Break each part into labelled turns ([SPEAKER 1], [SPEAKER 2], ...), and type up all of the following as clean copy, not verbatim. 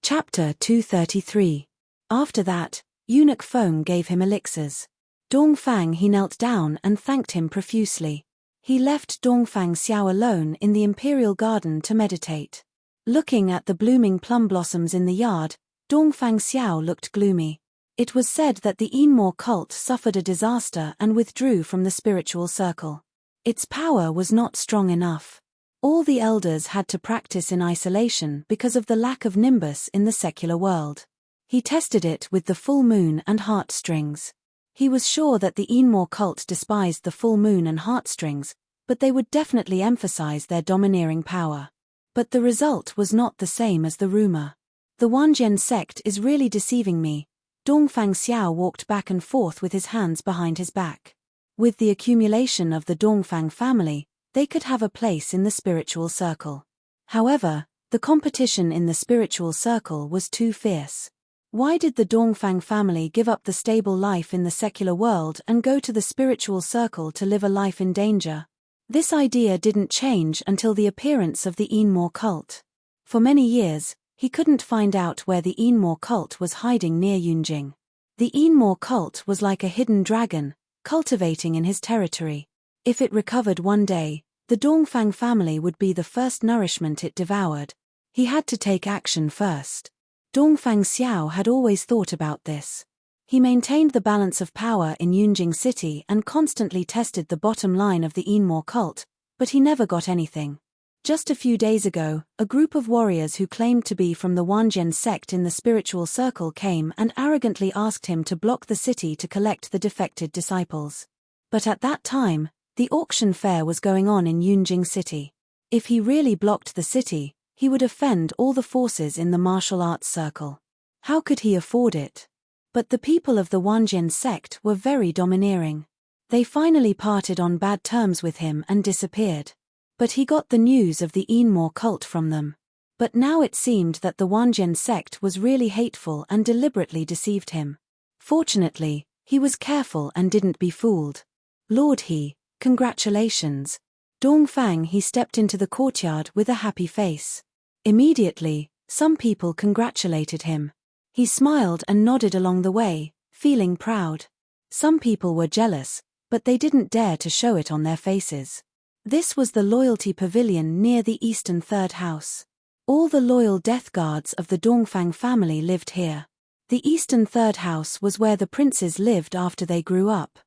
[SPEAKER 1] Chapter 233. After that, Eunuch Feng gave him elixirs. Dongfang he knelt down and thanked him profusely. He left Dongfang Xiao alone in the imperial garden to meditate. Looking at the blooming plum blossoms in the yard, Dongfang Xiao looked gloomy. It was said that the Enmore cult suffered a disaster and withdrew from the spiritual circle. Its power was not strong enough. All the elders had to practice in isolation because of the lack of nimbus in the secular world. He tested it with the full moon and heartstrings. He was sure that the Enmore cult despised the full moon and heartstrings, but they would definitely emphasize their domineering power. But the result was not the same as the rumor. The Wanjian sect is really deceiving me. Dongfang Xiao walked back and forth with his hands behind his back. With the accumulation of the Dongfang family, they could have a place in the spiritual circle. However, the competition in the spiritual circle was too fierce. Why did the Dongfang family give up the stable life in the secular world and go to the spiritual circle to live a life in danger? This idea didn't change until the appearance of the Enmore cult. For many years, he couldn't find out where the Enmore cult was hiding near Yunjing. The Enmore cult was like a hidden dragon, cultivating in his territory. If it recovered one day, the Dongfang family would be the first nourishment it devoured. He had to take action first. Dongfang Xiao had always thought about this. He maintained the balance of power in Yunjing City and constantly tested the bottom line of the Enmore cult, but he never got anything. Just a few days ago, a group of warriors who claimed to be from the Wanjian sect in the spiritual circle came and arrogantly asked him to block the city to collect the defected disciples. But at that time, the auction fair was going on in Yunjing City. If he really blocked the city, he would offend all the forces in the martial arts circle. How could he afford it? But the people of the Wanjian sect were very domineering. They finally parted on bad terms with him and disappeared. But he got the news of the Enmore cult from them. But now it seemed that the Wanjian sect was really hateful and deliberately deceived him. Fortunately, he was careful and didn't be fooled. Lord He, congratulations. Dongfang he stepped into the courtyard with a happy face. Immediately, some people congratulated him. He smiled and nodded along the way, feeling proud. Some people were jealous, but they didn't dare to show it on their faces. This was the loyalty pavilion near the eastern third house. All the loyal death guards of the Dongfang family lived here. The eastern third house was where the princes lived after they grew up.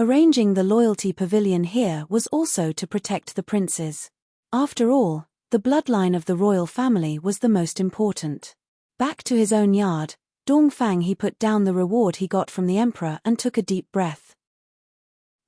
[SPEAKER 1] Arranging the loyalty pavilion here was also to protect the princes. After all, the bloodline of the royal family was the most important. Back to his own yard, Dongfang he put down the reward he got from the emperor and took a deep breath.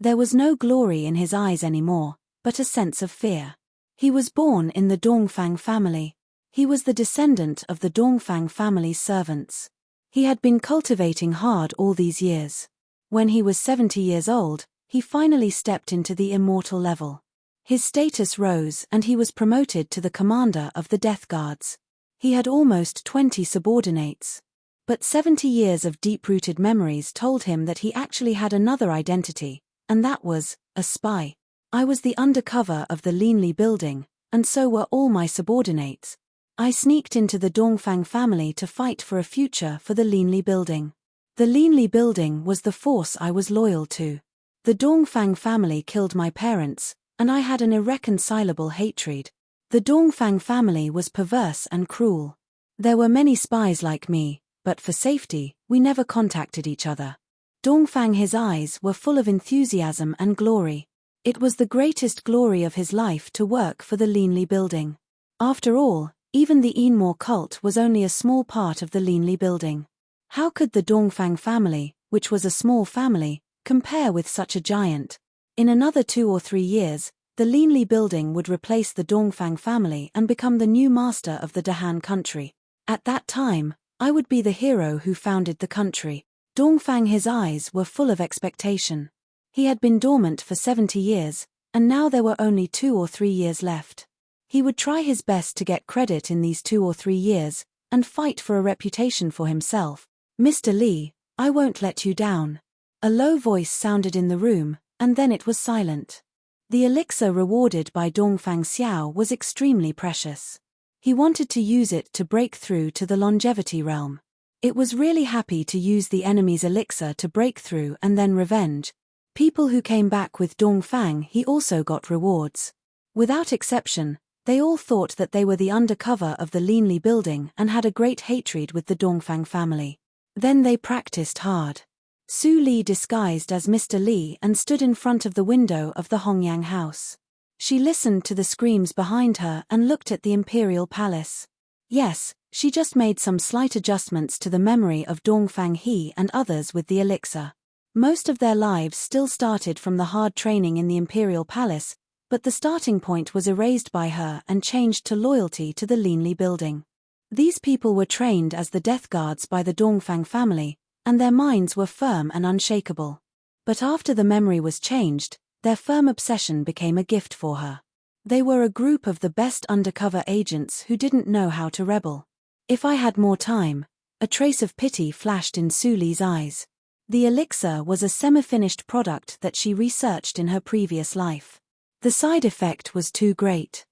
[SPEAKER 1] There was no glory in his eyes anymore, but a sense of fear. He was born in the Dongfang family. He was the descendant of the Dongfang family's servants. He had been cultivating hard all these years. When he was 70 years old, he finally stepped into the immortal level. His status rose and he was promoted to the commander of the Death Guards. He had almost 20 subordinates. But 70 years of deep-rooted memories told him that he actually had another identity, and that was a spy. I was the undercover of the Linli building, and so were all my subordinates. I sneaked into the Dongfang family to fight for a future for the Linli building. The Linli building was the force I was loyal to. The Dongfang family killed my parents, and I had an irreconcilable hatred. The Dongfang family was perverse and cruel. There were many spies like me, but for safety, we never contacted each other. Dongfang his eyes were full of enthusiasm and glory. It was the greatest glory of his life to work for the Linli building. After all, even the Enmore cult was only a small part of the Linli building. How could the Dongfang family, which was a small family, compare with such a giant? In another 2 or 3 years, the Linli building would replace the Dongfang family and become the new master of the Dahan country. At that time, I would be the hero who founded the country. Dongfang his eyes were full of expectation. He had been dormant for 70 years, and now there were only 2 or 3 years left. He would try his best to get credit in these 2 or 3 years, and fight for a reputation for himself. Mr. Li, I won't let you down. A low voice sounded in the room, and then it was silent. The elixir rewarded by Dongfang Xiao was extremely precious. He wanted to use it to break through to the longevity realm. It was really happy to use the enemy's elixir to break through and then revenge. People who came back with Dongfang, he also got rewards. Without exception, they all thought that they were the undercover of the Linli building and had a great hatred with the Dongfang family. Then they practiced hard. Su Li disguised as Mr. Li and stood in front of the window of the Hongyang house. She listened to the screams behind her and looked at the imperial palace. Yes, she just made some slight adjustments to the memory of Dongfang He and others with the elixir. Most of their lives still started from the hard training in the imperial palace, but the starting point was erased by her and changed to loyalty to the Linli building. These people were trained as the death guards by the Dongfang family, and their minds were firm and unshakable. But after the memory was changed, their firm obsession became a gift for her. They were a group of the best undercover agents who didn't know how to rebel. If I had more time, a trace of pity flashed in Su Li's eyes. The elixir was a semi-finished product that she researched in her previous life. The side effect was too great.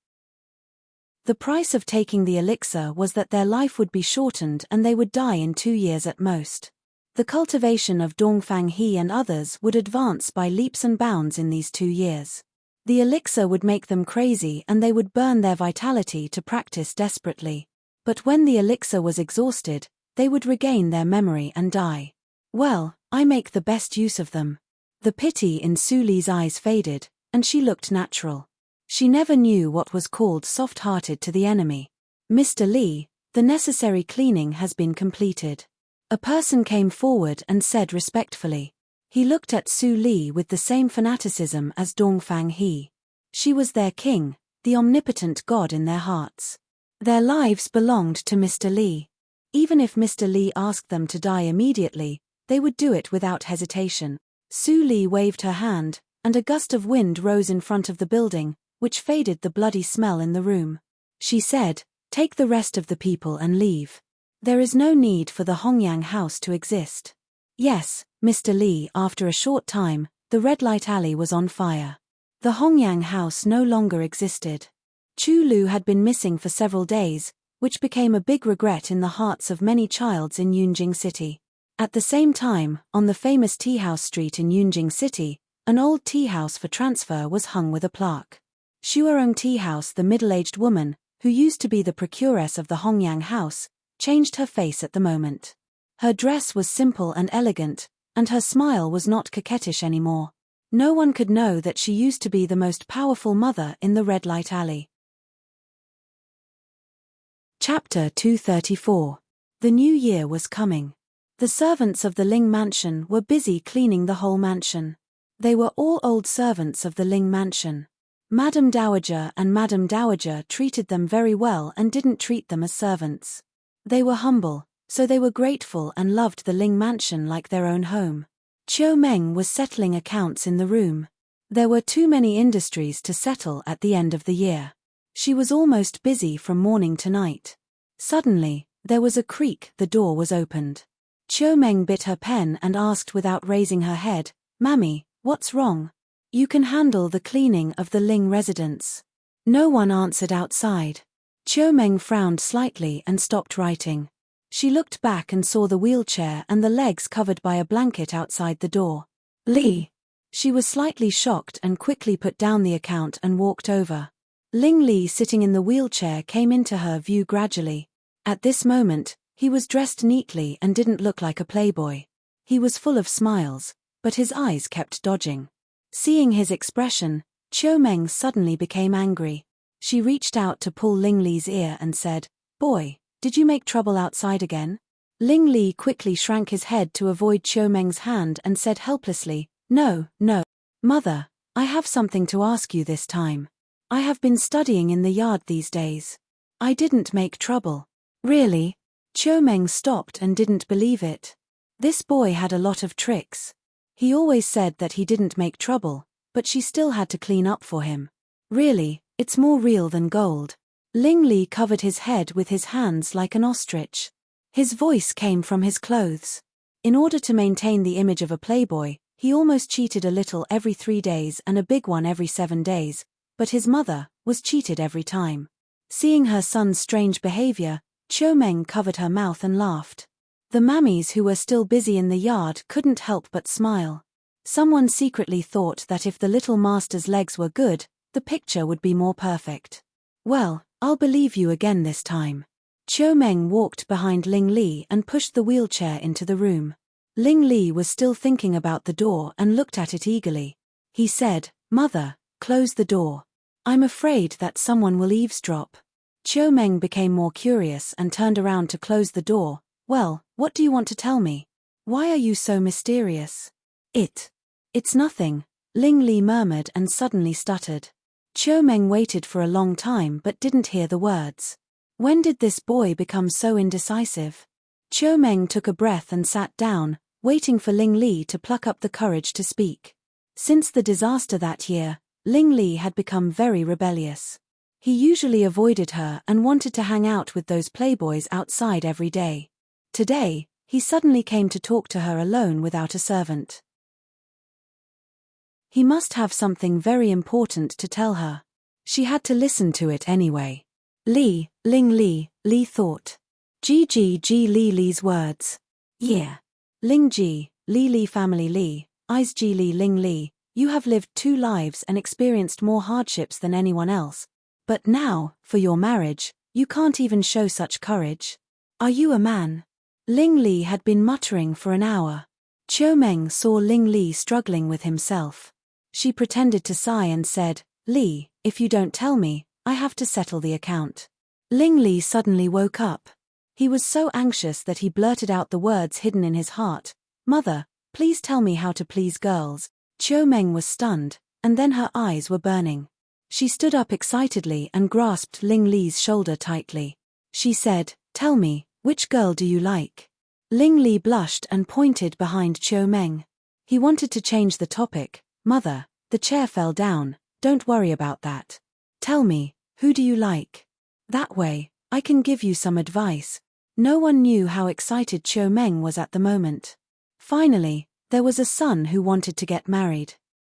[SPEAKER 1] The price of taking the elixir was that their life would be shortened and they would die in 2 years at most. The cultivation of Dongfang He and others would advance by leaps and bounds in these 2 years. The elixir would make them crazy and they would burn their vitality to practice desperately. But when the elixir was exhausted, they would regain their memory and die. Well, I make the best use of them. The pity in Su Li's eyes faded, and she looked natural. She never knew what was called soft-hearted to the enemy. Mr. Li, the necessary cleaning has been completed. A person came forward and said respectfully. He looked at Su Li with the same fanaticism as Dongfang He. She was their king, the omnipotent god in their hearts. Their lives belonged to Mr. Li. Even if Mr. Li asked them to die immediately, they would do it without hesitation. Su Li waved her hand, and a gust of wind rose in front of the building, which faded the bloody smell in the room. She said, "Take the rest of the people and leave. There is no need for the Hongyang house to exist." Yes, Mr. Li. After a short time, the red light alley was on fire. The Hongyang house no longer existed. Chu Lu had been missing for several days, which became a big regret in the hearts of many childs in Yunjing City. At the same time, on the famous tea house street in Yunjing City, an old tea house for transfer was hung with a plaque. Shuarong Tea House. The middle-aged woman, who used to be the procuress of the Hongyang house, changed her face at the moment. Her dress was simple and elegant, and her smile was not coquettish anymore. No one could know that she used to be the most powerful mother in the red light alley. Chapter 234. The new year was coming. The servants of the Ling mansion were busy cleaning the whole mansion. They were all old servants of the Ling mansion. Madam Dowager and Madam Dowager treated them very well and didn't treat them as servants. They were humble, so they were grateful and loved the Ling mansion like their own home. Chiu Meng was settling accounts in the room. There were too many industries to settle at the end of the year. She was almost busy from morning to night. Suddenly, there was a creak. The door was opened. Chiu Meng bit her pen and asked without raising her head, "Mammy, what's wrong? You can handle the cleaning of the Ling residence." No one answered outside. Chiu Meng frowned slightly and stopped writing. She looked back and saw the wheelchair and the legs covered by a blanket outside the door. "Li." She was slightly shocked and quickly put down the account and walked over. Ling Li, sitting in the wheelchair, came into her view gradually. At this moment, he was dressed neatly and didn't look like a playboy. He was full of smiles, but his eyes kept dodging. Seeing his expression, Chiu Meng suddenly became angry. She reached out to pull Ling Li's ear and said, "Boy, did you make trouble outside again?" Ling Li quickly shrank his head to avoid Chiu Meng's hand and said helplessly, "No, no. Mother, I have something to ask you this time. I have been studying in the yard these days. I didn't make trouble." "Really?" Chiu Meng stopped and didn't believe it. This boy had a lot of tricks. He always said that he didn't make trouble, but she still had to clean up for him. "Really, it's more real than gold." Ling Li covered his head with his hands like an ostrich. His voice came from his clothes. In order to maintain the image of a playboy, he almost cheated a little every 3 days and a big one every 7 days, but his mother was cheated every time. Seeing her son's strange behavior, Chiu Meng covered her mouth and laughed. The mammies who were still busy in the yard couldn't help but smile. Someone secretly thought that if the little master's legs were good, the picture would be more perfect. Well, I'll believe you again this time. Chiu Meng walked behind Ling Li and pushed the wheelchair into the room. Ling Li was still thinking about the door and looked at it eagerly. He said, "Mother, close the door. I'm afraid that someone will eavesdrop." Chiu Meng became more curious and turned around to close the door. "Well, what do you want to tell me? Why are you so mysterious?" It's nothing," Ling Li murmured and suddenly stuttered. Chiu Meng waited for a long time but didn't hear the words. When did this boy become so indecisive? Chiu Meng took a breath and sat down, waiting for Ling Li to pluck up the courage to speak. Since the disaster that year, Ling Li had become very rebellious. He usually avoided her and wanted to hang out with those playboys outside every day. Today, he suddenly came to talk to her alone without a servant. He must have something very important to tell her. She had to listen to it anyway. Ling Li thought. G Li's words. Yeah. Ling Li family Li, Is Ji Li Ling Li, you have lived 2 lives and experienced more hardships than anyone else. But now, for your marriage, you can't even show such courage. Are you a man? Ling Li had been muttering for an hour. Chiu Meng saw Ling Li struggling with himself. She pretended to sigh and said, "Li, if you don't tell me, I have to settle the account." Ling Li suddenly woke up. He was so anxious that he blurted out the words hidden in his heart. "Mother, please tell me how to please girls." Chiu Meng was stunned, and then her eyes were burning. She stood up excitedly and grasped Ling Li's shoulder tightly. She said, "Tell me, which girl do you like?" Ling Li blushed and pointed behind Chiu Meng. He wanted to change the topic. "Mother, the chair fell down, don't worry about that. Tell me, who do you like? That way, I can give you some advice." No one knew how excited Chiu Meng was at the moment. Finally, there was a son who wanted to get married.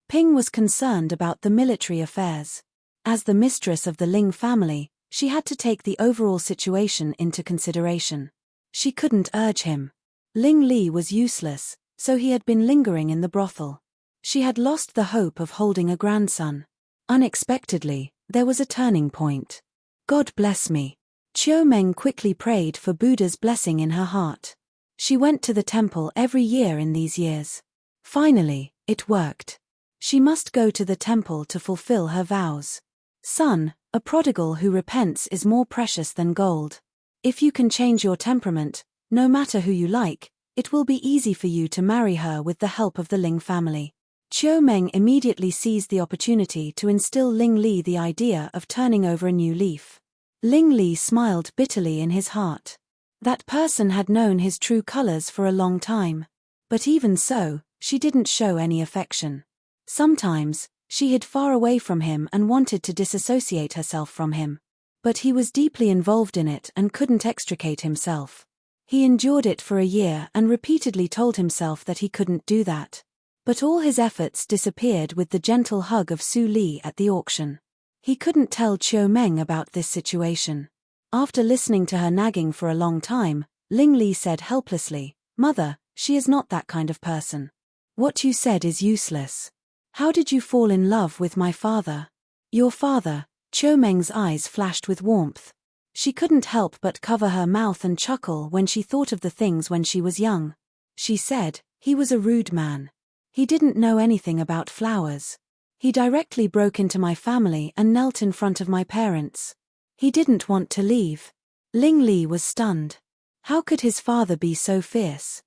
[SPEAKER 1] Ping was concerned about the military affairs. As the mistress of the Ling family, she had to take the overall situation into consideration. She couldn't urge him. Ling Li was useless, so he had been lingering in the brothel. She had lost the hope of holding a grandson. Unexpectedly, there was a turning point. "God bless me." Chiu Meng quickly prayed for Buddha's blessing in her heart. She went to the temple every year in these years. Finally, it worked. She must go to the temple to fulfill her vows. "Son, a prodigal who repents is more precious than gold. If you can change your temperament, no matter who you like, it will be easy for you to marry her with the help of the Ling family." Chiu Meng immediately seized the opportunity to instill Ling Li the idea of turning over a new leaf. Ling Li smiled bitterly in his heart. That person had known his true colors for a long time. But even so, she didn't show any affection. Sometimes, she hid far away from him and wanted to disassociate herself from him. But he was deeply involved in it and couldn't extricate himself. He endured it for a year and repeatedly told himself that he couldn't do that. But all his efforts disappeared with the gentle hug of Su Li at the auction. He couldn't tell Chiu Meng about this situation. After listening to her nagging for a long time, Ling Li said helplessly, "Mother, she is not that kind of person. What you said is useless. How did you fall in love with my father?" "Your father?" Chiu Meng's eyes flashed with warmth. She couldn't help but cover her mouth and chuckle when she thought of the things when she was young. She said, "He was a rude man. He didn't know anything about flowers. He directly broke into my family and knelt in front of my parents. He didn't want to leave." Ling Li was stunned. How could his father be so fierce?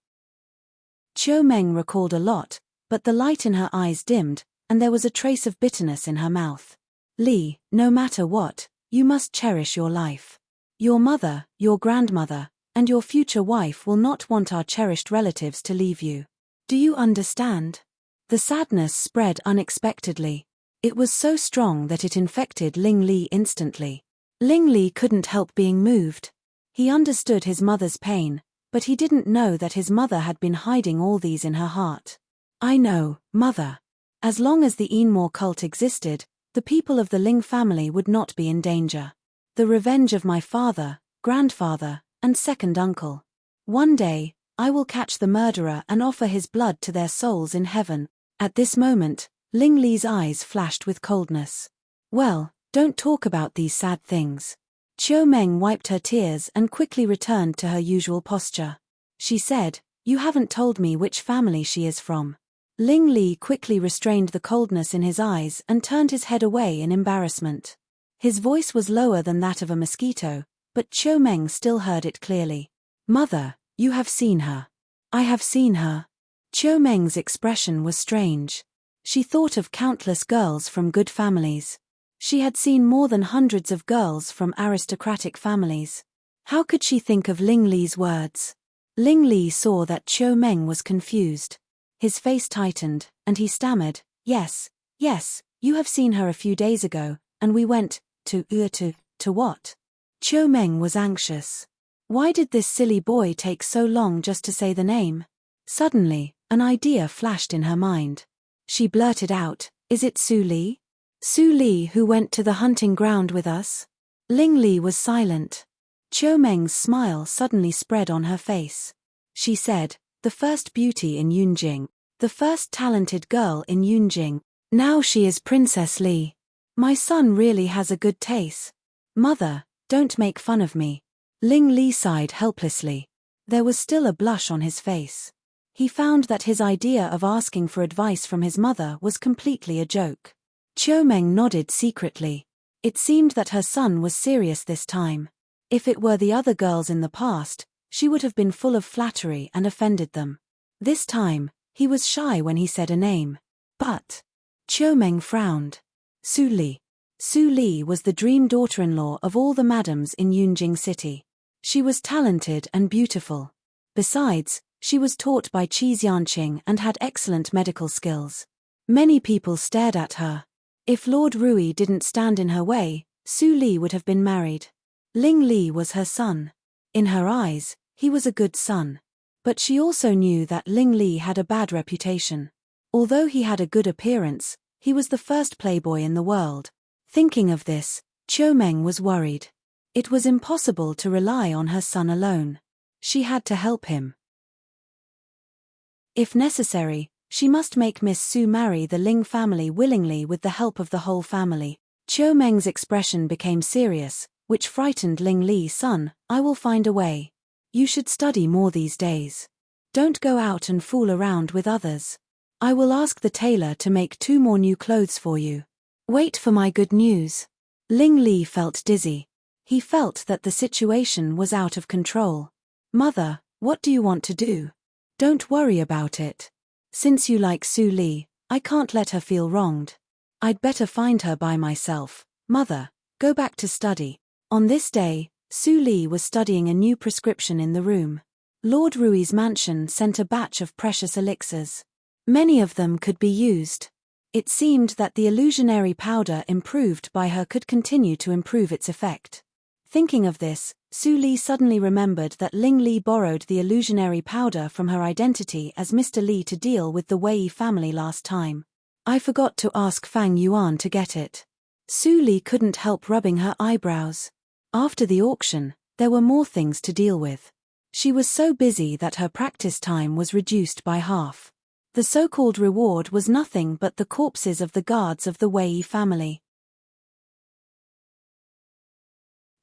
[SPEAKER 1] Chiu Meng recalled a lot, but the light in her eyes dimmed, and there was a trace of bitterness in her mouth. "Li, no matter what, you must cherish your life. Your mother, your grandmother, and your future wife will not want our cherished relatives to leave you. Do you understand?" The sadness spread unexpectedly. It was so strong that it infected Ling Li instantly. Ling Li couldn't help being moved. He understood his mother's pain, but he didn't know that his mother had been hiding all these in her heart. "I know, Mother. As long as the Enmore cult existed, the people of the Ling family would not be in danger. The revenge of my father, grandfather, and second uncle. One day, I will catch the murderer and offer his blood to their souls in heaven. At this moment, Ling Li's eyes flashed with coldness. Well, don't talk about these sad things. Chiu Meng wiped her tears and quickly returned to her usual posture. She said, "You haven't told me which family she is from." Ling Li quickly restrained the coldness in his eyes and turned his head away in embarrassment. His voice was lower than that of a mosquito, but Chiu Meng still heard it clearly. "Mother, you have seen her." "I have seen her." Chiu Meng's expression was strange. She thought of countless girls from good families. She had seen more than hundreds of girls from aristocratic families. How could she think of Ling Li's words? Ling Li saw that Chiu Meng was confused. His face tightened, and he stammered, yes, you have seen her a few days ago, and we went to what?" Chiu Meng was anxious. Why did this silly boy take so long just to say the name? Suddenly, an idea flashed in her mind. She blurted out, "Is it Su Li? Su Li who went to the hunting ground with us?" Ling Li was silent. Chiu Meng's smile suddenly spread on her face. She said, "The first beauty in Yunjing. The first talented girl in Yunjing. Now she is Princess Li. My son really has a good taste. Mother, don't make fun of me." Ling Li sighed helplessly. There was still a blush on his face. He found that his idea of asking for advice from his mother was completely a joke. Chiu Meng nodded secretly. It seemed that her son was serious this time. If it were the other girls in the past, she would have been full of flattery and offended them. This time, he was shy when he said a name. But Chiu Meng frowned. Su Li. Su Li was the dream daughter-in-law of all the madams in Yunjing City. She was talented and beautiful. Besides, she was taught by Qi Xianqing and had excellent medical skills. Many people stared at her. If Lord Rui didn't stand in her way, Su Li would have been married. Ling Li was her son. In her eyes, he was a good son. But she also knew that Ling Li had a bad reputation. Although he had a good appearance, he was the first playboy in the world. Thinking of this, Chiu Meng was worried. It was impossible to rely on her son alone. She had to help him. If necessary, she must make Miss Su marry the Ling family willingly with the help of the whole family. Chiu Meng's expression became serious, which frightened Ling Li. "Son, I will find a way. You should study more these days. Don't go out and fool around with others. I will ask the tailor to make 2 more new clothes for you. Wait for my good news." Ling Li felt dizzy. He felt that the situation was out of control. "Mother, what do you want to do? Don't worry about it. Since you like Su Li, I can't let her feel wronged. I'd better find her by myself. Mother, go back to study." On this day, Su Li was studying a new prescription in the room. Lord Rui's mansion sent a batch of precious elixirs. Many of them could be used. It seemed that the illusionary powder improved by her could continue to improve its effect. Thinking of this, Su Li suddenly remembered that Ling Li borrowed the illusionary powder from her identity as Mr. Li to deal with the Wei family last time. "I forgot to ask Fang Yuan to get it." Su Li couldn't help rubbing her eyebrows. After the auction, there were more things to deal with. She was so busy that her practice time was reduced by half. The so-called reward was nothing but the corpses of the guards of the Wei family.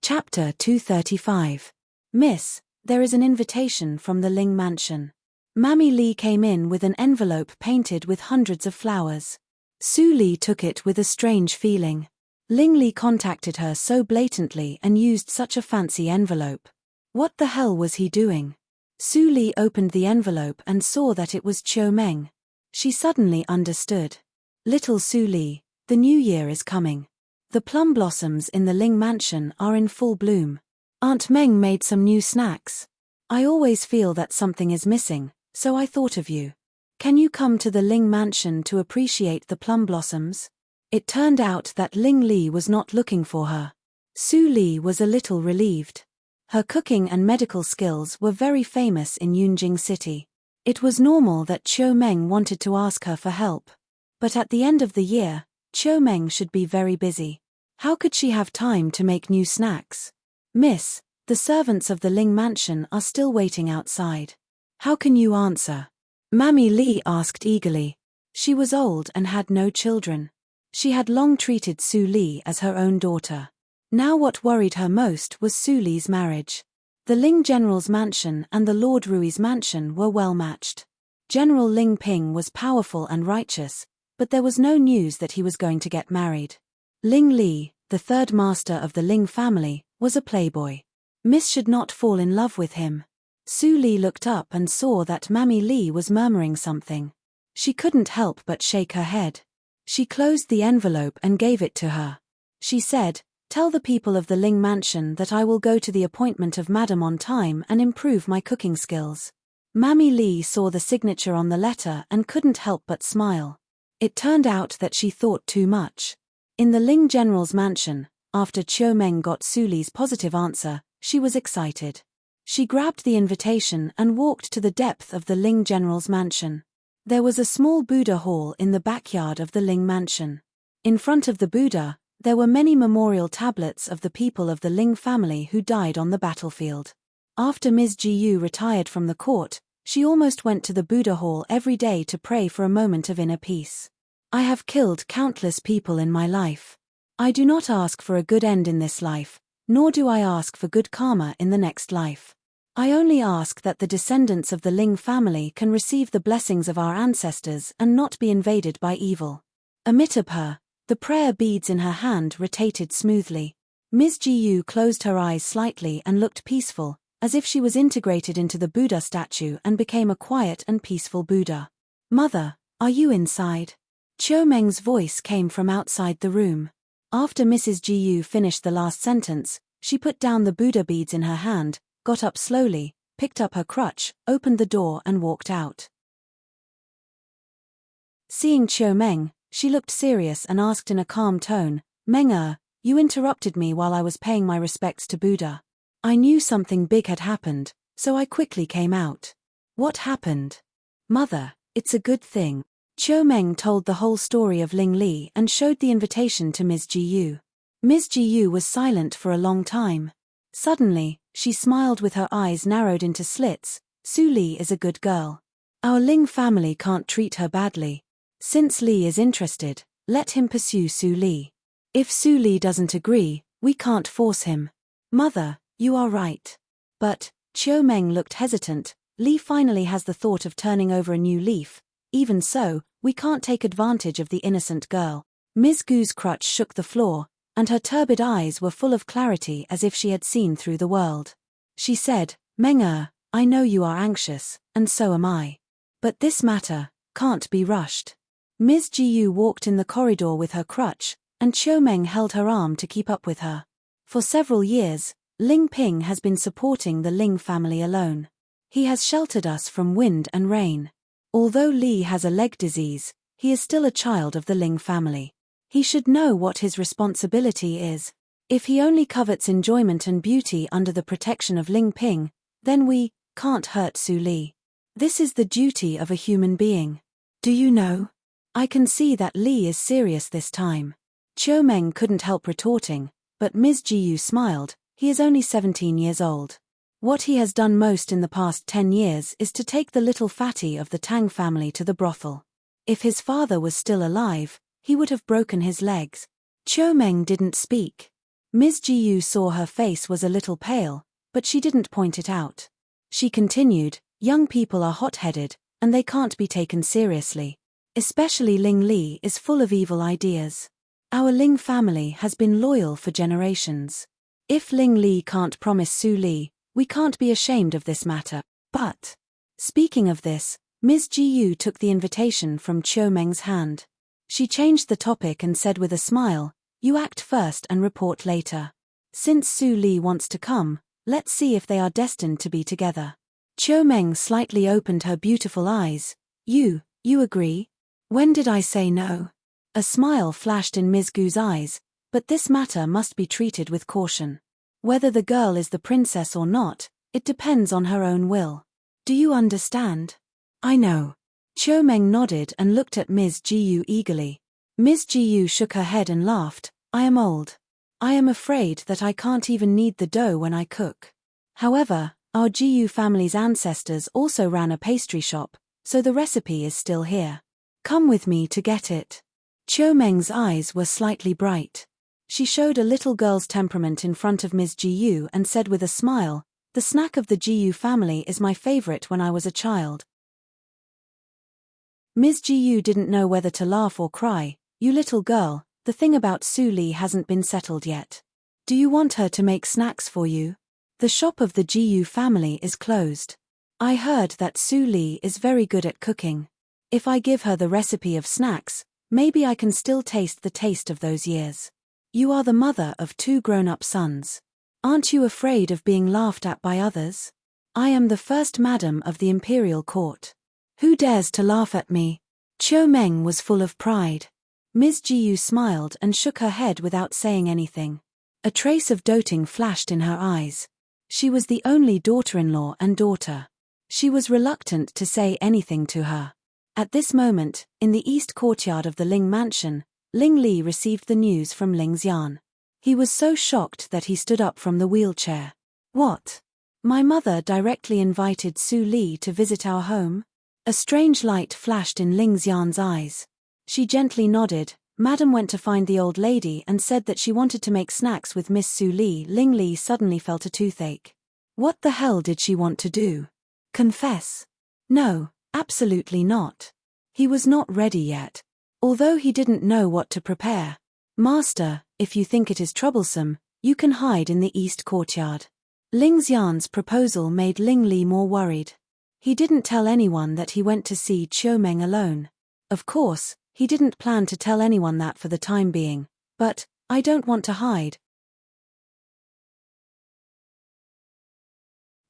[SPEAKER 1] Chapter 235. "Miss, there is an invitation from the Ling mansion." Mammy Li came in with an envelope painted with hundreds of flowers. Su Li took it with a strange feeling. Ling Li contacted her so blatantly and used such a fancy envelope. What the hell was he doing? Su Li opened the envelope and saw that it was Chiu Meng. She suddenly understood. "Little Su Li, the new year is coming. The plum blossoms in the Ling mansion are in full bloom. Aunt Meng made some new snacks. I always feel that something is missing, so I thought of you. Can you come to the Ling mansion to appreciate the plum blossoms?" It turned out that Ling Li was not looking for her. Su Li was a little relieved. Her cooking and medical skills were very famous in Yunjing City. It was normal that Chiu Meng wanted to ask her for help. But at the end of the year, Chiu Meng should be very busy. How could she have time to make new snacks? Miss, the servants of the Ling mansion are still waiting outside. How can you answer? Mammy Li asked eagerly. She was old and had no children. She had long treated Su Li as her own daughter. Now what worried her most was Su Li's marriage. The Ling general's mansion and the Lord Rui's mansion were well matched. General Ling Ping was powerful and righteous, but there was no news that he was going to get married. Ling Li, the third master of the Ling family, was a playboy. Miss should not fall in love with him. Su Li looked up and saw that Mammy Li was murmuring something. She couldn't help but shake her head. She closed the envelope and gave it to her. She said, "Tell the people of the Ling mansion that I will go to the appointment of Madam on time and improve my cooking skills." Mammy Li saw the signature on the letter and couldn't help but smile. It turned out that she thought too much. In the Ling general's mansion, after Chiu Meng got Su Li's positive answer, she was excited. She grabbed the invitation and walked to the depth of the Ling general's mansion. There was a small Buddha hall in the backyard of the Ling mansion. In front of the Buddha, there were many memorial tablets of the people of the Ling family who died on the battlefield. After Ms. Jiyu retired from the court, she almost went to the Buddha hall every day to pray for a moment of inner peace. I have killed countless people in my life. I do not ask for a good end in this life, nor do I ask for good karma in the next life. I only ask that the descendants of the Ling family can receive the blessings of our ancestors and not be invaded by evil. Amitabha, the prayer beads in her hand rotated smoothly. Ms. Jiyu closed her eyes slightly and looked peaceful, as if she was integrated into the Buddha statue and became a quiet and peaceful Buddha. "Mother, are you inside?" Chiu Meng's voice came from outside the room. After Mrs. Jiyu finished the last sentence, she put down the Buddha beads in her hand, got up slowly, picked up her crutch, opened the door and walked out. Seeing Chiu Meng, she looked serious and asked in a calm tone, "Meng, you interrupted me while I was paying my respects to Buddha. I knew something big had happened, so I quickly came out." "What happened?" "Mother, it's a good thing." Chiu Meng told the whole story of Ling Li and showed the invitation to Ms. Jiyu. Ms. Jiyu was silent for a long time. Suddenly, she smiled with her eyes narrowed into slits. "Su Li is a good girl. Our Ling family can't treat her badly. Since Li is interested, let him pursue Su Li. If Su Li doesn't agree, we can't force him." "Mother, you are right." But, Chiu Meng looked hesitant. "Li finally has the thought of turning over a new leaf. Even so, we can't take advantage of the innocent girl." Ms. Gu's crutch shook the floor, and her turbid eyes were full of clarity as if she had seen through the world. She said, "Meng, I know you are anxious, and so am I. But this matter can't be rushed." Ms. Jiyu walked in the corridor with her crutch, and Chiu Meng held her arm to keep up with her. For several years, Ling Ping has been supporting the Ling family alone. He has sheltered us from wind and rain. Although Li has a leg disease, he is still a child of the Ling family. He should know what his responsibility is. If he only covets enjoyment and beauty under the protection of Ling Ping, then we can't hurt Su Li. This is the duty of a human being. Do you know? I can see that Li is serious this time. Chiu Meng couldn't help retorting, but Ms. Jiyu smiled. He is only 17 years old. What he has done most in the past 10 years is to take the little fatty of the Tang family to the brothel. If his father was still alive, he would have broken his legs. Chiu Meng didn't speak. Ms. Jiyu saw her face was a little pale, but she didn't point it out. She continued, "Young people are hot-headed, and they can't be taken seriously. Especially Ling Li is full of evil ideas. Our Ling family has been loyal for generations. If Ling Li can't promise Su Li, we can't be ashamed of this matter." But, speaking of this, Ms. Jiyu took the invitation from Chiu Meng's hand. She changed the topic and said with a smile, "You act first and report later. Since Su Li wants to come, let's see if they are destined to be together." Chiu Meng slightly opened her beautiful eyes. You agree? When did I say no?" A smile flashed in Ms. Gu's eyes, but this matter must be treated with caution. Whether the girl is the princess or not, it depends on her own will. Do you understand? I know. Chiu Meng nodded and looked at Ms. Jiyu eagerly. Ms. Jiyu shook her head and laughed. I am old. I am afraid that I can't even knead the dough when I cook. However, our Gu family's ancestors also ran a pastry shop, so the recipe is still here. Come with me to get it. Chiu Meng's eyes were slightly bright. She showed a little girl's temperament in front of Ms. Gu and said with a smile, "The snack of the Gu family is my favorite when I was a child." Ms. Gu didn't know whether to laugh or cry. "You little girl, the thing about Su Li hasn't been settled yet. Do you want her to make snacks for you? The shop of the Gu family is closed. I heard that Su Li is very good at cooking. If I give her the recipe of snacks, maybe I can still taste the taste of those years. You are the mother of 2 grown-up sons. Aren't you afraid of being laughed at by others? I am the first madam of the imperial court. Who dares to laugh at me?" Chiu Meng was full of pride. Ms. Gu smiled and shook her head without saying anything. A trace of doting flashed in her eyes. She was the only daughter-in-law and daughter. She was reluctant to say anything to her. At this moment, in the east courtyard of the Ling mansion, Ling Li received the news from Ling Xian. He was so shocked that he stood up from the wheelchair. "What? My mother directly invited Su Li to visit our home?" A strange light flashed in Ling Xian's eyes. She gently nodded. "Madam went to find the old lady and said that she wanted to make snacks with Miss Su Li." Ling Li suddenly felt a toothache. What the hell did she want to do? Confess? No, absolutely not. He was not ready yet. Although he didn't know what to prepare. "Master, if you think it is troublesome, you can hide in the east courtyard." Ling Xian's proposal made Ling Li more worried. He didn't tell anyone that he went to see Chiu Meng alone. Of course, he didn't plan to tell anyone that for the time being, but, "I don't want to hide."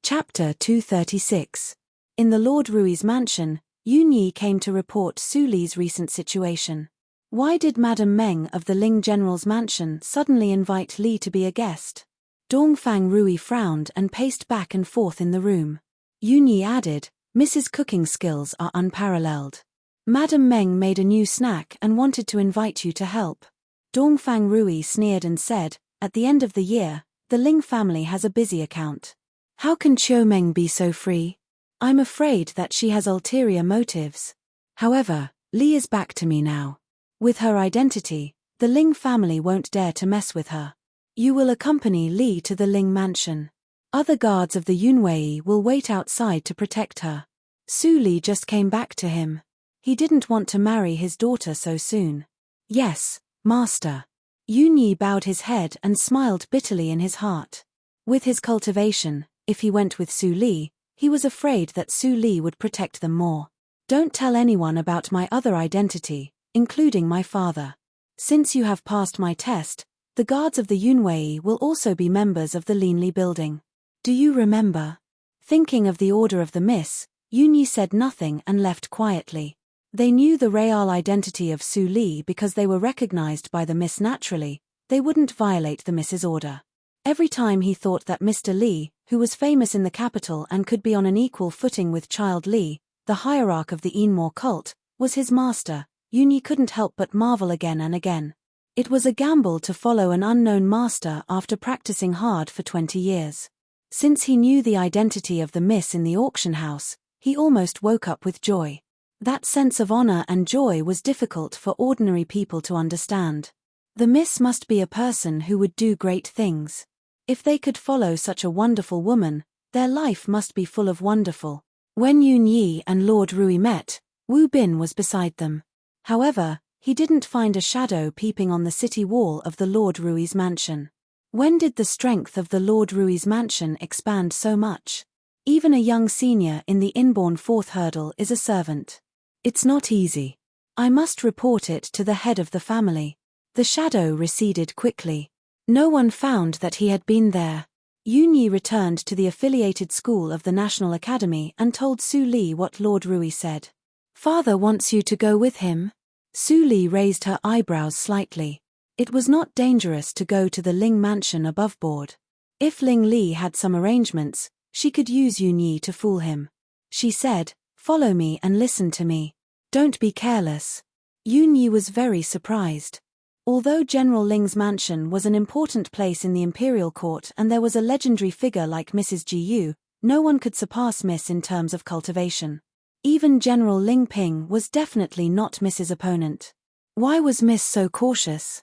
[SPEAKER 1] Chapter 236. In the Lord Rui's mansion, Yun Yi came to report Su Li's recent situation. Why did Madame Meng of the Ling General's mansion suddenly invite Li to be a guest? Dongfang Rui frowned and paced back and forth in the room. Yun Yi added, "Mrs. Cooking skills are unparalleled. Madame Meng made a new snack and wanted to invite you to help." Dongfang Rui sneered and said, "At the end of the year, the Ling family has a busy account. How can Chiu Meng be so free? I'm afraid that she has ulterior motives. However, Li is back to me now. With her identity, the Ling family won't dare to mess with her. You will accompany Li to the Ling mansion. Other guards of the Yunwei will wait outside to protect her." Su Li just came back to him. He didn't want to marry his daughter so soon. "Yes, master." Yun Yi bowed his head and smiled bitterly in his heart. With his cultivation, if he went with Su Li, he was afraid that Su Li would protect them more. "Don't tell anyone about my other identity, including my father. Since you have passed my test, the guards of the Yunwei will also be members of the Linli building. Do you remember?" Thinking of the order of the miss, Yun Yi said nothing and left quietly. They knew the real identity of Su Li because they were recognized by the miss naturally. They wouldn't violate the miss's order. Every time he thought that Mr. Li, who was famous in the capital and could be on an equal footing with Child Li, the hierarch of the Enmore cult, was his master, Yun Yi couldn't help but marvel again and again. It was a gamble to follow an unknown master after practicing hard for 20 years. Since he knew the identity of the miss in the auction house, he almost woke up with joy. That sense of honor and joy was difficult for ordinary people to understand. The miss must be a person who would do great things. If they could follow such a wonderful woman, their life must be full of wonderful. When Yun Yi and Lord Rui met, Wu Bin was beside them. However, he didn't find a shadow peeping on the city wall of the Lord Rui's mansion. When did the strength of the Lord Rui's mansion expand so much? Even a young senior in the inborn fourth hurdle is a servant. It's not easy. I must report it to the head of the family. The shadow receded quickly. No one found that he had been there. Yun Yi returned to the affiliated school of the National Academy and told Su Li what Lord Rui said. "Father wants you to go with him?" Su Li raised her eyebrows slightly. It was not dangerous to go to the Ling mansion above board. If Ling Li had some arrangements, she could use Yun Yi to fool him. She said, "Follow me and listen to me. Don't be careless." Yun Yi was very surprised. Although General Ling's mansion was an important place in the imperial court and there was a legendary figure like Mrs. Gu, no one could surpass Miss in terms of cultivation. Even General Ling Ping was definitely not Miss's opponent. Why was Miss so cautious?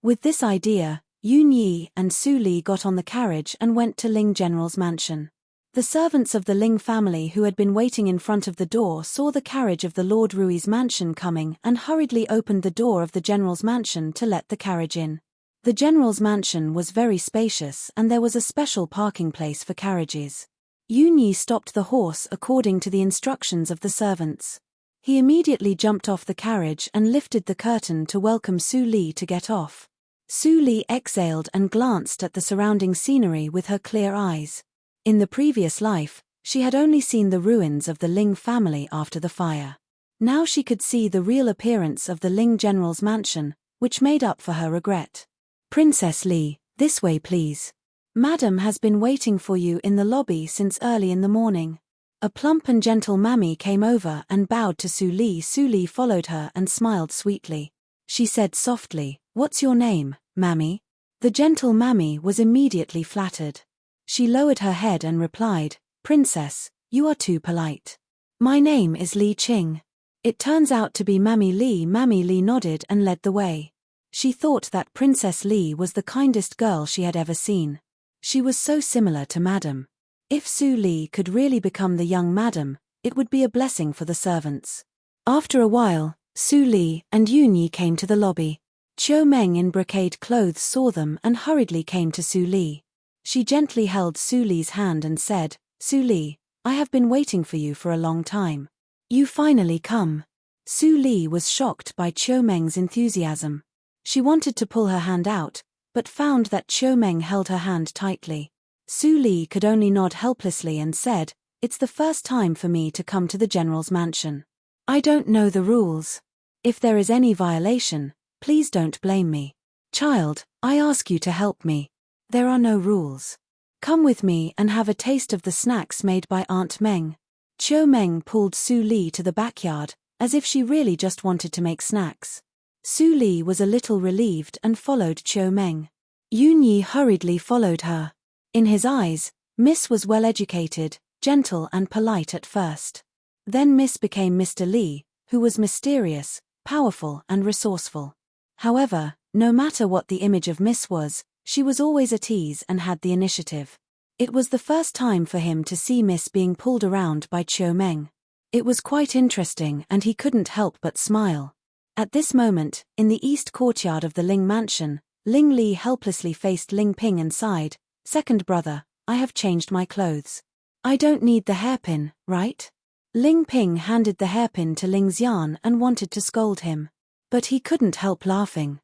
[SPEAKER 1] With this idea, Yun Yi and Su Li got on the carriage and went to Ling General's mansion. The servants of the Ling family who had been waiting in front of the door saw the carriage of the Lord Rui's mansion coming and hurriedly opened the door of the general's mansion to let the carriage in. The general's mansion was very spacious and there was a special parking place for carriages. Yun Yi stopped the horse according to the instructions of the servants. He immediately jumped off the carriage and lifted the curtain to welcome Su Li to get off. Su Li exhaled and glanced at the surrounding scenery with her clear eyes. In the previous life, she had only seen the ruins of the Ling family after the fire. Now she could see the real appearance of the Ling general's mansion, which made up for her regret. "Princess Li, this way please. Madam has been waiting for you in the lobby since early in the morning." A plump and gentle mammy came over and bowed to Su Li. Su Li followed her and smiled sweetly. She said softly, "What's your name, mammy?" The gentle mammy was immediately flattered. She lowered her head and replied, "Princess, you are too polite. My name is Li Qing." It turns out to be Mammy Li. Mammy Li nodded and led the way. She thought that Princess Li was the kindest girl she had ever seen. She was so similar to Madam. If Su Li could really become the young Madam, it would be a blessing for the servants. After a while, Su Li and Yun Yi came to the lobby. Chiu Meng in brocade clothes saw them and hurriedly came to Su Li. She gently held Su Li's hand and said, "Su Li, I have been waiting for you for a long time. You finally come." Su Li was shocked by Chiu Meng's enthusiasm. She wanted to pull her hand out, but found that Chiu Meng held her hand tightly. Su Li could only nod helplessly and said, "It's the first time for me to come to the general's mansion. I don't know the rules. If there is any violation, please don't blame me. Child, I ask you to help me. There are no rules. Come with me and have a taste of the snacks made by Aunt Meng." Chiu Meng pulled Su Li to the backyard, as if she really just wanted to make snacks. Su Li was a little relieved and followed Chiu Meng. Yun Yi hurriedly followed her. In his eyes, Miss was well-educated, gentle and polite at first. Then Miss became Mr. Li, who was mysterious, powerful and resourceful. However, no matter what the image of Miss was, she was always at ease and had the initiative. It was the first time for him to see Miss being pulled around by Chiu Meng. It was quite interesting and he couldn't help but smile. At this moment, in the east courtyard of the Ling mansion, Ling Li helplessly faced Ling Ping and sighed, "Second brother, I have changed my clothes. I don't need the hairpin, right?" Ling Ping handed the hairpin to Ling Xian and wanted to scold him. But he couldn't help laughing.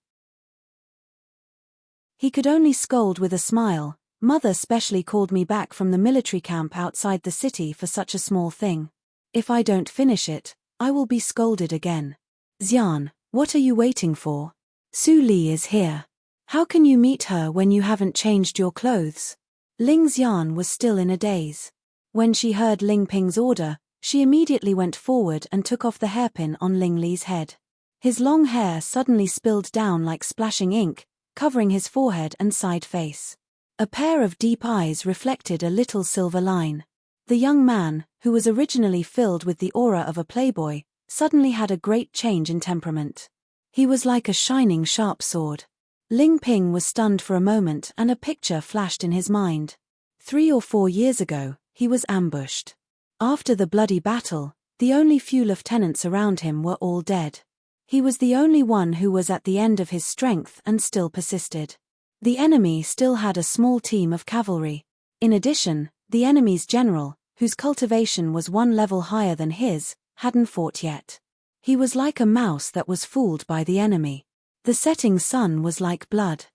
[SPEAKER 1] He could only scold with a smile. "Mother specially called me back from the military camp outside the city for such a small thing. If I don't finish it, I will be scolded again." "Xian, what are you waiting for? Su Li is here. How can you meet her when you haven't changed your clothes?" Ling Xian was still in a daze. When she heard Ling Ping's order, she immediately went forward and took off the hairpin on Ling Li's head. His long hair suddenly spilled down like splashing ink, covering his forehead and side face. A pair of deep eyes reflected a little silver line. The young man, who was originally filled with the aura of a playboy, suddenly had a great change in temperament. He was like a shining sharp sword. Ling Ping was stunned for a moment and a picture flashed in his mind. 3 or 4 years ago, he was ambushed. After the bloody battle, the only few lieutenants around him were all dead. He was the only one who was at the end of his strength and still persisted. The enemy still had a small team of cavalry. In addition, the enemy's general, whose cultivation was 1 level higher than his, hadn't fought yet. He was like a mouse that was fooled by the enemy. The setting sun was like blood.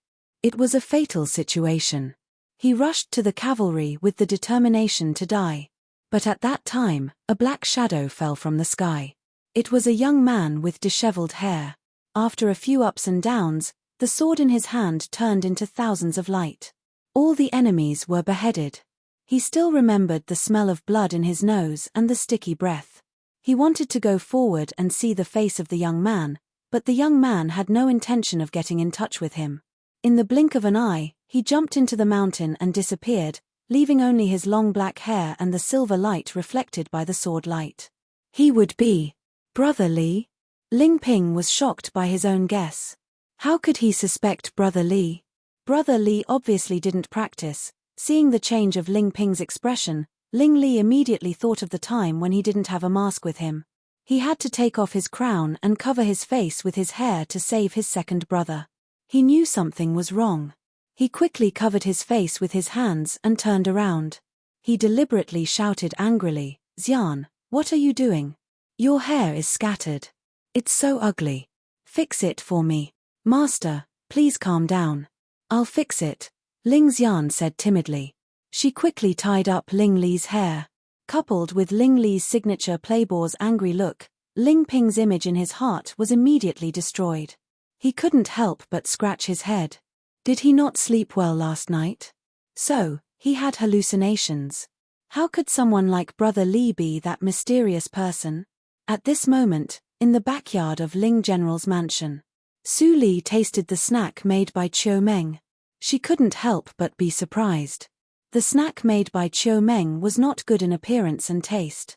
[SPEAKER 1] It was a fatal situation. He rushed to the cavalry with the determination to die. But at that time, a black shadow fell from the sky. It was a young man with disheveled hair. After a few ups and downs, the sword in his hand turned into thousands of light. All the enemies were beheaded. He still remembered the smell of blood in his nose and the sticky breath. He wanted to go forward and see the face of the young man, But the young man had no intention of getting in touch with him. In the blink of an eye, he jumped into the mountain and disappeared, leaving only his long black hair and the silver light reflected by the sword light. He would be Brother Li? Ling Ping was shocked by his own guess. How could he suspect Brother Li? Brother Li obviously didn't practice. Seeing the change of Ling Ping's expression, Ling Li immediately thought of the time when he didn't have a mask with him. He had to take off his crown and cover his face with his hair to save his second brother. He knew something was wrong. He quickly covered his face with his hands and turned around. He deliberately shouted angrily, "Xian, what are you doing? Your hair is scattered. It's so ugly. Fix it for me." "Master, please calm down. I'll fix it," Ling Xian said timidly. She quickly tied up Ling Li's hair. Coupled with Ling Li's signature playboy's angry look, Ling Ping's image in his heart was immediately destroyed. He couldn't help but scratch his head. Did he not sleep well last night? So, he had hallucinations. How could someone like Brother Li be that mysterious person? At this moment, in the backyard of Ling General's mansion, Su Li tasted the snack made by Chiu Meng. She couldn't help but be surprised. The snack made by Chiu Meng was not good in appearance and taste.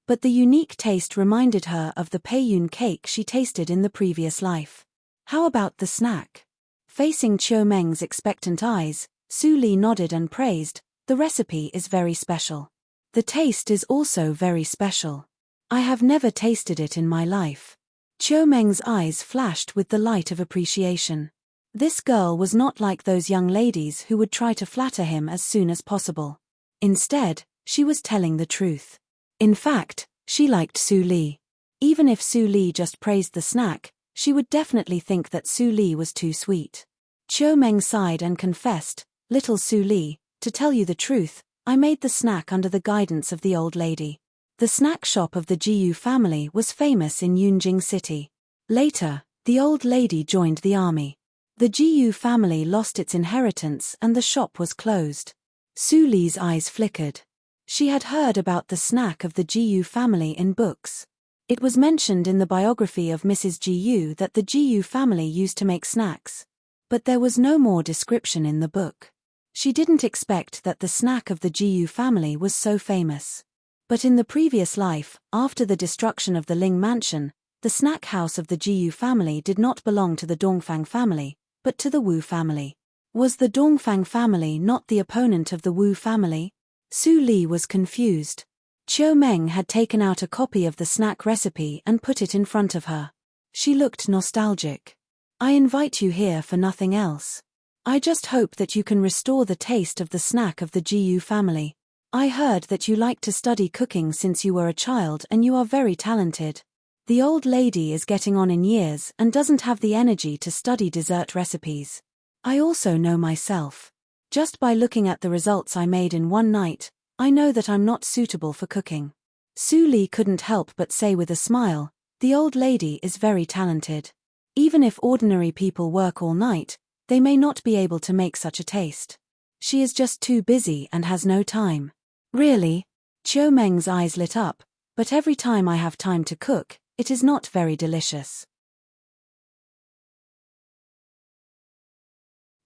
[SPEAKER 1] But the unique taste reminded her of the Peiyun cake she tasted in the previous life. How about the snack? Facing Chiu Meng's expectant eyes, Su Li nodded and praised, "The recipe is very special. The taste is also very special. I have never tasted it in my life." Chiu Meng's eyes flashed with the light of appreciation. This girl was not like those young ladies who would try to flatter him as soon as possible. Instead, she was telling the truth. In fact, she liked Su Li. Even if Su Li just praised the snack, she would definitely think that Su Li was too sweet. Chiu Meng sighed and confessed, "Little Su Li, to tell you the truth, I made the snack under the guidance of the old lady." The snack shop of the Jiyu family was famous in Yunjing City. Later, the old lady joined the army. The Jiyu family lost its inheritance and the shop was closed. Su Li's eyes flickered. She had heard about the snack of the Jiyu family in books. It was mentioned in the biography of Mrs. Jiyu that the Jiyu family used to make snacks. But there was no more description in the book. She didn't expect that the snack of the Jiyu family was so famous. But in the previous life, after the destruction of the Ling mansion, the snack house of the Jiyu family did not belong to the Dongfang family, but to the Wu family. Was the Dongfang family not the opponent of the Wu family? Su Li was confused. Chiu Meng had taken out a copy of the snack recipe and put it in front of her. She looked nostalgic. "I invite you here for nothing else. I just hope that you can restore the taste of the snack of the Jiyu family. I heard that you like to study cooking since you were a child and you are very talented. The old lady is getting on in years and doesn't have the energy to study dessert recipes. I also know myself. Just by looking at the results I made in one night, I know that I'm not suitable for cooking." Su Li couldn't help but say with a smile, "The old lady is very talented. Even if ordinary people work all night, they may not be able to make such a taste. She is just too busy and has no time." "Really?" Chiu Meng's eyes lit up, "But every time I have time to cook, it is not very delicious."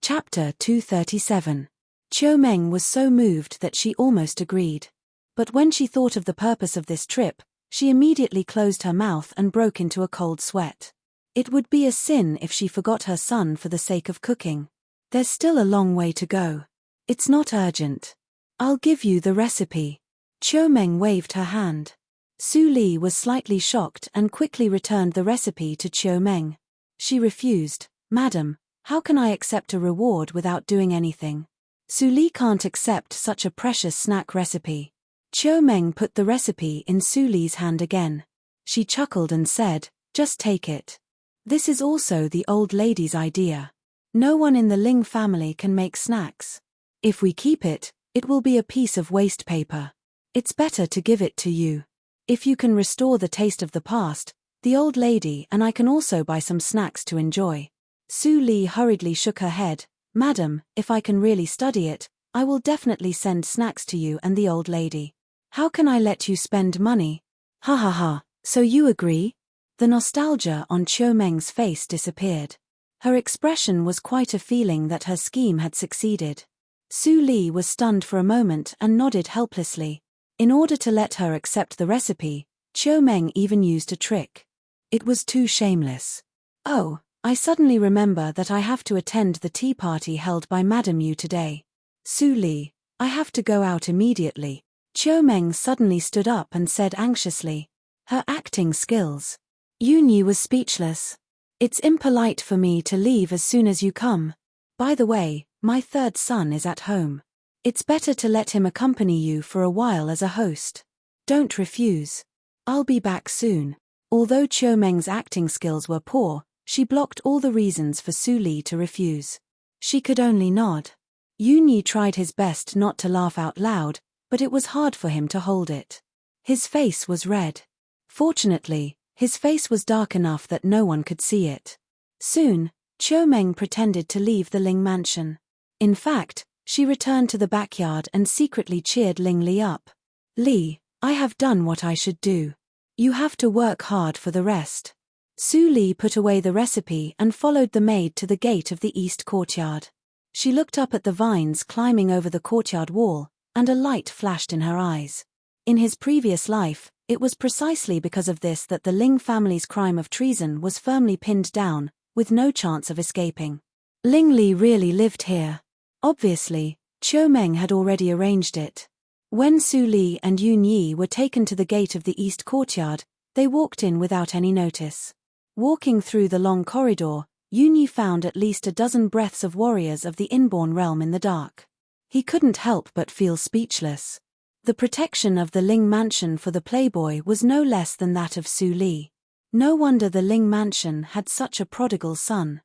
[SPEAKER 1] Chapter 237. Chiu Meng was so moved that she almost agreed. But when she thought of the purpose of this trip, she immediately closed her mouth and broke into a cold sweat. It would be a sin if she forgot her son for the sake of cooking. There's still a long way to go. It's not urgent. I'll give you the recipe. Chiu Meng waved her hand. Su Li was slightly shocked and quickly returned the recipe to Chiu Meng. She refused. "Madam, how can I accept a reward without doing anything? Su Li can't accept such a precious snack recipe." Chiu Meng put the recipe in Su Li's hand again. She chuckled and said, "Just take it. This is also the old lady's idea. No one in the Ling family can make snacks. If we keep it, it will be a piece of waste paper. It's better to give it to you. If you can restore the taste of the past, the old lady and I can also buy some snacks to enjoy." Su Li hurriedly shook her head. "Madam, if I can really study it, I will definitely send snacks to you and the old lady. How can I let you spend money?" "Ha ha ha, so you agree?" The nostalgia on Chiu Meng's face disappeared. Her expression was quite a feeling that her scheme had succeeded. Su Li was stunned for a moment and nodded helplessly. In order to let her accept the recipe, Chiu Meng even used a trick. It was too shameless. "Oh, I suddenly remember that I have to attend the tea party held by Madame Yu today. Su Li, I have to go out immediately." Chiu Meng suddenly stood up and said anxiously. Her acting skills. Yun Yi was speechless. "It's impolite for me to leave as soon as you come. By the way, my third son is at home. It's better to let him accompany you for a while as a host. Don't refuse. I'll be back soon." Although Chiu Meng's acting skills were poor, she blocked all the reasons for Su Li to refuse. She could only nod. Yun Yi tried his best not to laugh out loud, but it was hard for him to hold it. His face was red. Fortunately, his face was dark enough that no one could see it. Soon, Chiu Meng pretended to leave the Ling mansion. In fact, she returned to the backyard and secretly cheered Ling Li up. "Li, I have done what I should do. You have to work hard for the rest." Su Li put away the recipe and followed the maid to the gate of the east courtyard. She looked up at the vines climbing over the courtyard wall, and a light flashed in her eyes. In his previous life, it was precisely because of this that the Ling family's crime of treason was firmly pinned down, with no chance of escaping. Ling Li really lived here. Obviously, Chiu Meng had already arranged it. When Su Li and Yun Yi were taken to the gate of the east courtyard, they walked in without any notice. Walking through the long corridor, Yun Yi found at least a dozen breaths of warriors of the inborn realm in the dark. He couldn't help but feel speechless. The protection of the Ling mansion for the playboy was no less than that of Su Li. No wonder the Ling mansion had such a prodigal son.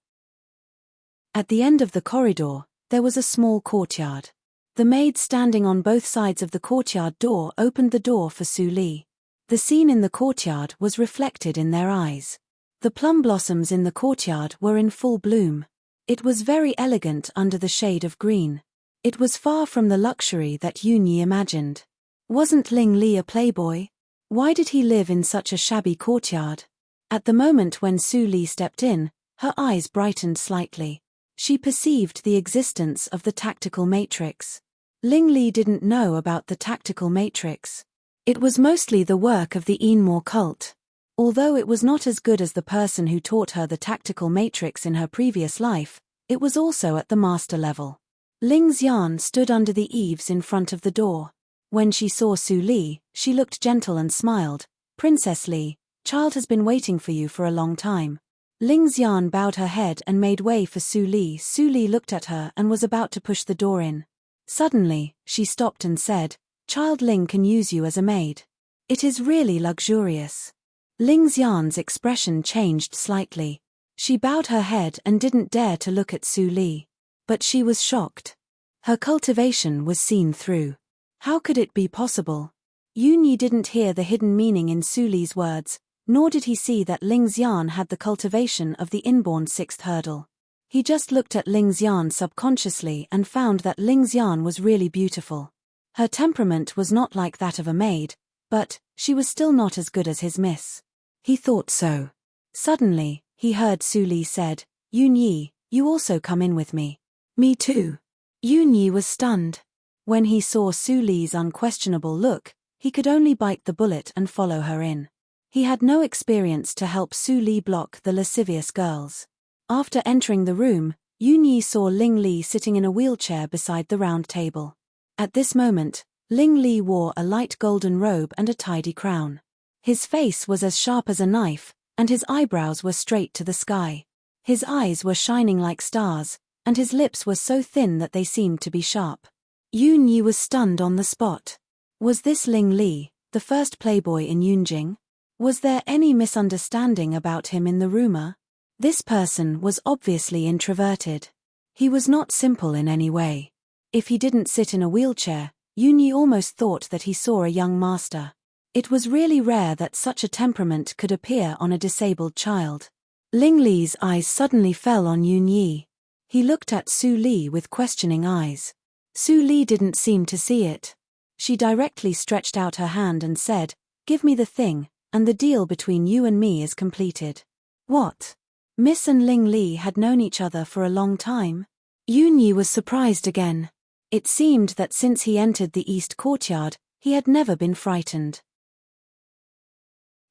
[SPEAKER 1] At the end of the corridor, there was a small courtyard. The maid standing on both sides of the courtyard door opened the door for Su Li. The scene in the courtyard was reflected in their eyes. The plum blossoms in the courtyard were in full bloom. It was very elegant under the shade of green. It was far from the luxury that Yun Yi imagined. Wasn't Ling Li a playboy? Why did he live in such a shabby courtyard? At the moment when Su Li stepped in, her eyes brightened slightly. She perceived the existence of the tactical matrix. Ling Li didn't know about the tactical matrix. It was mostly the work of the Enmore cult. Although it was not as good as the person who taught her the tactical matrix in her previous life, it was also at the master level. Ling Xian stood under the eaves in front of the door. When she saw Su Li, she looked gentle and smiled. "Princess Li, child has been waiting for you for a long time." Ling Xian bowed her head and made way for Su Li. Su Li looked at her and was about to push the door in. Suddenly, she stopped and said, "Child Ling can use you as a maid. It is really luxurious." Ling Xian's expression changed slightly. She bowed her head and didn't dare to look at Su Li. But she was shocked. Her cultivation was seen through. How could it be possible? Yun Yi didn't hear the hidden meaning in Su Li's words, nor did he see that Ling Xian had the cultivation of the inborn sixth hurdle. He just looked at Ling Xian subconsciously and found that Ling Xian was really beautiful. Her temperament was not like that of a maid, but she was still not as good as his miss. He thought so. Suddenly, he heard Su Li said, "Yun Yi, you also come in with me." "Me too." Yun Yi was stunned. When he saw Su Li's unquestionable look, he could only bite the bullet and follow her in. He had no experience to help Su Li block the lascivious girls. After entering the room, Yun Yi saw Ling Li sitting in a wheelchair beside the round table. At this moment, Ling Li wore a light golden robe and a tidy crown. His face was as sharp as a knife, and his eyebrows were straight to the sky. His eyes were shining like stars, and his lips were so thin that they seemed to be sharp. Yun Yi was stunned on the spot. Was this Ling Li, the first playboy in Yunjing? Was there any misunderstanding about him in the rumor? This person was obviously introverted. He was not simple in any way. If he didn't sit in a wheelchair, Yun Yi almost thought that he saw a young master. It was really rare that such a temperament could appear on a disabled child. Ling Li's eyes suddenly fell on Yun Yi. He looked at Su Li with questioning eyes. Su Li didn't seem to see it. She directly stretched out her hand and said, "Give me the thing," and the deal between you and me is completed." "What? Miss and Ling Li had known each other for a long time?" Yun Yi was surprised again. It seemed that since he entered the east courtyard, he had never been frightened.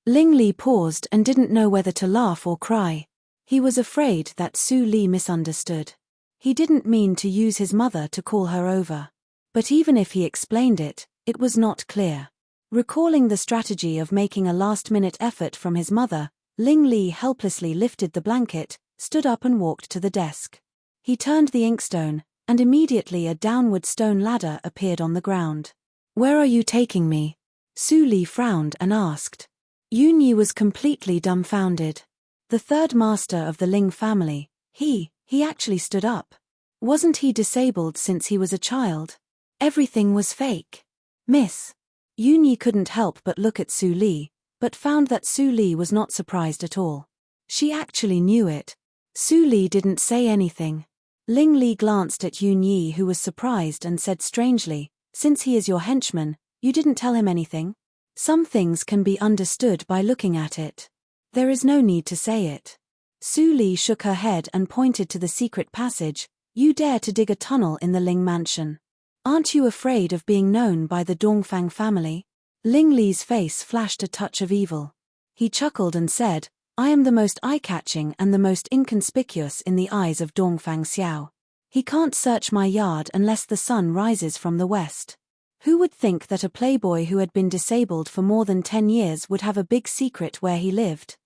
[SPEAKER 1] Ling Li paused and didn't know whether to laugh or cry. He was afraid that Su Li misunderstood. He didn't mean to use his mother to call her over. But even if he explained it, it was not clear. Recalling the strategy of making a last-minute effort from his mother, Ling Li helplessly lifted the blanket, stood up and walked to the desk. He turned the inkstone, and immediately a downward stone ladder appeared on the ground. "Where are you taking me?" Su Li frowned and asked. Yun Yi was completely dumbfounded. The third master of the Ling family, he actually stood up. Wasn't he disabled since he was a child? Everything was fake. "Miss." Yun Yi couldn't help but look at Su Li, but found that Su Li was not surprised at all. She actually knew it. Su Li didn't say anything. Ling Li glanced at Yun Yi, who was surprised, and said strangely, "Since he is your henchman, you didn't tell him anything?" "Some things can be understood by looking at it. There is no need to say it." Su Li shook her head and pointed to the secret passage. "You dare to dig a tunnel in the Ling mansion? Aren't you afraid of being known by the Dongfang family?" Ling Li's face flashed a touch of evil. He chuckled and said, "I am the most eye-catching and the most inconspicuous in the eyes of Dongfang Xiao. He can't search my yard unless the sun rises from the west. Who would think that a playboy who had been disabled for more than 10 years would have a big secret where he lived?"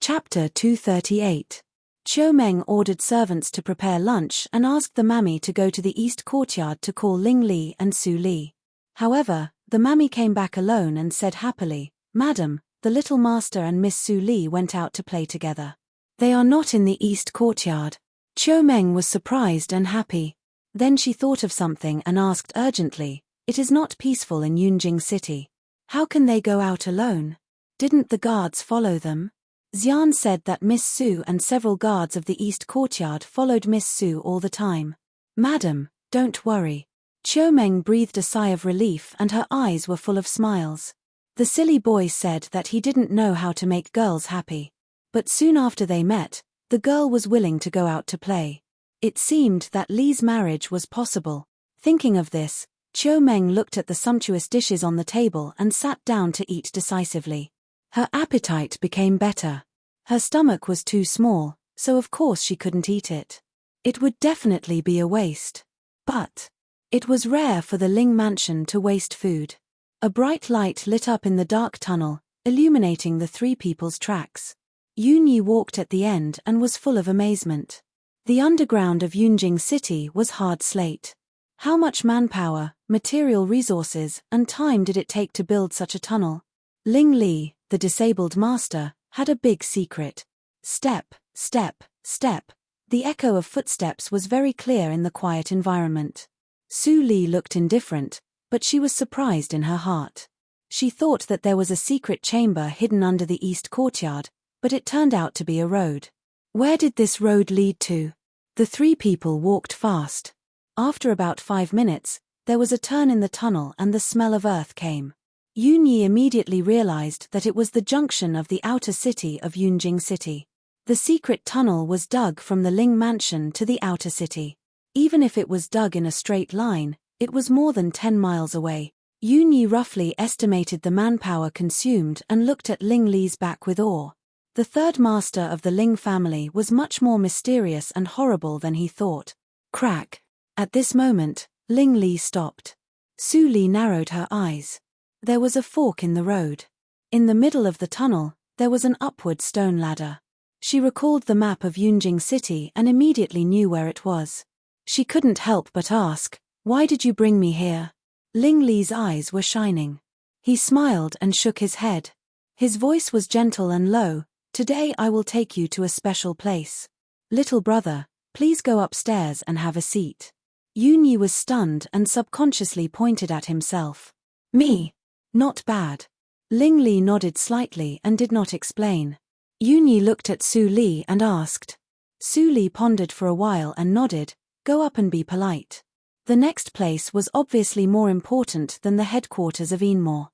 [SPEAKER 1] Chapter 238. Chiu Meng ordered servants to prepare lunch and asked the mammy to go to the east courtyard to call Ling Li and Su Li. However, the mammy came back alone and said happily, "Madam, the little master and Miss Su Li went out to play together. They are not in the east courtyard." Chiu Meng was surprised and happy. Then she thought of something and asked urgently, "It is not peaceful in Yunjing City. How can they go out alone? Didn't the guards follow them?" Xian said that Miss Su and several guards of the east courtyard followed Miss Su all the time. "Madam, don't worry." Chiu Meng breathed a sigh of relief and her eyes were full of smiles. The silly boy said that he didn't know how to make girls happy. But soon after they met, the girl was willing to go out to play. It seemed that Li's marriage was possible. Thinking of this, Chiu Meng looked at the sumptuous dishes on the table and sat down to eat decisively. Her appetite became better. Her stomach was too small, so of course she couldn't eat it. It would definitely be a waste. But it was rare for the Ling mansion to waste food. A bright light lit up in the dark tunnel, illuminating the three people's tracks. Yun Yi walked at the end and was full of amazement. The underground of Yunjing City was hard slate. How much manpower, material resources, and time did it take to build such a tunnel? Ling Li, the disabled master, had a big secret. Step, step, step. The echo of footsteps was very clear in the quiet environment. Su Li looked indifferent, but she was surprised in her heart. She thought that there was a secret chamber hidden under the east courtyard, but it turned out to be a road. Where did this road lead to? The three people walked fast. After about 5 minutes, there was a turn in the tunnel and the smell of earth came. Yun Yi immediately realized that it was the junction of the outer city of Yunjing City. The secret tunnel was dug from the Ling mansion to the outer city. Even if it was dug in a straight line, it was more than 10 miles away. Yun Yi roughly estimated the manpower consumed and looked at Ling Li's back with awe. The third master of the Ling family was much more mysterious and horrible than he thought. Crack. At this moment, Ling Li stopped. Su Li narrowed her eyes. There was a fork in the road. In the middle of the tunnel, there was an upward stone ladder. She recalled the map of Yunjing City and immediately knew where it was. She couldn't help but ask, "Why did you bring me here?" Ling Li's eyes were shining. He smiled and shook his head. His voice was gentle and low. "Today I will take you to a special place. Little brother, please go upstairs and have a seat." Yun Yi was stunned and subconsciously pointed at himself. "Me? Not bad." Ling Li nodded slightly and did not explain. Yun Yi looked at Su Li and asked. Su Li pondered for a while and nodded, "Go up and be polite." The next place was obviously more important than the headquarters of Enmore.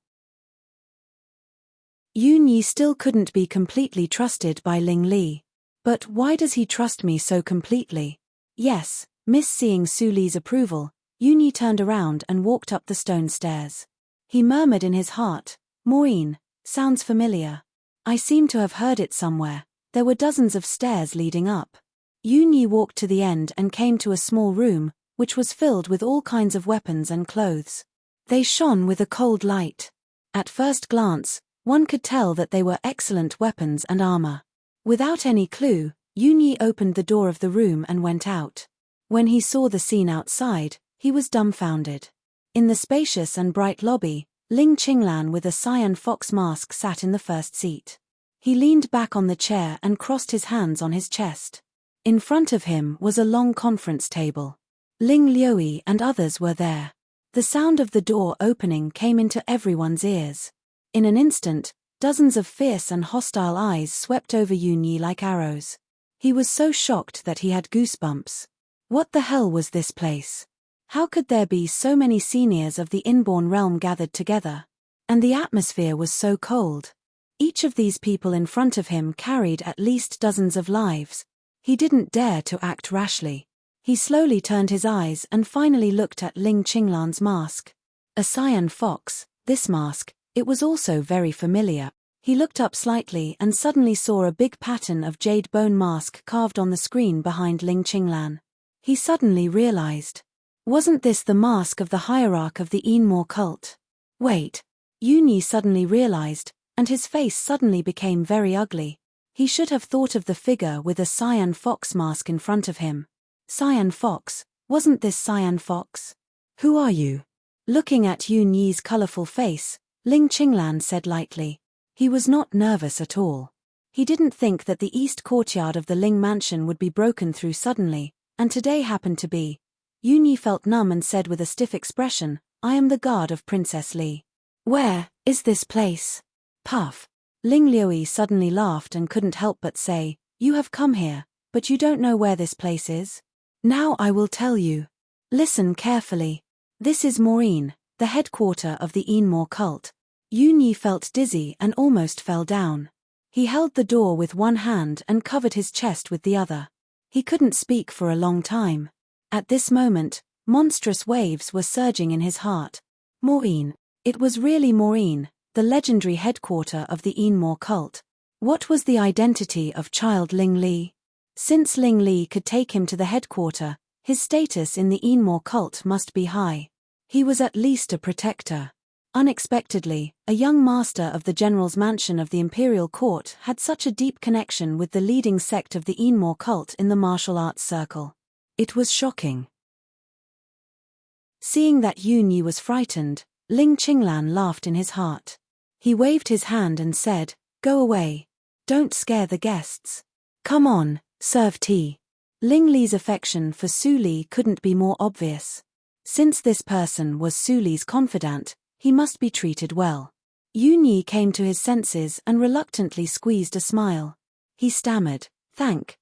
[SPEAKER 1] Yun Yi still couldn't be completely trusted by Ling Li. But why does he trust me so completely? Yes, Miss. Seeing Su Li's approval, Yun Yi turned around and walked up the stone stairs. He murmured in his heart, Maureen, sounds familiar. I seem to have heard it somewhere. There were dozens of stairs leading up. Yun Yi walked to the end and came to a small room, which was filled with all kinds of weapons and clothes. They shone with a cold light. At first glance, one could tell that they were excellent weapons and armor. Without any clue, Yun Yi opened the door of the room and went out. When he saw the scene outside, he was dumbfounded. In the spacious and bright lobby, Ling Qinglan with a cyan fox mask sat in the first seat. He leaned back on the chair and crossed his hands on his chest. In front of him was a long conference table. Ling Liuyi and others were there. The sound of the door opening came into everyone's ears. In an instant, dozens of fierce and hostile eyes swept over Yun Yi like arrows. He was so shocked that he had goosebumps. What the hell was this place? How could there be so many seniors of the inborn realm gathered together? And the atmosphere was so cold. Each of these people in front of him carried at least dozens of lives. He didn't dare to act rashly. He slowly turned his eyes and finally looked at Ling Qinglan's mask. A cyan fox, this mask, it was also very familiar. He looked up slightly and suddenly saw a big pattern of jade bone mask carved on the screen behind Ling Qinglan. He suddenly realized. Wasn't this the mask of the hierarch of the Enmore cult? Wait. Yun Yi suddenly realized, and his face suddenly became very ugly. He should have thought of the figure with a cyan fox mask in front of him. Cyan fox, wasn't this cyan fox? Who are you? Looking at Yun Yi's colorful face, Ling Qinglan said lightly. He was not nervous at all. He didn't think that the east courtyard of the Ling mansion would be broken through suddenly, and today happened to be. Yun Yi felt numb and said with a stiff expression, I am the guard of Princess Li. Where is this place? Puff. Ling Liuyi suddenly laughed and couldn't help but say, You have come here, but you don't know where this place is? Now I will tell you. Listen carefully. This is Maureen, the headquarter of the Enmore cult. Yun Yi felt dizzy and almost fell down. He held the door with one hand and covered his chest with the other. He couldn't speak for a long time. At this moment, monstrous waves were surging in his heart. Maureen. It was really Maureen, the legendary headquarter of the Enmore cult. What was the identity of child Ling Li? Since Ling Li could take him to the headquarter, his status in the Enmore cult must be high. He was at least a protector. Unexpectedly, a young master of the general's mansion of the imperial court had such a deep connection with the leading sect of the Enmore cult in the martial arts circle. It was shocking. Seeing that Yun Yi was frightened, Ling Qinglan laughed in his heart. He waved his hand and said, Go away. Don't scare the guests. Come on, serve tea. Ling Li's affection for Su Li couldn't be more obvious. Since this person was Su Li's confidant, he must be treated well. Yun Yi came to his senses and reluctantly squeezed a smile. He stammered, Thank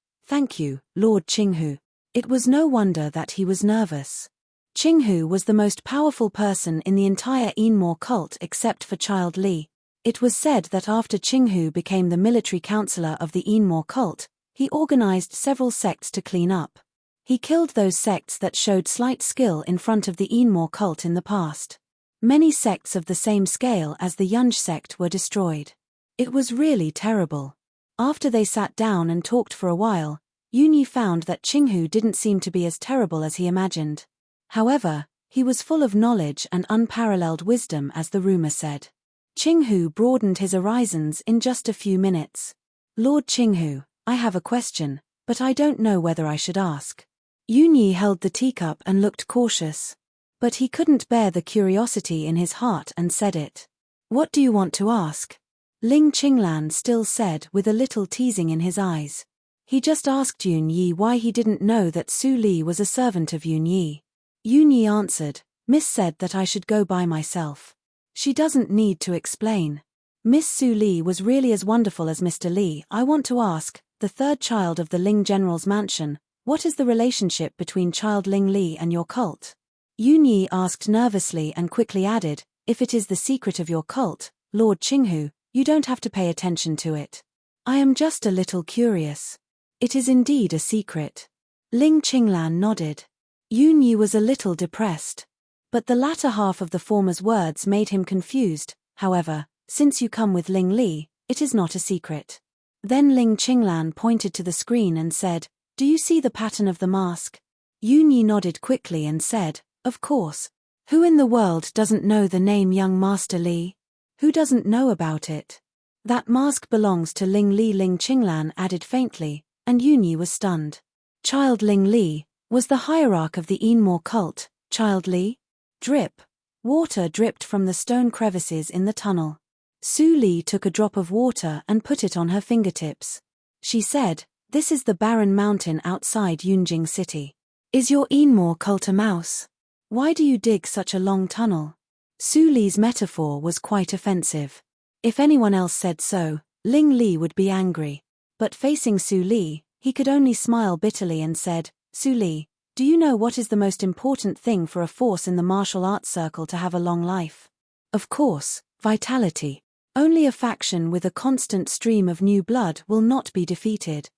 [SPEAKER 1] you, Lord Qinghu. It was no wonder that he was nervous. Qinghu was the most powerful person in the entire Enmore cult except for Child Li. It was said that after Qinghu became the military counselor of the Enmore cult, he organized several sects to clean up. He killed those sects that showed slight skill in front of the Enmore cult in the past. Many sects of the same scale as the Yunj sect were destroyed. It was really terrible. After they sat down and talked for a while, Yun Yi found that Qinghu didn't seem to be as terrible as he imagined. However, he was full of knowledge and unparalleled wisdom, as the rumor said. Qinghu broadened his horizons in just a few minutes. Lord Qinghu, I have a question, but I don't know whether I should ask. Yun Yi held the teacup and looked cautious. But he couldn't bear the curiosity in his heart and said it. What do you want to ask? Ling Qinglan still said with a little teasing in his eyes. He just asked Yun Yi why he didn't know that Su Li was a servant of Yun Yi. Yun Yi answered, Miss said that I should go by myself. She doesn't need to explain. Miss Su Li was really as wonderful as Mr. Li. I want to ask, the third child of the Ling General's mansion, what is the relationship between child Ling Li and your cult? Yun Yi asked nervously and quickly added, If it is the secret of your cult, Lord Qinghu, You don't have to pay attention to it. I am just a little curious. It is indeed a secret. Ling Qinglan nodded. Yun Yi was a little depressed. But the latter half of the former's words made him confused. However, since you come with Ling Li, it is not a secret. Then Ling Qinglan pointed to the screen and said, "Do you see the pattern of the mask?" Yun Yi nodded quickly and said, "Of course. Who in the world doesn't know the name Young Master Li? Who doesn't know about it? That mask belongs to Ling Li." Ling Qinglan added faintly, and Yun Yi was stunned. Child Ling Li was the hierarch of the Enmore cult. Child Li? Drip. Water dripped from the stone crevices in the tunnel. Su Li took a drop of water and put it on her fingertips. She said, "This is the barren mountain outside Yunjing City. Is your Enmore cult a mouse? Why do you dig such a long tunnel?" Su Li's metaphor was quite offensive. If anyone else said so, Ling Li would be angry. But facing Su Li, he could only smile bitterly and said, "Su Li, do you know what is the most important thing for a force in the martial arts circle to have a long life? Of course, vitality. Only a faction with a constant stream of new blood will not be defeated."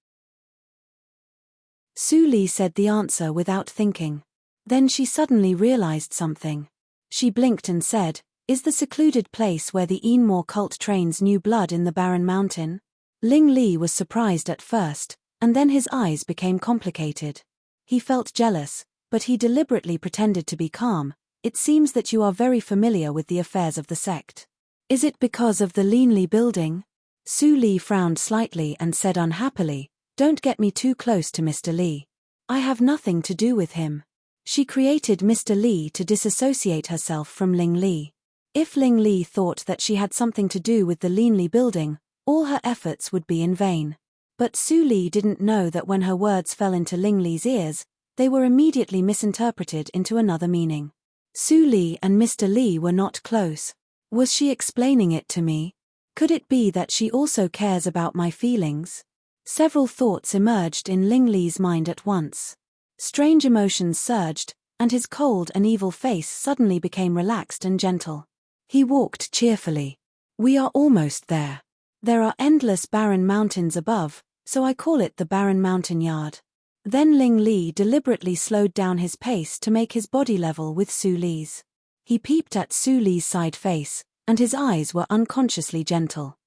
[SPEAKER 1] Su Li said the answer without thinking. Then she suddenly realized something. She blinked and said, "Is the secluded place where the Enmore cult trains new blood in the barren mountain?" Ling Li was surprised at first, and then his eyes became complicated. He felt jealous, but he deliberately pretended to be calm. "It seems that you are very familiar with the affairs of the sect. Is it because of the Li building?" Su Li frowned slightly and said unhappily, "Don't get me too close to Mr. Li. I have nothing to do with him." She created Mr. Li to disassociate herself from Ling Li. If Ling Li thought that she had something to do with the Li building, all her efforts would be in vain. But Su Li didn't know that when her words fell into Ling Li's ears, they were immediately misinterpreted into another meaning. Su Li and Mr. Li were not close. Was she explaining it to me? Could it be that she also cares about my feelings? Several thoughts emerged in Ling Li's mind at once. Strange emotions surged, and his cold and evil face suddenly became relaxed and gentle. He walked cheerfully. "We are almost there. There are endless barren mountains above, so I call it the Barren Mountain Yard." Then Ling Li deliberately slowed down his pace to make his body level with Su Li's. He peeped at Su Li's side face, and his eyes were unconsciously gentle.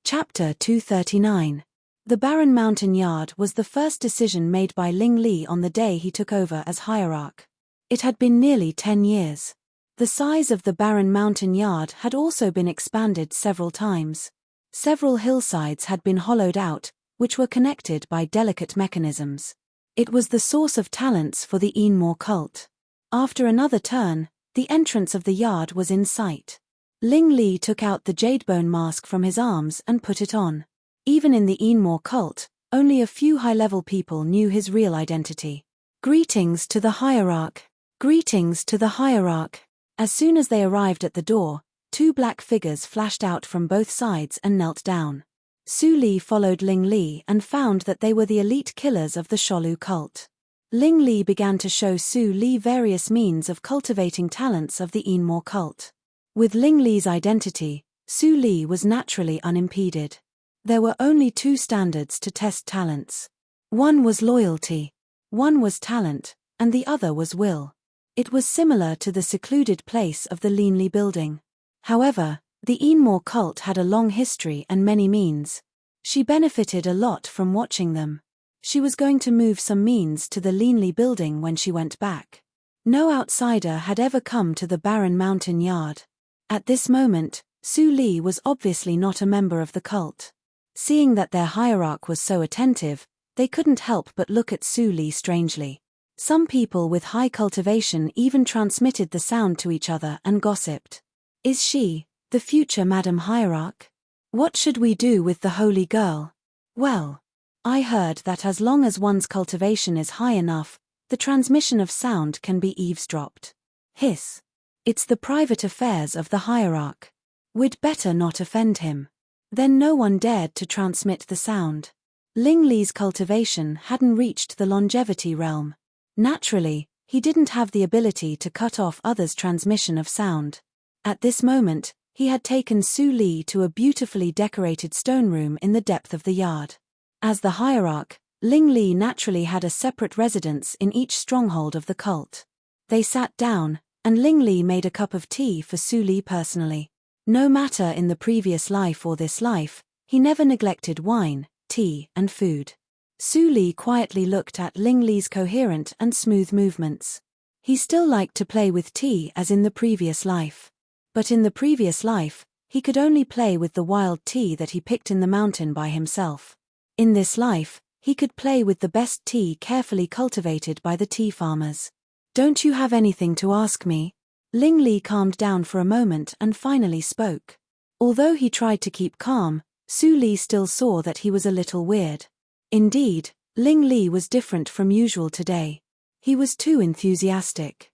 [SPEAKER 1] Chapter 239. The Barren Mountain Yard was the first decision made by Ling Li on the day he took over as hierarch. It had been nearly 10 years. The size of the Barren Mountain Yard had also been expanded several times. Several hillsides had been hollowed out, which were connected by delicate mechanisms. It was the source of talents for the Enmore cult. After another turn, the entrance of the yard was in sight. Ling Li took out the jadebone mask from his arms and put it on. Even in the Enmore cult, only a few high-level people knew his real identity. "Greetings to the hierarch. Greetings to the hierarch." As soon as they arrived at the door, two black figures flashed out from both sides and knelt down. Su Li followed Ling Li and found that they were the elite killers of the Sholu cult. Ling Li began to show Su Li various means of cultivating talents of the Enmore cult. With Ling Li's identity, Su Li was naturally unimpeded. There were only two standards to test talents. One was loyalty, one was talent, and the other was will. It was similar to the secluded place of the Li building. However, the Enmore cult had a long history and many means. She benefited a lot from watching them. She was going to move some means to the Li building when she went back. No outsider had ever come to the Barren Mountain Yard. At this moment, Su Li was obviously not a member of the cult. Seeing that their hierarch was so attentive, they couldn't help but look at Su Li strangely. Some people with high cultivation even transmitted the sound to each other and gossiped. "Is she the future Madam Hierarch? What should we do with the holy girl? Well, I heard that as long as one's cultivation is high enough, the transmission of sound can be eavesdropped." Hiss. "It's the private affairs of the hierarch. We'd better not offend him." Then no one dared to transmit the sound. Ling Li's cultivation hadn't reached the longevity realm. Naturally, he didn't have the ability to cut off others' transmission of sound. At this moment, he had taken Su Li to a beautifully decorated stone room in the depth of the yard. As the hierarch, Ling Li naturally had a separate residence in each stronghold of the cult. They sat down, and Ling Li made a cup of tea for Su Li personally. No matter in the previous life or this life, he never neglected wine, tea, and food. Su Li quietly looked at Ling Li's coherent and smooth movements. He still liked to play with tea as in the previous life. But in the previous life, he could only play with the wild tea that he picked in the mountain by himself. In this life, he could play with the best tea carefully cultivated by the tea farmers. "Don't you have anything to ask me?" Ling Li calmed down for a moment and finally spoke. Although he tried to keep calm, Su Li still saw that he was a little weird. Indeed, Ling Li was different from usual today. He was too enthusiastic.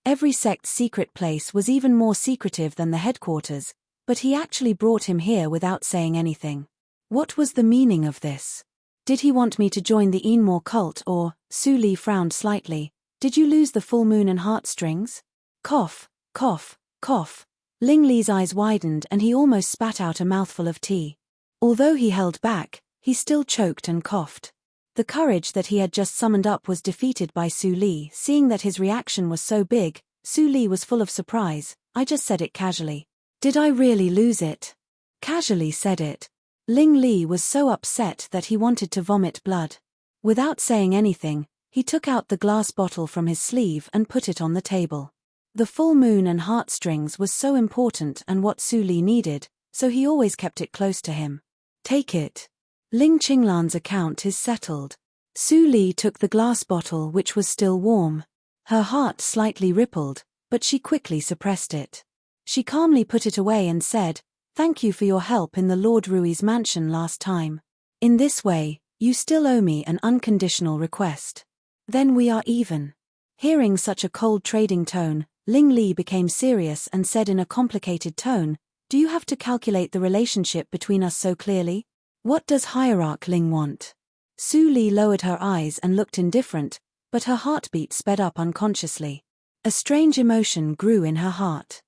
[SPEAKER 1] Every sect's secret place was even more secretive than the headquarters, but he actually brought him here without saying anything. What was the meaning of this? Did he want me to join the Enmore cult or, Su Li frowned slightly, did you lose the full moon and heartstrings? Cough, cough, cough. Ling Li's eyes widened and he almost spat out a mouthful of tea. Although he held back, he still choked and coughed. The courage that he had just summoned up was defeated by Su Li. Seeing that his reaction was so big, Su Li was full of surprise. "I just said it casually." "Did I really lose it?" "Casually said it." Ling Li was so upset that he wanted to vomit blood. Without saying anything, he took out the glass bottle from his sleeve and put it on the table. The full moon and heartstrings was so important and what Su Li needed, so he always kept it close to him. "Take it. Ling Qinglan's account is settled." Su Li took the glass bottle which was still warm. Her heart slightly rippled, but she quickly suppressed it. She calmly put it away and said, "Thank you for your help in the Lord Rui's mansion last time. In this way, you still owe me an unconditional request. Then we are even." Hearing such a cold trading tone, Ling Li became serious and said in a complicated tone, "Do you have to calculate the relationship between us so clearly? What does Hierarch Ling want?" Su Li lowered her eyes and looked indifferent, but her heartbeat sped up unconsciously. A strange emotion grew in her heart.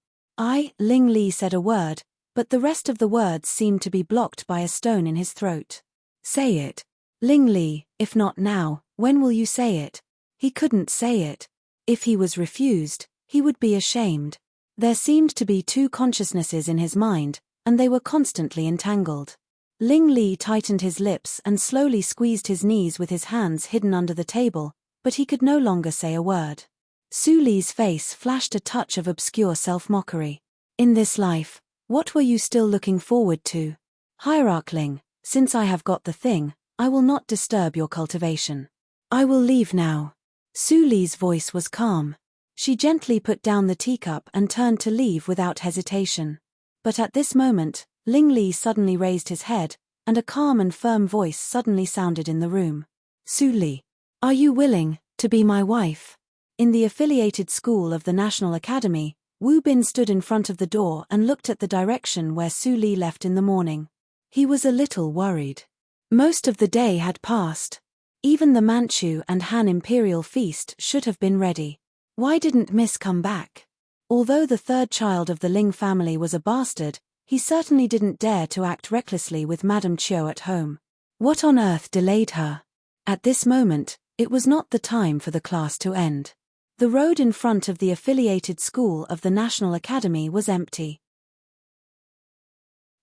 [SPEAKER 1] Ling Li said a word, but the rest of the words seemed to be blocked by a stone in his throat. "Say it. Ling Li, if not now, when will you say it?" He couldn't say it. If he was refused, he would be ashamed. There seemed to be two consciousnesses in his mind, and they were constantly entangled. Ling Li tightened his lips and slowly squeezed his knees with his hands hidden under the table, but he could no longer say a word. Su Li's face flashed a touch of obscure self-mockery. "In this life, what were you still looking forward to? Hierarch Ling, since I have got the thing, I will not disturb your cultivation. I will leave now." Su Li's voice was calm. She gently put down the teacup and turned to leave without hesitation. But at this moment, Ling Li suddenly raised his head, and a calm and firm voice suddenly sounded in the room. "Su Li, are you willing to be my wife?" In the affiliated school of the National Academy, Wu Bin stood in front of the door and looked at the direction where Su Li left in the morning. He was a little worried. Most of the day had passed. Even the Manchu and Han Imperial feast should have been ready. Why didn't Miss come back? Although the third child of the Ling family was a bastard, he certainly didn't dare to act recklessly with Madame Chiu at home. What on earth delayed her? At this moment, it was not the time for the class to end. The road in front of the affiliated school of the National Academy was empty.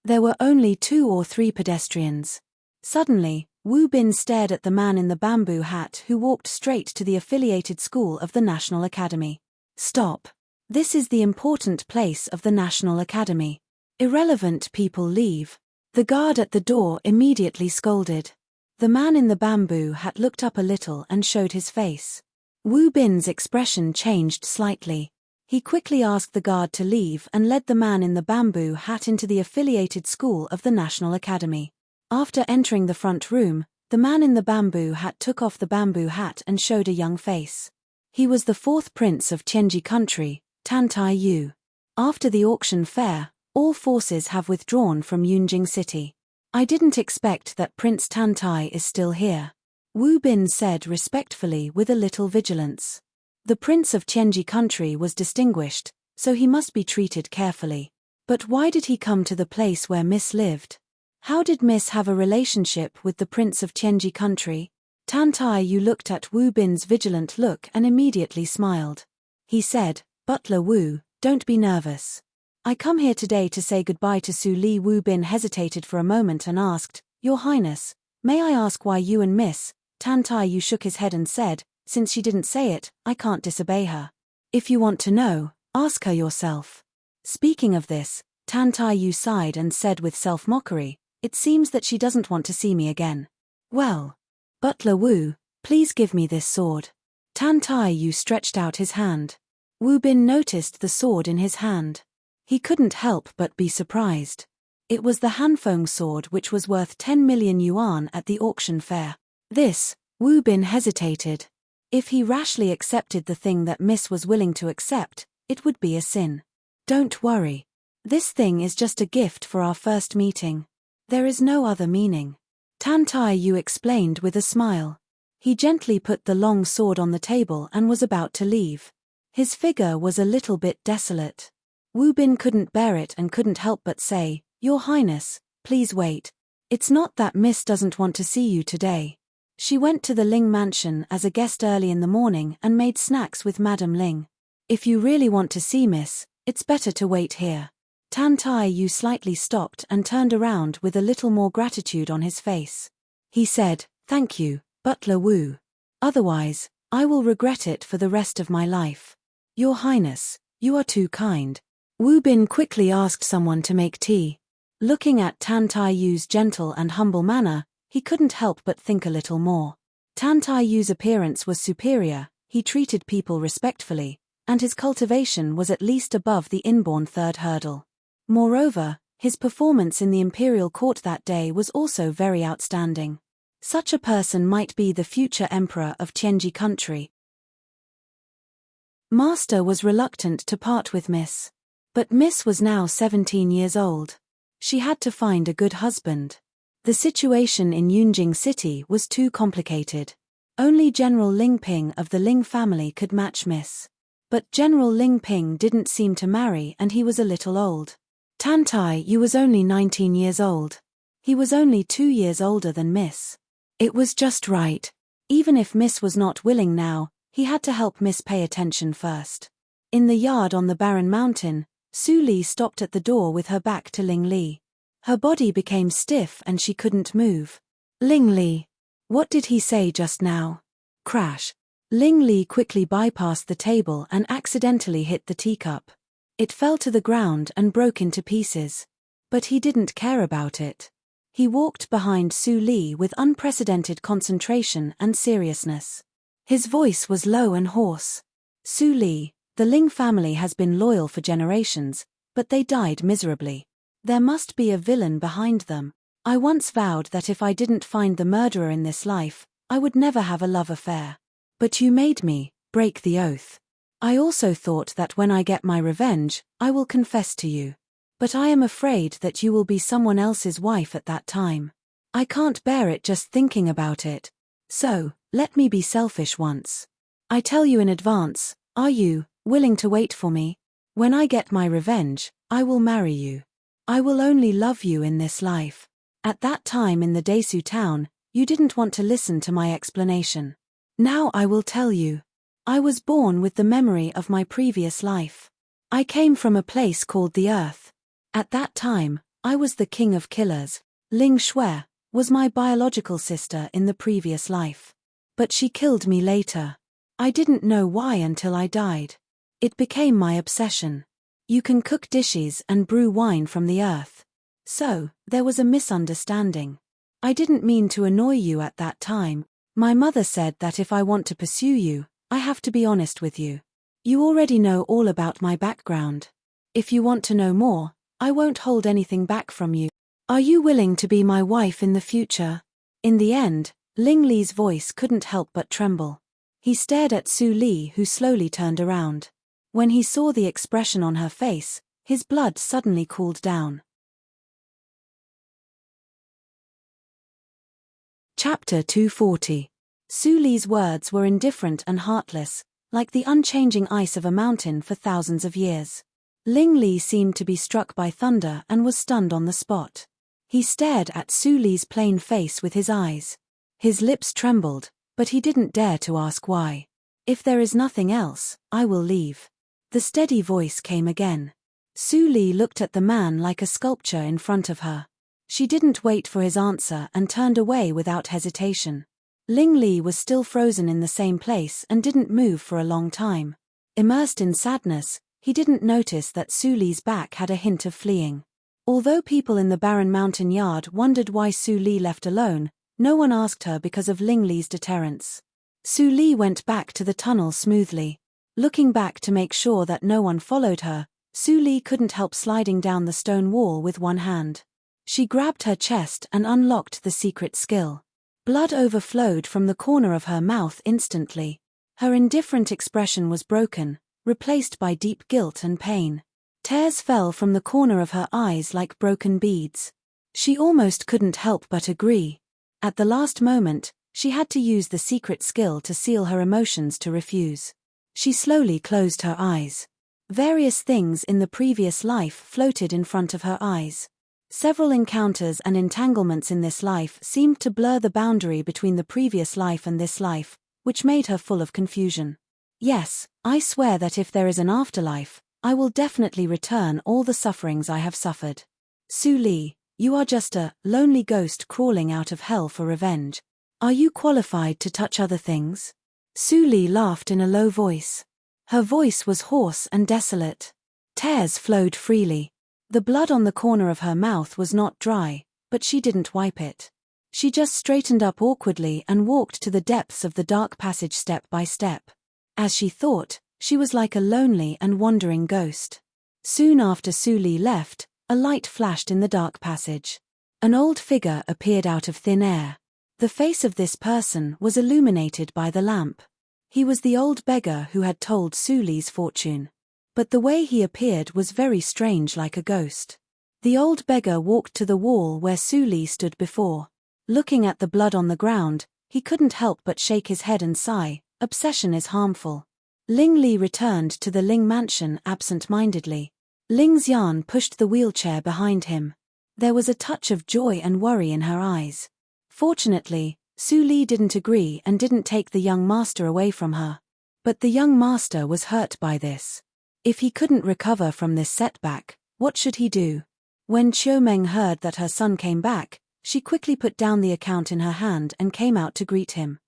[SPEAKER 1] There were only 2 or 3 pedestrians. Suddenly, Wu Bin stared at the man in the bamboo hat who walked straight to the affiliated school of the National Academy. "Stop. This is the important place of the National Academy. Irrelevant people leave." The guard at the door immediately scolded. The man in the bamboo hat looked up a little and showed his face. Wu Bin's expression changed slightly. He quickly asked the guard to leave and led the man in the bamboo hat into the affiliated school of the National Academy. After entering the front room, the man in the bamboo hat took off the bamboo hat and showed a young face. He was the 4th prince of Tianji country, Tan Tai Yu. After the auction fair, all forces have withdrawn from Yunjing City. "I didn't expect that Prince Tan Tai is still here," Wu Bin said respectfully with a little vigilance. The prince of Tianji country was distinguished, so he must be treated carefully. But why did he come to the place where Miss lived? How did Miss have a relationship with the Prince of Tianji country? Tan Tai Yu looked at Wu Bin's vigilant look and immediately smiled. He said, "Butler Wu, don't be nervous. I come here today to say goodbye to Su Li." Wu Bin hesitated for a moment and asked, "Your Highness, may I ask why you and Miss?" Tan Tai Yu shook his head and said, "Since she didn't say it, I can't disobey her. If you want to know, ask her yourself." Speaking of this, Tan Tai Yu sighed and said with self-mockery, "It seems that she doesn't want to see me again. Well, Butler Wu, please give me this sword." Tan Tai Yu stretched out his hand. Wu Bin noticed the sword in his hand. He couldn't help but be surprised. It was the Hanfeng sword which was worth 10 million yuan at the auction fair. This, Wu Bin hesitated. If he rashly accepted the thing that Miss was willing to accept, it would be a sin. "Don't worry. This thing is just a gift for our first meeting. There is no other meaning," Tan Tai Yu explained with a smile. He gently put the long sword on the table and was about to leave. His figure was a little bit desolate. Wu Bin couldn't bear it and couldn't help but say, "Your Highness, please wait. It's not that Miss doesn't want to see you today. She went to the Ling mansion as a guest early in the morning and made snacks with Madam Ling. If you really want to see Miss, it's better to wait here." Tan Tai Yu slightly stopped and turned around with a little more gratitude on his face. He said, "Thank you, Butler Wu. Otherwise, I will regret it for the rest of my life." "Your Highness, you are too kind." Wu Bin quickly asked someone to make tea. Looking at Tan Tai Yu's gentle and humble manner, he couldn't help but think a little more. Tan Tai Yu's appearance was superior, he treated people respectfully, and his cultivation was at least above the inborn third hurdle. Moreover, his performance in the imperial court that day was also very outstanding. Such a person might be the future emperor of Tianji country. Master was reluctant to part with Miss. But Miss was now 17 years old. She had to find a good husband. The situation in Yunjing City was too complicated. Only General Ling Ping of the Ling family could match Miss. But General Ling Ping didn't seem to marry and he was a little old. Tan Tai Yu was only 19 years old. He was only 2 years older than Miss. It was just right. Even if Miss was not willing now, he had to help Miss pay attention first. In the yard on the barren mountain, Su Li stopped at the door with her back to Ling Li. Her body became stiff and she couldn't move. "Ling Li. What did he say just now?" Crash. Ling Li quickly bypassed the table and accidentally hit the teacup. It fell to the ground and broke into pieces. But he didn't care about it. He walked behind Su Li with unprecedented concentration and seriousness. His voice was low and hoarse. "Su Li, the Ling family has been loyal for generations, but they died miserably. There must be a villain behind them. I once vowed that if I didn't find the murderer in this life, I would never have a love affair. But you made me break the oath. I also thought that when I get my revenge, I will confess to you. But I am afraid that you will be someone else's wife at that time. I can't bear it just thinking about it. So, let me be selfish once. I tell you in advance, are you willing to wait for me? When I get my revenge, I will marry you. I will only love you in this life. At that time in the Desu town, you didn't want to listen to my explanation. Now I will tell you. I was born with the memory of my previous life. I came from a place called the Earth. At that time, I was the king of killers. Ling Shui was my biological sister in the previous life. But she killed me later. I didn't know why until I died. It became my obsession. You can cook dishes and brew wine from the earth. So, there was a misunderstanding. I didn't mean to annoy you at that time. My mother said that if I want to pursue you, I have to be honest with you. You already know all about my background. If you want to know more, I won't hold anything back from you. Are you willing to be my wife in the future? In the end, Ling Li's voice couldn't help but tremble. He stared at Su Li, who slowly turned around. When he saw the expression on her face, his blood suddenly cooled down. Chapter 240. Su Li's words were indifferent and heartless, like the unchanging ice of a mountain for thousands of years. Ling Li seemed to be struck by thunder and was stunned on the spot. He stared at Su Li's plain face with his eyes. His lips trembled, but he didn't dare to ask why. If there is nothing else, I will leave. The steady voice came again. Su Li looked at the man like a sculpture in front of her. She didn't wait for his answer and turned away without hesitation. Ling Li was still frozen in the same place and didn't move for a long time. Immersed in sadness, he didn't notice that Su Li's back had a hint of fleeing. Although people in the barren mountain yard wondered why Su Li left alone, no one asked her because of Ling Li's deterrence. Su Li went back to the tunnel smoothly. Looking back to make sure that no one followed her, Su Li couldn't help sliding down the stone wall with one hand. She grabbed her chest and unlocked the secret skill. Blood overflowed from the corner of her mouth instantly. Her indifferent expression was broken, replaced by deep guilt and pain. Tears fell from the corner of her eyes like broken beads. She almost couldn't help but agree. At the last moment, she had to use the secret skill to seal her emotions to refuse. She slowly closed her eyes. Various things in the previous life floated in front of her eyes. Several encounters and entanglements in this life seemed to blur the boundary between the previous life and this life, which made her full of confusion. Yes, I swear that if there is an afterlife, I will definitely return all the sufferings I have suffered. Su Li, you are just a lonely ghost crawling out of hell for revenge. Are you qualified to touch other things? Su Li laughed in a low voice. Her voice was hoarse and desolate. Tears flowed freely. The blood on the corner of her mouth was not dry, but she didn't wipe it. She just straightened up awkwardly and walked to the depths of the dark passage step by step. As she thought, she was like a lonely and wandering ghost. Soon after Su Li left, a light flashed in the dark passage. An old figure appeared out of thin air. The face of this person was illuminated by the lamp. He was the old beggar who had told Su Li's fortune. But the way he appeared was very strange, like a ghost. The old beggar walked to the wall where Su Li stood before. Looking at the blood on the ground, he couldn't help but shake his head and sigh. Obsession is harmful. Ling Li returned to the Ling mansion absent-mindedly. Ling Xian pushed the wheelchair behind him. There was a touch of joy and worry in her eyes. Fortunately, Su Li didn't agree and didn't take the young master away from her. But the young master was hurt by this. If he couldn't recover from this setback, what should he do? When Qiu Meng heard that her son came back, she quickly put down the account in her hand and came out to greet him.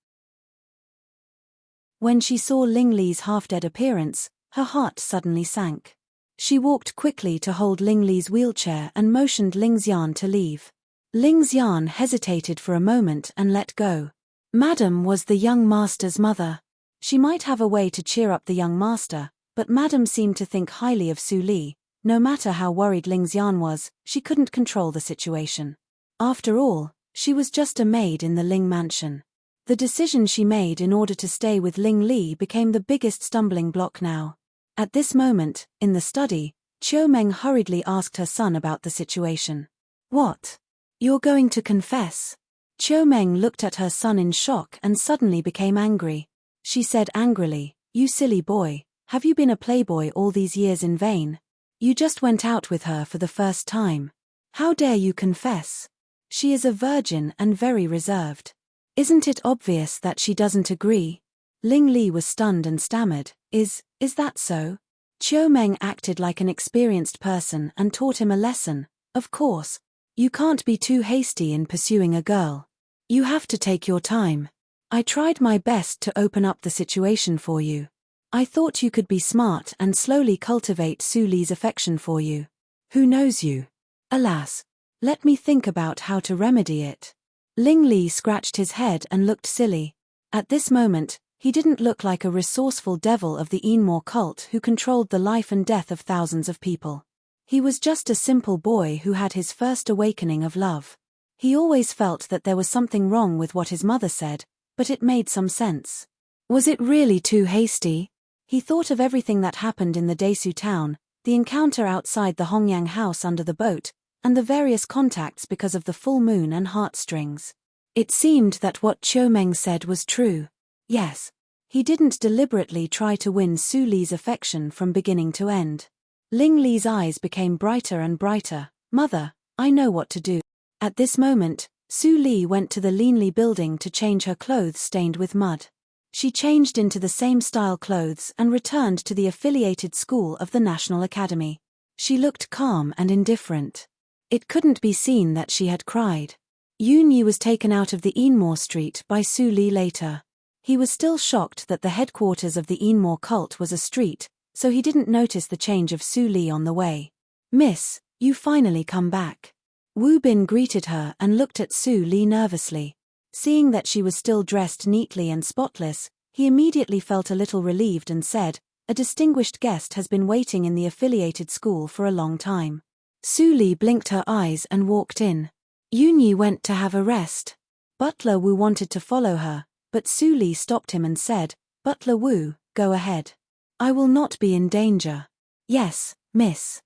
[SPEAKER 1] When she saw Ling Li's half-dead appearance, her heart suddenly sank. She walked quickly to hold Ling Li's wheelchair and motioned Ling Xian to leave. Ling Xian hesitated for a moment and let go. Madam was the young master's mother. She might have a way to cheer up the young master, but Madam seemed to think highly of Su Li. No matter how worried Ling Xian was, she couldn't control the situation. After all, she was just a maid in the Ling mansion. The decision she made in order to stay with Ling Li became the biggest stumbling block now. At this moment, in the study, Qiu Meng hurriedly asked her son about the situation. What? You're going to confess? Qiu Meng looked at her son in shock and suddenly became angry. She said angrily, "You silly boy, have you been a playboy all these years in vain? You just went out with her for the first time. How dare you confess? She is a virgin and very reserved. Isn't it obvious that she doesn't agree?" Ling Li was stunned and stammered, Is that so?" Qiu Meng acted like an experienced person and taught him a lesson. Of course. You can't be too hasty in pursuing a girl. You have to take your time. I tried my best to open up the situation for you. I thought you could be smart and slowly cultivate Su Li's affection for you. Who knows you? Alas. Let me think about how to remedy it. Ling Li scratched his head and looked silly. At this moment, he didn't look like a resourceful devil of the Enmore cult who controlled the life and death of thousands of people. He was just a simple boy who had his first awakening of love. He always felt that there was something wrong with what his mother said, but it made some sense. Was it really too hasty? He thought of everything that happened in the Desu town, the encounter outside the Hongyang house under the boat, and the various contacts because of the full moon and heartstrings. It seemed that what Qiu Meng said was true. Yes. He didn't deliberately try to win Su Li's affection from beginning to end. Ling Li's eyes became brighter and brighter. Mother, I know what to do. At this moment, Su Li went to the Linli building to change her clothes stained with mud. She changed into the same style clothes and returned to the affiliated school of the National Academy. She looked calm and indifferent. It couldn't be seen that she had cried. Yun Yi was taken out of the Enmore Street by Su Li later. He was still shocked that the headquarters of the Enmore cult was a street, so he didn't notice the change of Su Li on the way. Miss, you finally come back. Wu Bin greeted her and looked at Su Li nervously. Seeing that she was still dressed neatly and spotless, he immediately felt a little relieved and said, a distinguished guest has been waiting in the affiliated school for a long time. Su Li blinked her eyes and walked in. Yun Yi went to have a rest. Butler Wu wanted to follow her, but Su Li stopped him and said, Butler Wu, go ahead. I will not be in danger. Yes, miss.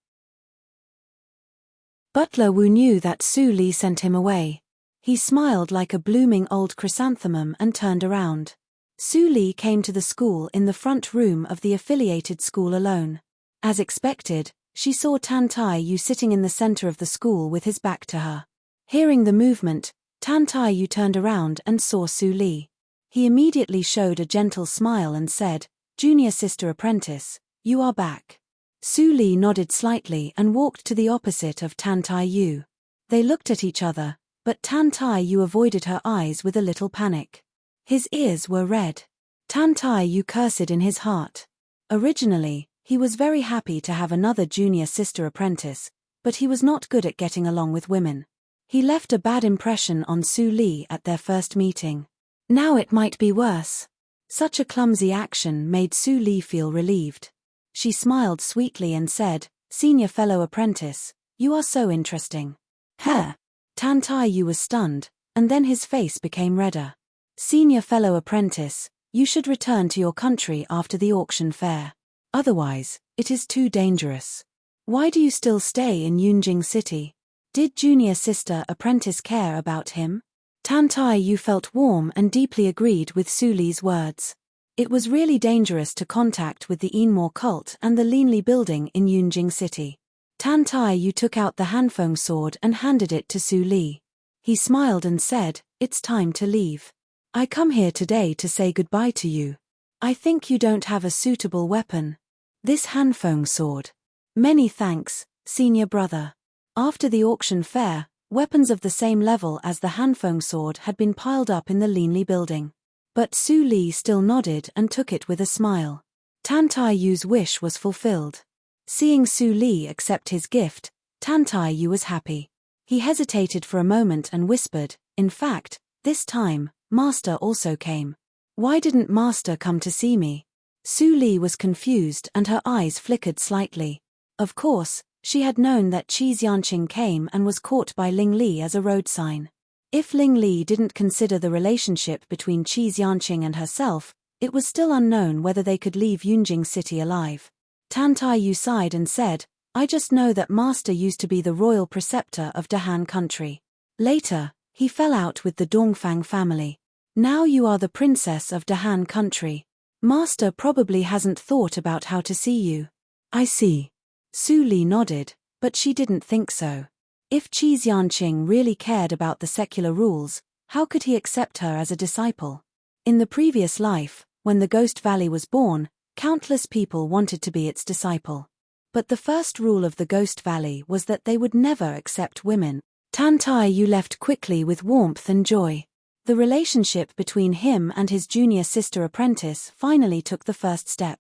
[SPEAKER 1] Butler Wu knew that Su Li sent him away. He smiled like a blooming old chrysanthemum and turned around. Su Li came to the school in the front room of the affiliated school alone. As expected, she saw Tan Tai Yu sitting in the center of the school with his back to her. Hearing the movement, Tan Tai Yu turned around and saw Su Li. He immediately showed a gentle smile and said, Junior sister apprentice, you are back. Su Li nodded slightly and walked to the opposite of Tan Tai Yu. They looked at each other, but Tan Tai Yu avoided her eyes with a little panic. His ears were red. Tan Tai Yu cursed in his heart. Originally, he was very happy to have another junior sister apprentice, but he was not good at getting along with women. He left a bad impression on Su Li at their first meeting. Now it might be worse. Such a clumsy action made Su Li feel relieved. She smiled sweetly and said, Senior fellow apprentice, you are so interesting. Huh. Tan Tai Yu was stunned, and then his face became redder. Senior fellow apprentice, you should return to your country after the auction fair. Otherwise, it is too dangerous. Why do you still stay in Yunjing City? Did junior sister apprentice care about him? Tan Tai Yu felt warm and deeply agreed with Su Li's words. It was really dangerous to contact with the Enmore cult and the Linli building in Yunjing City. Tan Tai Yu took out the Hanfeng sword and handed it to Su Li. He smiled and said, it's time to leave. I come here today to say goodbye to you. I think you don't have a suitable weapon. This Hanfeng sword. Many thanks, senior brother. After the auction fair, weapons of the same level as the Hanfeng sword had been piled up in the Linli building. But Su Li still nodded and took it with a smile. Tan Tai Yu's wish was fulfilled. Seeing Su Li accept his gift, Tan Tai Yu was happy. He hesitated for a moment and whispered, in fact, this time, Master also came. Why didn't Master come to see me? Su Li was confused and her eyes flickered slightly. Of course, she had known that Qi Xianqing came and was caught by Ling Li as a road sign. If Ling Li didn't consider the relationship between Qi Xianqing and herself, it was still unknown whether they could leave Yunjing City alive. Tan Tai Yu sighed and said, I just know that Master used to be the royal preceptor of Dahan country. Later, he fell out with the Dongfang family. Now you are the princess of Dahan country. Master probably hasn't thought about how to see you. I see. Su Li nodded, but she didn't think so. If Qi Xianqing really cared about the secular rules, how could he accept her as a disciple? In the previous life, when the Ghost Valley was born, countless people wanted to be its disciple. But the first rule of the Ghost Valley was that they would never accept women. Tan Tai Yu left quickly with warmth and joy. The relationship between him and his junior sister apprentice finally took the first step.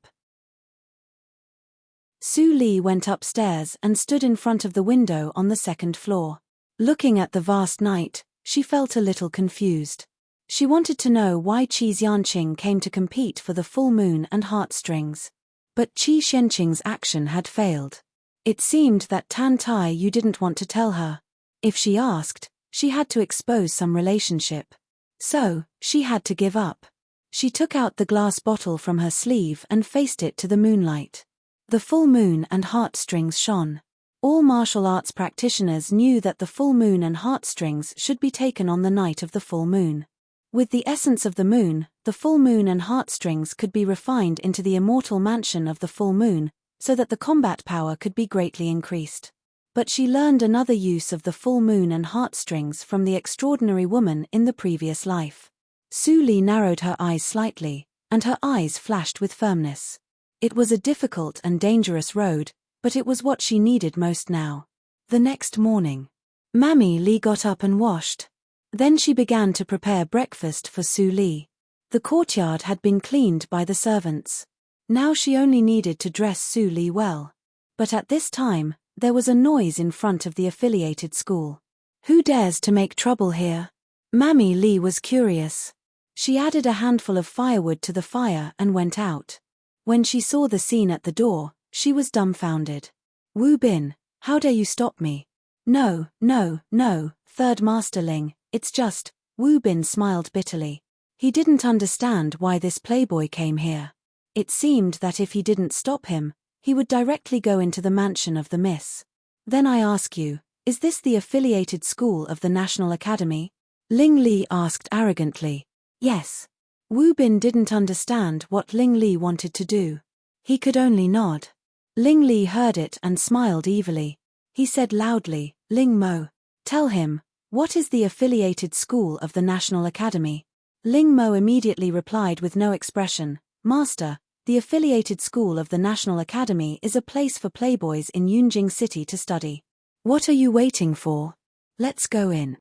[SPEAKER 1] Su Li went upstairs and stood in front of the window on the second floor. Looking at the vast night, she felt a little confused. She wanted to know why Qi Xianqing came to compete for the full moon and heartstrings. But Qi Xianqing's action had failed. It seemed that Tan Tai Yu didn't want to tell her. If she asked, she had to expose some relationship. So, she had to give up. She took out the glass bottle from her sleeve and faced it to the moonlight. The full moon and heartstrings shone. All martial arts practitioners knew that the full moon and heartstrings should be taken on the night of the full moon. With the essence of the full moon and heartstrings could be refined into the immortal mansion of the full moon, so that the combat power could be greatly increased. But she learned another use of the full moon and heartstrings from the extraordinary woman in the previous life. Su Li narrowed her eyes slightly, and her eyes flashed with firmness. It was a difficult and dangerous road, but it was what she needed most now. The next morning, Mammy Li got up and washed. Then she began to prepare breakfast for Su Li. The courtyard had been cleaned by the servants. Now she only needed to dress Su Li well. But at this time, there was a noise in front of the affiliated school. Who dares to make trouble here? Mammy Li was curious. She added a handful of firewood to the fire and went out. When she saw the scene at the door, she was dumbfounded. Wu Bin, how dare you stop me? No, no, no, third masterling, it's just, Wu Bin smiled bitterly. He didn't understand why this playboy came here. It seemed that if he didn't stop him, he would directly go into the mansion of the miss. Then I ask you, is this the affiliated school of the National Academy? Ling Li asked arrogantly. Yes. Wu Bin didn't understand what Ling Li wanted to do. He could only nod. Ling Li heard it and smiled evilly. He said loudly, Ling Mo, tell him, what is the affiliated school of the National Academy? Ling Mo immediately replied with no expression, Master, the affiliated school of the National Academy is a place for playboys in Yunjing City to study. What are you waiting for? Let's go in.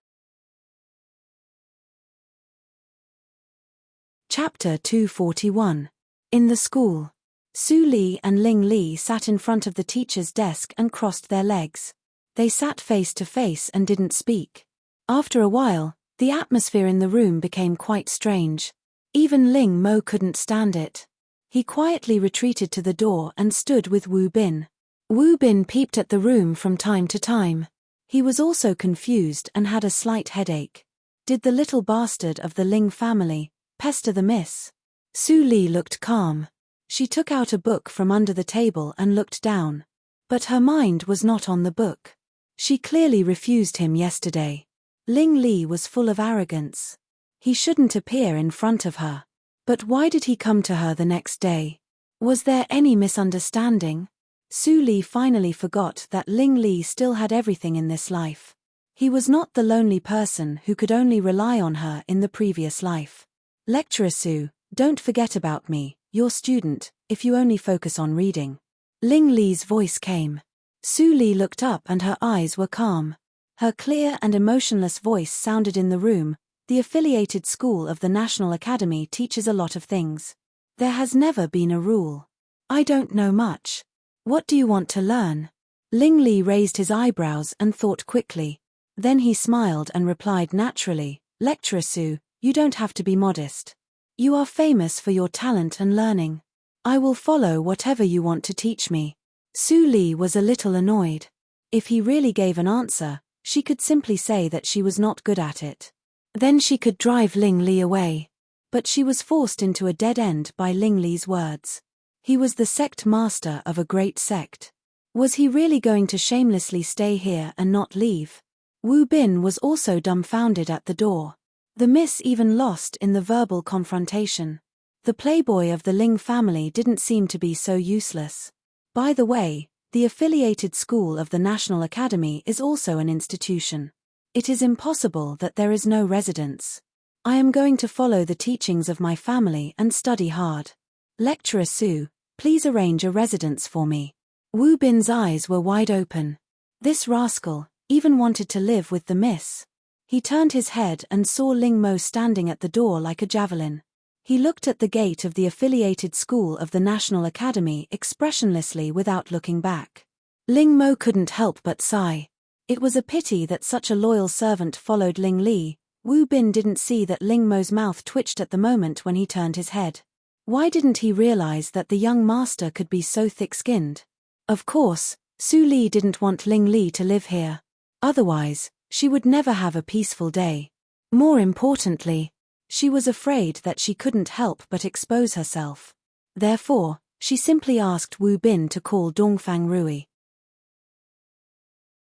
[SPEAKER 1] Chapter 241. In the school. Su Li and Ling Li sat in front of the teacher's desk and crossed their legs. They sat face to face and didn't speak. After a while, the atmosphere in the room became quite strange. Even Ling Mo couldn't stand it. He quietly retreated to the door and stood with Wu Bin. Wu Bin peeped at the room from time to time. He was also confused and had a slight headache. Did the little bastard of the Ling family pester the miss? Su Li looked calm. She took out a book from under the table and looked down. But her mind was not on the book. She clearly refused him yesterday. Ling Li was full of arrogance. He shouldn't appear in front of her. But why did he come to her the next day? Was there any misunderstanding? Su Li finally forgot that Ling Li still had everything in this life. He was not the lonely person who could only rely on her in the previous life. Lecturer Su, don't forget about me, your student, if you only focus on reading. Ling Li's voice came. Su Li looked up and her eyes were calm. Her clear and emotionless voice sounded in the room. The affiliated school of the National Academy teaches a lot of things. There has never been a rule. I don't know much. What do you want to learn? Ling Li raised his eyebrows and thought quickly. Then he smiled and replied naturally, Lecturer Su, you don't have to be modest. You are famous for your talent and learning. I will follow whatever you want to teach me. Su Li was a little annoyed. If he really gave an answer, she could simply say that she was not good at it. Then she could drive Ling Li away. But she was forced into a dead end by Ling Li's words. He was the sect master of a great sect. Was he really going to shamelessly stay here and not leave? Wu Bin was also dumbfounded at the door. The miss even lost in the verbal confrontation. The playboy of the Ling family didn't seem to be so useless. By the way, the affiliated school of the National Academy is also an institution. It is impossible that there is no residence. I am going to follow the teachings of my family and study hard. Lecturer Su, please arrange a residence for me. Wu Bin's eyes were wide open. This rascal even wanted to live with the miss. He turned his head and saw Ling Mo standing at the door like a javelin. He looked at the gate of the affiliated school of the National Academy expressionlessly without looking back. Ling Mo couldn't help but sigh. It was a pity that such a loyal servant followed Ling Li. Wu Bin didn't see that Ling Mo's mouth twitched at the moment when he turned his head. Why didn't he realize that the young master could be so thick-skinned? Of course, Su Li didn't want Ling Li to live here. Otherwise, she would never have a peaceful day. More importantly, she was afraid that she couldn't help but expose herself. Therefore, she simply asked Wu Bin to call Dongfang Rui.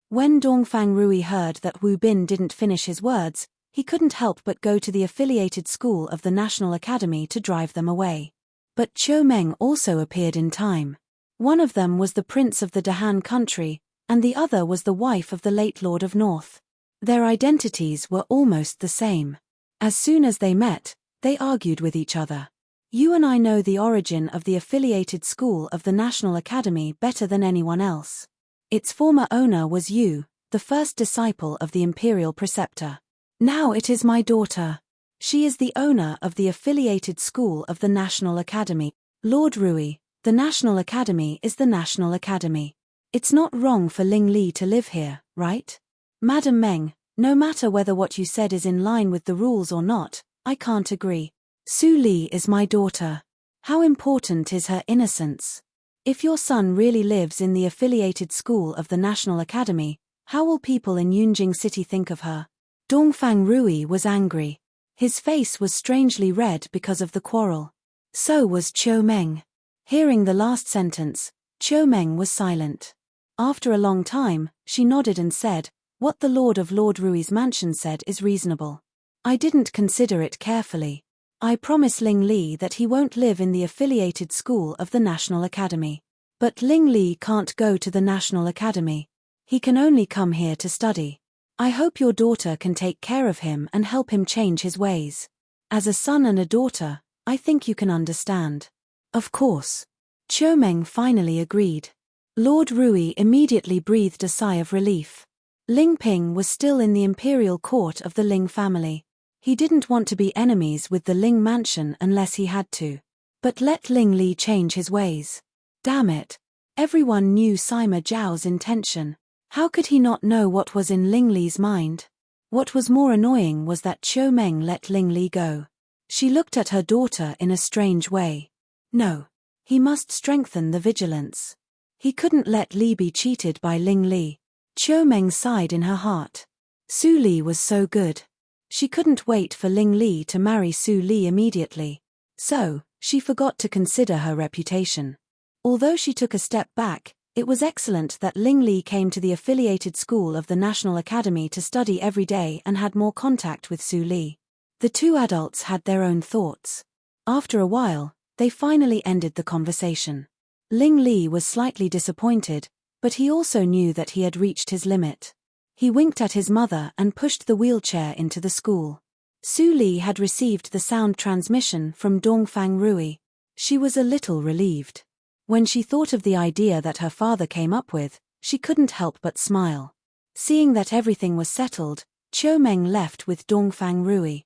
[SPEAKER 1] When Dongfang Rui heard that Wu Bin didn't finish his words, he couldn't help but go to the affiliated school of the National Academy to drive them away. But Chiu Meng also appeared in time. One of them was the prince of the Dahan country, and the other was the wife of the late Lord of North. Their identities were almost the same. As soon as they met, they argued with each other. You and I know the origin of the affiliated school of the National Academy better than anyone else. Its former owner was you, the first disciple of the imperial preceptor. Now it is my daughter. She is the owner of the affiliated school of the National Academy. Lord Rui, the National Academy is the National Academy. It's not wrong for Ling Li to live here, right? Madam Meng, no matter whether what you said is in line with the rules or not, I can't agree. Su Li is my daughter. How important is her innocence? If your son really lives in the affiliated school of the National Academy, how will people in Yunjing City think of her? Dongfang Rui was angry. His face was strangely red because of the quarrel. So was Qiu Meng. Hearing the last sentence, Qiu Meng was silent. After a long time, she nodded and said, "What the Lord of Lord Rui's mansion said is reasonable. I didn't consider it carefully. I promise Ling Li that he won't live in the affiliated school of the National Academy. But Ling Li can't go to the National Academy. He can only come here to study. I hope your daughter can take care of him and help him change his ways. As a son and a daughter, I think you can understand." Of course. Qiu Meng finally agreed. Lord Rui immediately breathed a sigh of relief. Ling Ping was still in the imperial court of the Ling family. He didn't want to be enemies with the Ling mansion unless he had to. But let Ling Li change his ways. Damn it. Everyone knew Sima Zhao's intention. How could he not know what was in Ling Li's mind? What was more annoying was that Qiu Meng let Ling Li go. She looked at her daughter in a strange way. No. He must strengthen the vigilance. He couldn't let Li be cheated by Ling Li. Qiu Meng sighed in her heart. Su Li was so good. She couldn't wait for Ling Li to marry Su Li immediately. So, she forgot to consider her reputation. Although she took a step back, it was excellent that Ling Li came to the affiliated school of the National Academy to study every day and had more contact with Su Li. The two adults had their own thoughts. After a while, they finally ended the conversation. Ling Li was slightly disappointed, but he also knew that he had reached his limit. He winked at his mother and pushed the wheelchair into the school. Su Li had received the sound transmission from Dongfang Rui. She was a little relieved. When she thought of the idea that her father came up with, she couldn't help but smile. Seeing that everything was settled, Qiu Meng left with Dongfang Rui.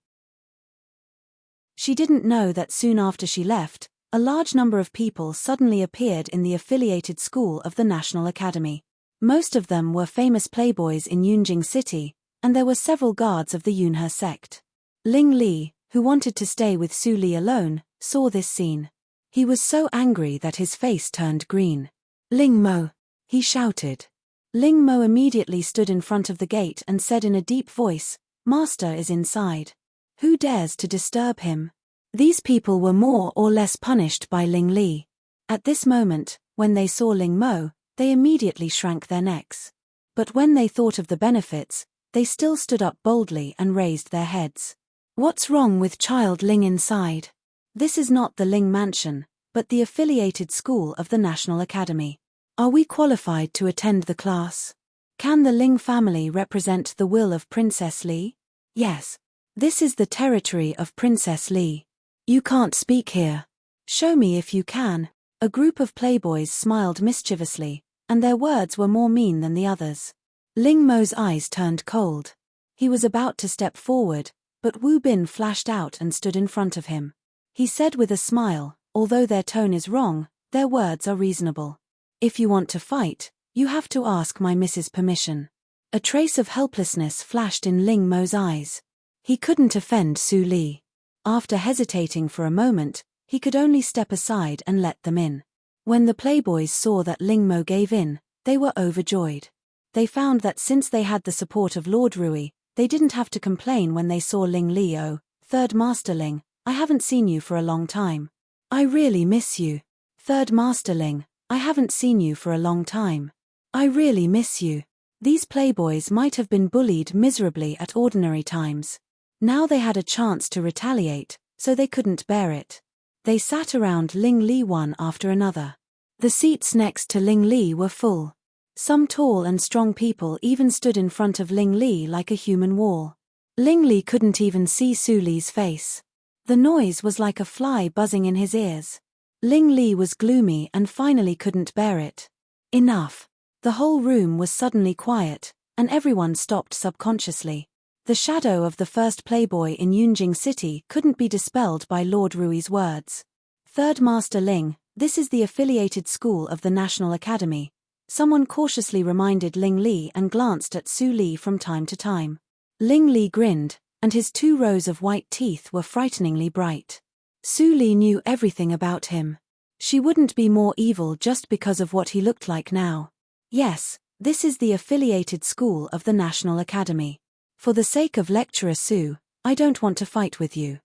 [SPEAKER 1] She didn't know that soon after she left, a large number of people suddenly appeared in the affiliated school of the National Academy. Most of them were famous playboys in Yunjing City, and there were several guards of the Yunhe sect. Ling Li, who wanted to stay with Su Li alone, saw this scene. He was so angry that his face turned green. "Ling Mo!" he shouted. Ling Mo immediately stood in front of the gate and said in a deep voice, "Master is inside. Who dares to disturb him?" These people were more or less punished by Ling Li. At this moment, when they saw Ling Mo, they immediately shrank their necks. But when they thought of the benefits, they still stood up boldly and raised their heads. What's wrong with child Ling inside? This is not the Ling mansion, but the affiliated school of the National Academy. Are we qualified to attend the class? Can the Ling family represent the will of Princess Li? Yes. This is the territory of Princess Li. You can't speak here. Show me if you can. A group of playboys smiled mischievously, and their words were more mean than the others. Ling Mo's eyes turned cold. He was about to step forward, but Wu Bin flashed out and stood in front of him. He said with a smile, "Although their tone is wrong, their words are reasonable. If you want to fight, you have to ask my missus' permission." A trace of helplessness flashed in Ling Mo's eyes. He couldn't offend Su Li. After hesitating for a moment, he could only step aside and let them in. When the playboys saw that Ling Mo gave in, they were overjoyed. They found that since they had the support of Lord Rui, they didn't have to complain when they saw Ling Li. "Oh, Third Master Ling, I haven't seen you for a long time. I really miss you. Third Master Ling, I haven't seen you for a long time. I really miss you." These playboys might have been bullied miserably at ordinary times. Now they had a chance to retaliate, so they couldn't bear it. They sat around Ling Li one after another. The seats next to Ling Li were full. Some tall and strong people even stood in front of Ling Li like a human wall. Ling Li couldn't even see Su Li's face. The noise was like a fly buzzing in his ears. Ling Li was gloomy and finally couldn't bear it. Enough. The whole room was suddenly quiet, and everyone stopped subconsciously. The shadow of the first playboy in Yunjing City couldn't be dispelled by Lord Rui's words. Third Master Ling, this is the affiliated school of the National Academy. Someone cautiously reminded Ling Li and glanced at Su Li from time to time. Ling Li grinned, and his 2 rows of white teeth were frighteningly bright. Su Li knew everything about him. She wouldn't be more evil just because of what he looked like now. Yes, this is the affiliated school of the National Academy. For the sake of Lecturer Su, I don't want to fight with you.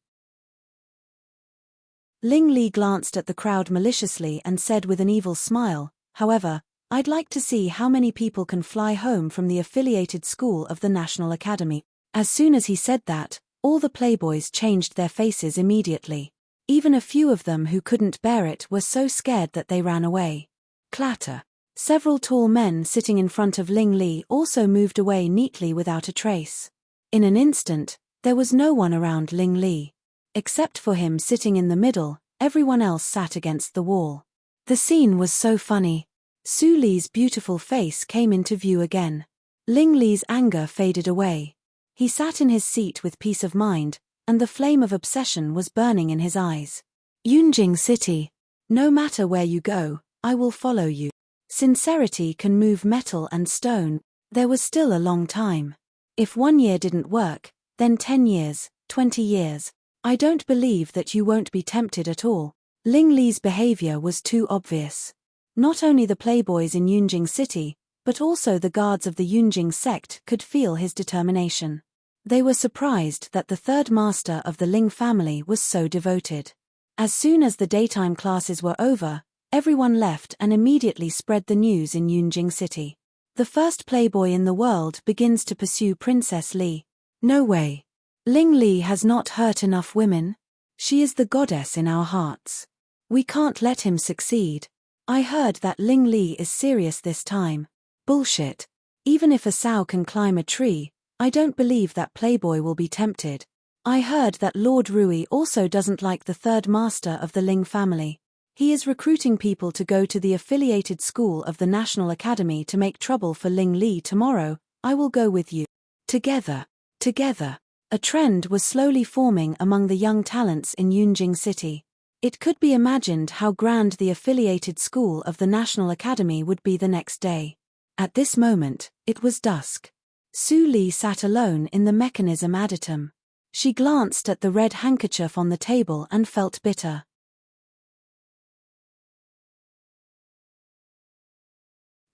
[SPEAKER 1] Ling Li glanced at the crowd maliciously and said with an evil smile, however, I'd like to see how many people can fly home from the affiliated school of the National Academy. As soon as he said that, all the playboys changed their faces immediately. Even a few of them who couldn't bear it were so scared that they ran away. Clatter. Several tall men sitting in front of Ling Li also moved away neatly without a trace. In an instant, there was no one around Ling Li. Except for him sitting in the middle, everyone else sat against the wall. The scene was so funny. Su Li's beautiful face came into view again. Ling Li's anger faded away. He sat in his seat with peace of mind, and the flame of obsession was burning in his eyes. Yunjing City. No matter where you go, I will follow you. Sincerity can move metal and stone. There was still a long time. If 1 year didn't work, then 10 years, 20 years. I don't believe that you won't be tempted at all. Ling Li's behavior was too obvious. Not only the playboys in Yunjing City, but also the guards of the Yunjing sect could feel his determination. They were surprised that the third master of the Ling family was so devoted. As soon as the daytime classes were over, everyone left and immediately spread the news in Yunjing City. The first playboy in the world begins to pursue Princess Li. No way. Ling Li has not hurt enough women. She is the goddess in our hearts. We can't let him succeed. I heard that Ling Li is serious this time. Bullshit. Even if a sow can climb a tree, I don't believe that playboy will be tempted. I heard that Lord Rui also doesn't like the third master of the Ling family. He is recruiting people to go to the affiliated school of the National Academy to make trouble for Ling Li tomorrow. I will go with you. Together. Together. A trend was slowly forming among the young talents in Yunjing City. It could be imagined how grand the affiliated school of the National Academy would be the next day. At this moment, it was dusk. Su Li sat alone in the mechanism adytum. She glanced at the red handkerchief on the table and felt bitter.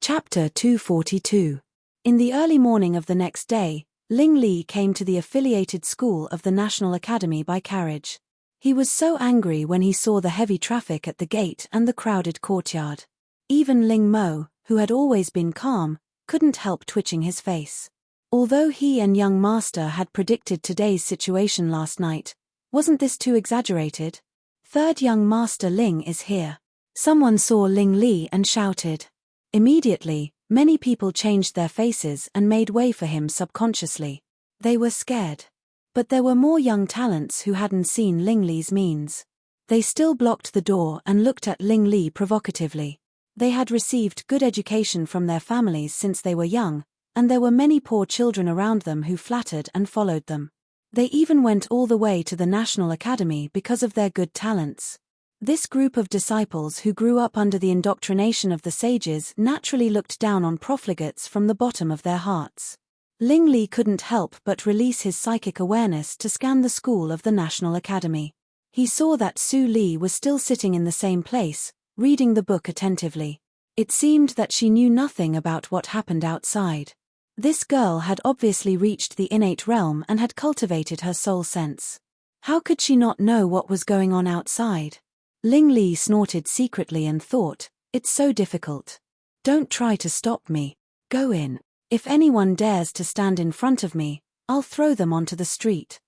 [SPEAKER 1] Chapter 242. In the early morning of the next day, Ling Li came to the affiliated school of the National Academy by carriage. He was so angry when he saw the heavy traffic at the gate and the crowded courtyard. Even Ling Mo, who had always been calm, couldn't help twitching his face. Although he and young master had predicted today's situation last night, wasn't this too exaggerated? Third young master Ling is here. Someone saw Ling Li and shouted. Immediately, many people changed their faces and made way for him subconsciously. They were scared. But there were more young talents who hadn't seen Ling Li's means. They still blocked the door and looked at Ling Li provocatively. They had received good education from their families since they were young, and there were many poor children around them who flattered and followed them. They even went all the way to the National Academy because of their good talents. This group of disciples who grew up under the indoctrination of the sages naturally looked down on profligates from the bottom of their hearts. Ling Li couldn't help but release his psychic awareness to scan the school of the National Academy. He saw that Su Li was still sitting in the same place, reading the book attentively. It seemed that she knew nothing about what happened outside. This girl had obviously reached the innate realm and had cultivated her soul sense. How could she not know what was going on outside? Ling Li snorted secretly and thought, it's so difficult. Don't try to stop me. Go in. If anyone dares to stand in front of me, I'll throw them onto the street.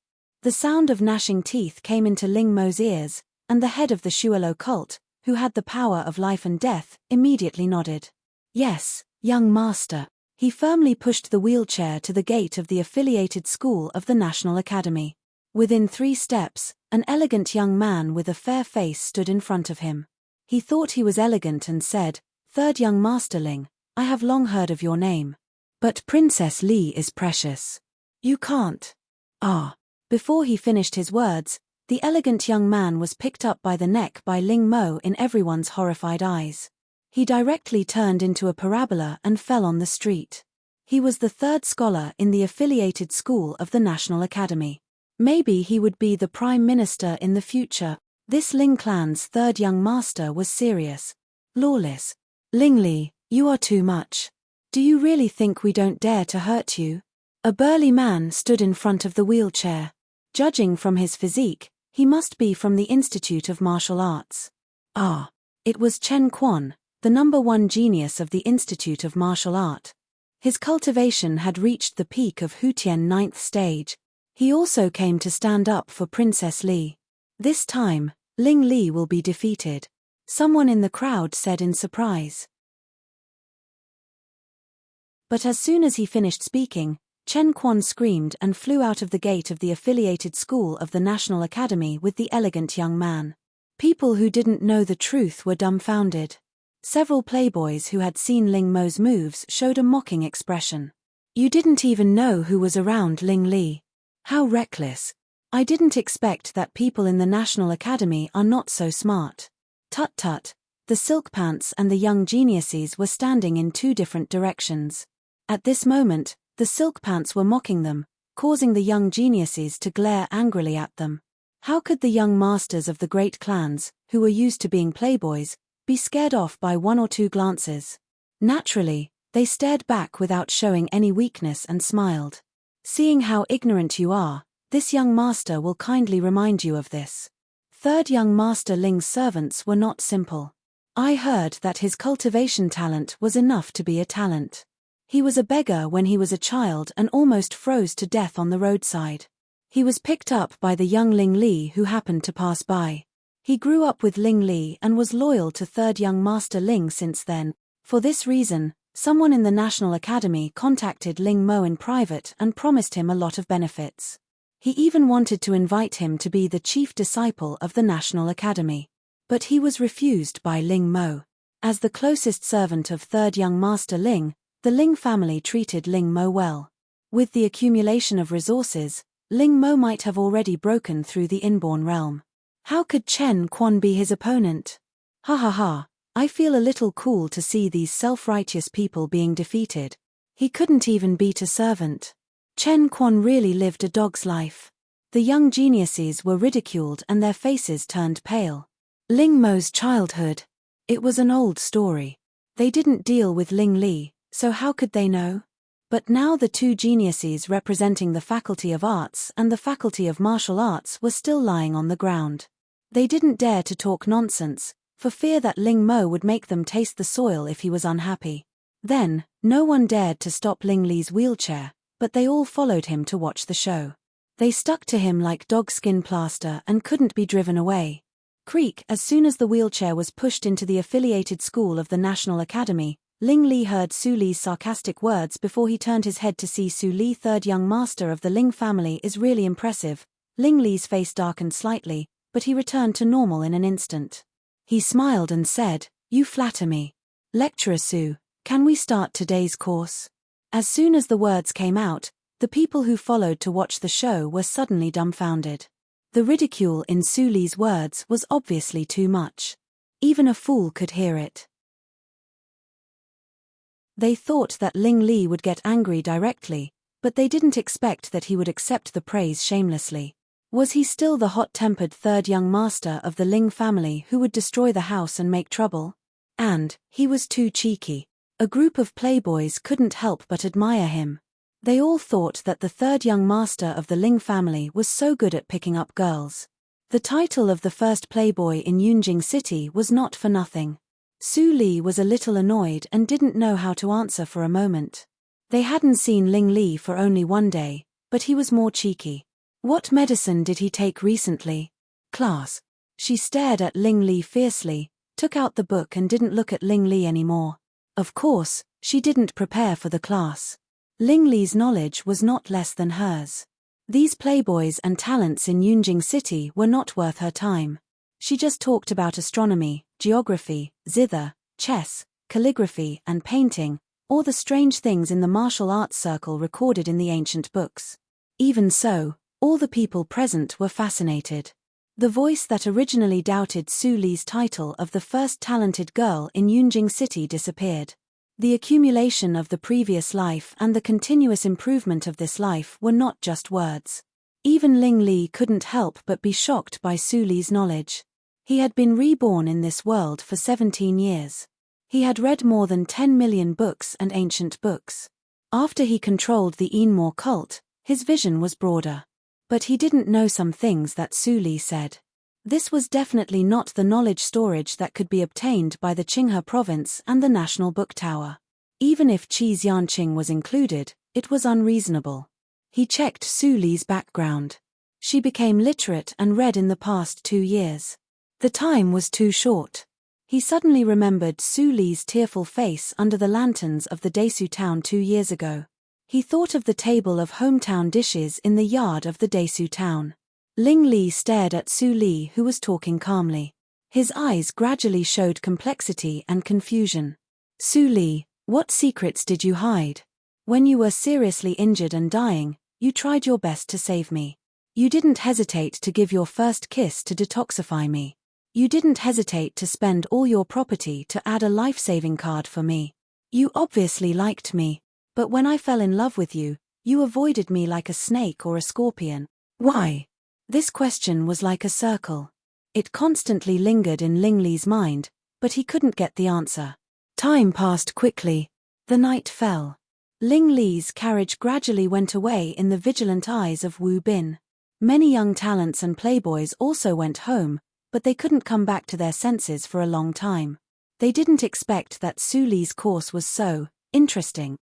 [SPEAKER 1] The sound of gnashing teeth came into Ling Mo's ears, and the head of the Shuelo cult, who had the power of life and death, immediately nodded. Yes, young master. He firmly pushed the wheelchair to the gate of the affiliated school of the National Academy. Within 3 steps, an elegant young man with a fair face stood in front of him. He thought he was elegant and said, "Third young masterling, I have long heard of your name. But Princess Li is precious. You can't." Ah. Before he finished his words, the elegant young man was picked up by the neck by Ling Mo in everyone's horrified eyes. He directly turned into a parabola and fell on the street. He was the 3rd scholar in the affiliated school of the National Academy. Maybe he would be the Prime Minister in the future. This Ling clan's 3rd young master was serious. Lawless. "Ling Li, you are too much. Do you really think we don't dare to hurt you?" A burly man stood in front of the wheelchair. Judging from his physique, he must be from the Institute of Martial Arts. Ah. It was Chen Quan, the #1 genius of the Institute of Martial Art. His cultivation had reached the peak of Hutian 9th stage. He also came to stand up for Princess Li. This time, Ling Li will be defeated. Someone in the crowd said in surprise. But as soon as he finished speaking, Chen Quan screamed and flew out of the gate of the affiliated school of the National Academy with the elegant young man. People who didn't know the truth were dumbfounded. Several playboys who had seen Ling Mo's moves showed a mocking expression. "You didn't even know who was around Ling Li. How reckless. I didn't expect that people in the National Academy are not so smart." Tut tut. The silk pants and the young geniuses were standing in 2 different directions. At this moment, the silk pants were mocking them, causing the young geniuses to glare angrily at them. How could the young masters of the great clans, who were used to being playboys, be scared off by 1 or 2 glances? Naturally, they stared back without showing any weakness and smiled. "Seeing how ignorant you are, this young master will kindly remind you of this. 3rd young master Ling's servants were not simple. I heard that his cultivation talent was enough to be a talent. He was a beggar when he was a child and almost froze to death on the roadside. He was picked up by the young Ling Li who happened to pass by. He grew up with Ling Li and was loyal to 3rd young master Ling since then. For this reason, someone in the National Academy contacted Ling Mo in private and promised him a lot of benefits. He even wanted to invite him to be the chief disciple of the National Academy. But he was refused by Ling Mo. As the closest servant of 3rd young master Ling, the Ling family treated Ling Mo well. With the accumulation of resources, Ling Mo might have already broken through the inborn realm. How could Chen Quan be his opponent? Ha ha ha, I feel a little cool to see these self-righteous people being defeated. He couldn't even beat a servant. Chen Quan really lived a dog's life. The young geniuses were ridiculed and their faces turned pale. Ling Mo's childhood. It was an old story. They didn't deal with Ling Li, so how could they know? But now the 2 geniuses representing the Faculty of Arts and the Faculty of Martial Arts were still lying on the ground. They didn't dare to talk nonsense, for fear that Ling Mo would make them taste the soil if he was unhappy. Then, no one dared to stop Ling Li's wheelchair, but they all followed him to watch the show. They stuck to him like dogskin plaster and couldn't be driven away. Creak. As soon as the wheelchair was pushed into the affiliated school of the National Academy, Ling Li heard Su Li's sarcastic words before he turned his head to see Su Li. 3rd young master of the Ling family is really impressive. Ling Li's face darkened slightly, but he returned to normal in an instant. He smiled and said, "You flatter me. Lecturer Su, can we start today's course?" As soon as the words came out, the people who followed to watch the show were suddenly dumbfounded. The ridicule in Su Li's words was obviously too much. Even a fool could hear it. They thought that Ling Li would get angry directly, but they didn't expect that he would accept the praise shamelessly. Was he still the hot-tempered 3rd young master of the Ling family who would destroy the house and make trouble? And he was too cheeky. A group of playboys couldn't help but admire him. They all thought that the 3rd young master of the Ling family was so good at picking up girls. The title of the first playboy in Yunjing City was not for nothing. Su Li was a little annoyed and didn't know how to answer for a moment. They hadn't seen Ling Li for only 1 day, but he was more cheeky. What medicine did he take recently? Class. She stared at Ling Li fiercely, took out the book and didn't look at Ling Li anymore. Of course, she didn't prepare for the class. Ling Li's knowledge was not less than hers. These playboys and talents in Yunjing City were not worth her time. She just talked about astronomy, geography, zither, chess, calligraphy and painting, or the strange things in the martial arts circle recorded in the ancient books. Even so, all the people present were fascinated. The voice that originally doubted Su Li's title of the first talented girl in Yunjing City disappeared. The accumulation of the previous life and the continuous improvement of this life were not just words. Even Ling Li couldn't help but be shocked by Su Li's knowledge. He had been reborn in this world for 17 years. He had read more than 10 million books and ancient books. After he controlled the Enmore cult, his vision was broader. But he didn't know some things that Su Li said. This was definitely not the knowledge storage that could be obtained by the Qinghe province and the National Book Tower. Even if Qi Xianqing was included, it was unreasonable. He checked Su Li's background. She became literate and read in the past 2 years. The time was too short. He suddenly remembered Su Li's tearful face under the lanterns of the Desu town 2 years ago. He thought of the table of hometown dishes in the yard of the Desu town. Ling Li stared at Su Li, who was talking calmly. His eyes gradually showed complexity and confusion. Su Li, what secrets did you hide? When you were seriously injured and dying, you tried your best to save me. You didn't hesitate to give your first kiss to detoxify me. You didn't hesitate to spend all your property to add a life-saving card for me. You obviously liked me, but when I fell in love with you, you avoided me like a snake or a scorpion. Why? This question was like a circle. It constantly lingered in Ling Li's mind, but he couldn't get the answer. Time passed quickly. The night fell. Ling Li's carriage gradually went away in the vigilant eyes of Wu Bin. Many young talents and playboys also went home, but they couldn't come back to their senses for a long time. They didn't expect that Su Li's course was so interesting.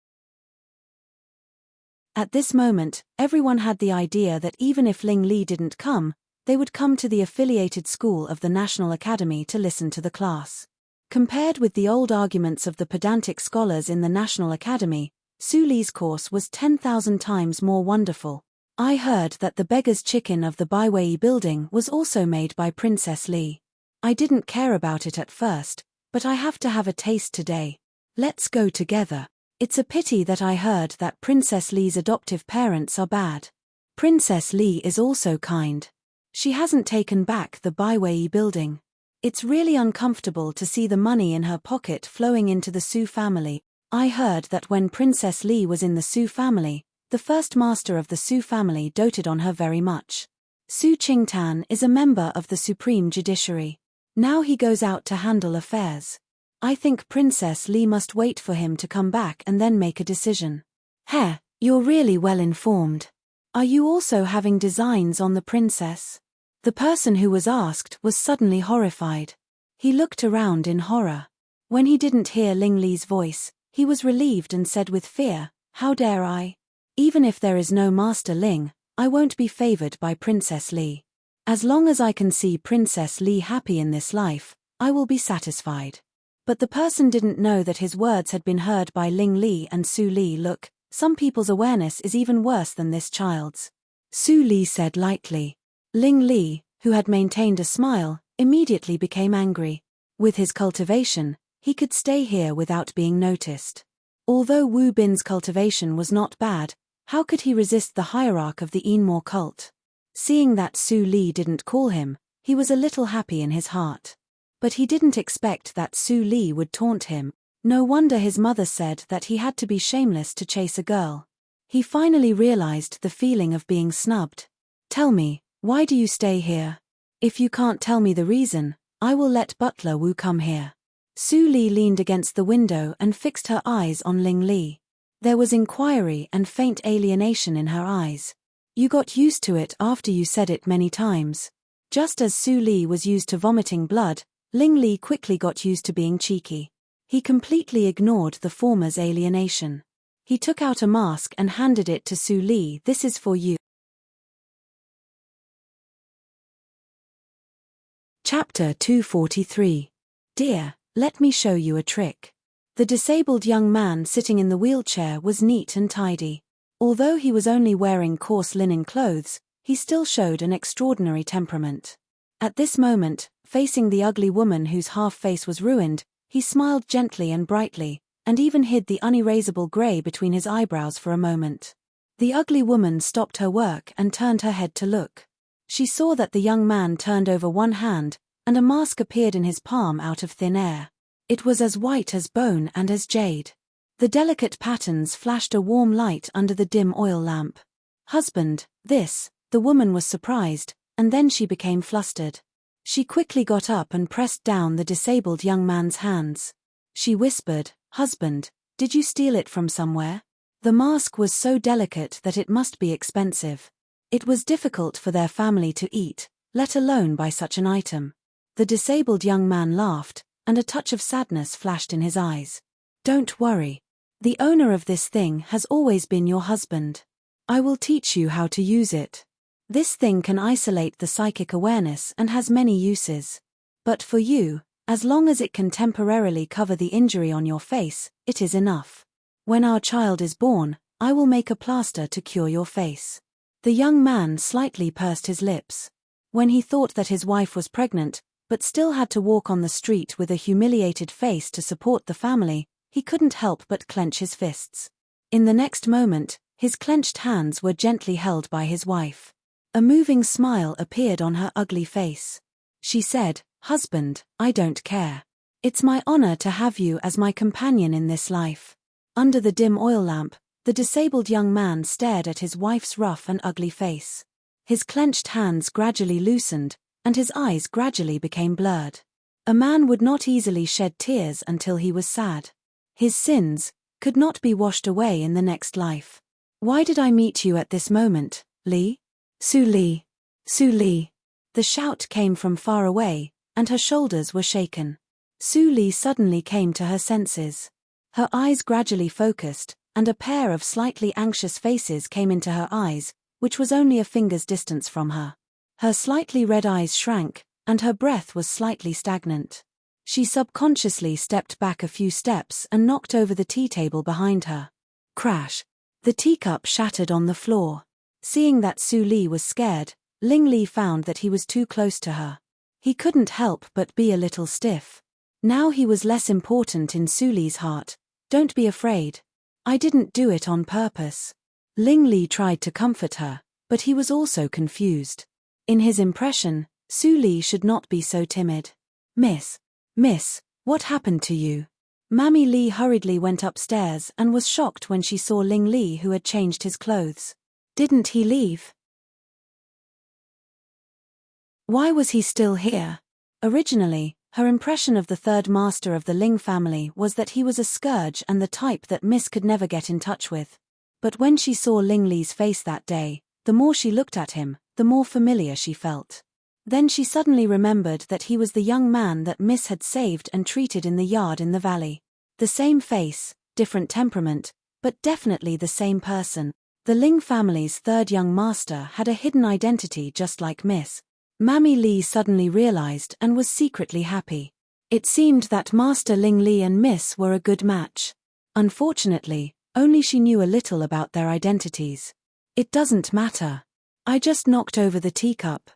[SPEAKER 1] At this moment, everyone had the idea that even if Ling Li didn't come, they would come to the affiliated school of the National Academy to listen to the class. Compared with the old arguments of the pedantic scholars in the National Academy, Su Li's course was 10,000 times more wonderful. I heard that the beggar's chicken of the Baiwei building was also made by Princess Li. I didn't care about it at first, but I have to have a taste today. Let's go together. It's a pity that I heard that Princess Li's adoptive parents are bad. Princess Li is also kind. She hasn't taken back the Baiwei building. It's really uncomfortable to see the money in her pocket flowing into the Su family. I heard that when Princess Li was in the Su family, the first master of the Su family doted on her very much. Su Qingtan is a member of the Supreme Judiciary. Now he goes out to handle affairs. I think Princess Li must wait for him to come back and then make a decision. Heh, you're really well informed. Are you also having designs on the princess? The person who was asked was suddenly horrified. He looked around in horror. When he didn't hear Ling Li's voice, he was relieved and said with fear, "How dare I? Even if there is no Master Ling, I won't be favored by Princess Li. As long as I can see Princess Li happy in this life, I will be satisfied." But the person didn't know that his words had been heard by Ling Li and Su Li. Look, some people's awareness is even worse than this child's. Su Li said lightly. Ling Li, who had maintained a smile, immediately became angry. With his cultivation, he could stay here without being noticed. Although Wu Bin's cultivation was not bad, how could he resist the hierarch of the Enmore cult? Seeing that Su Li didn't call him, he was a little happy in his heart. But he didn't expect that Su Li would taunt him. No wonder his mother said that he had to be shameless to chase a girl. He finally realized the feeling of being snubbed. Tell me, why do you stay here? If you can't tell me the reason, I will let Butler Wu come here. Su Li leaned against the window and fixed her eyes on Ling Li. There was inquiry and faint alienation in her eyes. You got used to it after you said it many times. Just as Su Li was used to vomiting blood, Ling Li quickly got used to being cheeky. He completely ignored the former's alienation. He took out a mask and handed it to Su Li. This is for you. Chapter 243. Dear, let me show you a trick. The disabled young man sitting in the wheelchair was neat and tidy. Although he was only wearing coarse linen clothes, he still showed an extraordinary temperament. At this moment, facing the ugly woman whose half-face was ruined, he smiled gently and brightly, and even hid the unerasable grey between his eyebrows for a moment. The ugly woman stopped her work and turned her head to look. She saw that the young man turned over one hand, and a mask appeared in his palm out of thin air. It was as white as bone and as jade. The delicate patterns flashed a warm light under the dim oil lamp. Husband, this, the woman was surprised, and then she became flustered. She quickly got up and pressed down the disabled young man's hands. She whispered, Husband, did you steal it from somewhere? The mask was so delicate that it must be expensive. It was difficult for their family to eat, let alone buy such an item. The disabled young man laughed, and a touch of sadness flashed in his eyes. Don't worry. The owner of this thing has always been your husband. I will teach you how to use it. This thing can isolate the psychic awareness and has many uses. But for you, as long as it can temporarily cover the injury on your face, it is enough. When our child is born, I will make a plaster to cure your face. The young man slightly pursed his lips. When he thought that his wife was pregnant, but still had to walk on the street with a humiliated face to support the family, he couldn't help but clench his fists. In the next moment, his clenched hands were gently held by his wife. A moving smile appeared on her ugly face. She said, Husband, I don't care. It's my honor to have you as my companion in this life. Under the dim oil lamp, the disabled young man stared at his wife's rough and ugly face. His clenched hands gradually loosened, and his eyes gradually became blurred. A man would not easily shed tears until he was sad. His sins could not be washed away in the next life. Why did I meet you at this moment, Lee? Su Lee. Su Lee. The shout came from far away, and her shoulders were shaken. Su Lee suddenly came to her senses. Her eyes gradually focused, and a pair of slightly anxious faces came into her eyes, which was only a finger's distance from her. Her slightly red eyes shrank, and her breath was slightly stagnant. She subconsciously stepped back a few steps and knocked over the tea table behind her. Crash! The teacup shattered on the floor. Seeing that Su Lee was scared, Ling Li found that he was too close to her. He couldn't help but be a little stiff. Now he was less important in Su Lee's heart. Don't be afraid. I didn't do it on purpose. Ling Li tried to comfort her, but he was also confused. In his impression, Su Lee should not be so timid. Miss, what happened to you? Mammy Lee hurriedly went upstairs and was shocked when she saw Ling Li, who had changed his clothes. Didn't he leave? Why was he still here? Originally, her impression of the third master of the Ling family was that he was a scourge and the type that Miss could never get in touch with. But when she saw Ling Li's face that day, the more she looked at him, the more familiar she felt. Then she suddenly remembered that he was the young man that Miss had saved and treated in the yard in the valley. The same face, different temperament, but definitely the same person. The Ling family's third young master had a hidden identity just like Miss. Mammy Lee suddenly realized and was secretly happy. It seemed that Master Ling Li and Miss were a good match. Unfortunately, only she knew a little about their identities. It doesn't matter. I just knocked over the teacup.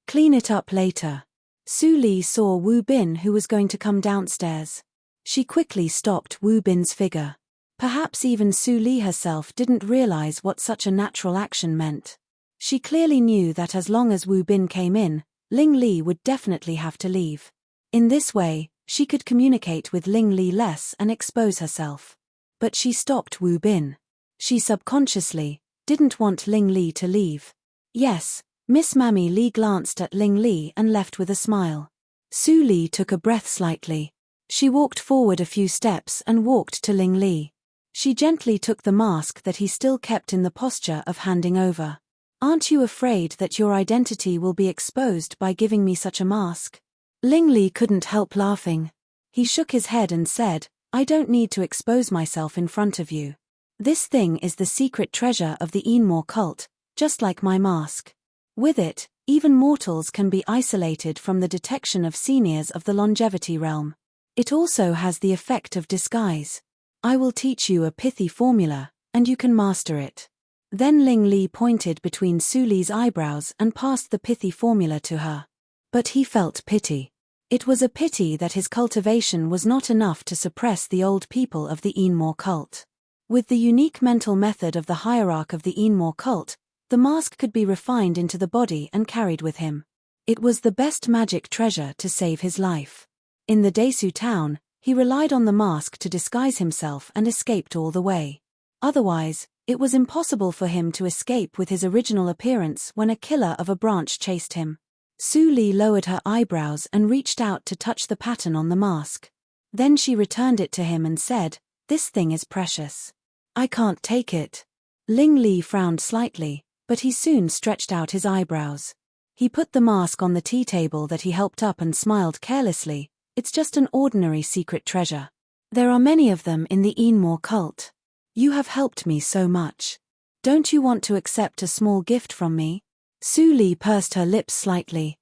[SPEAKER 1] Clean it up later. Su Li saw Wu Bin, who was going to come downstairs. She quickly stopped Wu Bin's figure. Perhaps even Su Li herself didn't realize what such a natural action meant. She clearly knew that as long as Wu Bin came in, Ling Li would definitely have to leave. In this way, she could communicate with Ling Li less and expose herself. But she stopped Wu Bin. She subconsciously didn't want Ling Li to leave. Yes, Miss Mammy Lee glanced at Ling Li and left with a smile. Su Li took a breath slightly. She walked forward a few steps and walked to Ling Li. She gently took the mask that he still kept in the posture of handing over. Aren't you afraid that your identity will be exposed by giving me such a mask? Ling Li couldn't help laughing. He shook his head and said, I don't need to expose myself in front of you. This thing is the secret treasure of the Enmore cult, just like my mask. With it, even mortals can be isolated from the detection of seniors of the longevity realm. It also has the effect of disguise. I will teach you a pithy formula, and you can master it. Then Ling Li pointed between Su Li's eyebrows and passed the pithy formula to her. But he felt pity. It was a pity that his cultivation was not enough to suppress the old people of the Enmore cult. With the unique mental method of the hierarch of the Enmore cult, the mask could be refined into the body and carried with him. It was the best magic treasure to save his life. In the Desu town, he relied on the mask to disguise himself and escaped all the way. Otherwise, it was impossible for him to escape with his original appearance when a killer of a branch chased him. Su Li lowered her eyebrows and reached out to touch the pattern on the mask. Then she returned it to him and said, "This thing is precious. I can't take it." Ling Li frowned slightly, but he soon stretched out his eyebrows. He put the mask on the tea table that he helped up and smiled carelessly. "It's just an ordinary secret treasure. There are many of them in the Enmore cult. You have helped me so much. Don't you want to accept a small gift from me?" Su Li pursed her lips slightly.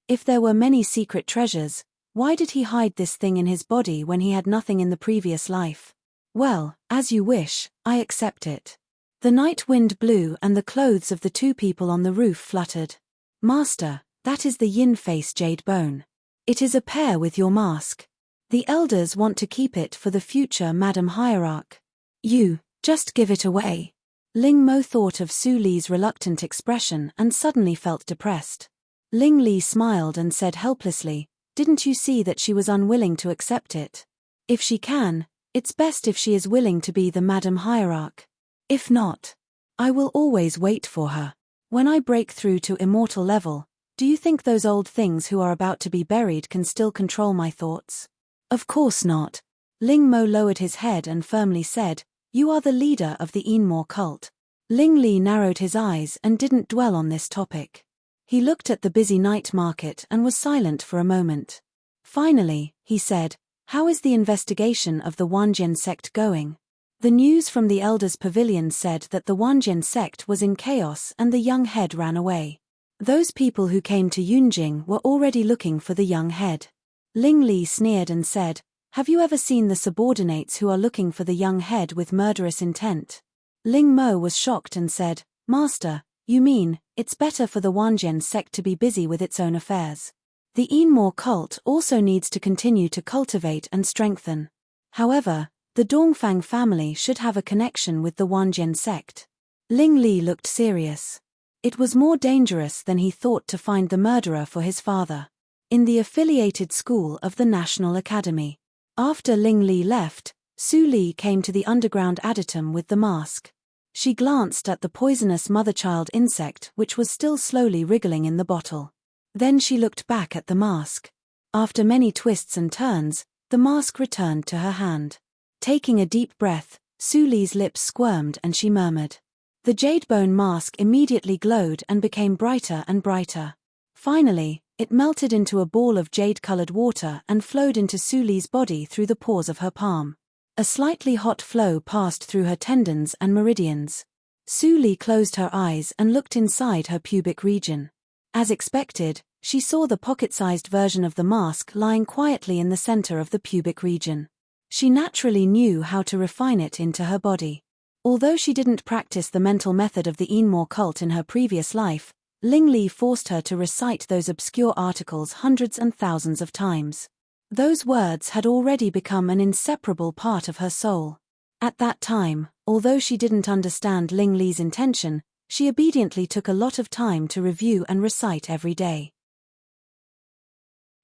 [SPEAKER 1] If there were many secret treasures, why did he hide this thing in his body when he had nothing in the previous life? "Well, as you wish, I accept it." The night wind blew and the clothes of the two people on the roof fluttered. "Master, that is the yin face jade bone. It is a pair with your mask. The elders want to keep it for the future Madam Hierarch. You, just give it away." Ling Mo thought of Su Li's reluctant expression and suddenly felt depressed. Ling Li smiled and said helplessly, "Didn't you see that she was unwilling to accept it? If she can, it's best if she is willing to be the Madam Hierarch. If not, I will always wait for her. When I break through to immortal level, do you think those old things who are about to be buried can still control my thoughts?" "Of course not." Ling Mo lowered his head and firmly said, "You are the leader of the Enmore cult." Ling Li narrowed his eyes and didn't dwell on this topic. He looked at the busy night market and was silent for a moment. Finally, he said, "How is the investigation of the Wanjian sect going?" The news from the elders' pavilion said that the Wanjian sect was in chaos and the young head ran away. Those people who came to Yunjing were already looking for the young head. Ling Li sneered and said, "Have you ever seen the subordinates who are looking for the young head with murderous intent?" Ling Mo was shocked and said, "Master, you mean, it's better for the Wanjian sect to be busy with its own affairs. The Enmore cult also needs to continue to cultivate and strengthen. However, the Dongfang family should have a connection with the Wanjian sect." Ling Li looked serious. It was more dangerous than he thought to find the murderer for his father. In the affiliated school of the National Academy. After Ling Li left, Su Li came to the underground adytum with the mask. She glanced at the poisonous mother-child insect which was still slowly wriggling in the bottle. Then she looked back at the mask. After many twists and turns, the mask returned to her hand. Taking a deep breath, Su Li's lips squirmed and she murmured. The jadebone mask immediately glowed and became brighter and brighter. Finally, it melted into a ball of jade-colored water and flowed into Su Li's body through the pores of her palm. A slightly hot flow passed through her tendons and meridians. Su Li closed her eyes and looked inside her pubic region. As expected, she saw the pocket-sized version of the mask lying quietly in the center of the pubic region. She naturally knew how to refine it into her body. Although she didn't practice the mental method of the Enmore cult in her previous life, Ling Li forced her to recite those obscure articles hundreds and thousands of times. Those words had already become an inseparable part of her soul. At that time, although she didn't understand Ling Li's intention, she obediently took a lot of time to review and recite every day.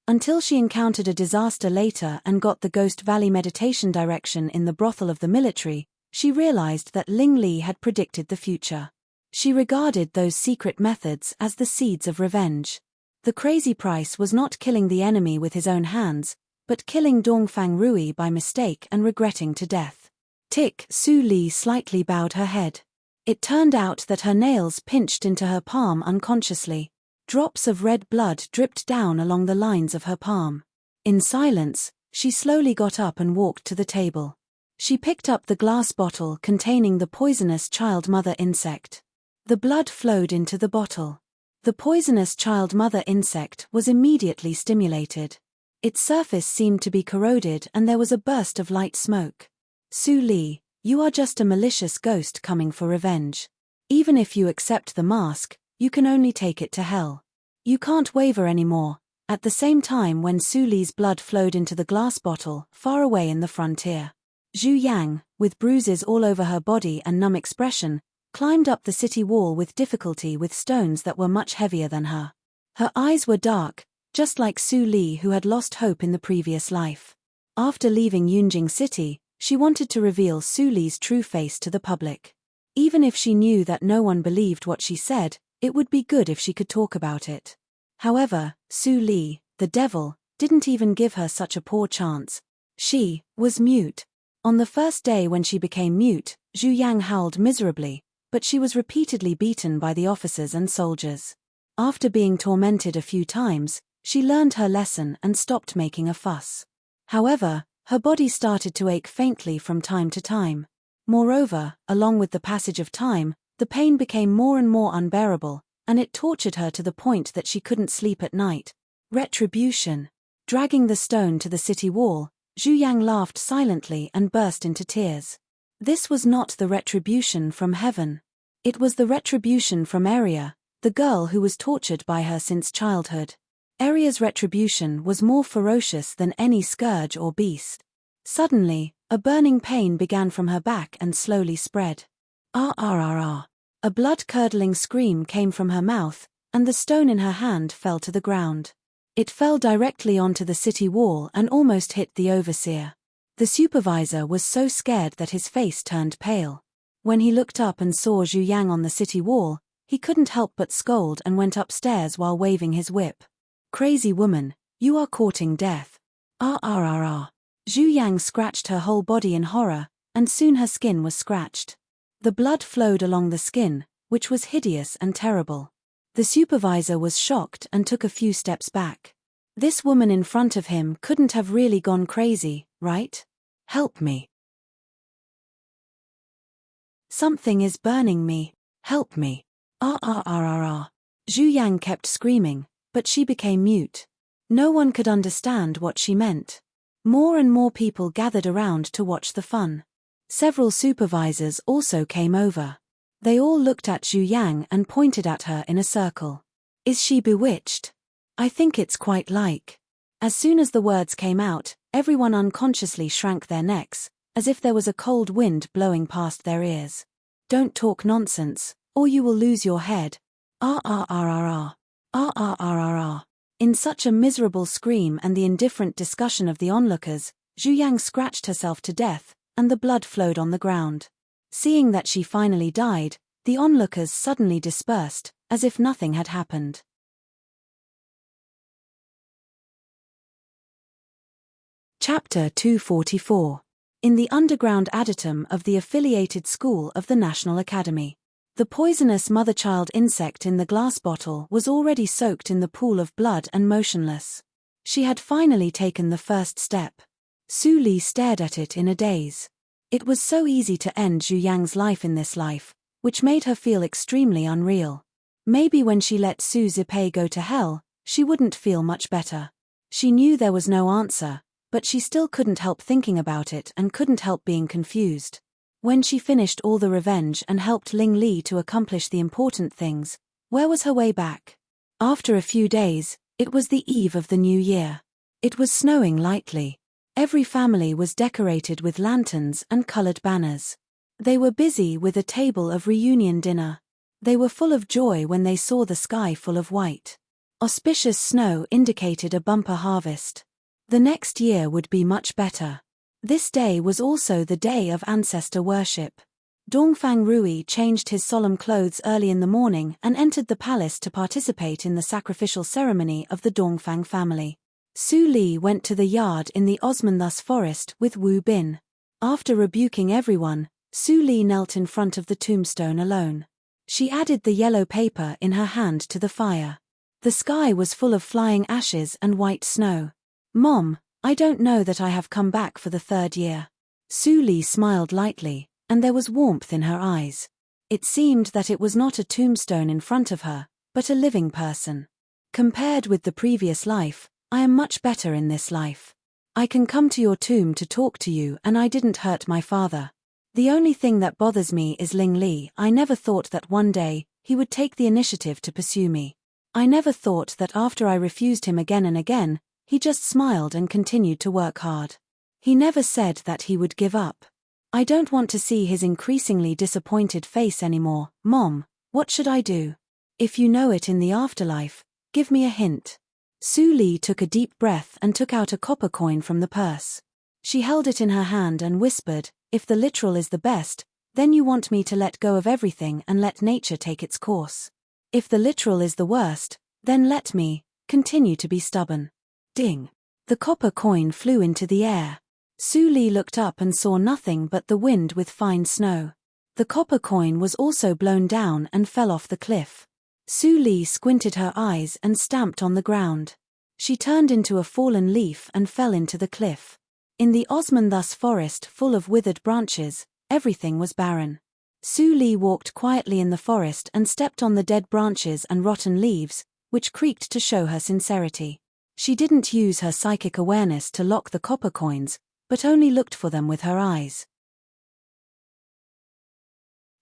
[SPEAKER 1] Until she encountered a disaster later and got the Ghost Valley meditation direction in the brothel of the military, she realized that Ling Li had predicted the future. She regarded those secret methods as the seeds of revenge. The crazy price was not killing the enemy with his own hands, but killing Dongfang Rui by mistake and regretting to death. Tick, Su Li slightly bowed her head. It turned out that her nails pinched into her palm unconsciously. Drops of red blood dripped down along the lines of her palm. In silence, she slowly got up and walked to the table. She picked up the glass bottle containing the poisonous child mother insect. The blood flowed into the bottle. The poisonous child mother insect was immediately stimulated. Its surface seemed to be corroded and there was a burst of light smoke. Su Li, you are just a malicious ghost coming for revenge. Even if you accept the mask, you can only take it to hell. You can't waver anymore. At the same time when Su Li's blood flowed into the glass bottle, far away in the frontier, Zhu Yang, with bruises all over her body and numb expression, climbed up the city wall with difficulty with stones that were much heavier than her. Her eyes were dark, just like Su Li who had lost hope in the previous life. After leaving Yunjing City, she wanted to reveal Su Li's true face to the public. Even if she knew that no one believed what she said, it would be good if she could talk about it. However, Su Li, the devil, didn't even give her such a poor chance. She was mute. On the first day when she became mute, Zhu Yang howled miserably, but she was repeatedly beaten by the officers and soldiers. After being tormented a few times, she learned her lesson and stopped making a fuss. However, her body started to ache faintly from time to time. Moreover, along with the passage of time, the pain became more and more unbearable, and it tortured her to the point that she couldn't sleep at night. Retribution. Dragging the stone to the city wall, Zhu Yang laughed silently and burst into tears. This was not the retribution from heaven. It was the retribution from Arya, the girl who was tortured by her since childhood. Arya's retribution was more ferocious than any scourge or beast. Suddenly, a burning pain began from her back and slowly spread. Ah ah ah ah. A blood-curdling scream came from her mouth, and the stone in her hand fell to the ground. It fell directly onto the city wall and almost hit the overseer. The supervisor was so scared that his face turned pale. When he looked up and saw Zhu Yang on the city wall, he couldn't help but scold and went upstairs while waving his whip. Crazy woman, you are courting death. Ah ah ah ah. Zhu Yang scratched her whole body in horror, and soon her skin was scratched. The blood flowed along the skin, which was hideous and terrible. The supervisor was shocked and took a few steps back. This woman in front of him couldn't have really gone crazy, right? Help me. Something is burning me. Help me. Ah ah ah ah ah. Zhu Yang kept screaming, but she became mute. No one could understand what she meant. More and more people gathered around to watch the fun. Several supervisors also came over. They all looked at Zhu Yang and pointed at her in a circle. Is she bewitched? I think it's quite like. As soon as the words came out, everyone unconsciously shrank their necks, as if there was a cold wind blowing past their ears. Don't talk nonsense, or you will lose your head. Ah ah ah ah ah. Ah ah ah ah ah. In such a miserable scream and the indifferent discussion of the onlookers, Zhu Yang scratched herself to death, and the blood flowed on the ground. Seeing that she finally died, the onlookers suddenly dispersed, as if nothing had happened. Chapter 244. In the underground adytum of the affiliated school of the National Academy. The poisonous mother-child insect in the glass bottle was already soaked in the pool of blood and motionless. She had finally taken the first step. Su Li stared at it in a daze. It was so easy to end Zhu Yang's life in this life, which made her feel extremely unreal. Maybe when she let Su Zipei go to hell, she wouldn't feel much better. She knew there was no answer, but she still couldn't help thinking about it and couldn't help being confused. When she finished all the revenge and helped Ling Li to accomplish the important things, where was her way back? After a few days, it was the eve of the new year. It was snowing lightly. Every family was decorated with lanterns and colored banners. They were busy with a table of reunion dinner. They were full of joy when they saw the sky full of white. Auspicious snow indicated a bumper harvest. The next year would be much better. This day was also the day of ancestor worship. Dongfang Rui changed his solemn clothes early in the morning and entered the palace to participate in the sacrificial ceremony of the Dongfang family. Su Li went to the yard in the Osmanthus forest with Wu Bin. After rebuking everyone, Su Li knelt in front of the tombstone alone. She added the yellow paper in her hand to the fire. The sky was full of flying ashes and white snow. Mom, I don't know that I have come back for the third year. Su Li smiled lightly, and there was warmth in her eyes. It seemed that it was not a tombstone in front of her, but a living person. Compared with the previous life, I am much better in this life. I can come to your tomb to talk to you, and I didn't hurt my father. The only thing that bothers me is Ling Li. I never thought that one day he would take the initiative to pursue me. I never thought that after I refused him again and again, he just smiled and continued to work hard. He never said that he would give up. I don't want to see his increasingly disappointed face anymore. Mom, what should I do? If you know it in the afterlife, give me a hint. Su Li took a deep breath and took out a copper coin from the purse. She held it in her hand and whispered, if the literal is the best, then you want me to let go of everything and let nature take its course. If the literal is the worst, then let me continue to be stubborn. Ding! The copper coin flew into the air. Su Li looked up and saw nothing but the wind with fine snow. The copper coin was also blown down and fell off the cliff. Su Li squinted her eyes and stamped on the ground. She turned into a fallen leaf and fell into the cliff. In the Osmanthus forest full of withered branches, everything was barren. Su Li walked quietly in the forest and stepped on the dead branches and rotten leaves, which creaked to show her sincerity. She didn't use her psychic awareness to lock the copper coins, but only looked for them with her eyes.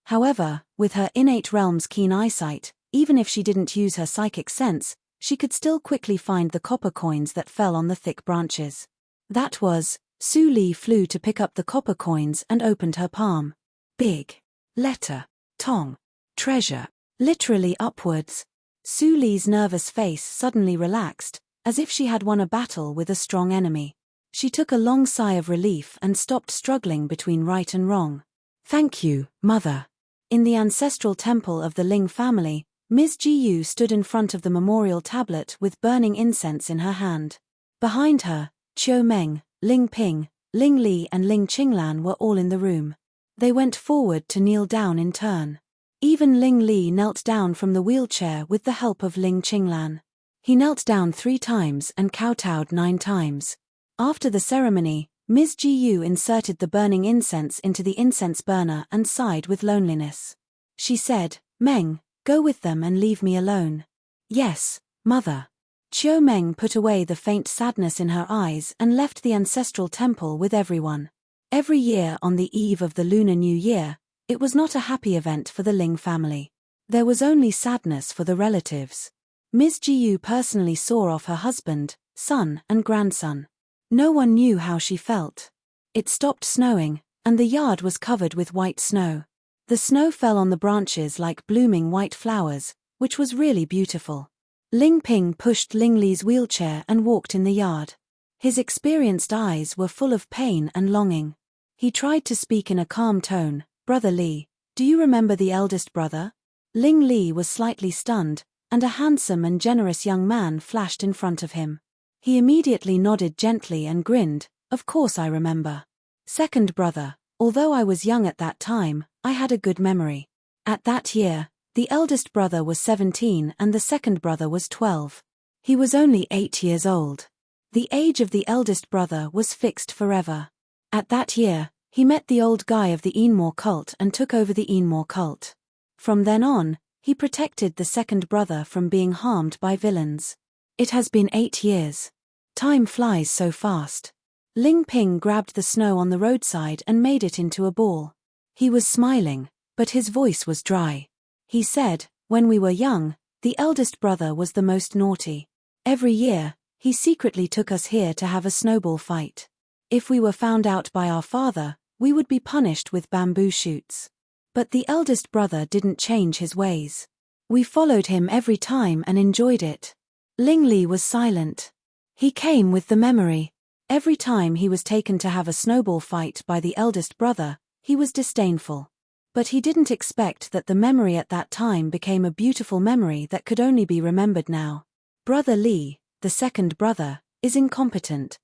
[SPEAKER 1] However, with her innate realm's keen eyesight, even if she didn't use her psychic sense, she could still quickly find the copper coins that fell on the thick branches. That was, Su Li flew to pick up the copper coins and opened her palm. Big letter, Tong, treasure, literally upwards. Su Li's nervous face suddenly relaxed, as if she had won a battle with a strong enemy. She took a long sigh of relief and stopped struggling between right and wrong. Thank you, Mother. In the ancestral temple of the Ling family, Ms. Jiyu stood in front of the memorial tablet with burning incense in her hand. Behind her, Qiu Meng, Ling Ping, Ling Li and Ling Qinglan were all in the room. They went forward to kneel down in turn. Even Ling Li knelt down from the wheelchair with the help of Ling Qinglan. He knelt down 3 times and kowtowed 9 times. After the ceremony, Ms. Jiyu inserted the burning incense into the incense burner and sighed with loneliness. She said, Meng, go with them and leave me alone. Yes, Mother. Qiu Meng put away the faint sadness in her eyes and left the ancestral temple with everyone. Every year on the eve of the Lunar New Year, it was not a happy event for the Ling family. There was only sadness for the relatives. Ms. Jiyu personally saw off her husband, son and grandson. No one knew how she felt. It stopped snowing, and the yard was covered with white snow. The snow fell on the branches like blooming white flowers, which was really beautiful. Ling Ping pushed Ling Li's wheelchair and walked in the yard. His experienced eyes were full of pain and longing. He tried to speak in a calm tone, Brother Li, do you remember the eldest brother? Ling Li was slightly stunned, and a handsome and generous young man flashed in front of him. He immediately nodded gently and grinned, of course I remember. Second brother, although I was young at that time, I had a good memory. At that year, the eldest brother was 17 and the second brother was 12. He was only 8 years old. The age of the eldest brother was fixed forever. At that year, he met the old guy of the Enmore cult and took over the Enmore cult. From then on, he protected the second brother from being harmed by villains. It has been 8 years. Time flies so fast. Ling Ping grabbed the snow on the roadside and made it into a ball. He was smiling, but his voice was dry. He said, when we were young, the eldest brother was the most naughty. Every year, he secretly took us here to have a snowball fight. If we were found out by our father, we would be punished with bamboo shoots. But the eldest brother didn't change his ways. We followed him every time and enjoyed it. Ling Li was silent. He came with the memory. Every time he was taken to have a snowball fight by the eldest brother, he was disdainful. But he didn't expect that the memory at that time became a beautiful memory that could only be remembered now. Brother Li, the second brother, is incompetent.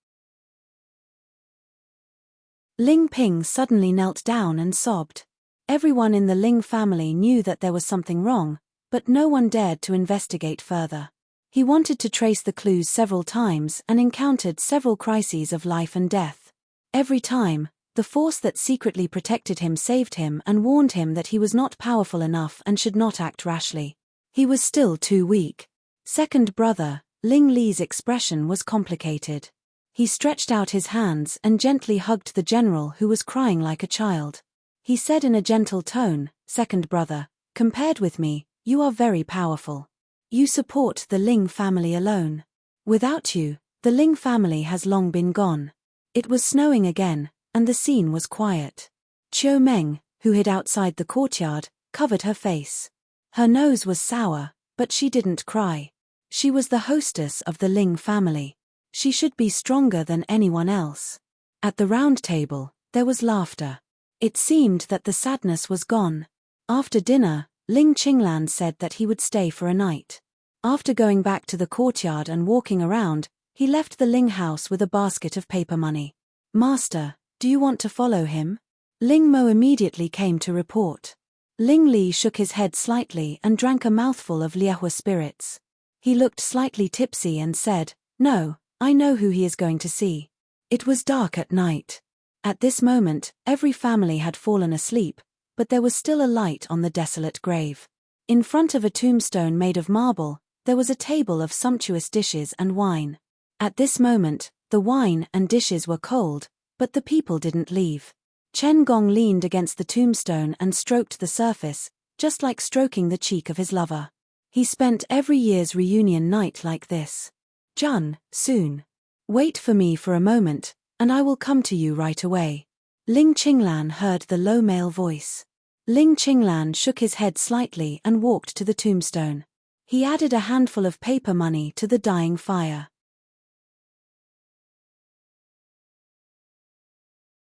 [SPEAKER 1] Ling Ping suddenly knelt down and sobbed. Everyone in the Ling family knew that there was something wrong, but no one dared to investigate further. He wanted to trace the clues several times and encountered several crises of life and death. Every time, the force that secretly protected him saved him and warned him that he was not powerful enough and should not act rashly. He was still too weak. Second brother, Ling Li's expression was complicated. He stretched out his hands and gently hugged the general who was crying like a child. He said in a gentle tone, "Second brother, compared with me, you are very powerful. You support the Ling family alone. Without you, the Ling family has long been gone." It was snowing again, and the scene was quiet. Chiu Meng, who hid outside the courtyard, covered her face. Her nose was sour, but she didn't cry. She was the hostess of the Ling family. She should be stronger than anyone else. At the round table, there was laughter. It seemed that the sadness was gone. After dinner, Ling Qinglan said that he would stay for a night. After going back to the courtyard and walking around, he left the Ling house with a basket of paper money. "Master, do you want to follow him?" Ling Mo immediately came to report. Ling Li shook his head slightly and drank a mouthful of Liehua spirits. He looked slightly tipsy and said, "No, I know who he is going to see." It was dark at night. At this moment, every family had fallen asleep, but there was still a light on the desolate grave. In front of a tombstone made of marble, there was a table of sumptuous dishes and wine. At this moment, the wine and dishes were cold, but the people didn't leave. Chen Gong leaned against the tombstone and stroked the surface, just like stroking the cheek of his lover. He spent every year's reunion night like this. "Jun, soon. Wait for me for a moment, and I will come to you right away." Ling Qinglan heard the low male voice. Ling Qinglan shook his head slightly and walked to the tombstone. He added a handful of paper money to the dying fire.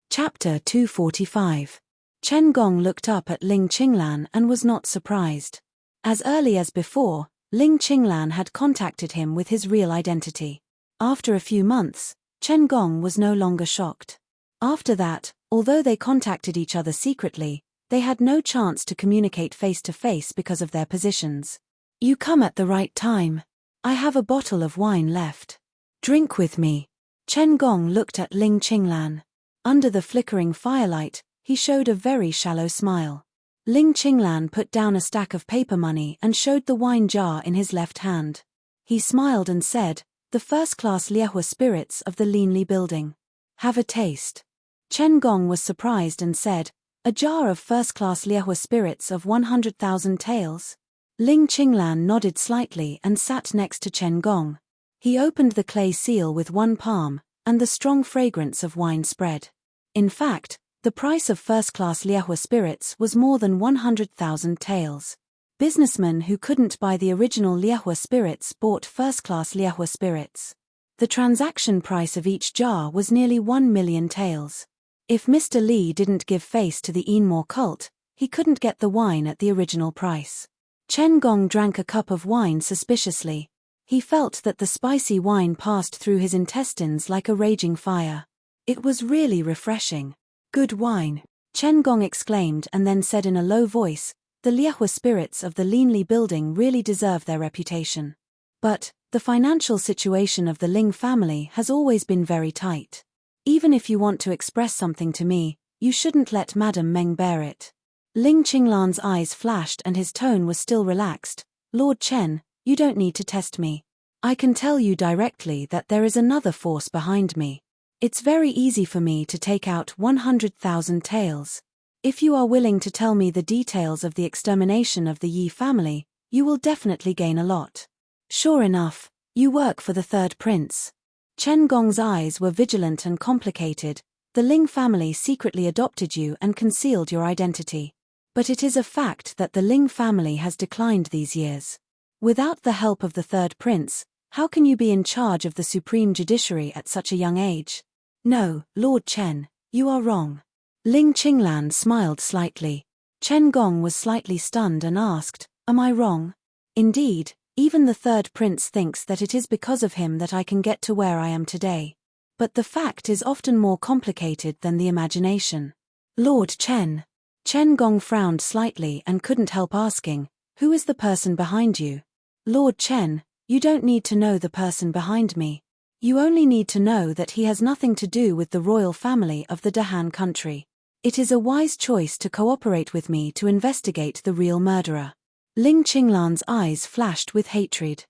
[SPEAKER 1] Chapter 245. Chen Gong looked up at Ling Qinglan and was not surprised. As early as before, Ling Qinglan had contacted him with his real identity. After a few months, Chen Gong was no longer shocked. After that, although they contacted each other secretly, they had no chance to communicate face to face because of their positions. "You come at the right time. I have a bottle of wine left. Drink with me." Chen Gong looked at Ling Qinglan. Under the flickering firelight, he showed a very shallow smile. Ling Qinglan put down a stack of paper money and showed the wine jar in his left hand. He smiled and said, "The first-class Liehua spirits of the Linli building. Have a taste." Chen Gong was surprised and said, "A jar of first-class Liehua spirits of 100,000 taels?" Ling Qinglan nodded slightly and sat next to Chen Gong. He opened the clay seal with one palm, and the strong fragrance of wine spread. In fact, the price of first-class Liehua spirits was more than 100,000 taels. Businessmen who couldn't buy the original Liehua spirits bought first-class Liehua spirits. The transaction price of each jar was nearly 1 million taels. If Mr. Li didn't give face to the Enmore cult, he couldn't get the wine at the original price. Chen Gong drank a cup of wine suspiciously. He felt that the spicy wine passed through his intestines like a raging fire. It was really refreshing. "Good wine," Chen Gong exclaimed and then said in a low voice, "The Liehua spirits of the Linli building really deserve their reputation. But, the financial situation of the Ling family has always been very tight. Even if you want to express something to me, you shouldn't let Madame Meng bear it." Ling Qinglan's eyes flashed and his tone was still relaxed. "Lord Chen, you don't need to test me. I can tell you directly that there is another force behind me. It's very easy for me to take out 100,000 taels. If you are willing to tell me the details of the extermination of the Yi family, you will definitely gain a lot. Sure enough, you work for the third prince." Chen Gong's eyes were vigilant and complicated. "The Ling family secretly adopted you and concealed your identity. But it is a fact that the Ling family has declined these years. Without the help of the third prince, how can you be in charge of the supreme judiciary at such a young age?" "No, Lord Chen, you are wrong." Ling Qinglan smiled slightly. Chen Gong was slightly stunned and asked, "Am I wrong?" "Indeed, even the third prince thinks that it is because of him that I can get to where I am today. But the fact is often more complicated than the imagination." "Lord Chen." Chen Gong frowned slightly and couldn't help asking, "Who is the person behind you?" "Lord Chen, you don't need to know the person behind me. You only need to know that he has nothing to do with the royal family of the Dahan country. It is a wise choice to cooperate with me to investigate the real murderer." Ling Qinglan's eyes flashed with hatred.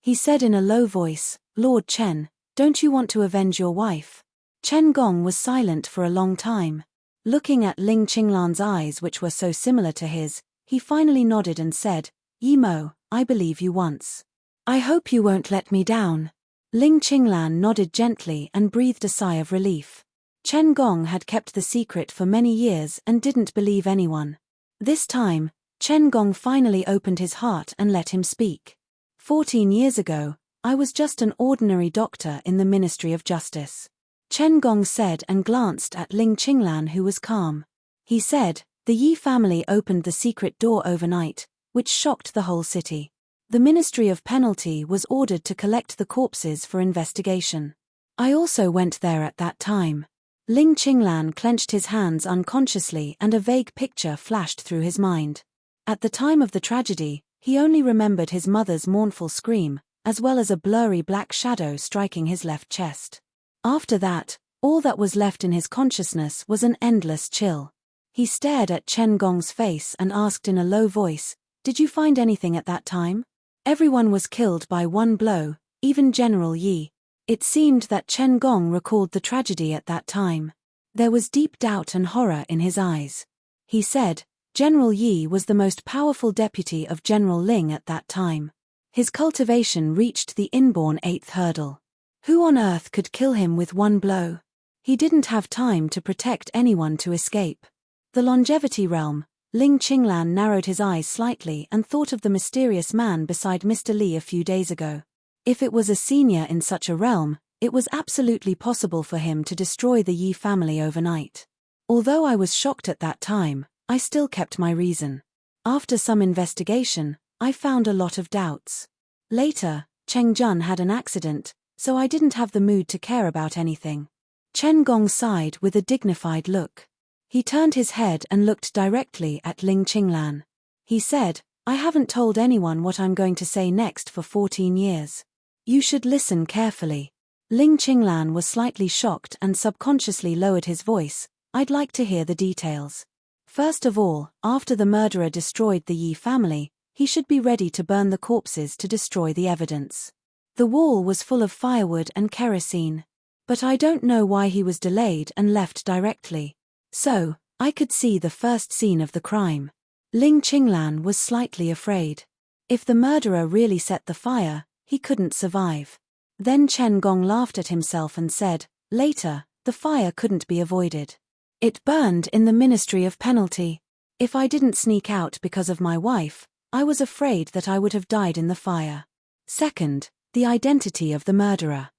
[SPEAKER 1] He said in a low voice, "Lord Chen, don't you want to avenge your wife?" Chen Gong was silent for a long time. Looking at Ling Qinglan's eyes, which were so similar to his, he finally nodded and said, "Yi Mo, I believe you once. I hope you won't let me down." Ling Qinglan nodded gently and breathed a sigh of relief. Chen Gong had kept the secret for many years and didn't believe anyone. This time, Chen Gong finally opened his heart and let him speak. 14 years ago, I was just an ordinary doctor in the Ministry of Justice. Chen Gong said and glanced at Ling Qinglan, who was calm. He said, "The Yi family opened the secret door overnight, which shocked the whole city. The Ministry of Penalty was ordered to collect the corpses for investigation. I also went there at that time." Ling Qinglan clenched his hands unconsciously and a vague picture flashed through his mind. At the time of the tragedy, he only remembered his mother's mournful scream, as well as a blurry black shadow striking his left chest. After that, all that was left in his consciousness was an endless chill. He stared at Chen Gong's face and asked in a low voice, "Did you find anything at that time?" Everyone was killed by one blow, even General Yi. It seemed that Chen Gong recalled the tragedy at that time. There was deep doubt and horror in his eyes. He said, "General Yi was the most powerful deputy of General Ling at that time. His cultivation reached the inborn 8th hurdle. Who on earth could kill him with one blow? He didn't have time to protect anyone to escape." The longevity realm. Ling Qinglan narrowed his eyes slightly and thought of the mysterious man beside Mr. Li a few days ago. If it was a senior in such a realm, it was absolutely possible for him to destroy the Yi family overnight. Although I was shocked at that time, I still kept my reason. After some investigation, I found a lot of doubts. Later, Cheng Jun had an accident, so I didn't have the mood to care about anything. Chen Gong sighed with a dignified look. He turned his head and looked directly at Ling Qinglan. He said, "I haven't told anyone what I'm going to say next for 14 years. You should listen carefully." Ling Qinglan was slightly shocked and subconsciously lowered his voice. "I'd like to hear the details. First of all, after the murderer destroyed the Yi family, he should be ready to burn the corpses to destroy the evidence. The wall was full of firewood and kerosene. But I don't know why he was delayed and left directly. So, I could see the first scene of the crime." Ling Qinglan was slightly afraid. If the murderer really set the fire, he couldn't survive. Then Chen Gong laughed at himself and said, "Later, the fire couldn't be avoided. It burned in the Ministry of Penalty. If I didn't sneak out because of my wife, I was afraid that I would have died in the fire." Second, the identity of the murderer.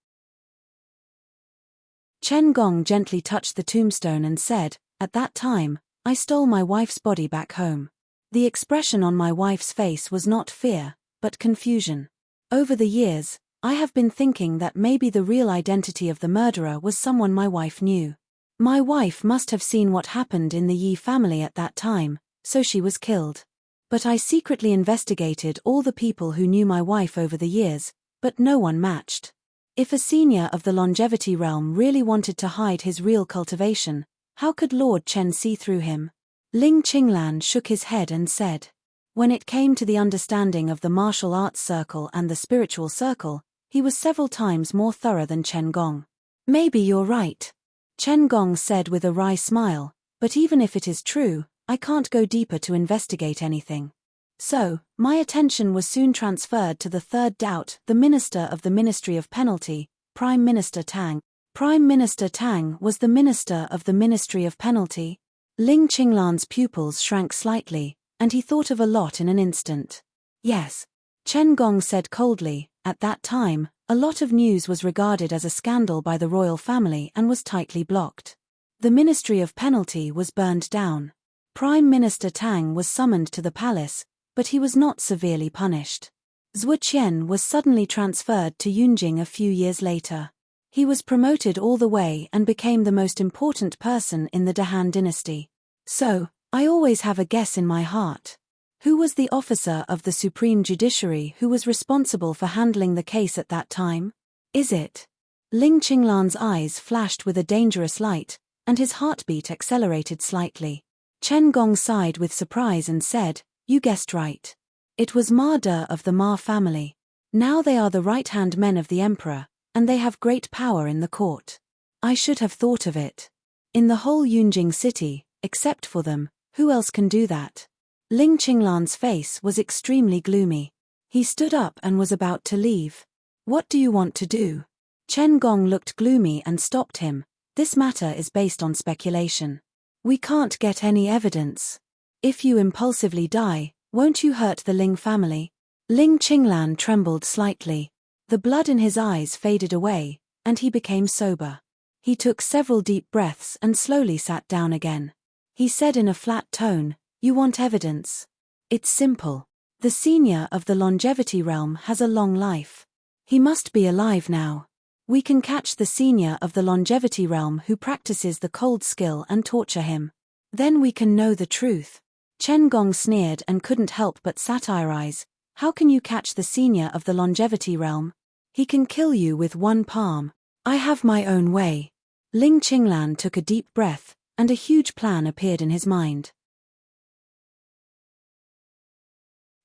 [SPEAKER 1] Chen Gong gently touched the tombstone and said, "At that time, I stole my wife's body back home. The expression on my wife's face was not fear, but confusion. Over the years, I have been thinking that maybe the real identity of the murderer was someone my wife knew. My wife must have seen what happened in the Yi family at that time, so she was killed. But I secretly investigated all the people who knew my wife over the years, but no one matched. If a senior of the longevity realm really wanted to hide his real cultivation, how could Lord Chen see through him?" Ling Qinglan shook his head and said, "When it came to the understanding of the martial arts circle and the spiritual circle, he was several times more thorough than Chen Gong." "Maybe you're right," Chen Gong said with a wry smile, "but even if it is true, I can't go deeper to investigate anything." So, my attention was soon transferred to the third doubt, the Minister of the Ministry of Penalty, Prime Minister Tang. Prime Minister Tang was the Minister of the Ministry of Penalty? Ling Qinglan's pupils shrank slightly, and he thought of a lot in an instant. "Yes," Chen Gong said coldly. "At that time, a lot of news was regarded as a scandal by the royal family and was tightly blocked. The Ministry of Penalty was burned down. Prime Minister Tang was summoned to the palace, but he was not severely punished. Zhuo Qian was suddenly transferred to Yunjing a few years later. He was promoted all the way and became the most important person in the De Han dynasty. So, I always have a guess in my heart. Who was the officer of the Supreme Judiciary who was responsible for handling the case at that time? Is it?" Ling Qinglan's eyes flashed with a dangerous light, and his heartbeat accelerated slightly. Chen Gong sighed with surprise and said, "You guessed right. It was Ma De of the Ma family." Now they are the right-hand men of the emperor, and they have great power in the court. I should have thought of it. In the whole Yunjing city, except for them, who else can do that? Ling Qinglan's face was extremely gloomy. He stood up and was about to leave. What do you want to do? Chen Gong looked gloomy and stopped him. This matter is based on speculation. We can't get any evidence. If you impulsively die, won't you hurt the Ling family? Ling Qinglan trembled slightly. The blood in his eyes faded away, and he became sober. He took several deep breaths and slowly sat down again. He said in a flat tone, "You want evidence? It's simple. The senior of the longevity realm has a long life. He must be alive now. We can catch the senior of the longevity realm who practices the cold skill and torture him. Then we can know the truth." Chen Gong sneered and couldn't help but satirize. How can you catch the senior of the longevity realm? He can kill you with one palm. I have my own way. Ling Qinglan took a deep breath, and a huge plan appeared in his mind.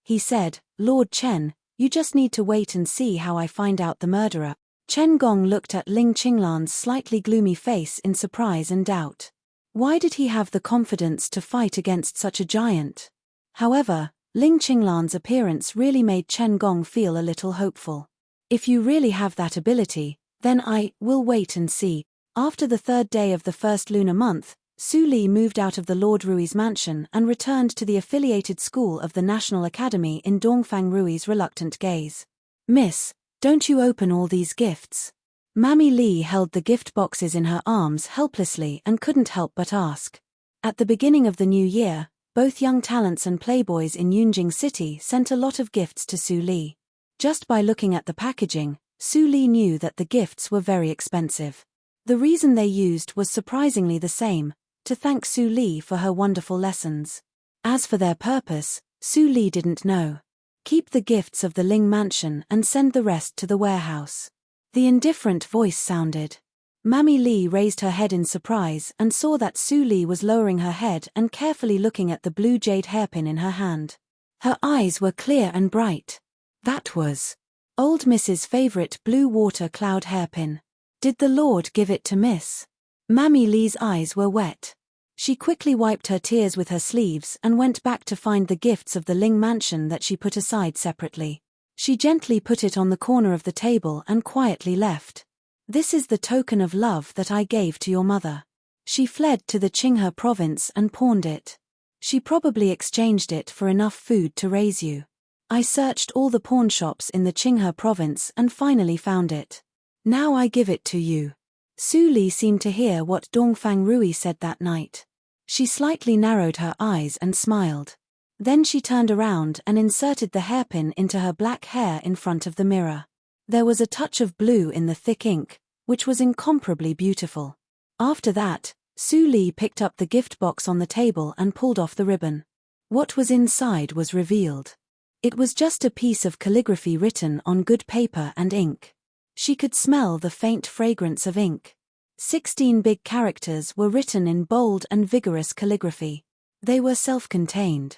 [SPEAKER 1] He said, "Lord Chen, you just need to wait and see how I find out the murderer." Chen Gong looked at Ling Qinglan's slightly gloomy face in surprise and doubt. Why did he have the confidence to fight against such a giant? However, Ling Qinglan's appearance really made Chen Gong feel a little hopeful. If you really have that ability, then I will wait and see. After the third day of the first lunar month, Su Li moved out of the Lord Rui's mansion and returned to the affiliated school of the National Academy in Dongfang Rui's reluctant gaze. "Miss, don't you open all these gifts?" Mammy Li held the gift boxes in her arms helplessly and couldn't help but ask. At the beginning of the new year, both young talents and playboys in Yunjing City sent a lot of gifts to Su Li. Just by looking at the packaging, Su Li knew that the gifts were very expensive. The reason they used was surprisingly the same, to thank Su Li for her wonderful lessons. As for their purpose, Su Li didn't know. Keep the gifts of the Ling mansion and send the rest to the warehouse. The indifferent voice sounded. Mammy Li raised her head in surprise and saw that Su Li was lowering her head and carefully looking at the blue jade hairpin in her hand. Her eyes were clear and bright. That was old Miss's favorite blue water cloud hairpin. Did the Lord give it to Miss? Mammy Li's eyes were wet. She quickly wiped her tears with her sleeves and went back to find the gifts of the Ling mansion that she put aside separately. She gently put it on the corner of the table and quietly left. "This is the token of love that I gave to your mother." She fled to the Qinghe province and pawned it. She probably exchanged it for enough food to raise you. I searched all the pawn shops in the Qinghe province and finally found it. Now I give it to you. Su Li seemed to hear what Dongfang Rui said that night. She slightly narrowed her eyes and smiled. Then she turned around and inserted the hairpin into her black hair in front of the mirror. There was a touch of blue in the thick ink, which was incomparably beautiful. After that, Su Li picked up the gift box on the table and pulled off the ribbon. What was inside was revealed. It was just a piece of calligraphy written on good paper and ink. She could smell the faint fragrance of ink. 16 big characters were written in bold and vigorous calligraphy. They were self-contained.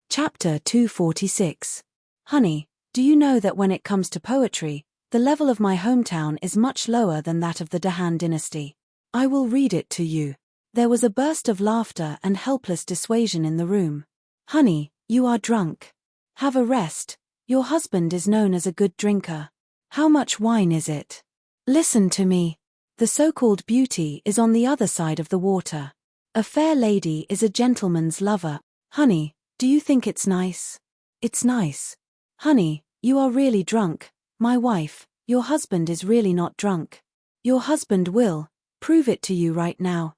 [SPEAKER 1] Chapter 246. Honey, do you know that when it comes to poetry, the level of my hometown is much lower than that of the Dahan dynasty? I will read it to you. There was a burst of laughter and helpless dissuasion in the room. Honey, you are drunk. Have a rest. Your husband is known as a good drinker. How much wine is it? Listen to me. The so-called beauty is on the other side of the water. A fair lady is a gentleman's lover. Honey, do you think it's nice? It's nice. Honey, you are really drunk. My wife, your husband is really not drunk. Your husband will prove it to you right now.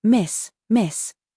[SPEAKER 1] Miss,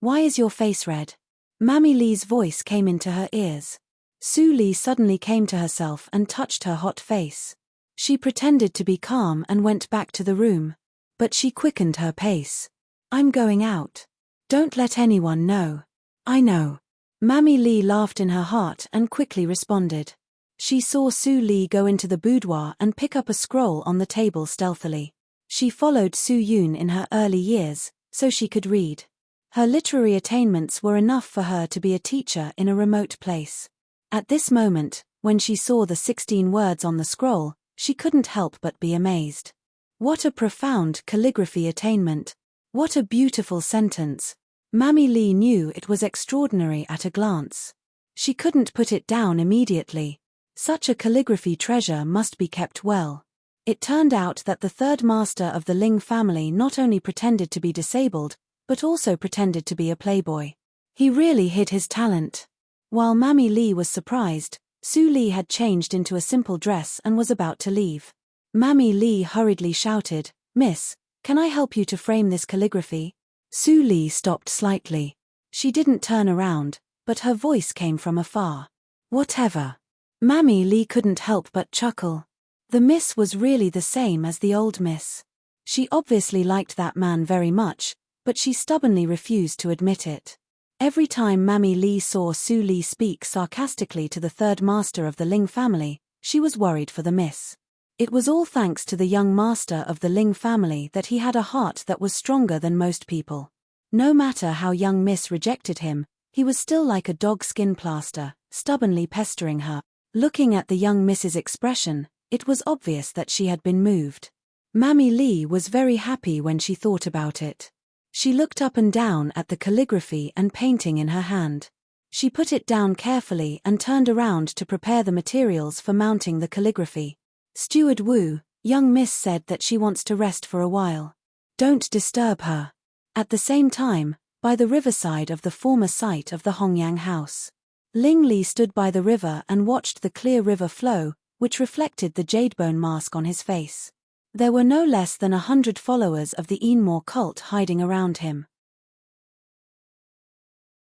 [SPEAKER 1] why is your face red? Mammy Li's voice came into her ears. Su Li suddenly came to herself and touched her hot face. She pretended to be calm and went back to the room. But she quickened her pace. I'm going out. Don't let anyone know. I know. Mammy Li laughed in her heart and quickly responded. She saw Su Li go into the boudoir and pick up a scroll on the table stealthily. She followed Su Yun in her early years, so she could read. Her literary attainments were enough for her to be a teacher in a remote place. At this moment, when she saw the 16 words on the scroll, she couldn't help but be amazed. What a profound calligraphy attainment! What a beautiful sentence! Mammy Lee knew it was extraordinary at a glance. She couldn't put it down immediately. Such a calligraphy treasure must be kept well. It turned out that the third master of the Ling family not only pretended to be disabled, but also pretended to be a playboy. He really hid his talent. While Mammy Lee was surprised, Su Lee had changed into a simple dress and was about to leave. Mammy Lee hurriedly shouted, "Miss, can I help you to frame this calligraphy?" Su Lee stopped slightly. She didn't turn around, but her voice came from afar. "Whatever." Mammy Lee couldn't help but chuckle. The miss was really the same as the old miss. She obviously liked that man very much, but she stubbornly refused to admit it. Every time Mammy Lee saw Su Lee speak sarcastically to the third master of the Ling family, she was worried for the miss. It was all thanks to the young master of the Ling family that he had a heart that was stronger than most people. No matter how young miss rejected him, he was still like a dog skin plaster, stubbornly pestering her. Looking at the young miss's expression, it was obvious that she had been moved. Mammy Lee was very happy when she thought about it. She looked up and down at the calligraphy and painting in her hand. She put it down carefully and turned around to prepare the materials for mounting the calligraphy. "Steward Wu, young miss said that she wants to rest for a while. Don't disturb her." At the same time, by the riverside of the former site of the Hongyang house, Ling Li stood by the river and watched the clear river flow, which reflected the jadebone mask on his face. There were no less than 100 followers of the Enmore cult hiding around him.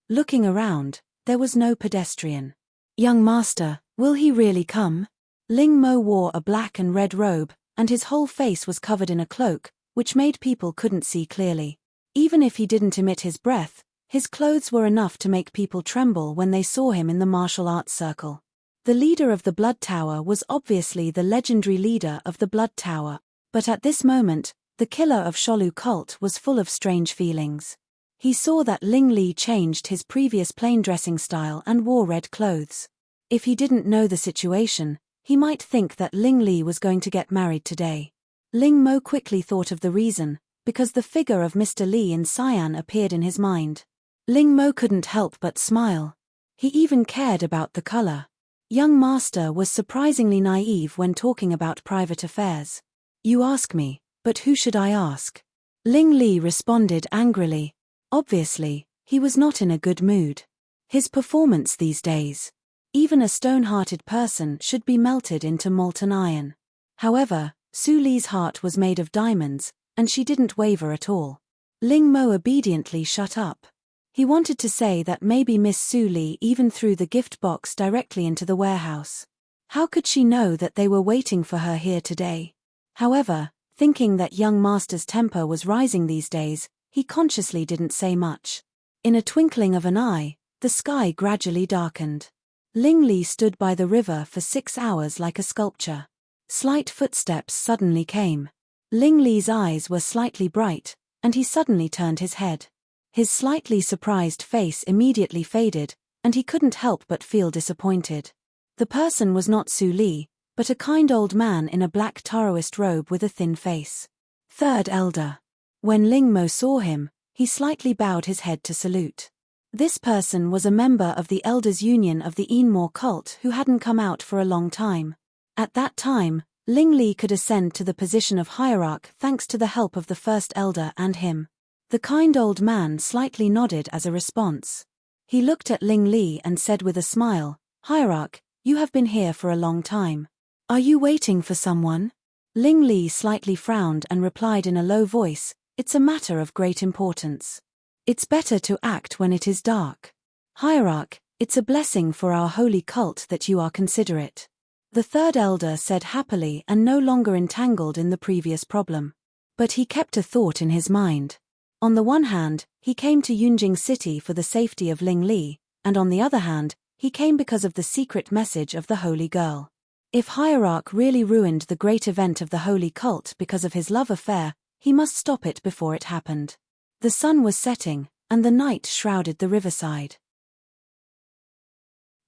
[SPEAKER 1] Looking around, there was no pedestrian. "Young master, will he really come?" Ling Mo wore a black and red robe, and his whole face was covered in a cloak, which made people couldn't see clearly. Even if he didn't emit his breath, his clothes were enough to make people tremble when they saw him in the martial arts circle. The leader of the Blood Tower was obviously the legendary leader of the Blood Tower, but at this moment, the killer of Sholu cult was full of strange feelings. He saw that Ling Li changed his previous plain dressing style and wore red clothes. If he didn't know the situation, he might think that Ling Li was going to get married today. Ling Mo quickly thought of the reason, because the figure of Mr. Li in cyan appeared in his mind. Ling Mo couldn't help but smile. He even cared about the color. Young master was surprisingly naive when talking about private affairs. "You ask me, but who should I ask?" Ling Li responded angrily. Obviously, he was not in a good mood. His performance these days. Even a stone-hearted person should be melted into molten iron. However, Su Li's heart was made of diamonds, and she didn't waver at all. Ling Mo obediently shut up. He wanted to say that maybe Miss Su Li even threw the gift box directly into the warehouse. How could she know that they were waiting for her here today? However, thinking that young master's temper was rising these days, he consciously didn't say much. In a twinkling of an eye, the sky gradually darkened. Ling Li stood by the river for 6 hours like a sculpture. Slight footsteps suddenly came. Ling Li's eyes were slightly bright, and he suddenly turned his head. His slightly surprised face immediately faded, and he couldn't help but feel disappointed. The person was not Su Li, but a kind old man in a black Taoist robe with a thin face. Third elder. When Ling Mo saw him, he slightly bowed his head to salute. This person was a member of the Elders' Union of the Enmore cult who hadn't come out for a long time. At that time, Ling Li could ascend to the position of hierarch thanks to the help of the first elder and him. The kind old man slightly nodded as a response. He looked at Ling Li and said with a smile, "Hierarch, you have been here for a long time. Are you waiting for someone?" Ling Li slightly frowned and replied in a low voice, "It's a matter of great importance. It's better to act when it is dark. Hierarch, it's a blessing for our holy cult that you are considerate." The third elder said happily and no longer entangled in the previous problem. But he kept a thought in his mind. On the one hand, he came to Yunjing City for the safety of Ling Li, and on the other hand, he came because of the secret message of the holy girl. If Hierarch really ruined the great event of the holy cult because of his love affair, he must stop it before it happened. The sun was setting, and the night shrouded the riverside.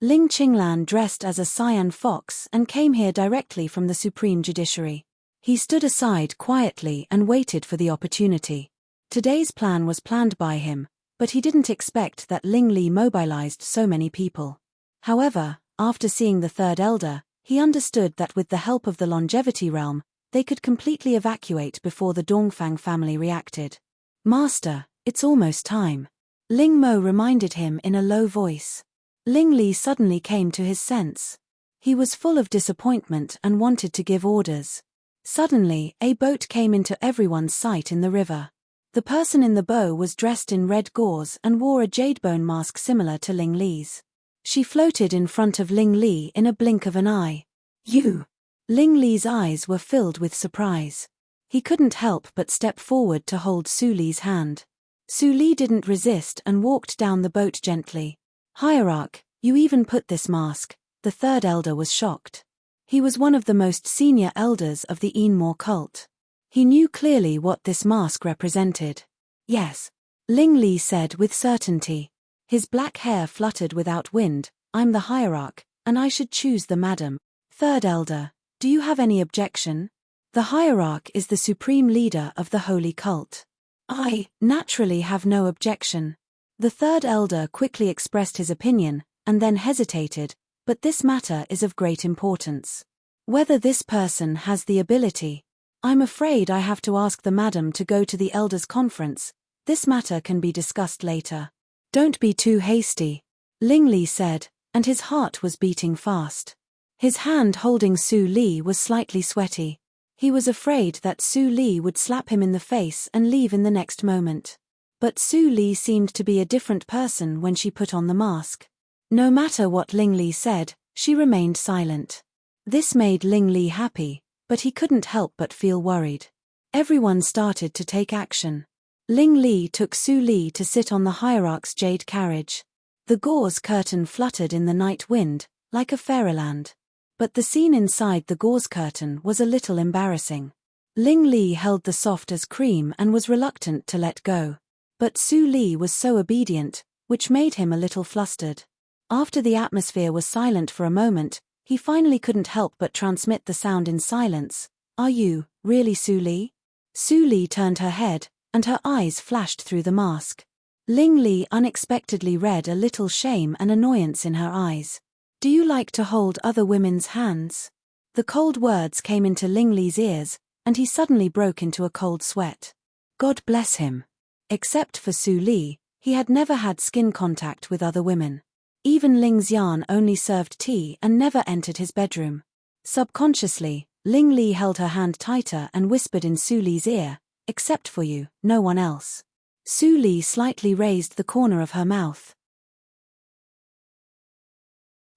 [SPEAKER 1] Ling Qinglan dressed as a cyan fox and came here directly from the Supreme Judiciary. He stood aside quietly and waited for the opportunity. Today's plan was planned by him, but he didn't expect that Ling Li mobilized so many people. However, after seeing the third elder, he understood that with the help of the longevity realm, they could completely evacuate before the Dongfang family reacted. "Master, it's almost time," Ling Mo reminded him in a low voice. Ling Li suddenly came to his sense. He was full of disappointment and wanted to give orders. Suddenly, a boat came into everyone's sight in the river. The person in the bow was dressed in red gauze and wore a jadebone mask similar to Ling Li's. She floated in front of Ling Li in a blink of an eye. "You!" Ling Li's eyes were filled with surprise. He couldn't help but step forward to hold Su Li's hand. Su Li didn't resist and walked down the boat gently. "Hierarch, you even put this mask," the third elder was shocked. He was one of the most senior elders of the Enmore cult. He knew clearly what this mask represented. "Yes," Ling Li said with certainty. His black hair fluttered without wind. "I'm the hierarch, and I should choose the madam. Third elder, do you have any objection? The hierarch is the supreme leader of the holy cult." "I, naturally, have no objection." The third elder quickly expressed his opinion, and then hesitated, "But this matter is of great importance. Whether this person has the ability. I'm afraid I have to ask the madam to go to the elders' conference. This matter can be discussed later." "Don't be too hasty," Ling Li said, and his heart was beating fast. His hand holding Su Li was slightly sweaty. He was afraid that Su Li would slap him in the face and leave in the next moment. But Su Li seemed to be a different person when she put on the mask. No matter what Ling Li said, she remained silent. This made Ling Li happy, but he couldn't help but feel worried. Everyone started to take action. Ling Li took Su Li to sit on the hierarch's jade carriage. The gauze curtain fluttered in the night wind, like a fairyland. But the scene inside the gauze curtain was a little embarrassing. Ling Li held the soft as cream and was reluctant to let go. But Su Li was so obedient, which made him a little flustered. After the atmosphere was silent for a moment, he finally couldn't help but transmit the sound in silence. "Are you, really Su Li?" Su Li turned her head, and her eyes flashed through the mask. Ling Li unexpectedly read a little shame and annoyance in her eyes. "Do you like to hold other women's hands?" The cold words came into Ling Li's ears, and he suddenly broke into a cold sweat. God bless him. Except for Su Li, he had never had skin contact with other women. Even Ling Xian only served tea and never entered his bedroom. Subconsciously, Ling Li held her hand tighter and whispered in Su Li's ear, "Except for you, no one else." Su Li slightly raised the corner of her mouth.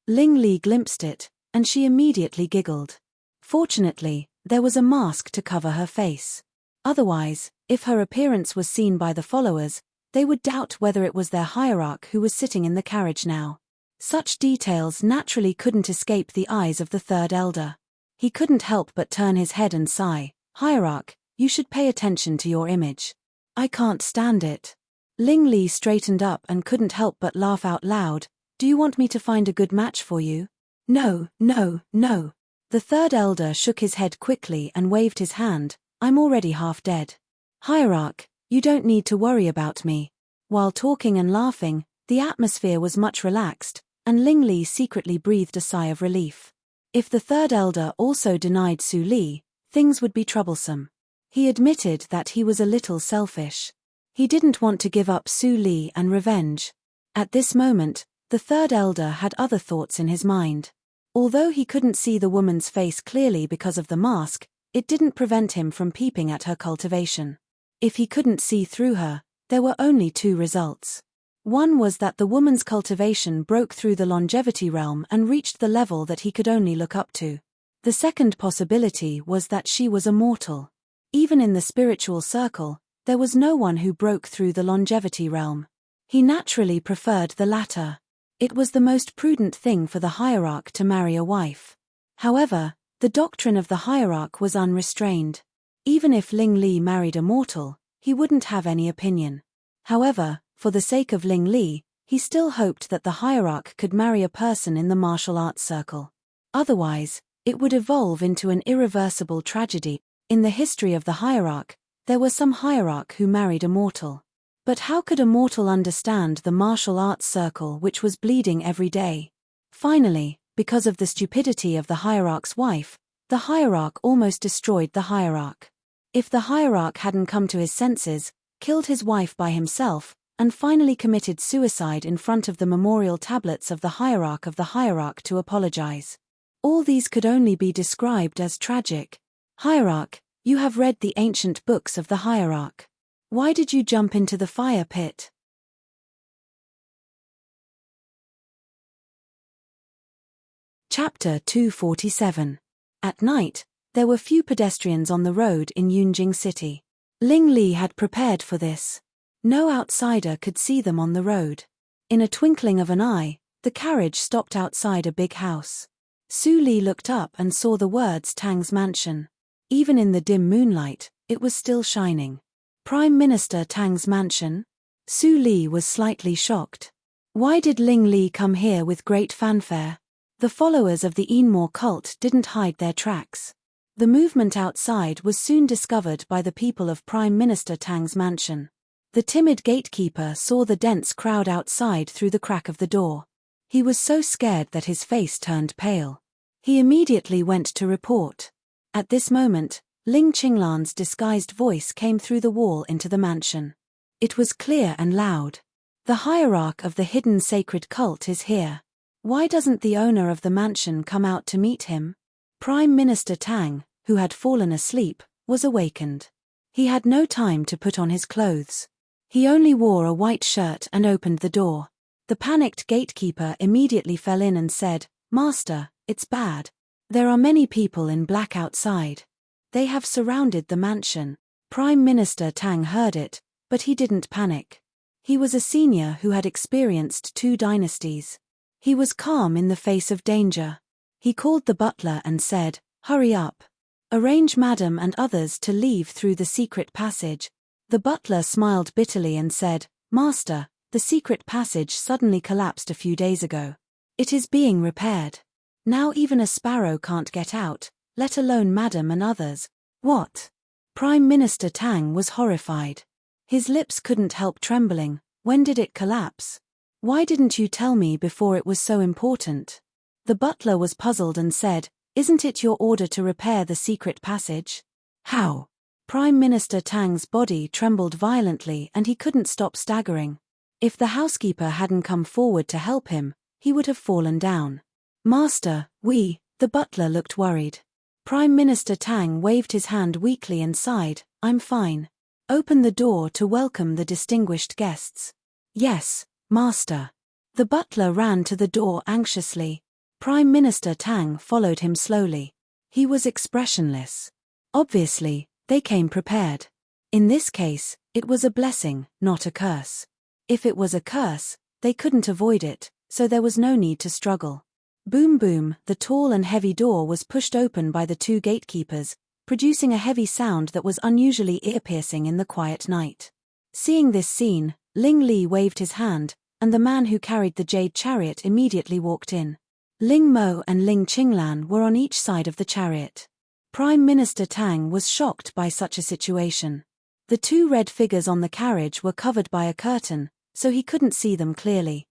[SPEAKER 1] Ling Li glimpsed it, and she immediately giggled. Fortunately, there was a mask to cover her face. Otherwise, if her appearance was seen by the followers, they would doubt whether it was their hierarch who was sitting in the carriage now. Such details naturally couldn't escape the eyes of the third elder. He couldn't help but turn his head and sigh. "Hierarch, you should pay attention to your image." "I can't stand it." Ling Li straightened up and couldn't help but laugh out loud. "Do you want me to find a good match for you?" "No, no, no." The third elder shook his head quickly and waved his hand. "I'm already half dead. Hierarch, you don't need to worry about me." While talking and laughing, the atmosphere was much relaxed, and Ling Li secretly breathed a sigh of relief. If the third elder also denied Su Li, things would be troublesome. He admitted that he was a little selfish. He didn't want to give up Su Li and revenge. At this moment, the third elder had other thoughts in his mind. Although he couldn't see the woman's face clearly because of the mask, it didn't prevent him from peeping at her cultivation. If he couldn't see through her, there were only two results. One was that the woman's cultivation broke through the longevity realm and reached the level that he could only look up to. The second possibility was that she was a mortal. Even in the spiritual circle, there was no one who broke through the longevity realm. He naturally preferred the latter. It was the most prudent thing for the hierarch to marry a wife. However, the doctrine of the hierarch was unrestrained. Even if Ling Li married a mortal, he wouldn't have any opinion. However, For the sake of Ling Li, he still hoped that the hierarch could marry a person in the martial arts circle. Otherwise, it would evolve into an irreversible tragedy. In the history of the hierarch, there were some hierarch who married a mortal. But how could a mortal understand the martial arts circle which was bleeding every day? Finally, because of the stupidity of the hierarch's wife, the hierarch almost destroyed the hierarch. If the hierarch hadn't come to his senses, killed his wife by himself, and finally committed suicide in front of the memorial tablets of the hierarch to apologize. All these could only be described as tragic. Hierarch, you have read the ancient books of the hierarch. Why did you jump into the fire pit? Chapter 247. At night, there were few pedestrians on the road in Yunjing City. Ling Li had prepared for this. No outsider could see them on the road. In a twinkling of an eye, the carriage stopped outside a big house. Su Li looked up and saw the words Tang's mansion. Even in the dim moonlight, it was still shining. Prime Minister Tang's mansion? Su Li was slightly shocked. Why did Ling Li come here with great fanfare? The followers of the Enmore cult didn't hide their tracks. The movement outside was soon discovered by the people of Prime Minister Tang's mansion. The timid gatekeeper saw the dense crowd outside through the crack of the door. He was so scared that his face turned pale. He immediately went to report. At this moment, Ling Qinglan's disguised voice came through the wall into the mansion. It was clear and loud. The hierarch of the hidden sacred cult is here. Why doesn't the owner of the mansion come out to meet him? Prime Minister Tang, who had fallen asleep, was awakened. He had no time to put on his clothes. He only wore a white shirt and opened the door. The panicked gatekeeper immediately fell in and said, "Master, it's bad. There are many people in black outside. They have surrounded the mansion." Prime Minister Tang heard it, but he didn't panic. He was a senior who had experienced 2 dynasties. He was calm in the face of danger. He called the butler and said, "Hurry up. Arrange Madam and others to leave through the secret passage." The butler smiled bitterly and said, "Master, the secret passage suddenly collapsed a few days ago. It is being repaired. Now even a sparrow can't get out, let alone Madam and others." What? Prime Minister Tang was horrified. His lips couldn't help trembling. When did it collapse? Why didn't you tell me before it was so important? The butler was puzzled and said, "Isn't it your order to repair the secret passage?" How? Prime Minister Tang's body trembled violently and he couldn't stop staggering. If the housekeeper hadn't come forward to help him, he would have fallen down. "Master, the butler looked worried. Prime Minister Tang waved his hand weakly and sighed, "I'm fine. Open the door to welcome the distinguished guests." "Yes, Master." The butler ran to the door anxiously. Prime Minister Tang followed him slowly. He was expressionless. Obviously, they came prepared. In this case, it was a blessing, not a curse. If it was a curse, they couldn't avoid it, so there was no need to struggle. Boom boom, the tall and heavy door was pushed open by the 2 gatekeepers, producing a heavy sound that was unusually ear-piercing in the quiet night. Seeing this scene, Ling Li waved his hand, and the man who carried the jade chariot immediately walked in. Ling Mo and Ling Qinglan were on each side of the chariot. Prime Minister Tang was shocked by such a situation. The 2 red figures on the carriage were covered by a curtain, so he couldn't see them clearly.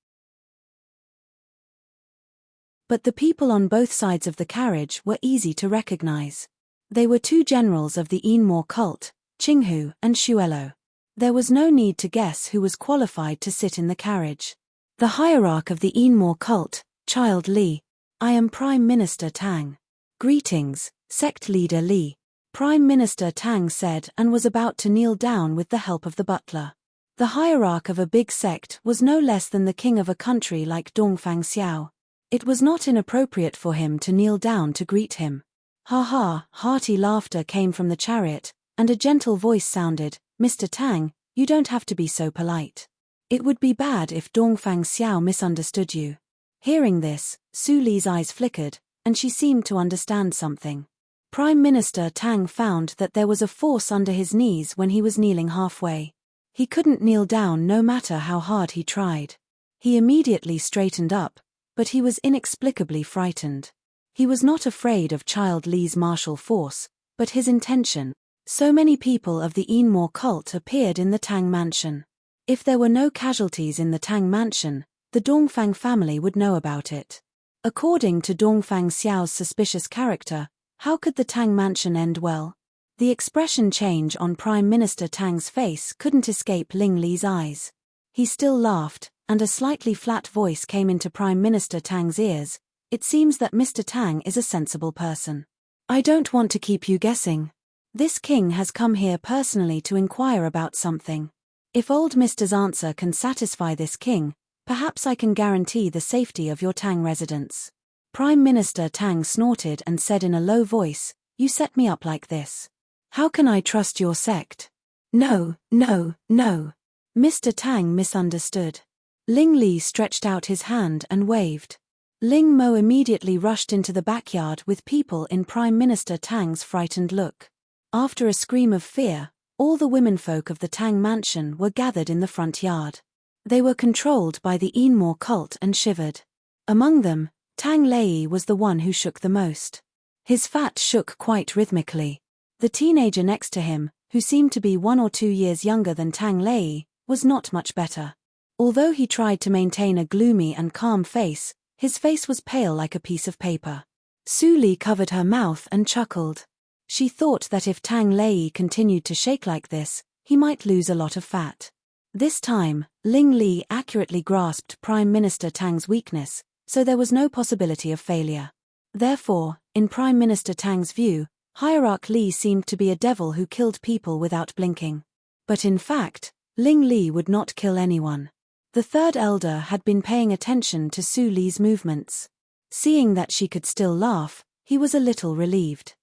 [SPEAKER 1] But the people on both sides of the carriage were easy to recognize. They were 2 generals of the Enmore cult, Qinghu and Xuelo. There was no need to guess who was qualified to sit in the carriage. The hierarch of the Enmore cult, Child Li. "I am Prime Minister Tang." "Greetings, Sect Leader Li," Prime Minister Tang said and was about to kneel down with the help of the butler. The hierarch of a big sect was no less than the king of a country like Dongfang Xiao. It was not inappropriate for him to kneel down to greet him. "Ha ha," hearty laughter came from the chariot, and a gentle voice sounded, "Mr. Tang, you don't have to be so polite. It would be bad if Dongfang Xiao misunderstood you." Hearing this, Su Li's eyes flickered, and she seemed to understand something. Prime Minister Tang found that there was a force under his knees when he was kneeling halfway. He couldn't kneel down no matter how hard he tried. He immediately straightened up, but he was inexplicably frightened. He was not afraid of Child Li's martial force, but his intention. So many people of the Enmore cult appeared in the Tang mansion. If there were no casualties in the Tang mansion, the Dongfang family would know about it. According to Dongfang Xiao's suspicious character, how could the Tang mansion end well? The expression change on Prime Minister Tang's face couldn't escape Ling Li's eyes. He still laughed, and a slightly flat voice came into Prime Minister Tang's ears. It seems that Mr. Tang is a sensible person. I don't want to keep you guessing. This king has come here personally to inquire about something. If old Mr.'s answer can satisfy this king, perhaps I can guarantee the safety of your Tang residence. Prime Minister Tang snorted and said in a low voice, "You set me up like this. How can I trust your sect?" No. Mr. Tang misunderstood. Ling Li stretched out his hand and waved. Ling Mo immediately rushed into the backyard with people in Prime Minister Tang's frightened look. After a scream of fear, all the womenfolk of the Tang mansion were gathered in the front yard. They were controlled by the Enmore cult and shivered. Among them, Tang Lei was the one who shook the most. His fat shook quite rhythmically. The teenager next to him, who seemed to be 1 or 2 years younger than Tang Lei, was not much better. Although he tried to maintain a gloomy and calm face, his face was pale like a piece of paper. Su Li covered her mouth and chuckled. She thought that if Tang Lei continued to shake like this, he might lose a lot of fat. This time, Ling Li accurately grasped Prime Minister Tang's weakness, so there was no possibility of failure. Therefore, in Prime Minister Tang's view, Hierarch Li seemed to be a devil who killed people without blinking. But in fact, Ling Li would not kill anyone. The third elder had been paying attention to Su Li's movements. Seeing that she could still laugh, he was a little relieved.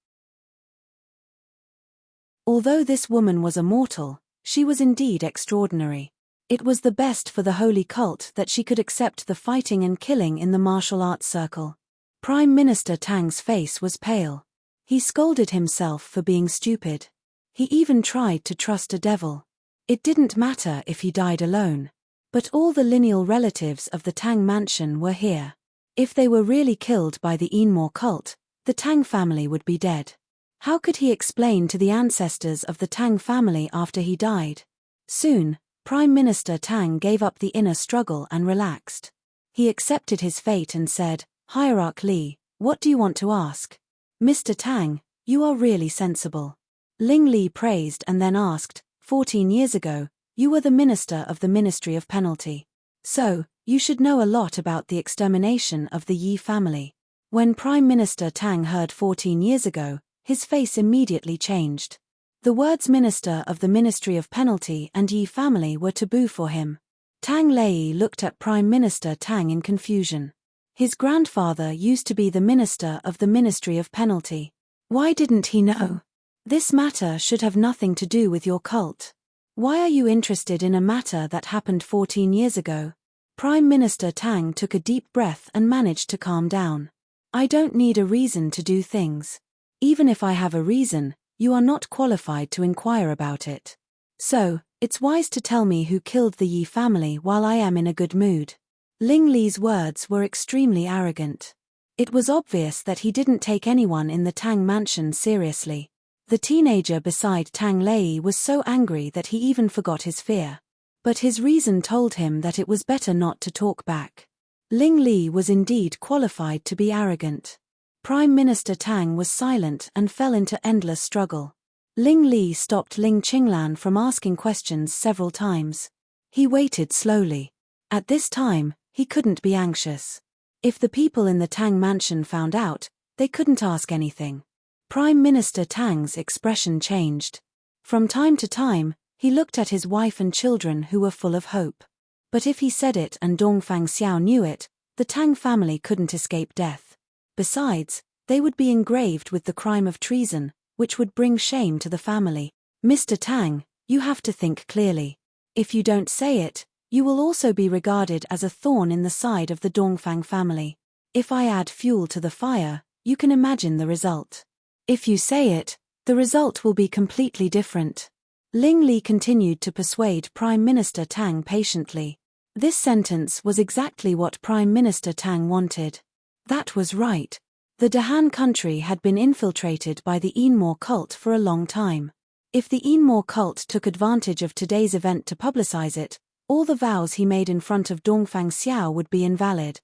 [SPEAKER 1] Although this woman was a mortal, she was indeed extraordinary. It was the best for the holy cult that she could accept the fighting and killing in the martial arts circle. Prime Minister Tang's face was pale. He scolded himself for being stupid. He even tried to trust a devil. It didn't matter if he died alone. But all the lineal relatives of the Tang mansion were here. If they were really killed by the Enmore cult, the Tang family would be dead. How could he explain to the ancestors of the Tang family after he died? Soon, Prime Minister Tang gave up the inner struggle and relaxed. He accepted his fate and said, "Hierarch Li, what do you want to ask?" "Mr. Tang, you are really sensible." Ling Li praised and then asked, 14 years ago, you were the minister of the Ministry of Penalty. So, you should know a lot about the extermination of the Yi family." When Prime Minister Tang heard 14 years ago, his face immediately changed. The words minister of the Ministry of Penalty and Yi family were taboo for him. Tang Lei looked at Prime Minister Tang in confusion. His grandfather used to be the minister of the Ministry of Penalty. Why didn't he know? This matter should have nothing to do with your cult. Why are you interested in a matter that happened 14 years ago? Prime Minister Tang took a deep breath and managed to calm down. I don't need a reason to do things. Even if I have a reason, you are not qualified to inquire about it. So, it's wise to tell me who killed the Yi family while I am in a good mood. Ling Li's words were extremely arrogant. It was obvious that he didn't take anyone in the Tang mansion seriously. The teenager beside Tang Lei was so angry that he even forgot his fear. But his reason told him that it was better not to talk back. Ling Li was indeed qualified to be arrogant. Prime Minister Tang was silent and fell into endless struggle. Ling Li stopped Ling Qinglan from asking questions several times. He waited slowly. At this time, he couldn't be anxious. If the people in the Tang mansion found out, they couldn't ask anything. Prime Minister Tang's expression changed. From time to time, he looked at his wife and children who were full of hope. But if he said it and Dongfang Xiao knew it, the Tang family couldn't escape death. Besides, they would be engraved with the crime of treason, which would bring shame to the family. Mr. Tang, you have to think clearly. If you don't say it, you will also be regarded as a thorn in the side of the Dongfang family. If I add fuel to the fire, you can imagine the result. If you say it, the result will be completely different. Ling Li continued to persuade Prime Minister Tang patiently. This sentence was exactly what Prime Minister Tang wanted. That was right. The Dahan country had been infiltrated by the Enmore cult for a long time. If the Enmore cult took advantage of today's event to publicize it, all the vows he made in front of Dongfang Xiao would be invalid.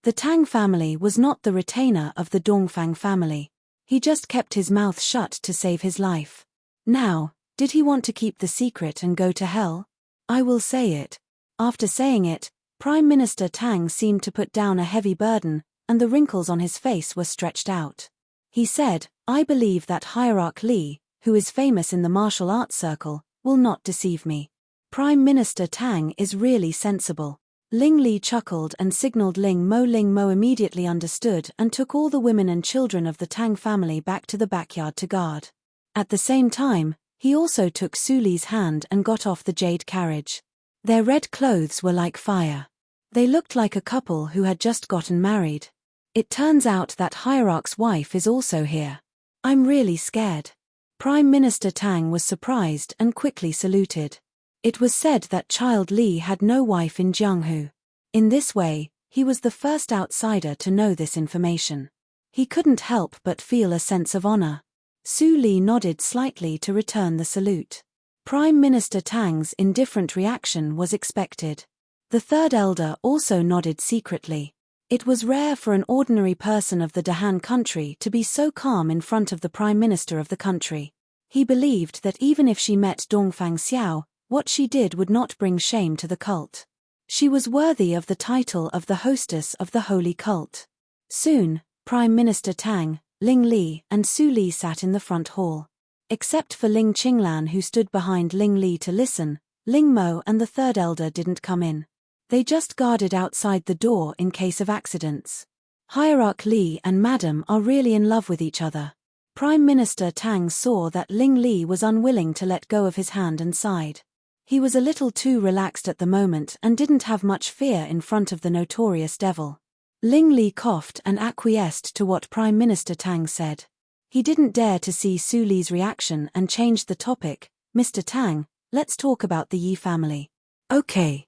[SPEAKER 1] The Tang family was not the retainer of the Dongfang family. He just kept his mouth shut to save his life. Now, did he want to keep the secret and go to hell? I will say it. After saying it, Prime Minister Tang seemed to put down a heavy burden, and the wrinkles on his face were stretched out. He said, I believe that Hierarch Li, who is famous in the martial arts circle, will not deceive me. Prime Minister Tang is really sensible. Ling Li chuckled and signaled Ling Mo. Ling Mo immediately understood and took all the women and children of the Tang family back to the backyard to guard. At the same time, he also took Su Li's hand and got off the jade carriage. Their red clothes were like fire. They looked like a couple who had just gotten married. It turns out that Hierarch's wife is also here. I'm really scared. Prime Minister Tang was surprised and quickly saluted. It was said that Child Li had no wife in Jianghu. In this way, he was the first outsider to know this information. He couldn't help but feel a sense of honor. Su Li nodded slightly to return the salute. Prime Minister Tang's indifferent reaction was expected. The third elder also nodded secretly. It was rare for an ordinary person of the Dahan country to be so calm in front of the Prime Minister of the country. He believed that even if she met Dongfang Xiao, what she did would not bring shame to the cult. She was worthy of the title of the hostess of the holy cult. Soon, Prime Minister Tang, Ling Li, and Su Li sat in the front hall. Except for Ling Qinglan, who stood behind Ling Li to listen, Ling Mo and the third elder didn't come in. They just guarded outside the door in case of accidents. Hierarch Li and Madam are really in love with each other. Prime Minister Tang saw that Ling Li was unwilling to let go of his hand and sighed. He was a little too relaxed at the moment and didn't have much fear in front of the notorious devil. Ling Li coughed and acquiesced to what Prime Minister Tang said. He didn't dare to see Su Li's reaction and changed the topic. Mr. Tang, let's talk about the Yi family. Okay.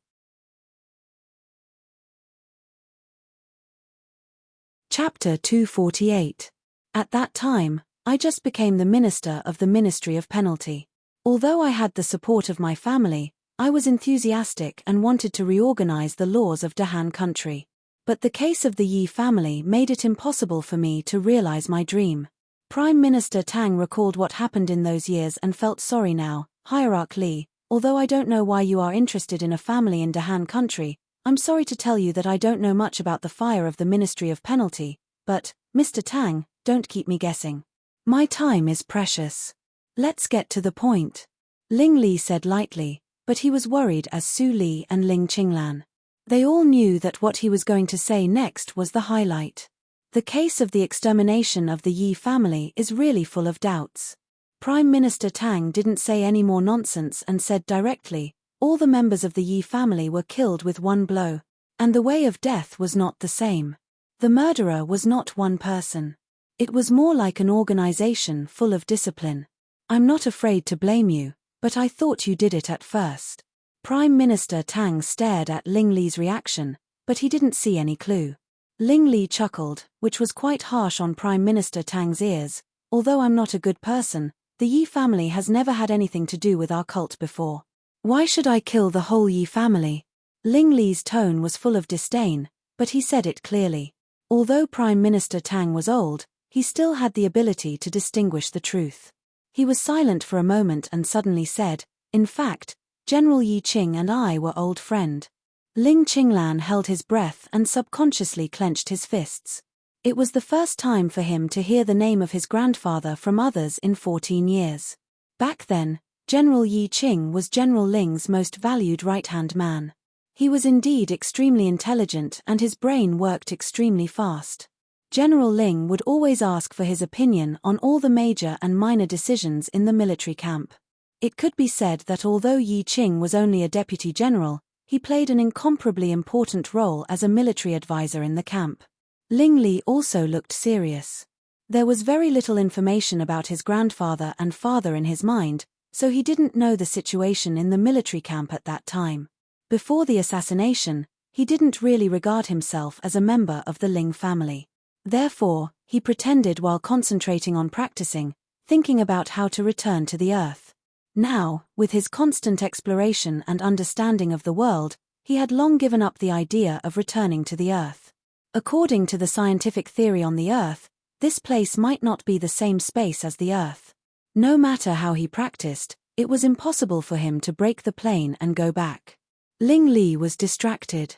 [SPEAKER 1] Chapter 248. At that time, I just became the minister of the Ministry of Penalty. Although I had the support of my family, I was enthusiastic and wanted to reorganize the laws of Dahan country. But the case of the Yi family made it impossible for me to realize my dream. Prime Minister Tang recalled what happened in those years and felt sorry now. Hierarch Li, although I don't know why you are interested in a family in Dahan country, I'm sorry to tell you that I don't know much about the fire of the Ministry of Penalty, but, Mr. Tang, don't keep me guessing. My time is precious. Let's get to the point. Ling Li said lightly, but he was worried as Su Li and Ling Qinglan. They all knew that what he was going to say next was the highlight. The case of the extermination of the Yi family is really full of doubts. Prime Minister Tang didn't say any more nonsense and said directly, all the members of the Yi family were killed with one blow, and the way of death was not the same. The murderer was not one person. It was more like an organization full of discipline. I'm not afraid to blame you, but I thought you did it at first. Prime Minister Tang stared at Ling Li's reaction, but he didn't see any clue. Ling Li chuckled, which was quite harsh on Prime Minister Tang's ears. Although I'm not a good person, the Yi family has never had anything to do with our cult before. Why should I kill the whole Yi family? Ling Li's tone was full of disdain, but he said it clearly. Although Prime Minister Tang was old, he still had the ability to distinguish the truth. He was silent for a moment and suddenly said, in fact, General Yi Qing and I were old friend. Ling Qinglan held his breath and subconsciously clenched his fists. It was the first time for him to hear the name of his grandfather from others in 14 years. Back then, General Yi Qing was General Ling's most valued right-hand man. He was indeed extremely intelligent and his brain worked extremely fast. General Ling would always ask for his opinion on all the major and minor decisions in the military camp. It could be said that although Yi Qing was only a deputy general, he played an incomparably important role as a military advisor in the camp. Ling Li also looked serious. There was very little information about his grandfather and father in his mind, so he didn't know the situation in the military camp at that time. Before the assassination, he didn't really regard himself as a member of the Ling family. Therefore, he pretended while concentrating on practicing, thinking about how to return to the Earth. Now, with his constant exploration and understanding of the world, he had long given up the idea of returning to the Earth. According to the scientific theory on the Earth, this place might not be the same space as the Earth. No matter how he practiced, it was impossible for him to break the plane and go back. Ling Li was distracted.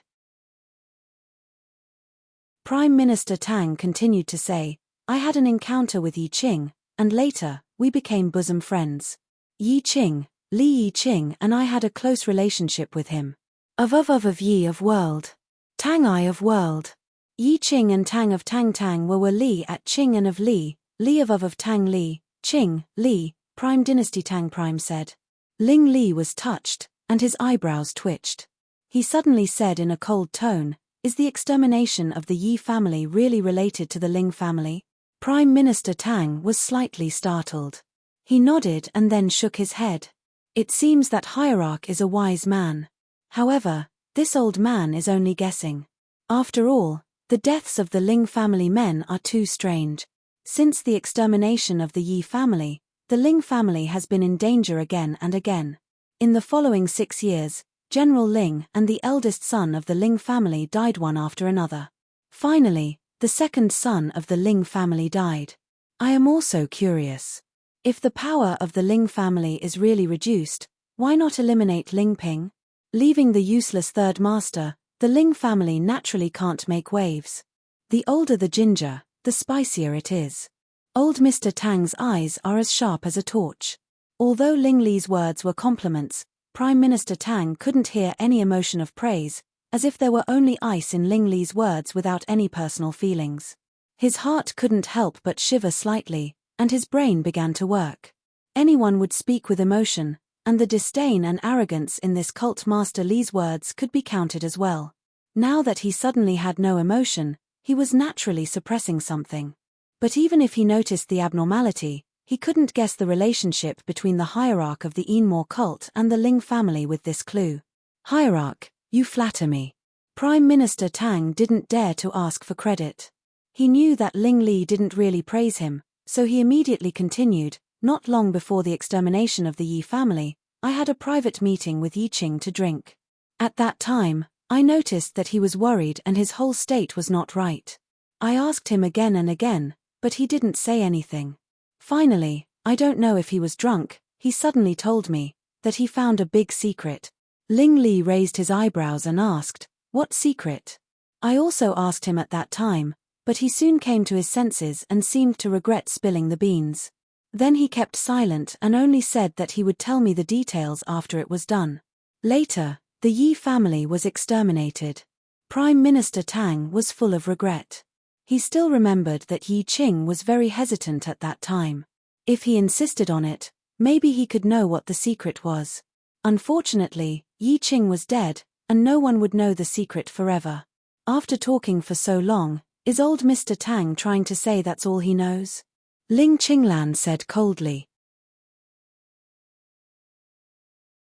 [SPEAKER 1] Prime Minister Tang continued to say, "I had an encounter with Yi Qing, and later, we became bosom friends. Yi Qing, Li Yi Qing and I had a close relationship with him. Of Yi of world. Tang I of world. Yi Qing and Tang of Tang Tang were Li at Qing and of Li, Li of Tang Li, Qing, Li, Prime Dynasty Tang Prime said." Ling Li was touched, and his eyebrows twitched. He suddenly said in a cold tone, "Is the extermination of the Yi family really related to the Ling family?" Prime Minister Tang was slightly startled. He nodded and then shook his head. It seems that Hierarch is a wise man. However, this old man is only guessing. After all, the deaths of the Ling family men are too strange. Since the extermination of the Yi family, the Ling family has been in danger again and again. In the following 6 years, General Ling and the eldest son of the Ling family died one after another. Finally, the second son of the Ling family died. I am also curious. If the power of the Ling family is really reduced, why not eliminate Ling Ping? Leaving the useless third master, the Ling family naturally can't make waves. The older the ginger, the spicier it is. Old Mr. Tang's eyes are as sharp as a torch. Although Ling Li's words were compliments, Prime Minister Tang couldn't hear any emotion of praise, as if there were only ice in Ling Li's words without any personal feelings. His heart couldn't help but shiver slightly, and his brain began to work. Anyone would speak with emotion, and the disdain and arrogance in this cult master Li's words could be counted as well. Now that he suddenly had no emotion, he was naturally suppressing something. But even if he noticed the abnormality, he couldn't guess the relationship between the hierarch of the Enmore cult and the Ling family with this clue. "Hierarch, you flatter me." Prime Minister Tang didn't dare to ask for credit. He knew that Ling Li didn't really praise him, so he immediately continued, "Not long before the extermination of the Yi family, I had a private meeting with Yi Qing to drink. At that time, I noticed that he was worried and his whole state was not right. I asked him again and again, but he didn't say anything. Finally, I don't know if he was drunk, he suddenly told me that he found a big secret." Ling Li raised his eyebrows and asked, "What secret?" I also asked him at that time, but he soon came to his senses and seemed to regret spilling the beans. Then he kept silent and only said that he would tell me the details after it was done. Later, the Yi family was exterminated. Prime Minister Tang was full of regret. He still remembered that Yi Qing was very hesitant at that time. If he insisted on it, maybe he could know what the secret was. Unfortunately, Yi Qing was dead, and no one would know the secret forever. After talking for so long, is old Mr. Tang trying to say that's all he knows? Ling Qinglan said coldly.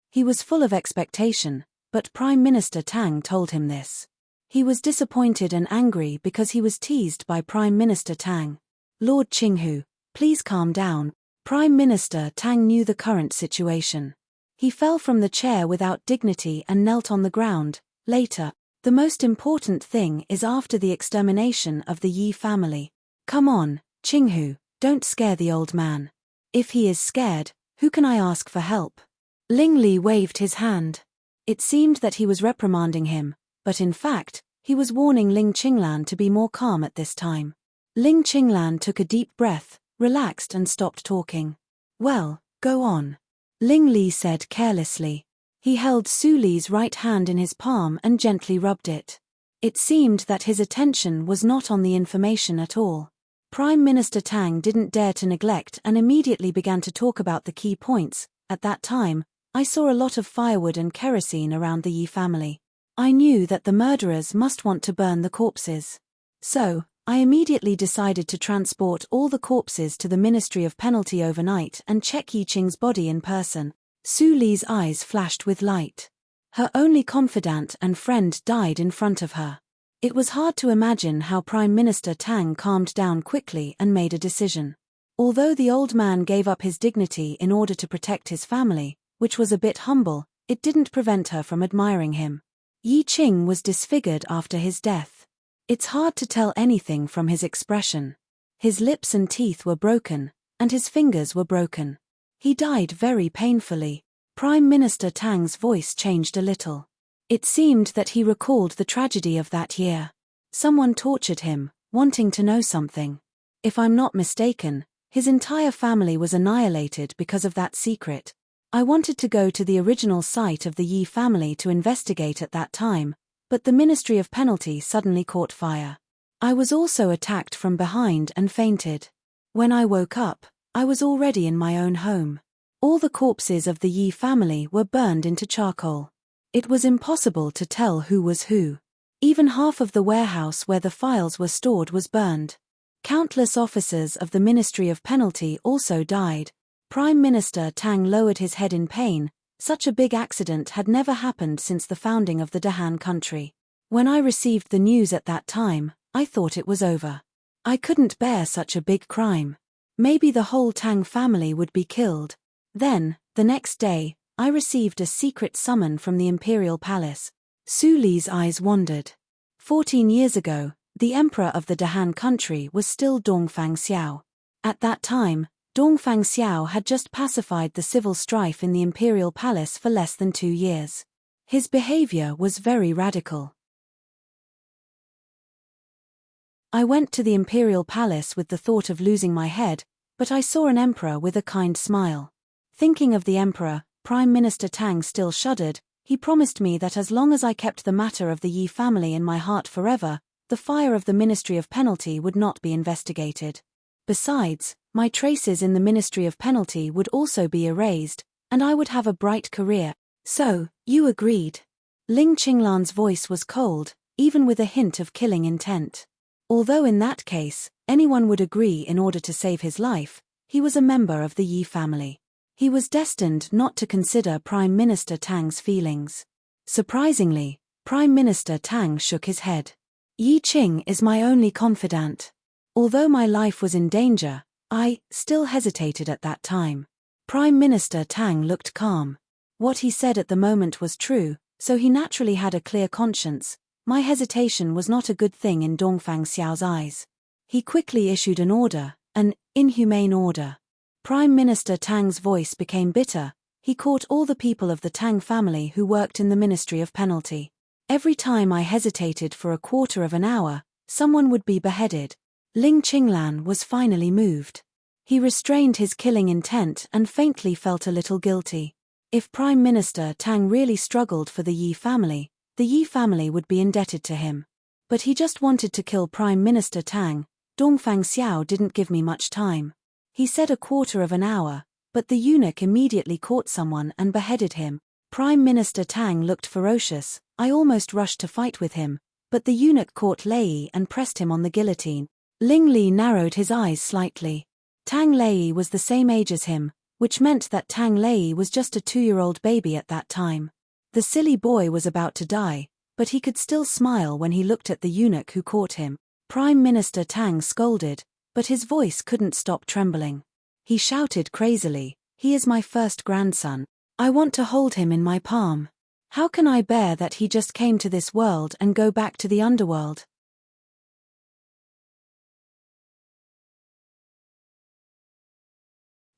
[SPEAKER 1] He was full of expectation, but Prime Minister Tang told him this. He was disappointed and angry because he was teased by Prime Minister Tang. "Lord Qinghu, please calm down." Prime Minister Tang knew the current situation. He fell from the chair without dignity and knelt on the ground. "Later, the most important thing is after the extermination of the Yi family. Come on, Qinghu, don't scare the old man. If he is scared, who can I ask for help?" Ling Li waved his hand. It seemed that he was reprimanding him, but in fact, he was warning Ling Qinglan to be more calm at this time. Ling Qinglan took a deep breath, relaxed and stopped talking. "Well, go on," Ling Li said carelessly. He held Su Li's right hand in his palm and gently rubbed it. It seemed that his attention was not on the information at all. Prime Minister Tang didn't dare to neglect and immediately began to talk about the key points. "At that time, I saw a lot of firewood and kerosene around the Yi family. I knew that the murderers must want to burn the corpses. So, I immediately decided to transport all the corpses to the Ministry of Penalty overnight and check Yi Qing's body in person. Su Li's eyes flashed with light. Her only confidant and friend died in front of her. It was hard to imagine how Prime Minister Tang calmed down quickly and made a decision. Although the old man gave up his dignity in order to protect his family, which was a bit humble, it didn't prevent her from admiring him. Yi Qing was disfigured after his death. It's hard to tell anything from his expression. His lips and teeth were broken, and his fingers were broken. He died very painfully. Prime Minister Tang's voice changed a little. It seemed that he recalled the tragedy of that year. Someone tortured him, wanting to know something. If I'm not mistaken, his entire family was annihilated because of that secret. I wanted to go to the original site of the Yi family to investigate at that time, but the Ministry of Penalty suddenly caught fire. I was also attacked from behind and fainted. When I woke up, I was already in my own home. All the corpses of the Yi family were burned into charcoal. It was impossible to tell who was who. Even half of the warehouse where the files were stored was burned. Countless officers of the Ministry of Penalty also died. Prime Minister Tang lowered his head in pain. Such a big accident had never happened since the founding of the Han country. When I received the news at that time, I thought it was over. I couldn't bear such a big crime. Maybe the whole Tang family would be killed. Then, the next day, I received a secret summon from the Imperial Palace. Su Li's eyes wandered. 14 years ago, the emperor of the Han country was still Dongfang Xiao. At that time, Dongfang Xiao had just pacified the civil strife in the Imperial Palace for less than 2 years. His behavior was very radical. I went to the Imperial Palace with the thought of losing my head, but I saw an emperor with a kind smile. Thinking of the emperor, Prime Minister Tang still shuddered. He promised me that as long as I kept the matter of the Yi family in my heart forever, the fire of the Ministry of Penalty would not be investigated. Besides, my traces in the Ministry of Penalty would also be erased, and I would have a bright career. So, you agreed. Ling Qinglan's voice was cold, even with a hint of killing intent. Although in that case, anyone would agree in order to save his life, he was a member of the Yi family. He was destined not to consider Prime Minister Tang's feelings. Surprisingly, Prime Minister Tang shook his head. Yi Qing is my only confidant. Although my life was in danger, I still hesitated at that time. Prime Minister Tang looked calm. What he said at the moment was true, so he naturally had a clear conscience. My hesitation was not a good thing in Dongfang Xiao's eyes. He quickly issued an order, an inhumane order. Prime Minister Tang's voice became bitter. He caught all the people of the Tang family who worked in the Ministry of Penalty. Every time I hesitated for a quarter of an hour, someone would be beheaded. Ling Qinglan was finally moved. He restrained his killing intent and faintly felt a little guilty. If Prime Minister Tang really struggled for the Yi family would be indebted to him. But he just wanted to kill Prime Minister Tang. Dongfang Xiao didn't give me much time. He said a quarter of an hour, but the eunuch immediately caught someone and beheaded him. Prime Minister Tang looked ferocious. I almost rushed to fight with him, but the eunuch caught Lei and pressed him on the guillotine. Ling Li narrowed his eyes slightly. Tang Lei was the same age as him, which meant that Tang Lei was just a 2-year-old baby at that time. The silly boy was about to die, but he could still smile when he looked at the eunuch who caught him. Prime Minister Tang scolded, but his voice couldn't stop trembling. He shouted crazily, "He is my first grandson. I want to hold him in my palm. How can I bear that he just came to this world and go back to the underworld?"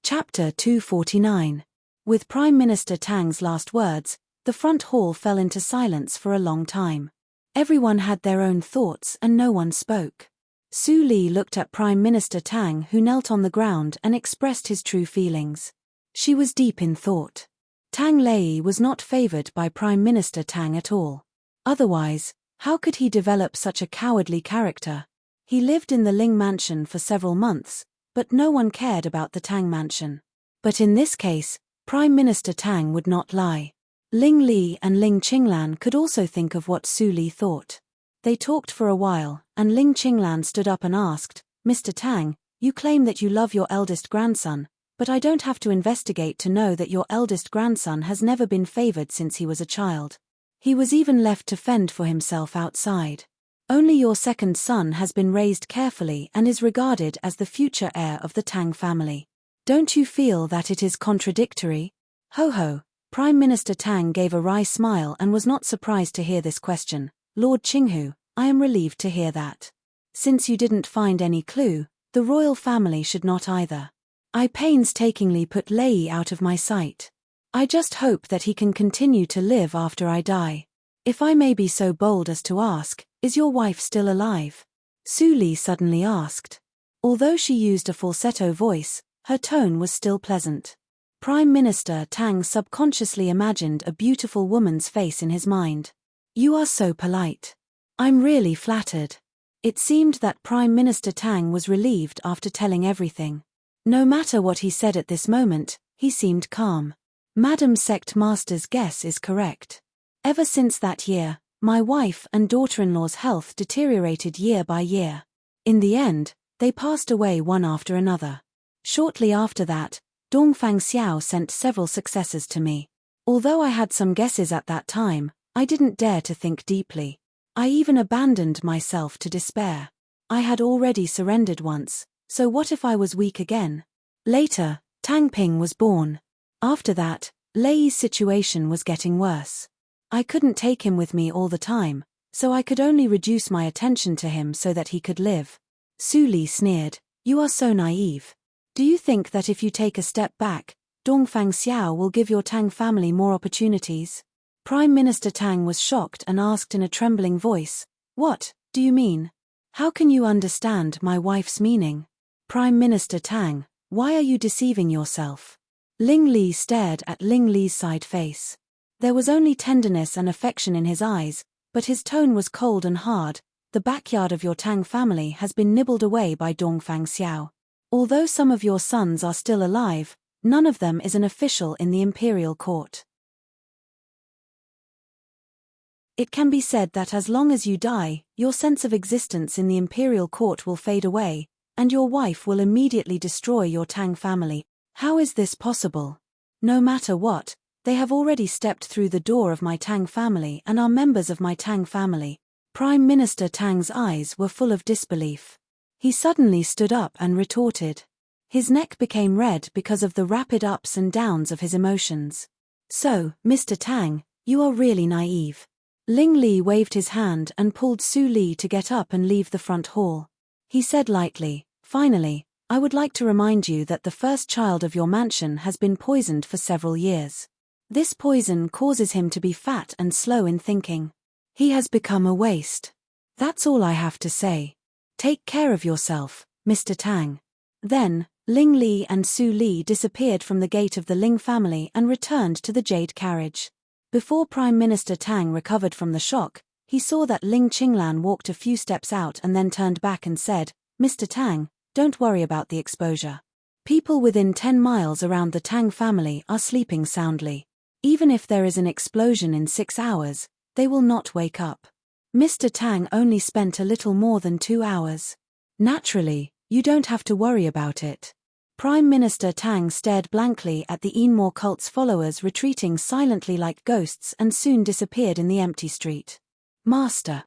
[SPEAKER 1] Chapter 249. With Prime Minister Tang's last words, the front hall fell into silence for a long time. Everyone had their own thoughts and no one spoke. Su Li looked at Prime Minister Tang, who knelt on the ground and expressed his true feelings. She was deep in thought. Tang Lei was not favored by Prime Minister Tang at all. Otherwise, how could he develop such a cowardly character? He lived in the Ling mansion for several months, but no one cared about the Tang mansion. But in this case, Prime Minister Tang would not lie. Ling Li and Ling Qinglan could also think of what Su Li thought. They talked for a while, and Ling Qinglan stood up and asked, "Mr. Tang, you claim that you love your eldest grandson, but I don't have to investigate to know that your eldest grandson has never been favored since he was a child. He was even left to fend for himself outside. Only your second son has been raised carefully and is regarded as the future heir of the Tang family. Don't you feel that it is contradictory?" Ho ho, Prime Minister Tang gave a wry smile and was not surprised to hear this question. "Lord Qinghu, I am relieved to hear that. Since you didn't find any clue, the royal family should not either. I painstakingly put Lei out of my sight. I just hope that he can continue to live after I die. If I may be so bold as to ask, is your wife still alive?" Su Li suddenly asked. Although she used a falsetto voice, her tone was still pleasant. Prime Minister Tang subconsciously imagined a beautiful woman's face in his mind. "You are so polite. I'm really flattered." It seemed that Prime Minister Tang was relieved after telling everything. No matter what he said at this moment, he seemed calm. "Madam Sect Master's guess is correct. Ever since that year, my wife and daughter-in-law's health deteriorated year by year. In the end, they passed away one after another. Shortly after that, Dongfang Xiao sent several successors to me. Although I had some guesses at that time, I didn't dare to think deeply. I even abandoned myself to despair. I had already surrendered once, so what if I was weak again? Later, Tang Ping was born. After that, Lei's situation was getting worse. I couldn't take him with me all the time, so I could only reduce my attention to him so that he could live." Su Li sneered, "You are so naive. Do you think that if you take a step back, Dongfang Xiao will give your Tang family more opportunities?" Prime Minister Tang was shocked and asked in a trembling voice, "What do you mean? How can you understand my wife's meaning?" "Prime Minister Tang, why are you deceiving yourself?" Ling Li stared at Ling Li's side face. There was only tenderness and affection in his eyes, but his tone was cold and hard. "The backyard of your Tang family has been nibbled away by Dongfang Xiao. Although some of your sons are still alive, none of them is an official in the imperial court. It can be said that as long as you die, your sense of existence in the imperial court will fade away, and your wife will immediately destroy your Tang family. How is this possible? No matter what, they have already stepped through the door of my Tang family and are members of my Tang family." Prime Minister Tang's eyes were full of disbelief. He suddenly stood up and retorted. His neck became red because of the rapid ups and downs of his emotions. "So, Mr. Tang, you are really naive." Ling Li waved his hand and pulled Su Li to get up and leave the front hall. He said lightly, "Finally, I would like to remind you that the first child of your mansion has been poisoned for several years. This poison causes him to be fat and slow in thinking. He has become a waste. That's all I have to say. Take care of yourself, Mr. Tang." Then, Ling Li and Su Li disappeared from the gate of the Ling family and returned to the jade carriage. Before Prime Minister Tang recovered from the shock, he saw that Ling Qinglan walked a few steps out and then turned back and said, "Mr. Tang, don't worry about the exposure. People within 10 miles around the Tang family are sleeping soundly. Even if there is an explosion in 6 hours, they will not wake up. Mr. Tang only spent a little more than 2 hours. Naturally, you don't have to worry about it." Prime Minister Tang stared blankly at the Enmore cult's followers retreating silently like ghosts and soon disappeared in the empty street. Master,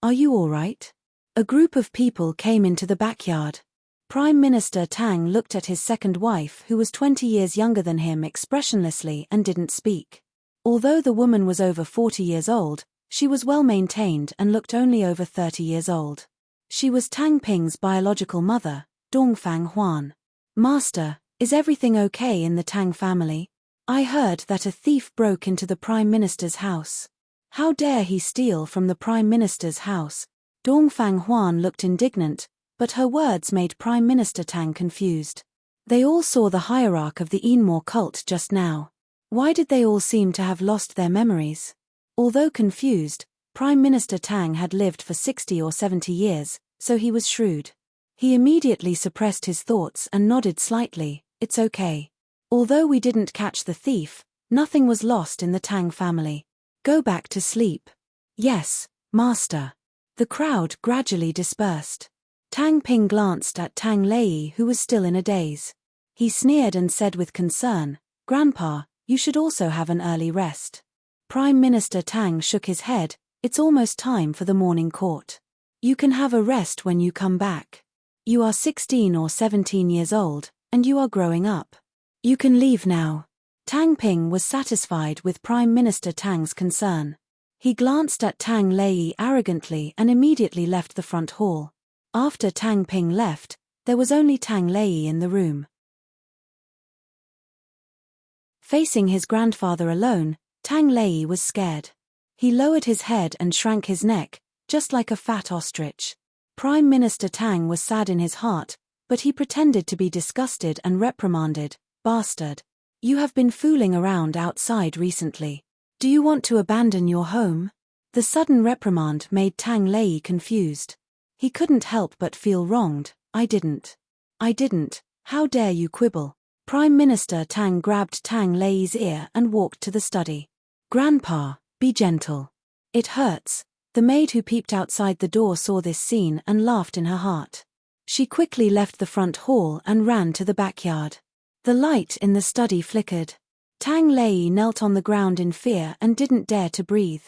[SPEAKER 1] are you all right?" A group of people came into the backyard. Prime Minister Tang looked at his second wife, who was 20 years younger than him, expressionlessly and didn't speak. Although the woman was over 40 years old, she was well maintained and looked only over 30 years old. She was Tang Ping's biological mother, Dongfang Huan. "Master, is everything okay in the Tang family? I heard that a thief broke into the Prime Minister's house. How dare he steal from the Prime Minister's house?" Dongfang Huan looked indignant, but her words made Prime Minister Tang confused. They all saw the hierarch of the Enmore cult just now. Why did they all seem to have lost their memories? Although confused, Prime Minister Tang had lived for 60 or 70 years, so he was shrewd. He immediately suppressed his thoughts and nodded slightly. "It's okay. Although we didn't catch the thief, nothing was lost in the Tang family. Go back to sleep." "Yes, Master. The crowd gradually dispersed. Tang Ping glanced at Tang Lei, who was still in a daze. He sneered and said with concern, "Grandpa, you should also have an early rest." Prime Minister Tang shook his head. "It's almost time for the morning court. You can have a rest when you come back. You are 16 or 17 years old, and you are growing up. You can leave now." Tang Ping was satisfied with Prime Minister Tang's concern. He glanced at Tang Lei arrogantly and immediately left the front hall. After Tang Ping left, there was only Tang Lei in the room. Facing his grandfather alone, Tang Lei was scared. He lowered his head and shrank his neck, just like a fat ostrich. Prime Minister Tang was sad in his heart, but he pretended to be disgusted and reprimanded, "Bastard. You have been fooling around outside recently. Do you want to abandon your home?" The sudden reprimand made Tang Lei confused. He couldn't help but feel wronged. I didn't. How dare you quibble?" Prime Minister Tang grabbed Tang Lei's ear and walked to the study. "Grandpa, be gentle. It hurts." The maid who peeped outside the door saw this scene and laughed in her heart. She quickly left the front hall and ran to the backyard. The light in the study flickered. Tang Lei knelt on the ground in fear and didn't dare to breathe.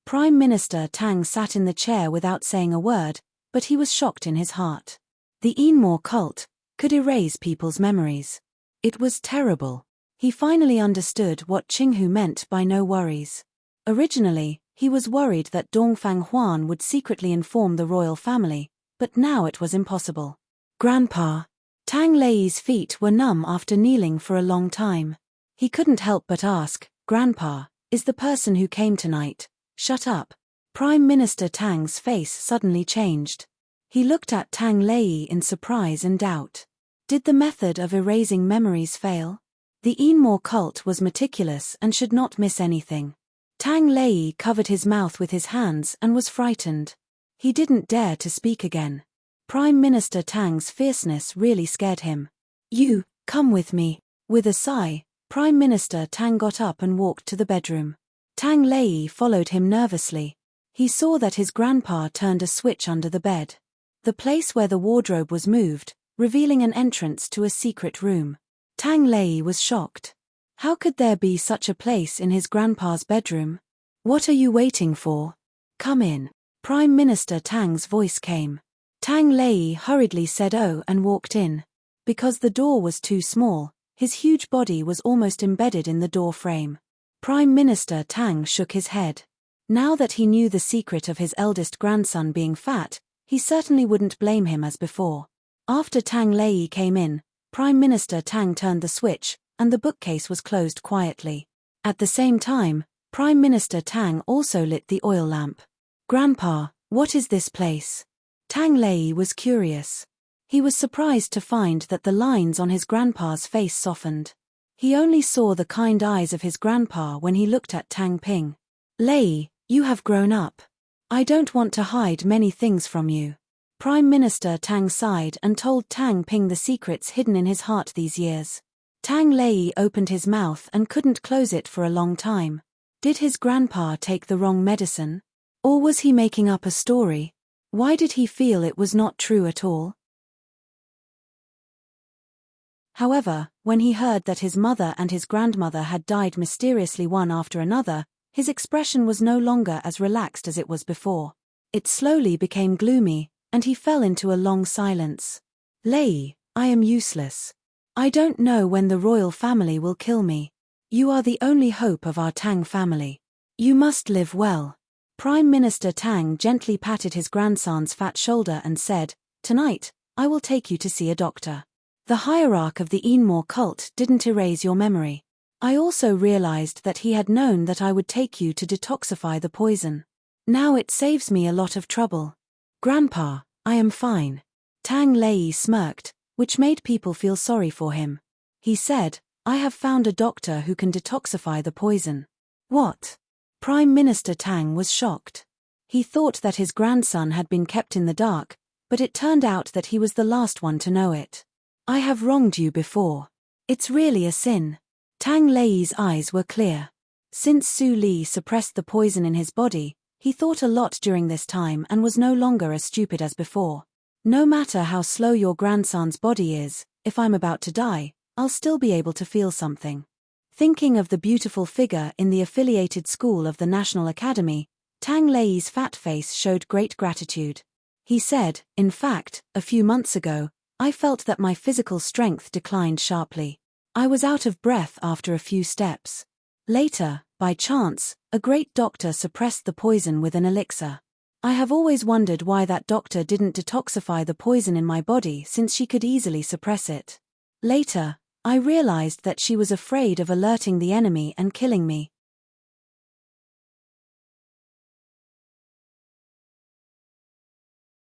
[SPEAKER 1] Prime Minister Tang sat in the chair without saying a word, but he was shocked in his heart. The Enmore cult could erase people's memories. It was terrible. He finally understood what Qinghu meant by no worries. Originally, he was worried that Dongfang Huan would secretly inform the royal family, but now it was impossible. "Grandpa." Tang Lei's feet were numb after kneeling for a long time. He couldn't help but ask, "Grandpa, is the person who came tonight?" "Shut up." Prime Minister Tang's face suddenly changed. He looked at Tang Lei in surprise and doubt. Did the method of erasing memories fail? The Enmore cult was meticulous and should not miss anything. Tang Lei covered his mouth with his hands and was frightened. He didn't dare to speak again. Prime Minister Tang's fierceness really scared him. "You, come with me." With a sigh, Prime Minister Tang got up and walked to the bedroom. Tang Lei followed him nervously. He saw that his grandpa turned a switch under the bed. The place where the wardrobe was moved, revealing an entrance to a secret room. Tang Lei was shocked. How could there be such a place in his grandpa's bedroom? "What are you waiting for? Come in." Prime Minister Tang's voice came. Tang Lei hurriedly said "Oh" and walked in. Because the door was too small, his huge body was almost embedded in the door frame. Prime Minister Tang shook his head. Now that he knew the secret of his eldest grandson being fat, he certainly wouldn't blame him as before. After Tang Lei came in, Prime Minister Tang turned the switch, and the bookcase was closed quietly. At the same time, Prime Minister Tang also lit the oil lamp. "Grandpa, what is this place?" Tang Lei was curious. He was surprised to find that the lines on his grandpa's face softened. He only saw the kind eyes of his grandpa when he looked at Tang Ping. "Lei, you have grown up. I don't want to hide many things from you." Prime Minister Tang sighed and told Tang Ping the secrets hidden in his heart these years. Tang Lei opened his mouth and couldn't close it for a long time. Did his grandpa take the wrong medicine? Or was he making up a story? Why did he feel it was not true at all? However, when he heard that his mother and his grandmother had died mysteriously one after another, his expression was no longer as relaxed as it was before. It slowly became gloomy, and he fell into a long silence. "Lei, I am useless. I don't know when the royal family will kill me. You are the only hope of our Tang family. You must live well." Prime Minister Tang gently patted his grandson's fat shoulder and said, "Tonight, I will take you to see a doctor. The hierarch of the Enmore cult didn't erase your memory. I also realized that he had known that I would take you to detoxify the poison. Now it saves me a lot of trouble." "Grandpa, I am fine." Tang Lei smirked, which made people feel sorry for him. He said, "I have found a doctor who can detoxify the poison." "What?" Prime Minister Tang was shocked. He thought that his grandson had been kept in the dark, but it turned out that he was the last one to know it. "I have wronged you before. It's really a sin." Tang Lei's eyes were clear. Since Su Li suppressed the poison in his body, He thought a lot during this time and was no longer as stupid as before. No matter how slow your grandson's body is, if I'm about to die, I'll still be able to feel something. Thinking of the beautiful figure in the affiliated school of the National Academy, Tang Lei's fat face showed great gratitude. He said, in fact, a few months ago, I felt that my physical strength declined sharply. I was out of breath after a few steps. Later, by chance, a great doctor suppressed the poison with an elixir. I have always wondered why that doctor didn't detoxify the poison in my body since she could easily suppress it. Later, I realized that she was afraid of alerting the enemy and killing me.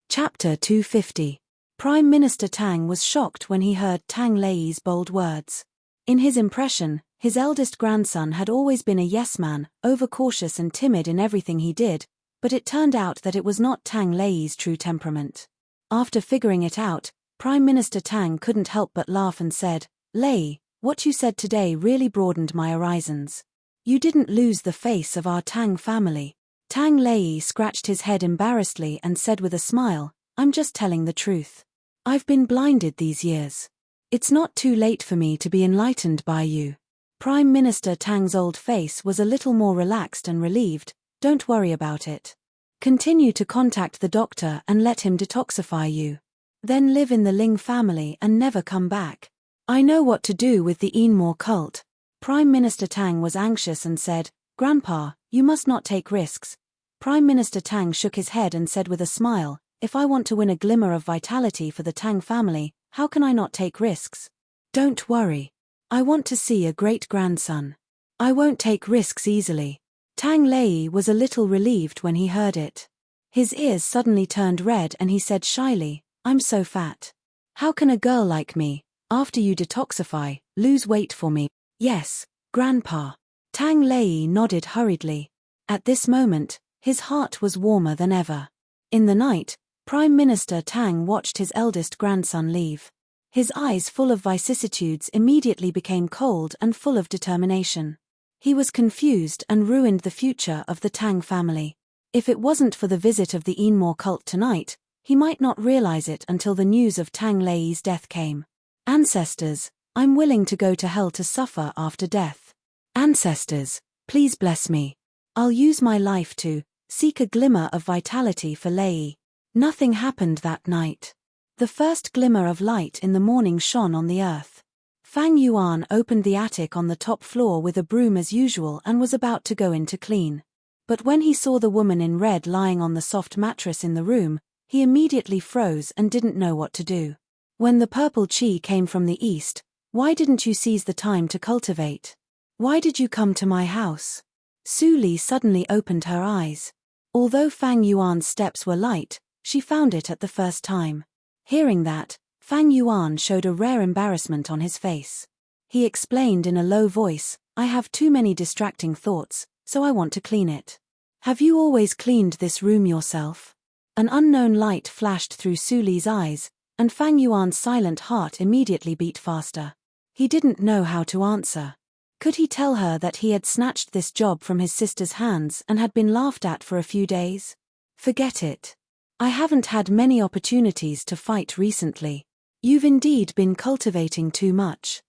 [SPEAKER 1] Chapter 250. Prime Minister Tang was shocked when he heard Tang Lei's bold words. In his impression, his eldest grandson had always been a yes-man, overcautious and timid in everything he did, but it turned out that it was not Tang Lei's true temperament. After figuring it out, Prime Minister Tang couldn't help but laugh and said, Lei, what you said today really broadened my horizons. You didn't lose the face of our Tang family. Tang Lei scratched his head embarrassedly and said with a smile, I'm just telling the truth. I've been blinded these years. It's not too late for me to be enlightened by you. Prime Minister Tang's old face was a little more relaxed and relieved. Don't worry about it. Continue to contact the doctor and let him detoxify you. Then live in the Ling family and never come back. I know what to do with the Enmore cult. Prime Minister Tang was anxious and said, Grandpa, you must not take risks. Prime Minister Tang shook his head and said with a smile, if I want to win a glimmer of vitality for the Tang family, how can I not take risks? Don't worry. I want to see a great-grandson. I won't take risks easily. Tang Lei was a little relieved when he heard it. His ears suddenly turned red and he said shyly, I'm so fat. How can a girl like me, after you detoxify, lose weight for me? Yes, Grandpa. Tang Lei nodded hurriedly. At this moment, his heart was warmer than ever. In the night, Prime Minister Tang watched his eldest grandson leave. His eyes full of vicissitudes immediately became cold and full of determination. He was confused and ruined the future of the Tang family. If it wasn't for the visit of the Enmore cult tonight, he might not realize it until the news of Tang Lei's death came. Ancestors, I'm willing to go to hell to suffer after death. Ancestors, please bless me. I'll use my life to seek a glimmer of vitality for Lei. Nothing happened that night. The first glimmer of light in the morning shone on the earth. Fang Yuan opened the attic on the top floor with a broom as usual and was about to go in to clean. But when he saw the woman in red lying on the soft mattress in the room, he immediately froze and didn't know what to do. When the purple chi came from the east, why didn't you seize the time to cultivate? Why did you come to my house? Su Li suddenly opened her eyes. Although Fang Yuan's steps were light, she found it at the first time. Hearing that, Fang Yuan showed a rare embarrassment on his face. He explained in a low voice, I have too many distracting thoughts, so I want to clean it. Have you always cleaned this room yourself? An unknown light flashed through Su Li's eyes, and Fang Yuan's silent heart immediately beat faster. He didn't know how to answer. Could he tell her that he had snatched this job from his sister's hands and had been laughed at for a few days? Forget it. I haven't had many opportunities to fight recently. You've indeed been cultivating too much.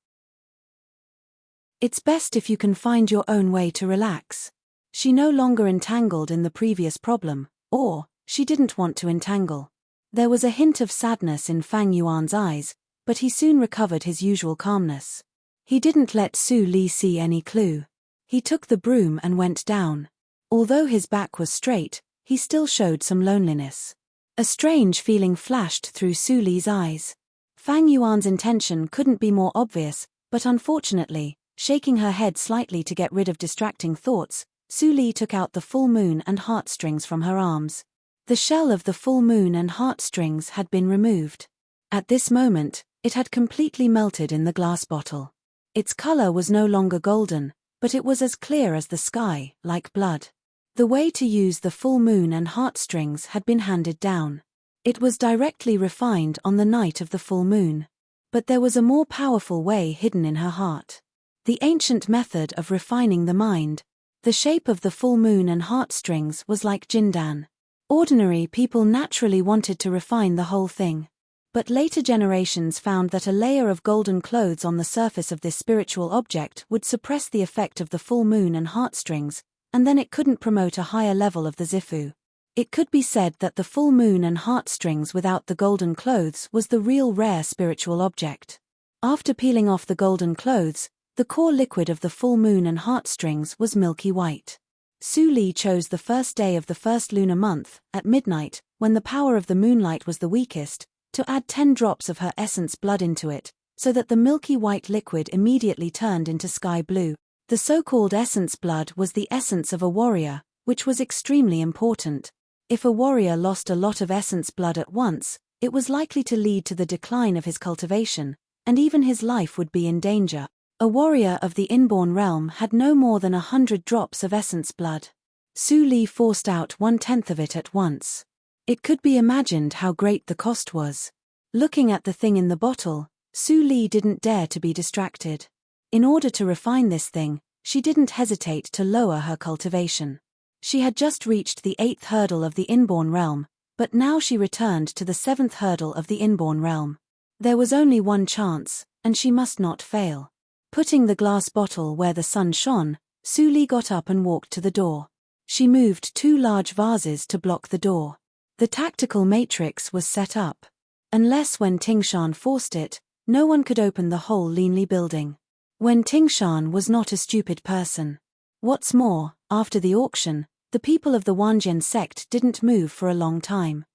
[SPEAKER 1] It's best if you can find your own way to relax. She no longer entangled in the previous problem, or she didn't want to entangle. There was a hint of sadness in Fang Yuan's eyes, but he soon recovered his usual calmness. He didn't let Su Li see any clue. He took the broom and went down. Although his back was straight, he still showed some loneliness. A strange feeling flashed through Su Li's eyes. Fang Yuan's intention couldn't be more obvious, but unfortunately, shaking her head slightly to get rid of distracting thoughts, Su Li took out the full moon and heartstrings from her arms. The shell of the full moon and heartstrings had been removed. At this moment, it had completely melted in the glass bottle. Its color was no longer golden, but it was as clear as the sky, like blood. The way to use the full moon and heartstrings had been handed down. It was directly refined on the night of the full moon. But there was a more powerful way hidden in her heart. The ancient method of refining the mind. The shape of the full moon and heartstrings was like jindan. Ordinary people naturally wanted to refine the whole thing. But later generations found that a layer of golden clothes on the surface of this spiritual object would suppress the effect of the full moon and heartstrings, and then it couldn't promote a higher level of the zifu. It could be said that the full moon and heartstrings without the golden clothes was the real rare spiritual object. After peeling off the golden clothes, the core liquid of the full moon and heartstrings was milky white. Su Li chose the first day of the first lunar month, at midnight, when the power of the moonlight was the weakest, to add 10 drops of her essence blood into it, so that the milky white liquid immediately turned into sky blue. The so-called essence blood was the essence of a warrior, which was extremely important. If a warrior lost a lot of essence blood at once, it was likely to lead to the decline of his cultivation, and even his life would be in danger. A warrior of the inborn realm had no more than 100 drops of essence blood. Su Li forced out 1/10 of it at once. It could be imagined how great the cost was. Looking at the thing in the bottle, Su Li didn't dare to be distracted. In order to refine this thing, she didn't hesitate to lower her cultivation. She had just reached the 8th hurdle of the inborn realm, but now she returned to the 7th hurdle of the inborn realm. There was only one chance, and she must not fail. Putting the glass bottle where the sun shone, Su Li got up and walked to the door. She moved 2 large vases to block the door. The tactical matrix was set up. Unless when Tingshan forced it, no one could open the whole Linli building. When Tingshan was not a stupid person. What's more, after the auction, the people of the Wanjian sect didn't move for a long time.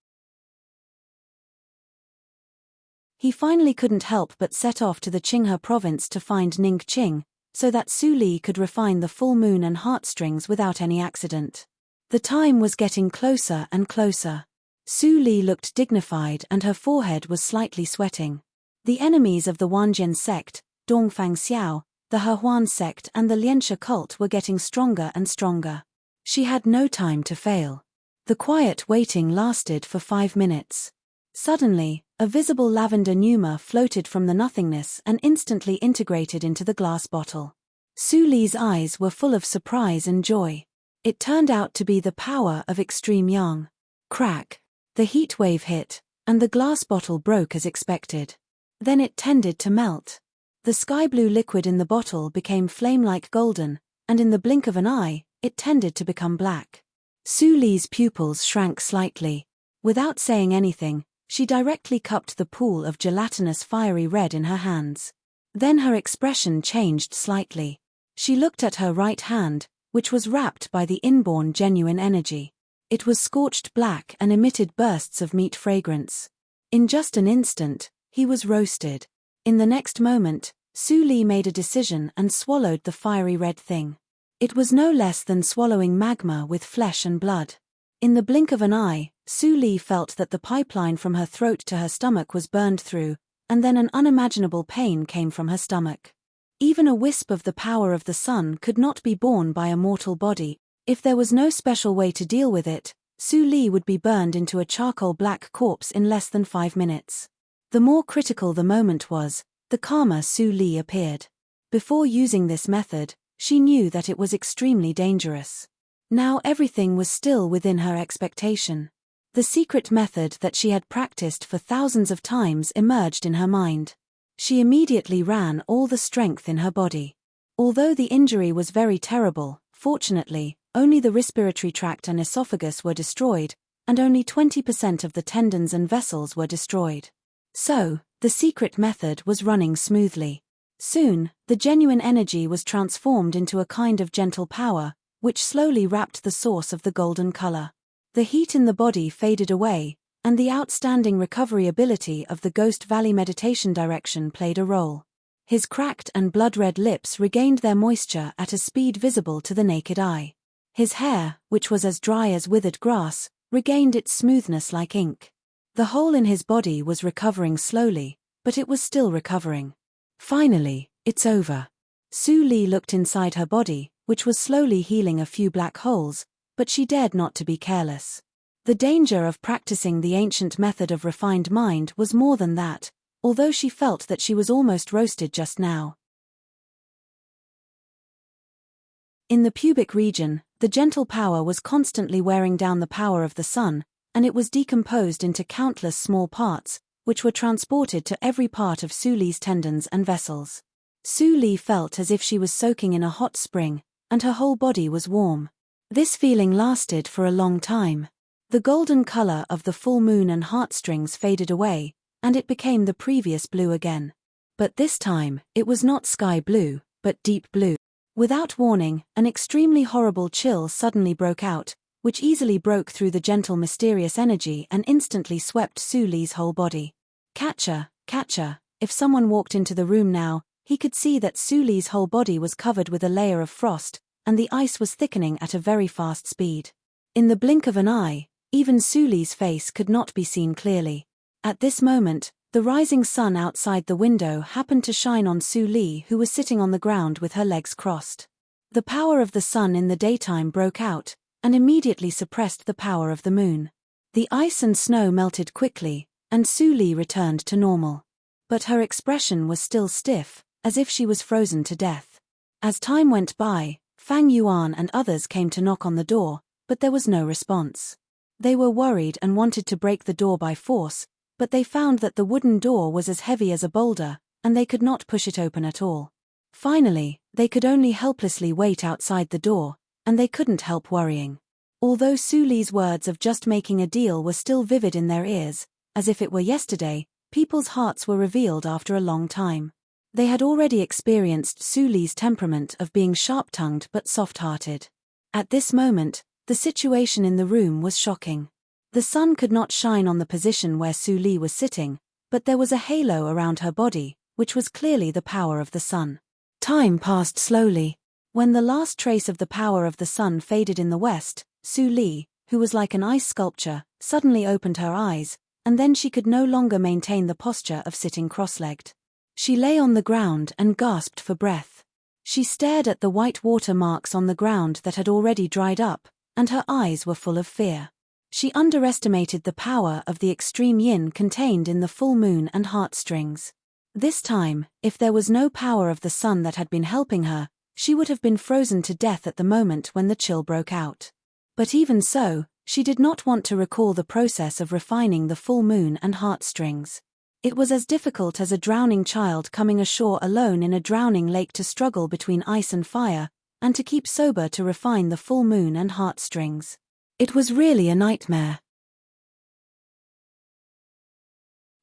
[SPEAKER 1] He finally couldn't help but set off to the Qinghe province to find Ning Qing, so that Su Li could refine the full moon and heartstrings without any accident. The time was getting closer and closer. Su Li looked dignified and her forehead was slightly sweating. The enemies of the Wanjian sect, Dongfang Xiao, the Hehuan sect and the Lianxia cult were getting stronger and stronger. She had no time to fail. The quiet waiting lasted for 5 minutes. Suddenly, a visible lavender pneuma floated from the nothingness and instantly integrated into the glass bottle. Su Li's eyes were full of surprise and joy. It turned out to be the power of extreme yang. Crack! The heat wave hit, and the glass bottle broke as expected. Then it tended to melt. The sky blue liquid in the bottle became flame-like golden, and in the blink of an eye, it tended to become black. Su Li's pupils shrank slightly. Without saying anything, she directly cupped the pool of gelatinous fiery red in her hands. Then her expression changed slightly. She looked at her right hand, which was wrapped by the inborn genuine energy. It was scorched black and emitted bursts of meat fragrance. In just an instant, he was roasted. In the next moment, Su Li made a decision and swallowed the fiery red thing. It was no less than swallowing magma with flesh and blood. In the blink of an eye, Su Li felt that the pipeline from her throat to her stomach was burned through, and then an unimaginable pain came from her stomach. Even a wisp of the power of the sun could not be borne by a mortal body. If there was no special way to deal with it, Su Li would be burned into a charcoal black corpse in less than 5 minutes. The more critical the moment was, the calmer Su Li appeared. Before using this method, she knew that it was extremely dangerous. Now everything was still within her expectation. The secret method that she had practiced for thousands of times emerged in her mind. She immediately ran all the strength in her body. Although the injury was very terrible, fortunately, only the respiratory tract and esophagus were destroyed, and only 20% of the tendons and vessels were destroyed. So, the secret method was running smoothly. Soon, the genuine energy was transformed into a kind of gentle power, which slowly wrapped the source of the golden color. The heat in the body faded away, and the outstanding recovery ability of the Ghost Valley meditation direction played a role. His cracked and blood-red lips regained their moisture at a speed visible to the naked eye. His hair, which was as dry as withered grass, regained its smoothness like ink. The hole in his body was recovering slowly, but it was still recovering. Finally, it's over. Su Li looked inside her body, which was slowly healing a few black holes, but she dared not to be careless. The danger of practicing the ancient method of refined mind was more than that, although she felt that she was almost roasted just now. In the pubic region, the gentle power was constantly wearing down the power of the sun, and it was decomposed into countless small parts, which were transported to every part of Su Li's tendons and vessels. Su Li felt as if she was soaking in a hot spring, and her whole body was warm. This feeling lasted for a long time. The golden color of the full moon and heartstrings faded away, and it became the previous blue again. But this time, it was not sky blue, but deep blue. Without warning, an extremely horrible chill suddenly broke out, which easily broke through the gentle mysterious energy and instantly swept Su Li's whole body. Catcher, catcher, if someone walked into the room now, he could see that Su Li's whole body was covered with a layer of frost, and the ice was thickening at a very fast speed. In the blink of an eye, even Su Li's face could not be seen clearly. At this moment, the rising sun outside the window happened to shine on Su Li, who was sitting on the ground with her legs crossed. The power of the sun in the daytime broke out, and immediately suppressed the power of the moon. The ice and snow melted quickly, and Su Li returned to normal. But her expression was still stiff, as if she was frozen to death. As time went by, Fang Yuan and others came to knock on the door, but there was no response. They were worried and wanted to break the door by force, but they found that the wooden door was as heavy as a boulder, and they could not push it open at all. Finally, they could only helplessly wait outside the door, and they couldn't help worrying. Although Su Li's words of just making a deal were still vivid in their ears, as if it were yesterday, people's hearts were revealed after a long time. They had already experienced Su Li's temperament of being sharp-tongued but soft-hearted. At this moment, the situation in the room was shocking. The sun could not shine on the position where Su Li was sitting, but there was a halo around her body, which was clearly the power of the sun. Time passed slowly. When the last trace of the power of the sun faded in the west, Su Li, who was like an ice sculpture, suddenly opened her eyes, and then she could no longer maintain the posture of sitting cross-legged. She lay on the ground and gasped for breath. She stared at the white water marks on the ground that had already dried up, and her eyes were full of fear. She underestimated the power of the extreme yin contained in the full moon and heartstrings. This time, if there was no power of the sun that had been helping her, she would have been frozen to death at the moment when the chill broke out. But even so, she did not want to recall the process of refining the full moon and heartstrings. It was as difficult as a drowning child coming ashore alone in a drowning lake to struggle between ice and fire, and to keep sober to refine the full moon and heartstrings. It was really a nightmare.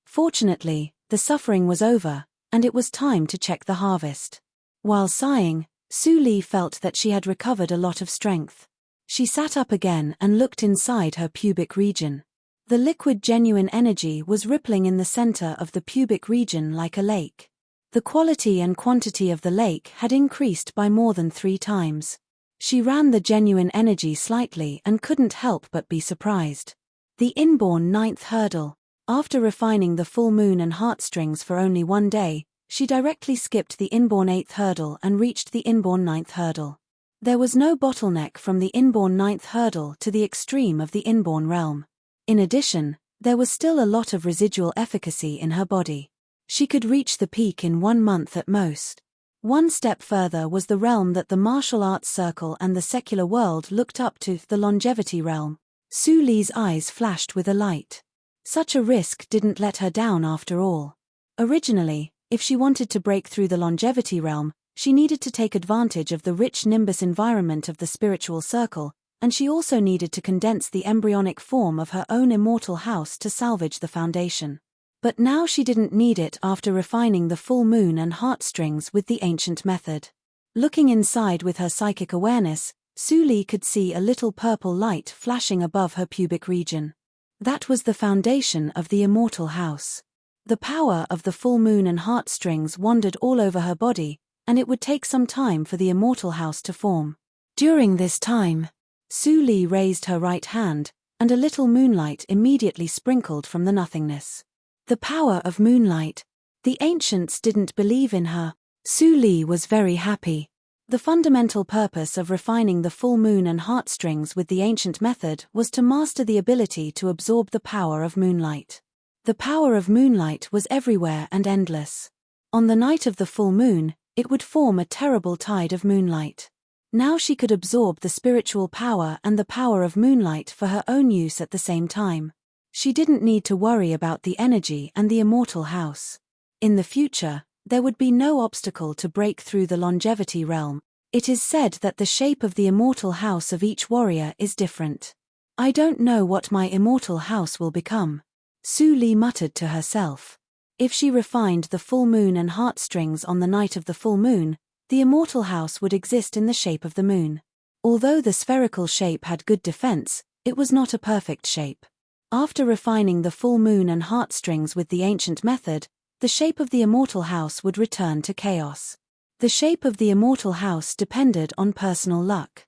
[SPEAKER 1] Fortunately, the suffering was over, and it was time to check the harvest. While sighing, Su Li felt that she had recovered a lot of strength. She sat up again and looked inside her pubic region. The liquid genuine energy was rippling in the center of the pubic region like a lake. The quality and quantity of the lake had increased by more than 3 times. She ran the genuine energy slightly and couldn't help but be surprised. The inborn 9th hurdle. After refining the full moon and heartstrings for only 1 day, she directly skipped the inborn 8th hurdle and reached the inborn 9th hurdle. There was no bottleneck from the inborn 9th hurdle to the extreme of the inborn realm. In addition, there was still a lot of residual efficacy in her body. She could reach the peak in 1 month at most. One step further was the realm that the martial arts circle and the secular world looked up to, the longevity realm. Su Li's eyes flashed with a light. Such a risk didn't let her down after all. Originally, if she wanted to break through the longevity realm, she needed to take advantage of the rich nimbus environment of the spiritual circle, and she also needed to condense the embryonic form of her own immortal house to salvage the foundation. But now she didn't need it after refining the full moon and heartstrings with the ancient method. Looking inside with her psychic awareness, Su Li could see a little purple light flashing above her pubic region. That was the foundation of the immortal house. The power of the full moon and heartstrings wandered all over her body, and it would take some time for the immortal house to form. During this time, Su Li raised her right hand, and a little moonlight immediately sprinkled from the nothingness. The power of moonlight. The ancients didn't believe in her. Su Li was very happy. The fundamental purpose of refining the full moon and heartstrings with the ancient method was to master the ability to absorb the power of moonlight. The power of moonlight was everywhere and endless. On the night of the full moon, it would form a terrible tide of moonlight. Now she could absorb the spiritual power and the power of moonlight for her own use at the same time. She didn't need to worry about the energy and the immortal house. In the future, there would be no obstacle to break through the longevity realm. It is said that the shape of the immortal house of each warrior is different. I don't know what my immortal house will become, Su Li muttered to herself. If she refined the full moon and heartstrings on the night of the full moon, the immortal house would exist in the shape of the moon. Although the spherical shape had good defense, it was not a perfect shape. After refining the full moon and heartstrings with the ancient method, the shape of the immortal house would return to chaos. The shape of the immortal house depended on personal luck.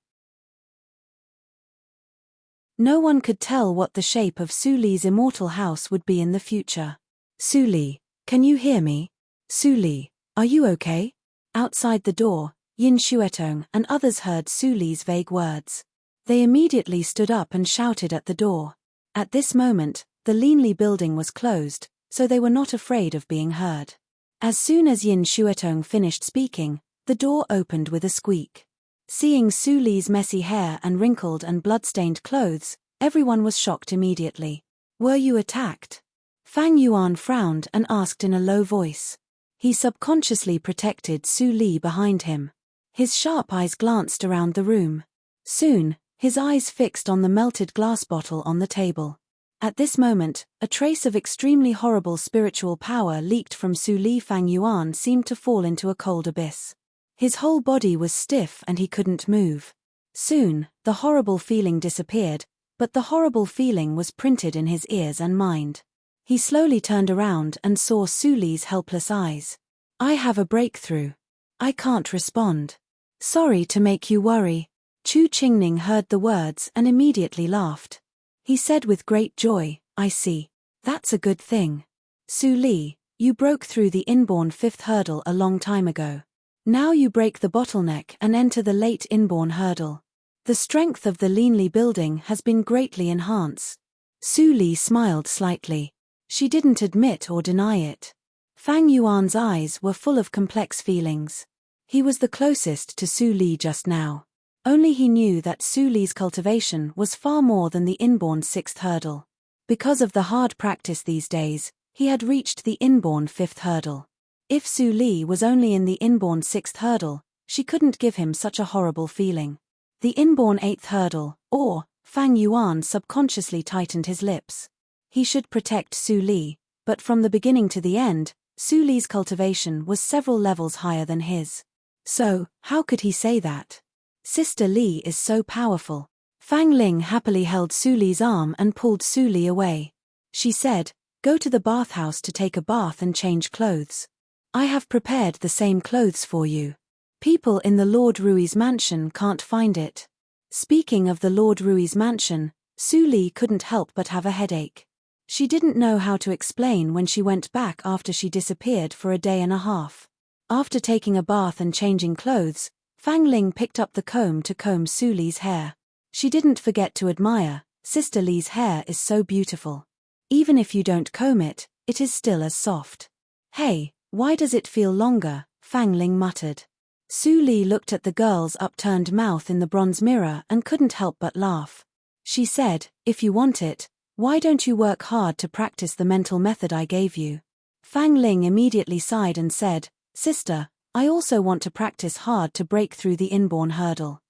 [SPEAKER 1] No one could tell what the shape of Su Li's immortal house would be in the future. Su Li, can you hear me? Su Li, are you okay? Outside the door, Yin Xuetong and others heard Su Li's vague words. They immediately stood up and shouted at the door. At this moment, the Linli building was closed, so they were not afraid of being heard. As soon as Yin Xuetong finished speaking, the door opened with a squeak. Seeing Su Li's messy hair and wrinkled and blood-stained clothes, everyone was shocked immediately. Were you attacked? Fang Yuan frowned and asked in a low voice. He subconsciously protected Su Li behind him. His sharp eyes glanced around the room. Soon, his eyes fixed on the melted glass bottle on the table. At this moment, a trace of extremely horrible spiritual power leaked from Su Li. Fang Yuan seemed to fall into a cold abyss. His whole body was stiff and he couldn't move. Soon, the horrible feeling disappeared, but the horrible feeling was printed in his ears and mind. He slowly turned around and saw Su Li's helpless eyes. I have a breakthrough. I can't respond. Sorry to make you worry. Chu Qingning heard the words and immediately laughed. He said with great joy, I see. That's a good thing. Su Li, you broke through the inborn fifth hurdle a long time ago. Now you break the bottleneck and enter the late inborn hurdle. The strength of the Linli building has been greatly enhanced. Su Li smiled slightly. She didn't admit or deny it. Fang Yuan's eyes were full of complex feelings. He was the closest to Su Li just now. Only he knew that Su Li's cultivation was far more than the inborn sixth hurdle. Because of the hard practice these days, he had reached the inborn fifth hurdle. If Su Li was only in the inborn sixth hurdle, she couldn't give him such a horrible feeling. The inborn eighth hurdle, or, Fang Yuan subconsciously tightened his lips. He should protect Su Li, but from the beginning to the end, Su Li's cultivation was several levels higher than his. So, how could he say that? Sister Li is so powerful. Fang Ling happily held Su Li's arm and pulled Su Li away. She said, go to the bathhouse to take a bath and change clothes. I have prepared the same clothes for you. People in the Lord Rui's mansion can't find it. Speaking of the Lord Rui's mansion, Su Li couldn't help but have a headache. She didn't know how to explain when she went back after she disappeared for a day and a half. After taking a bath and changing clothes, Fang Ling picked up the comb to comb Su Li's hair. She didn't forget to admire, Sister Li's hair is so beautiful. Even if you don't comb it, it is still as soft. Hey, why does it feel longer? Fang Ling muttered. Su Li looked at the girl's upturned mouth in the bronze mirror and couldn't help but laugh. She said, if you want it, why don't you work hard to practice the mental method I gave you? Fang Ling immediately sighed and said, Sister, I also want to practice hard to break through the inborn hurdle.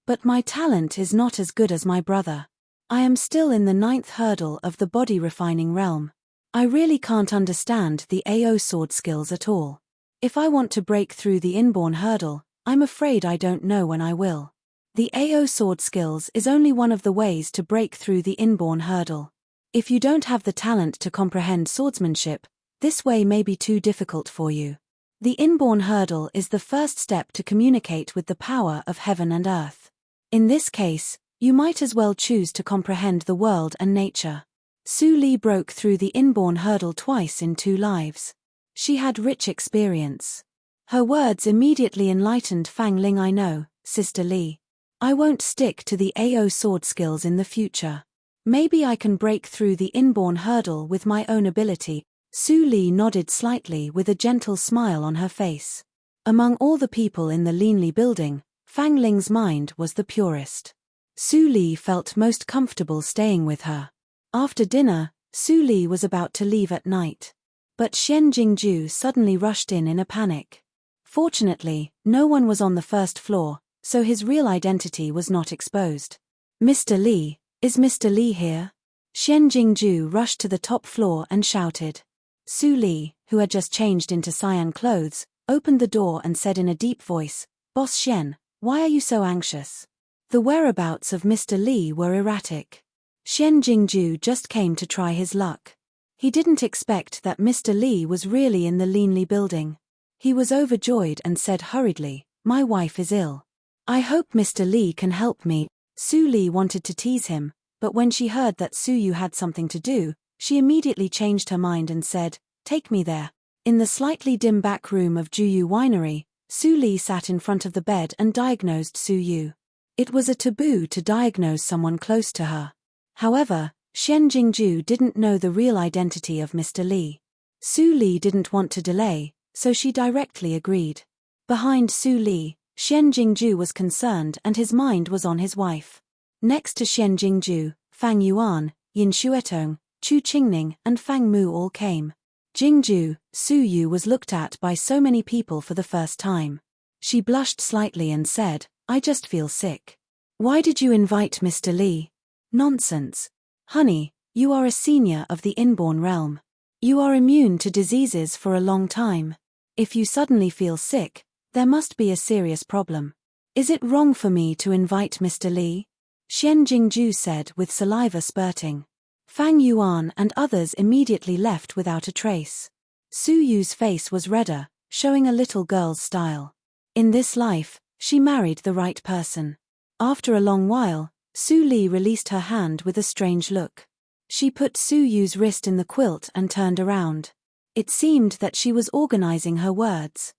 [SPEAKER 1] But my talent is not as good as my brother. I am still in the 9th hurdle of the body refining realm. I really can't understand the AO sword skills at all. If I want to break through the inborn hurdle, I'm afraid I don't know when I will. The AO sword skills is only one of the ways to break through the inborn hurdle. If you don't have the talent to comprehend swordsmanship, this way may be too difficult for you. The inborn hurdle is the first step to communicate with the power of heaven and earth. In this case, you might as well choose to comprehend the world and nature. Su Li broke through the inborn hurdle twice in 2 lives. She had rich experience. Her words immediately enlightened Fang Ling. I know, Sister Li. I won't stick to the AO sword skills in the future. Maybe I can break through the inborn hurdle with my own ability. Su Li nodded slightly with a gentle smile on her face. Among all the people in the Linli building, Fang Ling's mind was the purest. Su Li felt most comfortable staying with her. After dinner, Su Li was about to leave at night. But Xian Jingju suddenly rushed in a panic. Fortunately, no one was on the first floor, so his real identity was not exposed. "Mr. Li, is Mr. Li here?" Xian Jingju rushed to the top floor and shouted. Su Li, who had just changed into cyan clothes, opened the door and said in a deep voice, "Boss Xian, why are you so anxious?" The whereabouts of Mr. Li were erratic. Xian Jingju just came to try his luck. He didn't expect that Mr. Li was really in the Linli building. He was overjoyed and said hurriedly, "My wife is ill. I hope Mr. Li can help me." Su Li wanted to tease him, but when she heard that Su Yu had something to do, she immediately changed her mind and said, "Take me there." In the slightly dim back room of Juyu Winery, Su Li sat in front of the bed and diagnosed Su Yu. It was a taboo to diagnose someone close to her. However, Xian Jingju didn't know the real identity of Mr. Li. Su Li didn't want to delay, so she directly agreed. Behind Su Li, Xian Jingju was concerned and his mind was on his wife. Next to Xian Jingju, Fang Yuan, Yin Xuetong, Chu Qingning and Fang Mu all came. Jingju, Su Yu was looked at by so many people for the first time. She blushed slightly and said, "I just feel sick." "Why did you invite Mr. Li?" "Nonsense. Honey, you are a senior of the inborn realm. You are immune to diseases for a long time. If you suddenly feel sick, there must be a serious problem. Is it wrong for me to invite Mr. Li?" Xian Jingju said with saliva spurting. Fang Yuan and others immediately left without a trace. Su Yu's face was redder, showing a little girl's style. In this life, she married the right person. After a long while, Su Li released her hand with a strange look. She put Su Yu's wrist in the quilt and turned around. It seemed that she was organizing her words.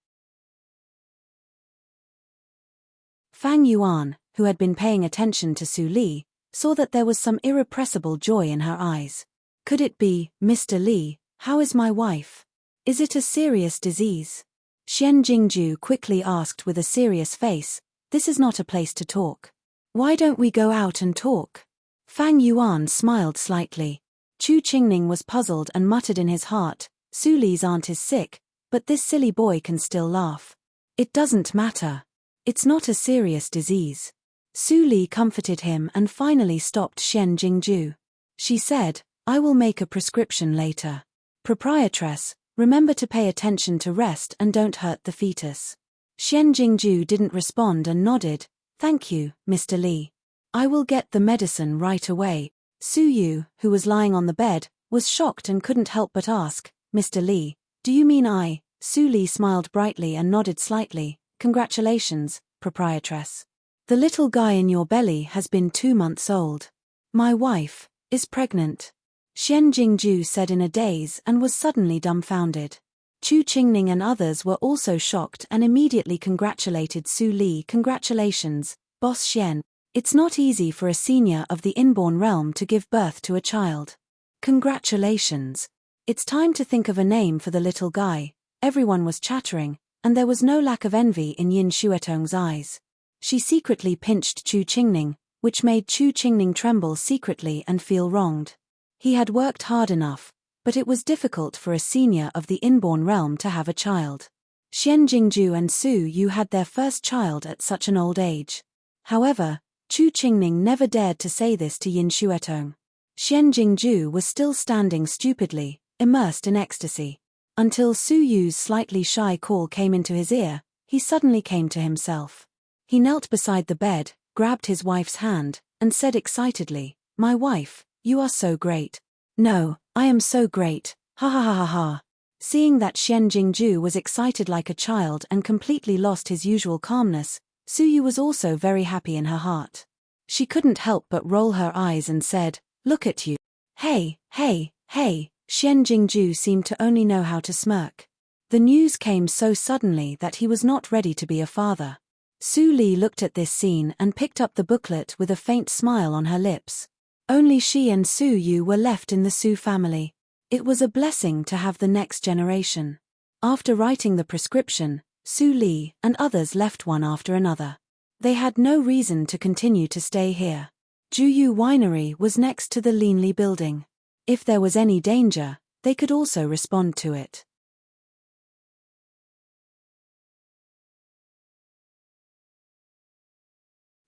[SPEAKER 1] Fang Yuan, who had been paying attention to Su Li, saw that there was some irrepressible joy in her eyes. "Could it be, Mr. Li, how is my wife? Is it a serious disease?" Xian Jingju quickly asked with a serious face, "This is not a place to talk. Why don't we go out and talk?" Fang Yuan smiled slightly. Chu Qingning was puzzled and muttered in his heart, "Su Li's aunt is sick, but this silly boy can still laugh. It doesn't matter. It's not a serious disease." Su Li comforted him and finally stopped Xian Jingju. She said, "I will make a prescription later. Proprietress, remember to pay attention to rest and don't hurt the fetus." Xian Jingju didn't respond and nodded, "Thank you, Mr. Li. I will get the medicine right away." Su Yu, who was lying on the bed, was shocked and couldn't help but ask, "Mr. Li, do you mean I?" Su Li smiled brightly and nodded slightly, "Congratulations, proprietress. The little guy in your belly has been 2 months old. My wife is pregnant." Xian Jingju said in a daze and was suddenly dumbfounded. Chu Qingning and others were also shocked and immediately congratulated Su Li. "Congratulations, Boss Xian. It's not easy for a senior of the inborn realm to give birth to a child. Congratulations. It's time to think of a name for the little guy." Everyone was chattering, and there was no lack of envy in Yin Xuetong's eyes. She secretly pinched Chu Qingning, which made Chu Qingning tremble secretly and feel wronged. He had worked hard enough, but it was difficult for a senior of the inborn realm to have a child. Xian Jingju and Su Yu had their first child at such an old age. However, Chu Qingning never dared to say this to Yin Xuetong. Xian Jingju was still standing stupidly, immersed in ecstasy. Until Su Yu's slightly shy call came into his ear, he suddenly came to himself. He knelt beside the bed, grabbed his wife's hand, and said excitedly, "My wife, you are so great." "No, I am so great, ha ha ha ha ha." Seeing that Xian Jingju was excited like a child and completely lost his usual calmness, Su Yu was also very happy in her heart. She couldn't help but roll her eyes and said, "Look at you. Hey, hey, hey." Xian Jingju seemed to only know how to smirk. The news came so suddenly that he was not ready to be a father. Su Li looked at this scene and picked up the booklet with a faint smile on her lips. Only she and Su Yu were left in the Su family. It was a blessing to have the next generation. After writing the prescription, Su Li, and others left one after another. They had no reason to continue to stay here. Juyu Winery was next to the Leanly building. If there was any danger, they could also respond to it.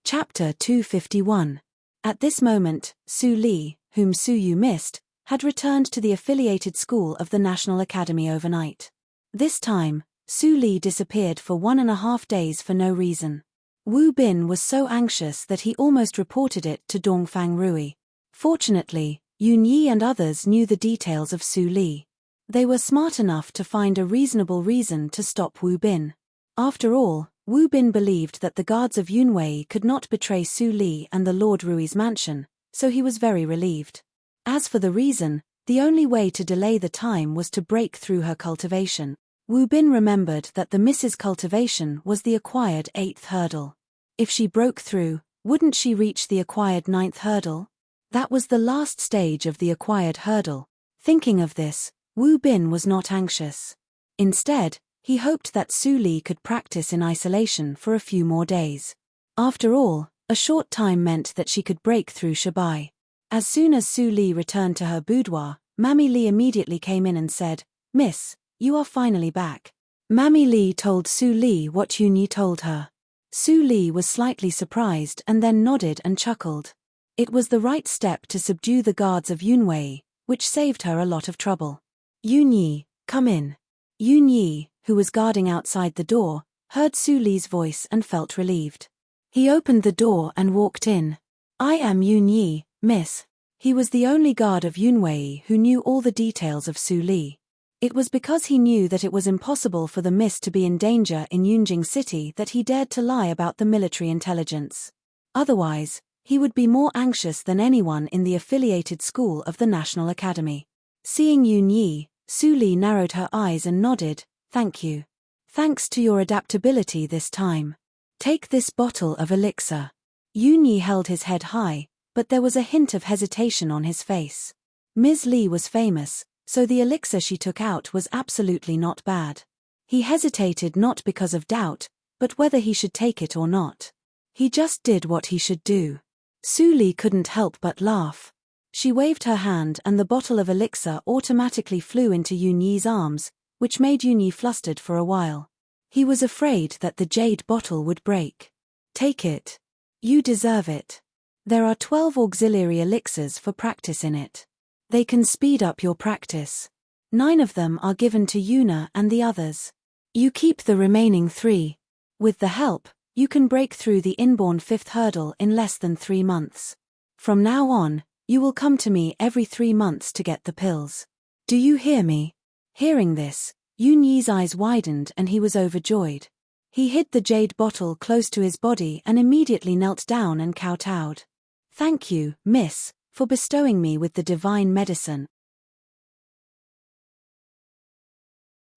[SPEAKER 1] Chapter 251. At this moment, Su Li, whom Su Yu missed, had returned to the affiliated school of the National Academy overnight. This time, Su Li disappeared for 1.5 days for no reason. Wu Bin was so anxious that he almost reported it to Dongfang Rui. Fortunately, Yun Yi and others knew the details of Su Li. They were smart enough to find a reasonable reason to stop Wu Bin. After all, Wu Bin believed that the guards of Yunwei could not betray Su Li and the Lord Rui's mansion, so he was very relieved. As for the reason, the only way to delay the time was to break through her cultivation. Wu Bin remembered that the Mrs. Cultivation was the acquired 8th hurdle. If she broke through, wouldn't she reach the acquired 9th hurdle? That was the last stage of the acquired hurdle. Thinking of this, Wu Bin was not anxious. Instead, he hoped that Su Li could practice in isolation for a few more days. After all, a short time meant that she could break through Shabai. As soon as Su Li returned to her boudoir, Mammy Li immediately came in and said, "Miss, you are finally back." Mammy Li told Su Li what Yun Yi told her. Su Li was slightly surprised and then nodded and chuckled. It was the right step to subdue the guards of Yunwei, which saved her a lot of trouble. "Yun Yi, come in." Yun Yi, who was guarding outside the door, heard Su Li's voice and felt relieved. He opened the door and walked in. "I am Yun Yi, miss." He was the only guard of Yunwei who knew all the details of Su Li. It was because he knew that it was impossible for the miss to be in danger in Yunjing City that he dared to lie about the military intelligence. Otherwise, he would be more anxious than anyone in the affiliated school of the National Academy. Seeing Yun Yi, Su Li narrowed her eyes and nodded, "Thank you. Thanks to your adaptability this time. Take this bottle of elixir." Yun Yi held his head high, but there was a hint of hesitation on his face. Ms. Li was famous, so the elixir she took out was absolutely not bad. He hesitated not because of doubt, but whether he should take it or not. He just did what he should do. Su Li couldn't help but laugh. She waved her hand and the bottle of elixir automatically flew into Yun Yi's arms, which made Yun Yi flustered for a while. He was afraid that the jade bottle would break. "Take it. You deserve it. There are 12 auxiliary elixirs for practice in it. They can speed up your practice. 9 of them are given to Yuna and the others. You keep the remaining 3. With the help, you can break through the inborn 5th hurdle in less than 3 months. From now on, you will come to me every 3 months to get the pills. Do you hear me?" Hearing this, Yun Yi's eyes widened and he was overjoyed. He hid the jade bottle close to his body and immediately knelt down and kowtowed. "Thank you, miss, for bestowing me with the divine medicine."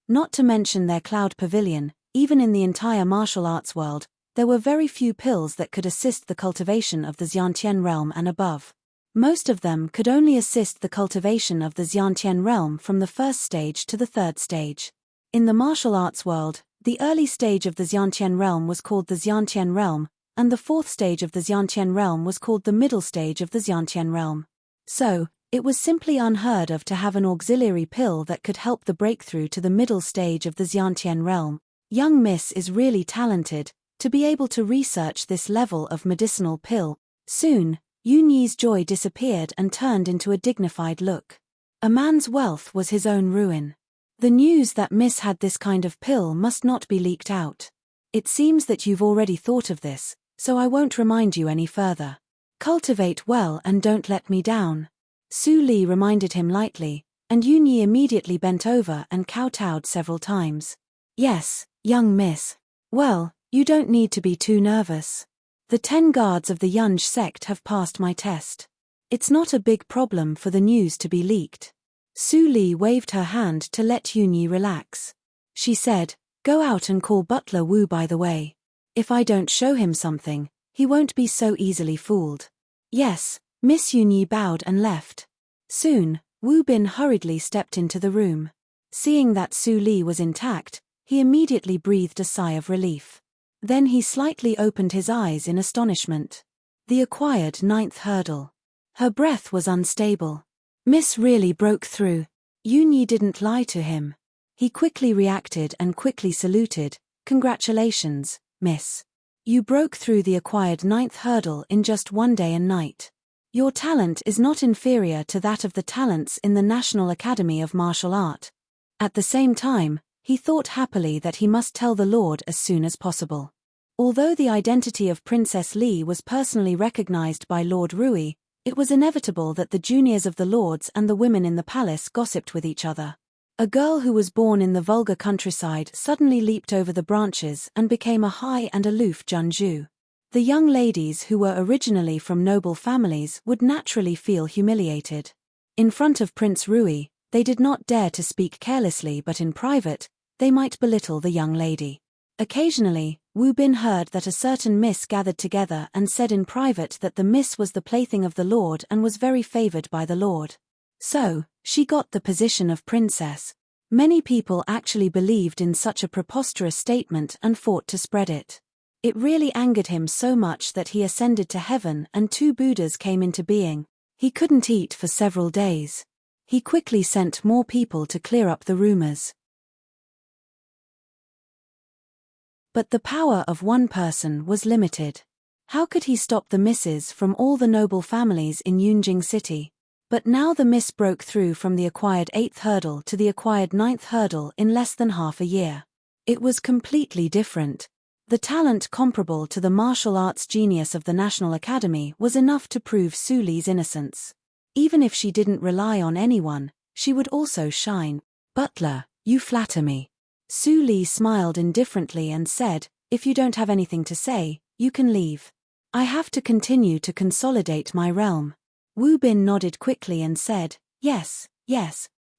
[SPEAKER 1] Not to mention their cloud pavilion, even in the entire martial arts world, there were very few pills that could assist the cultivation of the Xiantian realm and above. Most of them could only assist the cultivation of the Xiantian realm from the 1st stage to the 3rd stage. In the martial arts world, the early stage of the Xiantian realm was called the Xiantian realm, and the 4th stage of the Xiantian realm was called the middle stage of the Xiantian realm. So, it was simply unheard of to have an auxiliary pill that could help the breakthrough to the middle stage of the Xiantian realm. Young Miss is really talented to be able to research this level of medicinal pill. Soon, Yun Yi's joy disappeared and turned into a dignified look. A man's wealth was his own ruin. The news that Miss had this kind of pill must not be leaked out. It seems that you've already thought of this, so I won't remind you any further. Cultivate well and don't let me down. Su Li reminded him lightly, and Yun Yi immediately bent over and kowtowed several times. "Yes, young miss. Well, you don't need to be too nervous. The 10 guards of the Yunj sect have passed my test. It's not a big problem for the news to be leaked." Su Li waved her hand to let Yun Yi relax. She said, "Go out and call Butler Wu by the way. If I don't show him something, he won't be so easily fooled." "Yes." Miss Yun Yi bowed and left. Soon, Wu Bin hurriedly stepped into the room. Seeing that Su Li was intact, He immediately breathed a sigh of relief. Then he slightly opened his eyes in astonishment. The acquired 9th hurdle. Her breath was unstable. Miss really broke through. Yoonyi didn't lie to him. He quickly reacted and quickly saluted. Congratulations, Miss. You broke through the acquired 9th hurdle in just one day and night. Your talent is not inferior to that of the talents in the National Academy of Martial Art. At the same time, he thought happily that he must tell the Lord as soon as possible. Although the identity of Princess Li was personally recognized by Lord Rui, it was inevitable that the juniors of the lords and the women in the palace gossiped with each other. A girl who was born in the vulgar countryside suddenly leaped over the branches and became a high and aloof Junju. The young ladies who were originally from noble families would naturally feel humiliated. In front of Prince Rui, they did not dare to speak carelessly, but in private, they might belittle the young lady. Occasionally, Wu Bin heard that a certain miss gathered together and said in private that the miss was the plaything of the lord and was very favored by the lord. So, she got the position of princess. Many people actually believed in such a preposterous statement and fought to spread it. It really angered him so much that he ascended to heaven and 2 Buddhas came into being. He couldn't eat for several days. He quickly sent more people to clear up the rumors. But the power of one person was limited. How could he stop the misses from all the noble families in Yunjing City? But now the miss broke through from the acquired 8th hurdle to the acquired 9th hurdle in less than half a year. It was completely different. The talent comparable to the martial arts genius of the National Academy was enough to prove Su Li's innocence. Even if she didn't rely on anyone, she would also shine. Butler, you flatter me. Su Li smiled indifferently and said, if you don't have anything to say, you can leave. I have to continue to consolidate my realm. Wu Bin nodded quickly and said, yes,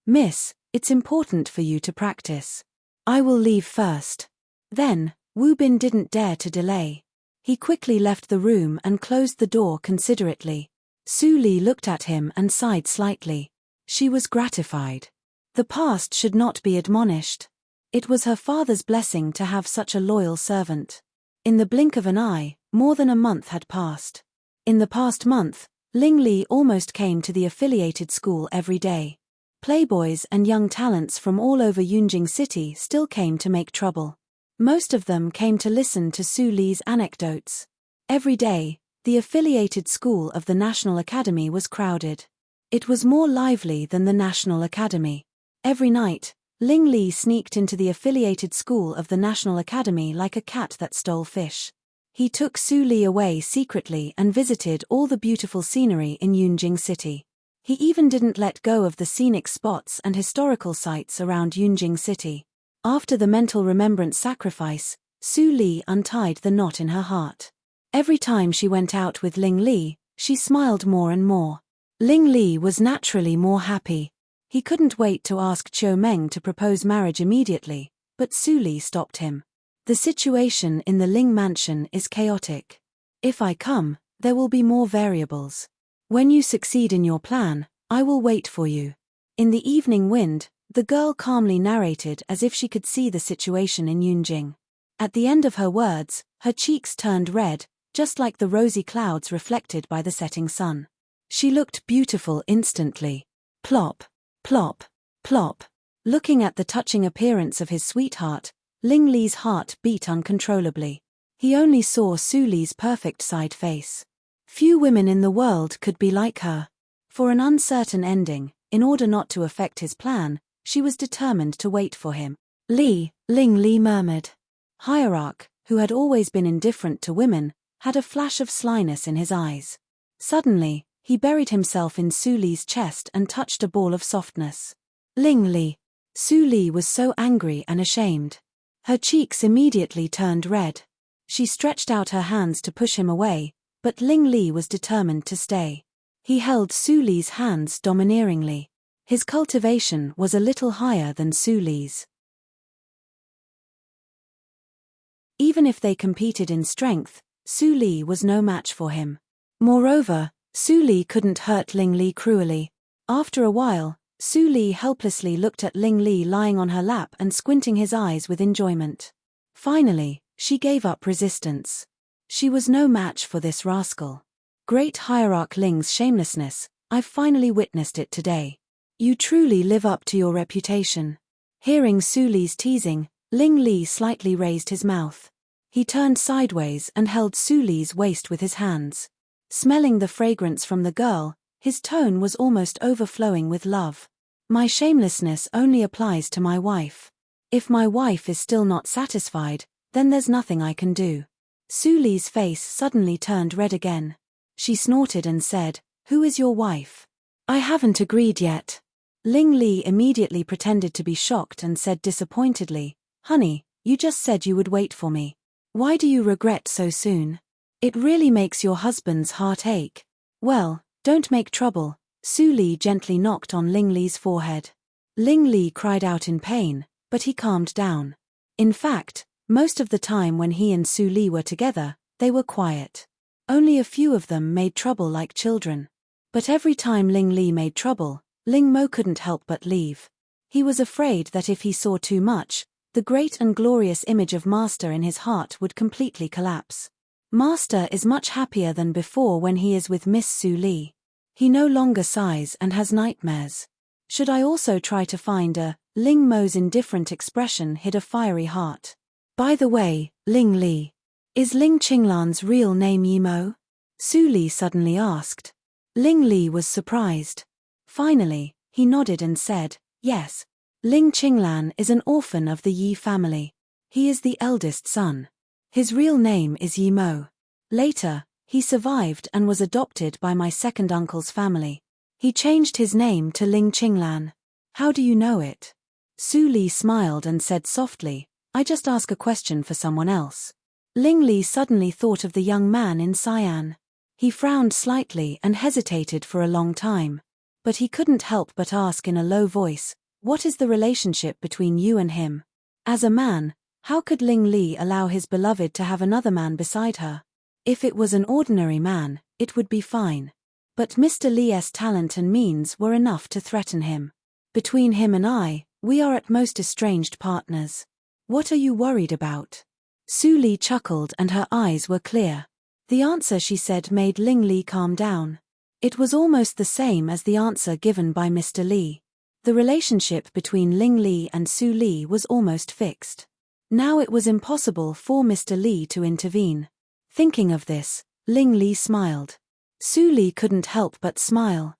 [SPEAKER 1] miss, it's important for you to practice. I will leave first. Then, Wu Bin didn't dare to delay. He quickly left the room and closed the door considerately. Su Li looked at him and sighed slightly. She was gratified. The past should not be admonished. It was her father's blessing to have such a loyal servant. In the blink of an eye, more than a month had passed. In the past month, Ling Li almost came to the affiliated school every day. Playboys and young talents from all over Yunjing City still came to make trouble. Most of them came to listen to Su Li's anecdotes. Every day, the affiliated school of the National Academy was crowded. It was more lively than the National Academy. Every night, Ling Li sneaked into the affiliated school of the National Academy like a cat that stole fish. He took Su Li away secretly and visited all the beautiful scenery in Yunjing City. He even didn't let go of the scenic spots and historical sites around Yunjing City. After the mental remembrance sacrifice, Su Li untied the knot in her heart. Every time she went out with Ling Li, she smiled more and more. Ling Li was naturally more happy. He couldn't wait to ask Chiu Meng to propose marriage immediately, but Su Li stopped him. The situation in the Ling mansion is chaotic. If I come, there will be more variables. When you succeed in your plan, I will wait for you. In the evening wind, the girl calmly narrated as if she could see the situation in Yunjing. At the end of her words, her cheeks turned red, just like the rosy clouds reflected by the setting sun. She looked beautiful instantly. Plop, plop, plop. Looking at the touching appearance of his sweetheart, Ling Li's heart beat uncontrollably. He only saw Su Li's perfect side face. Few women in the world could be like her. For an uncertain ending, in order not to affect his plan, she was determined to wait for him. Ling Li murmured. Hierarch, who had always been indifferent to women, had a flash of slyness in his eyes. Suddenly, he buried himself in Su Li's chest and touched a ball of softness. Ling Li. Su Li was so angry and ashamed. Her cheeks immediately turned red. She stretched out her hands to push him away, but Ling Li was determined to stay. He held Su Li's hands domineeringly. His cultivation was a little higher than Su Li's. Even if they competed in strength, Su Li was no match for him. Moreover, Su Li couldn't hurt Ling Li cruelly. After a while, Su Li helplessly looked at Ling Li lying on her lap and squinting his eyes with enjoyment. Finally, she gave up resistance. She was no match for this rascal. Great Hierarch Ling's shamelessness, I've finally witnessed it today. You truly live up to your reputation. Hearing Su Li's teasing, Ling Li slightly raised his mouth. He turned sideways and held Su Li's waist with his hands. Smelling the fragrance from the girl, his tone was almost overflowing with love. My shamelessness only applies to my wife. If my wife is still not satisfied, then there's nothing I can do. Su Li's face suddenly turned red again. She snorted and said, "Who is your wife?" "I haven't agreed yet." Ling Li immediately pretended to be shocked and said disappointedly, "Honey, you just said you would wait for me. Why do you regret so soon? It really makes your husband's heart ache." "Well, don't make trouble." Su Li gently knocked on Ling Li's forehead. Ling Li cried out in pain, but he calmed down. In fact, most of the time when he and Su Li were together, they were quiet. Only a few of them made trouble like children. But every time Ling Li made trouble, Ling Mo couldn't help but leave. He was afraid that if he saw too much, the great and glorious image of Master in his heart would completely collapse. Master is much happier than before when he is with Miss Su Li. He no longer sighs and has nightmares. Should I also try to find a... Ling Mo's indifferent expression hid a fiery heart. By the way, Ling Li, is Ling Qinglan's real name Yi Mo? Su Li suddenly asked. Ling Li was surprised. Finally, he nodded and said, "Yes. Ling Qinglan is an orphan of the Yi family. He is the eldest son. His real name is Yi Mo. Later, he survived and was adopted by my second uncle's family. He changed his name to Ling Qinglan." "How do you know it?" Su Li smiled and said softly, "I just ask a question for someone else." Ling Li suddenly thought of the young man in cyan. He frowned slightly and hesitated for a long time. But he couldn't help but ask in a low voice, "What is the relationship between you and him?" As a man, how could Ling Li allow his beloved to have another man beside her? If it was an ordinary man, it would be fine. But Mr. Li's talent and means were enough to threaten him. Between him and I, we are at most estranged partners. What are you worried about? Su Li chuckled and her eyes were clear. The answer she said made Ling Li calm down. It was almost the same as the answer given by Mr. Li. The relationship between Ling Li and Su Li was almost fixed. Now it was impossible for Mr. Li to intervene. Thinking of this, Ling Li smiled. Su Li couldn't help but smile.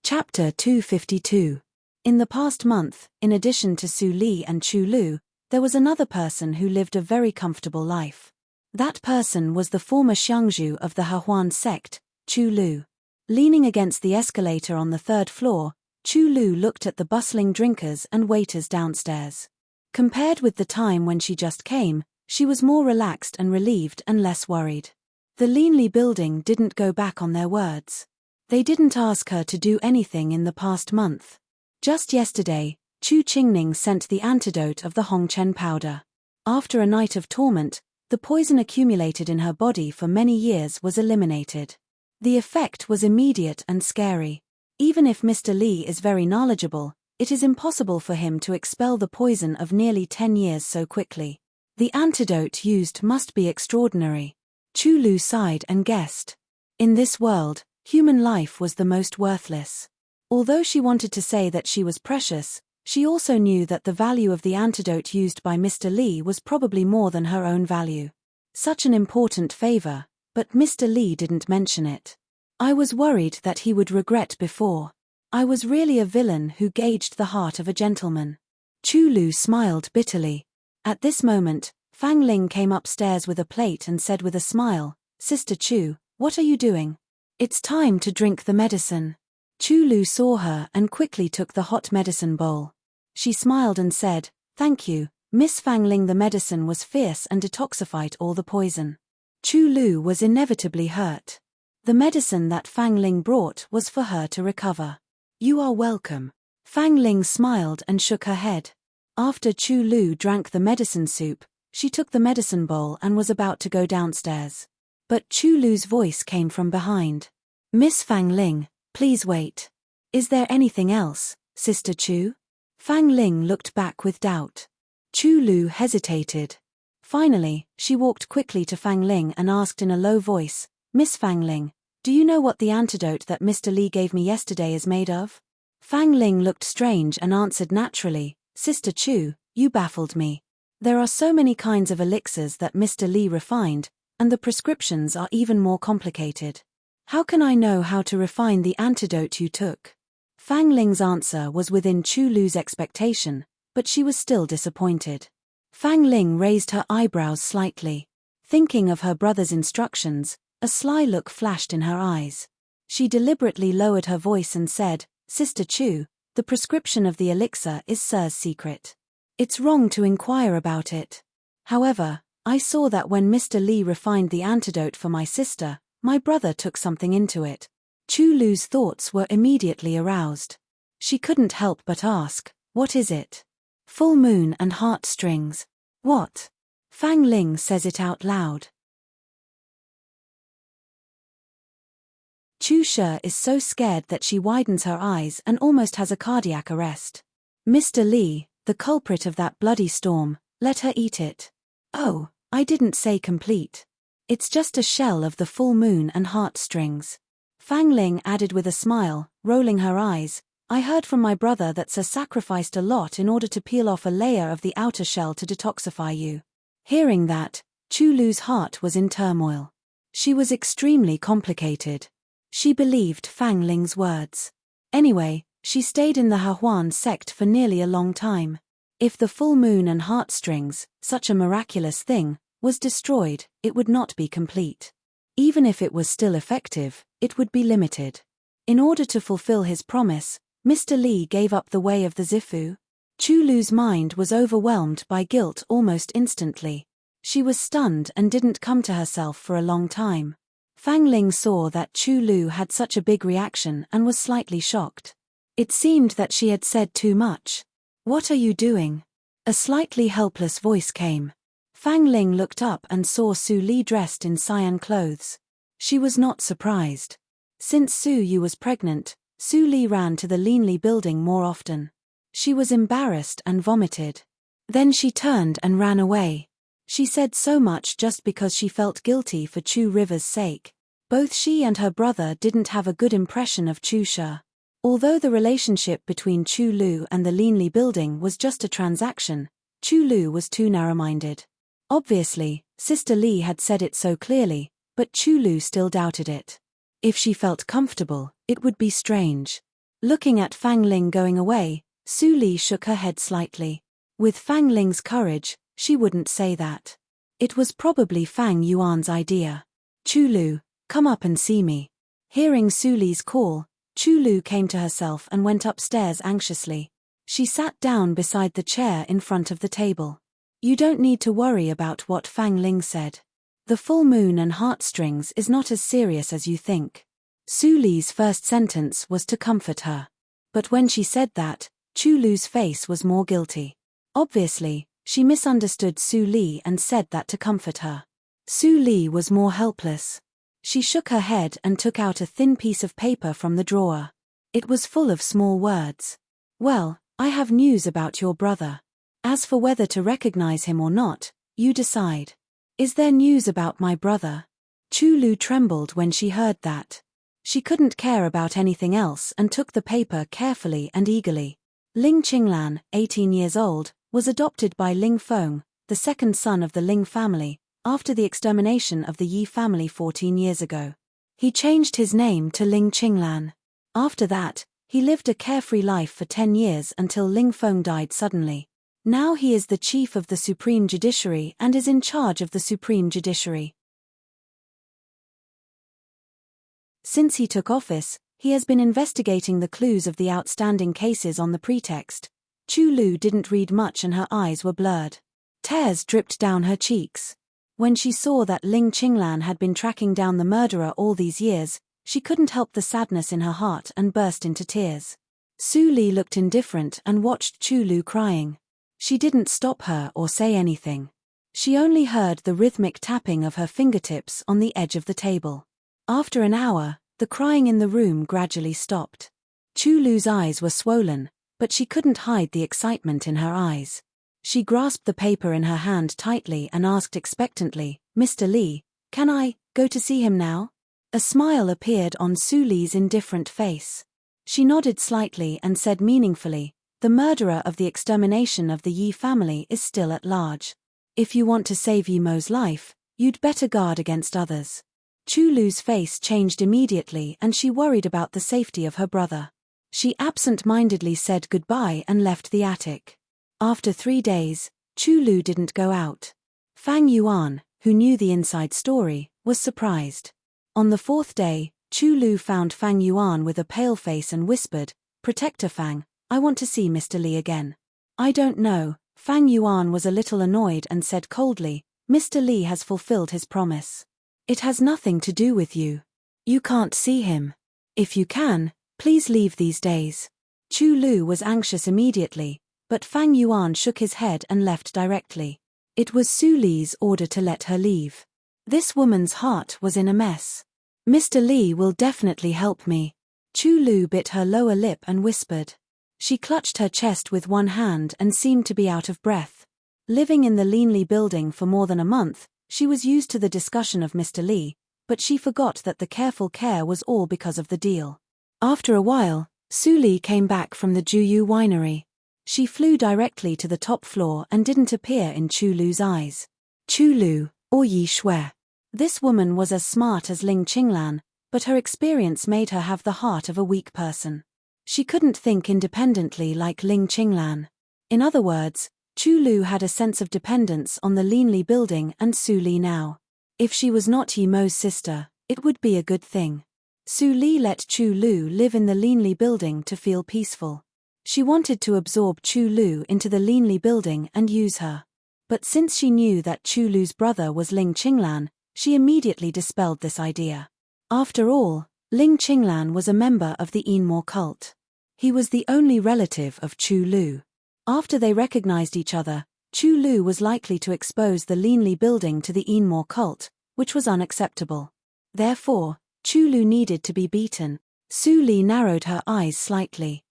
[SPEAKER 1] Chapter 252. In the past month, in addition to Su Li and Chu Lu, there was another person who lived a very comfortable life. That person was the former Xiangzhu of the Hehuan sect, Chu Lu. Leaning against the escalator on the third floor, Chu Lu looked at the bustling drinkers and waiters downstairs. Compared with the time when she just came, she was more relaxed and relieved and less worried. The Linli building didn't go back on their words. They didn't ask her to do anything in the past month. Just yesterday, Chu Qingning sent the antidote of the Hongchen powder. After a night of torment, the poison accumulated in her body for many years was eliminated. The effect was immediate and scary. Even if Mr. Li is very knowledgeable, it is impossible for him to expel the poison of nearly 10 years so quickly. The antidote used must be extraordinary. Chu Lu sighed and guessed. In this world, human life was the most worthless. Although she wanted to say that she was precious, she also knew that the value of the antidote used by Mr. Li was probably more than her own value. Such an important favor, but Mr. Li didn't mention it. I was worried that he would regret before. I was really a villain who gauged the heart of a gentleman. Chu Lu smiled bitterly. At this moment, Fang Ling came upstairs with a plate and said with a smile, "Sister Chu, what are you doing? It's time to drink the medicine." Chu Lu saw her and quickly took the hot medicine bowl. She smiled and said, "Thank you, Miss Fang Ling." The medicine was fierce and detoxified all the poison. Chu Lu was inevitably hurt. The medicine that Fang Ling brought was for her to recover. "You are welcome." Fang Ling smiled and shook her head. After Chu Lu drank the medicine soup, she took the medicine bowl and was about to go downstairs. But Chu Lu's voice came from behind. Miss Fang Ling, please wait. Is there anything else, Sister Chu? Fang Ling looked back with doubt. Chu Lu hesitated. Finally, she walked quickly to Fang Ling and asked in a low voice, Miss Fang Ling, do you know what the antidote that Mr. Li gave me yesterday is made of? Fang Ling looked strange and answered naturally, Sister Chu, you baffled me. There are so many kinds of elixirs that Mr. Li refined, and the prescriptions are even more complicated. How can I know how to refine the antidote you took? Fang Ling's answer was within Chu Lu's expectation, but she was still disappointed. Fang Ling raised her eyebrows slightly. Thinking of her brother's instructions, a sly look flashed in her eyes. She deliberately lowered her voice and said, Sister Chu, the prescription of the elixir is Sir's secret. It's wrong to inquire about it. However, I saw that when Mr. Li refined the antidote for my sister, my brother took something into it. Chu Lu's thoughts were immediately aroused. She couldn't help but ask, what is it? Full moon and heartstrings. What? Fang Ling says it out loud. Chu Shi is so scared that she widens her eyes and almost has a cardiac arrest. Mr. Li, the culprit of that bloody storm, let her eat it. Oh, I didn't say complete. It's just a shell of the full moon and heartstrings. Fang Ling added with a smile, rolling her eyes, I heard from my brother that Sir sacrificed a lot in order to peel off a layer of the outer shell to detoxify you. Hearing that, Chu Lu's heart was in turmoil. She was extremely complicated. She believed Fang Ling's words. Anyway, she stayed in the Hehuan sect for nearly a long time. If the full moon and heartstrings, such a miraculous thing, was destroyed, it would not be complete. Even if it was still effective, it would be limited. In order to fulfill his promise, Mr. Li gave up the way of the Zifu. Chu Lu's mind was overwhelmed by guilt almost instantly. She was stunned and didn't come to herself for a long time. Fang Ling saw that Chu Lu had such a big reaction and was slightly shocked. It seemed that she had said too much. What are you doing? A slightly helpless voice came. Fang Ling looked up and saw Su Li dressed in cyan clothes. She was not surprised. Since Su Yu was pregnant, Su Li ran to the Linli building more often. She was embarrassed and vomited. Then she turned and ran away. She said so much just because she felt guilty for Chu River's sake. Both she and her brother didn't have a good impression of Chu Shi. Although the relationship between Chu Lu and the Linli building was just a transaction, Chu Lu was too narrow-minded. Obviously, Sister Li had said it so clearly, but Chu Lu still doubted it. If she felt comfortable, it would be strange. Looking at Fang Ling going away, Su Li shook her head slightly. With Fang Ling's courage, she wouldn't say that. It was probably Fang Yuan's idea. Chu Lu, come up and see me. Hearing Su Li's call, Chu Lu came to herself and went upstairs anxiously. She sat down beside the chair in front of the table. You don't need to worry about what Fang Ling said. The full moon and heartstrings is not as serious as you think. Su Li's first sentence was to comfort her. But when she said that, Chu Lu's face was more guilty. Obviously, she misunderstood Su Li and said that to comfort her. Su Li was more helpless. She shook her head and took out a thin piece of paper from the drawer. It was full of small words. Well, I have news about your brother. As for whether to recognize him or not, you decide. Is there news about my brother? Chu Lu trembled when she heard that. She couldn't care about anything else and took the paper carefully and eagerly. Ling Qinglan, 18 years old, was adopted by Ling Feng, the second son of the Ling family, after the extermination of the Yi family 14 years ago. He changed his name to Ling Qinglan. After that, he lived a carefree life for 10 years until Ling Feng died suddenly. Now he is the chief of the Supreme Judiciary and is in charge of the Supreme Judiciary. Since he took office, he has been investigating the clues of the outstanding cases on the pretext. Chu Lu didn't read much and her eyes were blurred. Tears dripped down her cheeks. When she saw that Ling Qinglan had been tracking down the murderer all these years, she couldn't help the sadness in her heart and burst into tears. Su Li looked indifferent and watched Chu Lu crying. She didn't stop her or say anything. She only heard the rhythmic tapping of her fingertips on the edge of the table. After an hour, the crying in the room gradually stopped. Chulu's eyes were swollen, but she couldn't hide the excitement in her eyes. She grasped the paper in her hand tightly and asked expectantly, "Mr. Lee, can I go to see him now?" A smile appeared on Su Li's indifferent face. She nodded slightly and said meaningfully, "The murderer of the extermination of the Yi family is still at large. If you want to save Yi Mo's life, you'd better guard against others." Chulu's face changed immediately and she worried about the safety of her brother. She absent-mindedly said goodbye and left the attic. After 3 days, Chulu didn't go out. Fang Yuan, who knew the inside story, was surprised. On the 4th day, Chulu found Fang Yuan with a pale face and whispered, "Protector Fang, I want to see Mr. Li again." "I don't know." Fang Yuan was a little annoyed and said coldly, "Mr. Li has fulfilled his promise. It has nothing to do with you. You can't see him. If you can, please leave these days." Chulu was anxious immediately, but Fang Yuan shook his head and left directly. It was Su Li's order to let her leave. This woman's heart was in a mess. "Mr. Li will definitely help me." Chulu bit her lower lip and whispered. She clutched her chest with one hand and seemed to be out of breath. Living in the Linli building for more than a month, she was used to the discussion of Mr. Li, but she forgot that the careful care was all because of the deal. After a while, Su Li came back from the Juyu winery. She flew directly to the top floor and didn't appear in Chulu's eyes. Chulu, or Yi Shui. This woman was as smart as Ling Qinglan, but her experience made her have the heart of a weak person. She couldn't think independently like Ling Qinglan. In other words, Chulu had a sense of dependence on the Linli building and Su Li now. If she was not Yi Mo's sister, it would be a good thing. Su Li let Chulu live in the Linli building to feel peaceful. She wanted to absorb Chulu into the Linli building and use her. But since she knew that Chulu's brother was Ling Qinglan, she immediately dispelled this idea. After all, Ling Qinglan was a member of the Yinmo cult. He was the only relative of Chulu. After they recognized each other, Chulu was likely to expose the Linli building to the Yinmo cult, which was unacceptable. Therefore, Chulu needed to be beaten. Su Li narrowed her eyes slightly.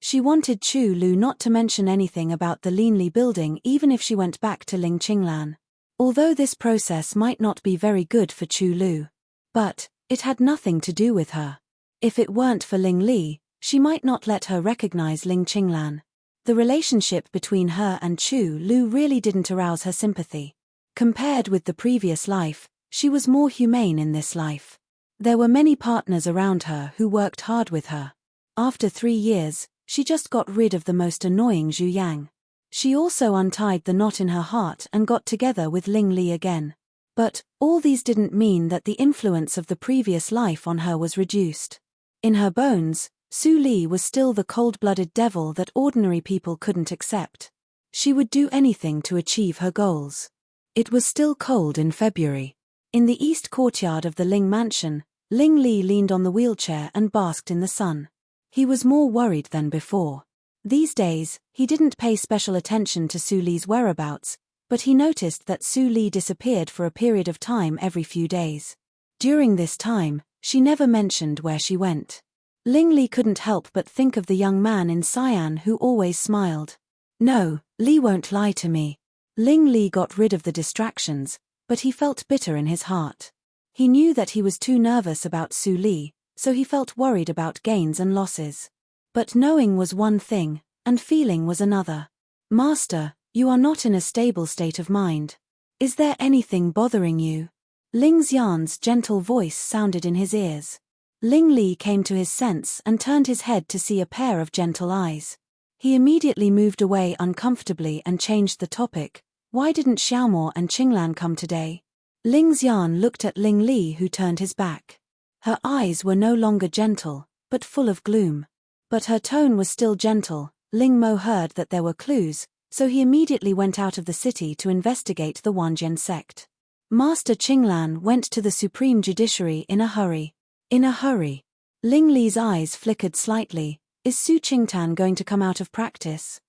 [SPEAKER 1] She wanted Chulu not to mention anything about the Linli building even if she went back to Ling Qinglan. Although this process might not be very good for Chulu. But it had nothing to do with her. If it weren't for Ling Li, she might not let her recognize Ling Qinglan. The relationship between her and Chulu really didn't arouse her sympathy. Compared with the previous life, she was more humane in this life. There were many partners around her who worked hard with her. After 3 years, she just got rid of the most annoying Zhu Yang. She also untied the knot in her heart and got together with Ling Li again. But all these didn't mean that the influence of the previous life on her was reduced. In her bones, Su Li was still the cold-blooded devil that ordinary people couldn't accept. She would do anything to achieve her goals. It was still cold in February. In the east courtyard of the Ling mansion, Ling Li leaned on the wheelchair and basked in the sun. He was more worried than before. These days, he didn't pay special attention to Su Li's whereabouts, but he noticed that Su Li disappeared for a period of time every few days. During this time, she never mentioned where she went. Ling Li couldn't help but think of the young man in cyan who always smiled. "No, Li won't lie to me." Ling Li got rid of the distractions, but he felt bitter in his heart. He knew that he was too nervous about Su Li, so he felt worried about gains and losses. But knowing was one thing, and feeling was another. "Master, you are not in a stable state of mind. Is there anything bothering you?" Ling Xian's gentle voice sounded in his ears. Ling Li came to his sense and turned his head to see a pair of gentle eyes. He immediately moved away uncomfortably and changed the topic. "Why didn't Xiaomo and Qinglan come today?" Ling Xian looked at Ling Li, who turned his back. Her eyes were no longer gentle, but full of gloom. But her tone was still gentle. Ling Mo heard that there were clues, so he immediately went out of the city to investigate the Wanjian sect. Master Qinglan went to the Supreme Judiciary in a hurry. In a hurry. Ling Li's eyes flickered slightly. Is Su Qingtan going to come out of practice?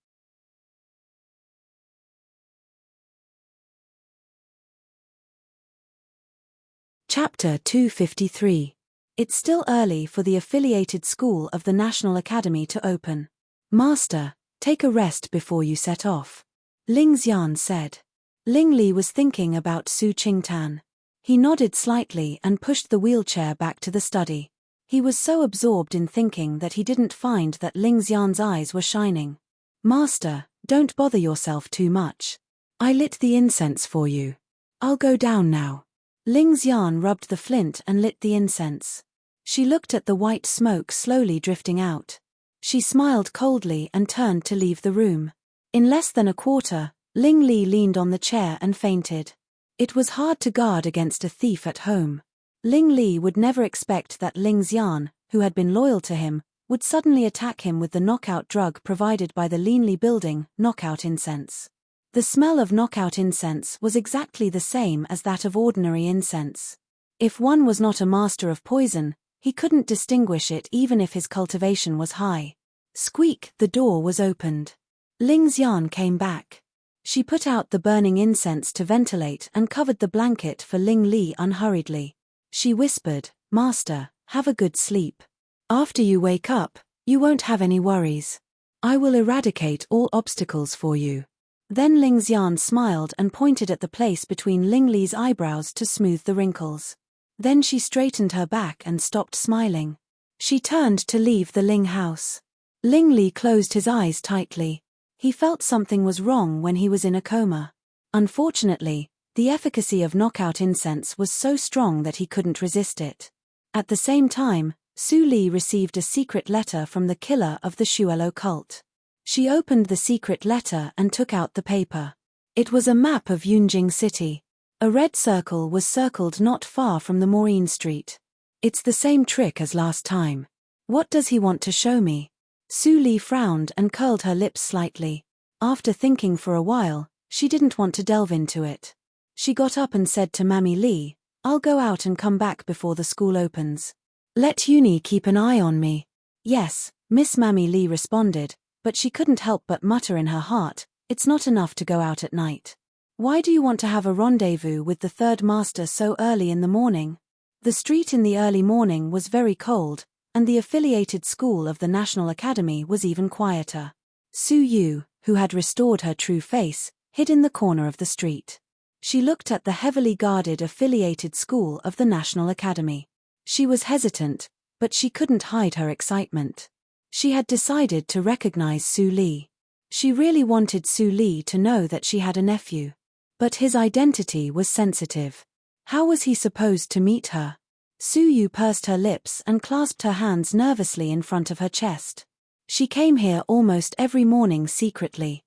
[SPEAKER 1] Chapter 253. It's still early for the affiliated school of the National Academy to open. Master, take a rest before you set off, Ling Xian said. Ling Li was thinking about Su Qingtan. He nodded slightly and pushed the wheelchair back to the study. He was so absorbed in thinking that he didn't find that Ling Xian's eyes were shining. Master, don't bother yourself too much. I lit the incense for you. I'll go down now. Ling Xian rubbed the flint and lit the incense. She looked at the white smoke slowly drifting out. She smiled coldly and turned to leave the room. In less than a quarter, Ling Li leaned on the chair and fainted. It was hard to guard against a thief at home. Ling Li would never expect that Ling Xian, who had been loyal to him, would suddenly attack him with the knockout drug provided by the Linli building, knockout incense. The smell of knockout incense was exactly the same as that of ordinary incense. If one was not a master of poison, he couldn't distinguish it even if his cultivation was high. Squeak, the door was opened. Ling Xian came back. She put out the burning incense to ventilate and covered the blanket for Ling Li unhurriedly. She whispered, Master, have a good sleep. After you wake up, you won't have any worries. I will eradicate all obstacles for you. Then Ling Xian smiled and pointed at the place between Ling Li's eyebrows to smooth the wrinkles. Then she straightened her back and stopped smiling. She turned to leave the Ling house. Ling Li closed his eyes tightly. He felt something was wrong when he was in a coma. Unfortunately, the efficacy of knockout incense was so strong that he couldn't resist it. At the same time, Su Li received a secret letter from the killer of the Xuelo cult. She opened the secret letter and took out the paper. It was a map of Yunjing City. A red circle was circled not far from the Maureen Street. It's the same trick as last time. What does he want to show me? Su Li frowned and curled her lips slightly. After thinking for a while, she didn't want to delve into it. She got up and said to Mammy Li, I'll go out and come back before the school opens. Let Uni keep an eye on me. Yes, Miss Mammy Li responded, but she couldn't help but mutter in her heart, it's not enough to go out at night. Why do you want to have a rendezvous with the third master so early in the morning? The street in the early morning was very cold, and the affiliated school of the National Academy was even quieter. Su Yu, who had restored her true face, hid in the corner of the street. She looked at the heavily guarded affiliated school of the National Academy. She was hesitant, but she couldn't hide her excitement. She had decided to recognize Su Li. She really wanted Su Li to know that she had a nephew. But his identity was sensitive. How was he supposed to meet her? Su Yu pursed her lips and clasped her hands nervously in front of her chest. She came here almost every morning secretly.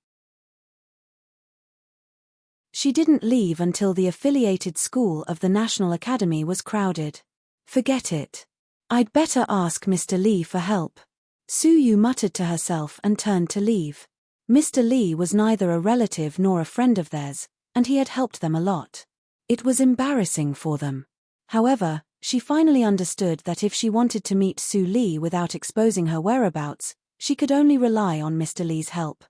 [SPEAKER 1] She didn't leave until the affiliated school of the National Academy was crowded. Forget it. I'd better ask Mr. Li for help. Su Yu muttered to herself and turned to leave. Mr. Li was neither a relative nor a friend of theirs, and he had helped them a lot. It was embarrassing for them. However, she finally understood that if she wanted to meet Su Li without exposing her whereabouts, she could only rely on Mr. Li's help.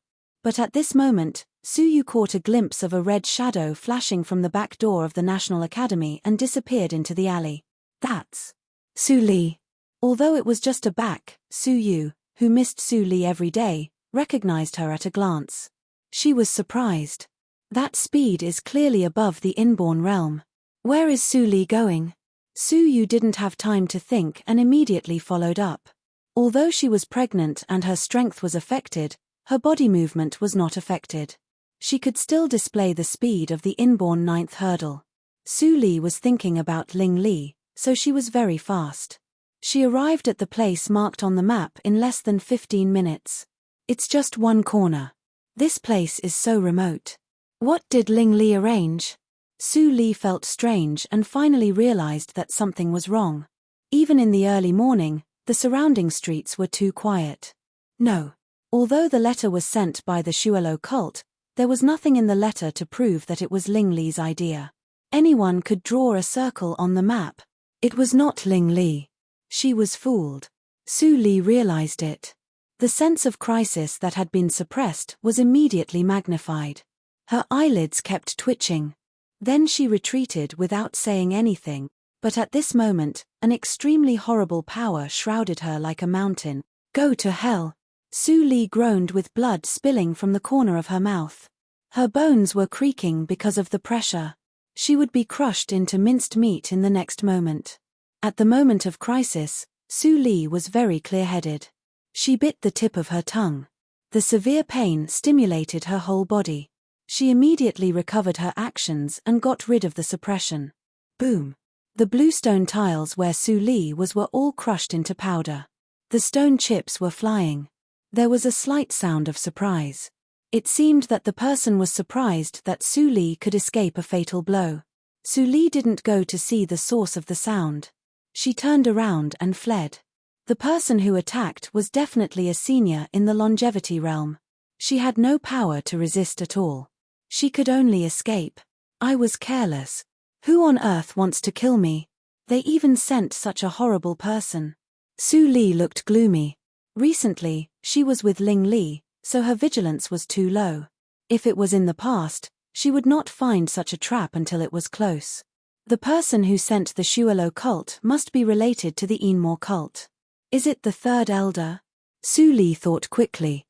[SPEAKER 1] But at this moment, Su Yu caught a glimpse of a red shadow flashing from the back door of the National Academy and disappeared into the alley. That's Su Li. Although it was just a back, Su Yu, who missed Su Li every day, recognized her at a glance. She was surprised. That speed is clearly above the inborn realm. Where is Su Li going? Su Yu didn't have time to think and immediately followed up. Although she was pregnant and her strength was affected, her body movement was not affected. She could still display the speed of the inborn ninth hurdle. Su Li was thinking about Ling Li, so she was very fast. She arrived at the place marked on the map in less than 15 minutes. It's just one corner. This place is so remote. What did Ling Li arrange? Su Li felt strange and finally realized that something was wrong. Even in the early morning, the surrounding streets were too quiet. No. Although the letter was sent by the Xuelo cult, there was nothing in the letter to prove that it was Ling Li's idea. Anyone could draw a circle on the map. It was not Ling Li. She was fooled. Su Li realized it. The sense of crisis that had been suppressed was immediately magnified. Her eyelids kept twitching. Then she retreated without saying anything. But at this moment, an extremely horrible power shrouded her like a mountain. Go to hell! Su Li groaned with blood spilling from the corner of her mouth. Her bones were creaking because of the pressure. She would be crushed into minced meat in the next moment. At the moment of crisis, Su Li was very clear-headed. She bit the tip of her tongue. The severe pain stimulated her whole body. She immediately recovered her actions and got rid of the suppression. Boom! The bluestone tiles where Su Li was were all crushed into powder. The stone chips were flying. There was a slight sound of surprise. It seemed that the person was surprised that Su Li could escape a fatal blow. Su Li didn't go to see the source of the sound. She turned around and fled. The person who attacked was definitely a senior in the longevity realm. She had no power to resist at all. She could only escape. I was careless. Who on earth wants to kill me? They even sent such a horrible person. Su Li looked gloomy. Recently, she was with Ling Li, so her vigilance was too low. If it was in the past, she would not find such a trap until it was close. The person who sent the Shualo cult must be related to the Enmore cult. Is it the third elder? Su Li thought quickly.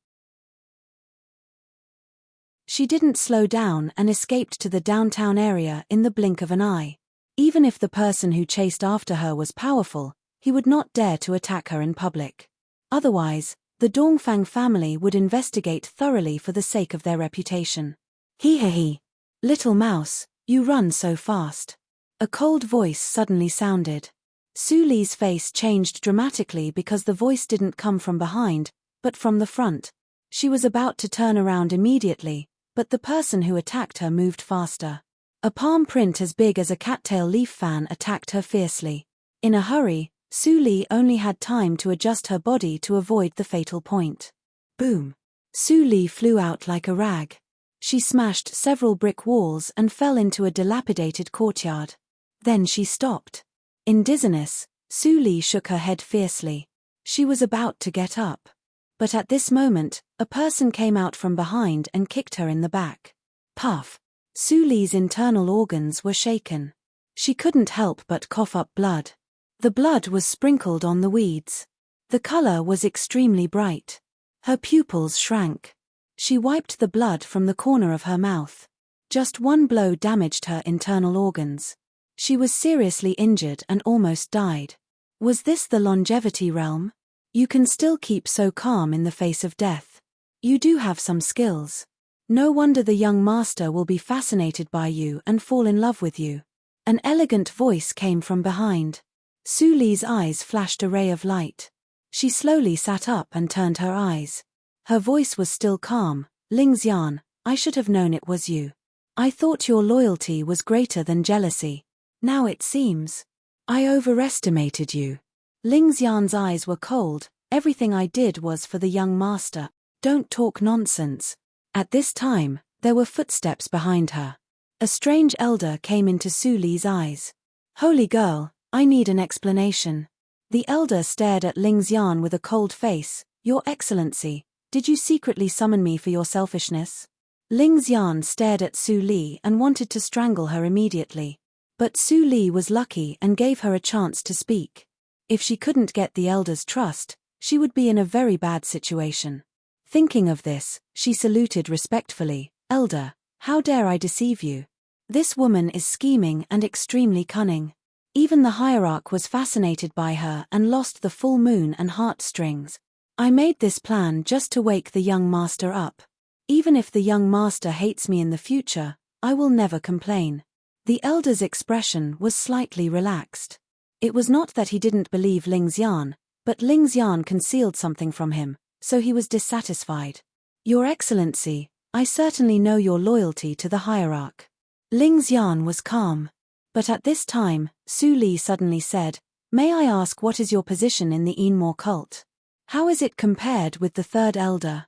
[SPEAKER 1] She didn't slow down and escaped to the downtown area in the blink of an eye. Even if the person who chased after her was powerful, he would not dare to attack her in public. Otherwise, the Dongfang family would investigate thoroughly for the sake of their reputation. He. Little mouse, you run so fast. A cold voice suddenly sounded. Su Li's face changed dramatically because the voice didn't come from behind, but from the front. She was about to turn around immediately, but the person who attacked her moved faster. A palm print as big as a cattail leaf fan attacked her fiercely. In a hurry, Su Li only had time to adjust her body to avoid the fatal point. Boom! Su Li flew out like a rag. She smashed several brick walls and fell into a dilapidated courtyard. Then she stopped. In dizziness, Su Li shook her head fiercely. She was about to get up. But at this moment, a person came out from behind and kicked her in the back. Puff! Su Li's internal organs were shaken. She couldn't help but cough up blood. The blood was sprinkled on the weeds. The color was extremely bright. Her pupils shrank. She wiped the blood from the corner of her mouth. Just one blow damaged her internal organs. She was seriously injured and almost died. Was this the longevity realm? You can still keep so calm in the face of death. You do have some skills. No wonder the young master will be fascinated by you and fall in love with you. An elegant voice came from behind. Su Li's eyes flashed a ray of light. She slowly sat up and turned her eyes. Her voice was still calm. Ling Xian, I should have known it was you. I thought your loyalty was greater than jealousy. Now it seems. I overestimated you. Ling Xian's eyes were cold. Everything I did was for the young master. Don't talk nonsense. At this time, there were footsteps behind her. A strange elder came into Su Li's eyes. Holy girl, I need an explanation. The elder stared at Ling Xian with a cold face. Your Excellency, did you secretly summon me for your selfishness? Ling Xian stared at Su Li and wanted to strangle her immediately. But Su Li was lucky and gave her a chance to speak. If she couldn't get the elder's trust, she would be in a very bad situation. Thinking of this, she saluted respectfully. Elder, how dare I deceive you? This woman is scheming and extremely cunning. Even the hierarch was fascinated by her and lost the full moon and heartstrings. I made this plan just to wake the young master up. Even if the young master hates me in the future, I will never complain. The elder's expression was slightly relaxed. It was not that he didn't believe Ling Xian, but Ling Xian concealed something from him, so he was dissatisfied. Your Excellency, I certainly know your loyalty to the hierarch. Ling Xian was calm. But at this time, Su Li suddenly said, May I ask what is your position in the Enmore cult? How is it compared with the third elder?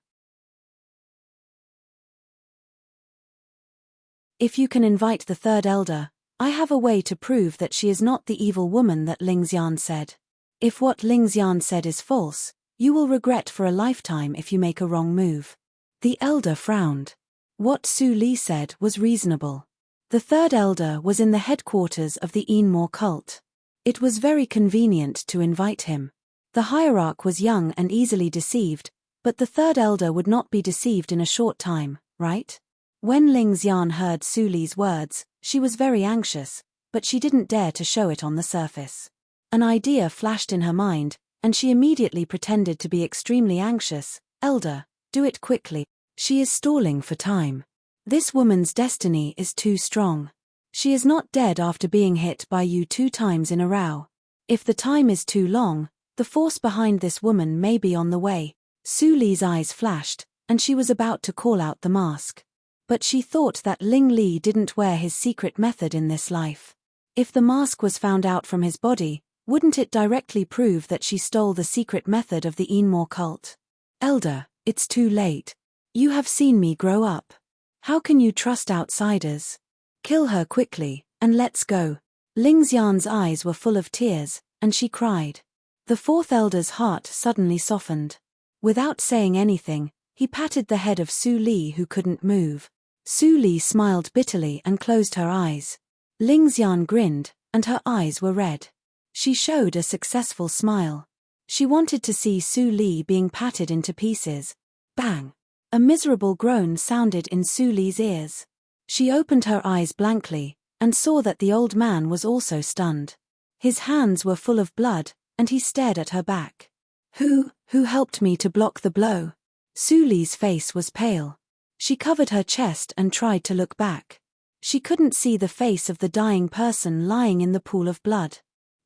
[SPEAKER 1] If you can invite the third elder, I have a way to prove that she is not the evil woman that Ling Xian said. If what Ling Xian said is false, you will regret for a lifetime if you make a wrong move. The elder frowned. What Su Li said was reasonable. The third elder was in the headquarters of the Enmore cult. It was very convenient to invite him. The hierarch was young and easily deceived, but the third elder would not be deceived in a short time, right? When Ling Xian heard Su Li's words, she was very anxious, but she didn't dare to show it on the surface. An idea flashed in her mind, and she immediately pretended to be extremely anxious. Elder, do it quickly. She is stalling for time. This woman's destiny is too strong. She is not dead after being hit by you 2 times in a row. If the time is too long, the force behind this woman may be on the way. Su Li's eyes flashed, and she was about to call out the mask. But she thought that Ling Li didn't wear his secret method in this life. If the mask was found out from his body, wouldn't it directly prove that she stole the secret method of the Enmore cult? Elder, it's too late. You have seen me grow up. How can you trust outsiders? Kill her quickly, and let's go. Ling Xian's eyes were full of tears, and she cried. The fourth elder's heart suddenly softened. Without saying anything, he patted the head of Su Li, who couldn't move. Su Li smiled bitterly and closed her eyes. Ling Xian grinned, and her eyes were red. She showed a successful smile. She wanted to see Su Li being patted into pieces. Bang! A miserable groan sounded in Su Li's ears. She opened her eyes blankly, and saw that the old man was also stunned. His hands were full of blood, and he stared at her back. Who helped me to block the blow? Su Li's face was pale. She covered her chest and tried to look back. She couldn't see the face of the dying person lying in the pool of blood.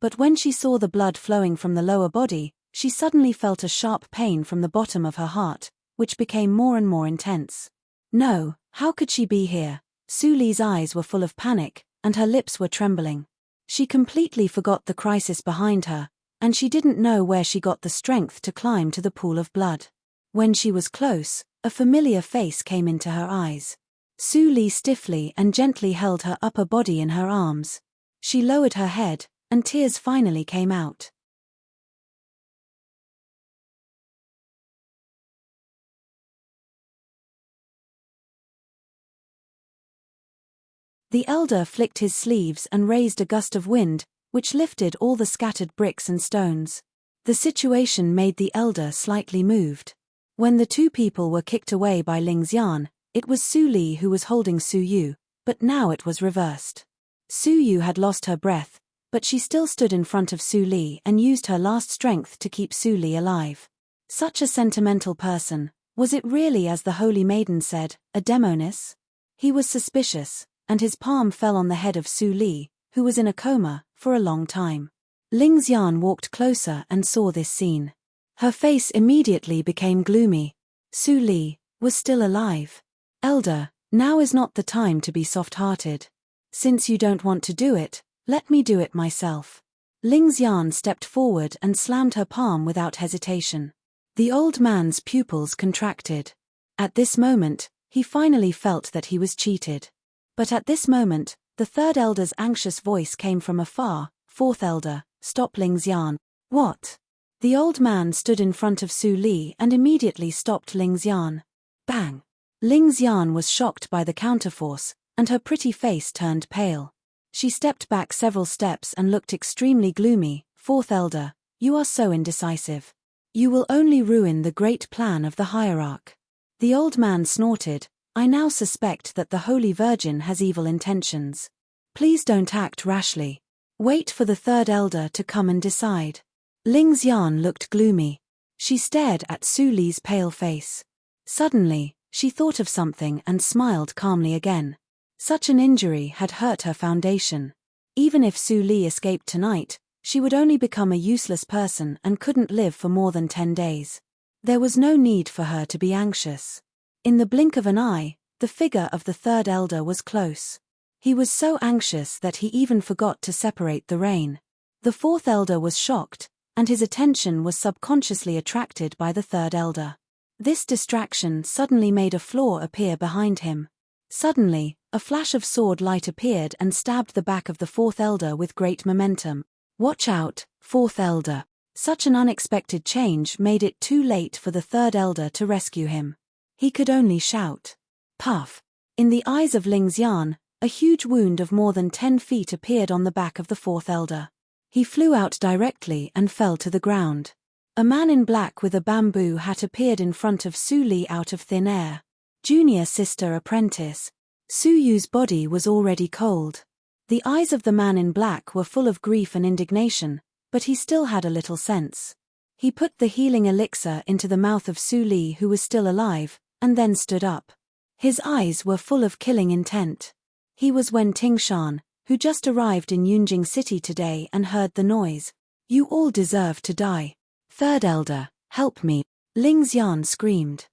[SPEAKER 1] But when she saw the blood flowing from the lower body, she suddenly felt a sharp pain from the bottom of her heart, which became more and more intense. No, how could she be here? Su Li's eyes were full of panic, and her lips were trembling. She completely forgot the crisis behind her, and she didn't know where she got the strength to climb to the pool of blood. When she was close, a familiar face came into her eyes. Su Li stiffly and gently held her upper body in her arms. She lowered her head, and tears finally came out. The elder flicked his sleeves and raised a gust of wind, which lifted all the scattered bricks and stones. The situation made the elder slightly moved. When the 2 people were kicked away by Ling Xian, it was Su Li who was holding Su Yu, but now it was reversed. Su Yu had lost her breath, but she still stood in front of Su Li and used her last strength to keep Su Li alive. Such a sentimental person, was it really, as the holy maiden said, a demoness? He was suspicious, and his palm fell on the head of Su Li, who was in a coma for a long time. Ling Xian walked closer and saw this scene. Her face immediately became gloomy. Su Li was still alive. Elder, now is not the time to be soft-hearted. Since you don't want to do it, let me do it myself. Ling Xian stepped forward and slammed her palm without hesitation. The old man's pupils contracted. At this moment, he finally felt that he was cheated. But at this moment, the third elder's anxious voice came from afar. Fourth elder, stop Ling Xian. What? The old man stood in front of Su Li and immediately stopped Ling Xian. Bang! Ling Xian was shocked by the counterforce, and her pretty face turned pale. She stepped back several steps and looked extremely gloomy. Fourth elder, you are so indecisive. You will only ruin the great plan of the hierarch. The old man snorted. I now suspect that the Holy Virgin has evil intentions. Please don't act rashly. Wait for the third elder to come and decide. Ling Xian looked gloomy. She stared at Su Li's pale face. Suddenly, she thought of something and smiled calmly again. Such an injury had hurt her foundation. Even if Su Li escaped tonight, she would only become a useless person and couldn't live for more than 10 days. There was no need for her to be anxious. In the blink of an eye, the figure of the third elder was close. He was so anxious that he even forgot to separate the rein. The fourth elder was shocked, and his attention was subconsciously attracted by the third elder. This distraction suddenly made a flaw appear behind him. Suddenly, a flash of sword light appeared and stabbed the back of the fourth elder with great momentum. Watch out, fourth elder. Such an unexpected change made it too late for the third elder to rescue him. He could only shout. Puff. In the eyes of Ling Xian, a huge wound of more than 10 feet appeared on the back of the fourth elder. He flew out directly and fell to the ground. A man in black with a bamboo hat appeared in front of Su Li out of thin air. Junior sister apprentice. Su Yu's body was already cold. The eyes of the man in black were full of grief and indignation, but he still had a little sense. He put the healing elixir into the mouth of Su Li, who was still alive, and then stood up. His eyes were full of killing intent. He was Wen Tingshan, who just arrived in Yunjing City today and heard the noise. You all deserve to die. Third elder, help me, Ling Xian screamed.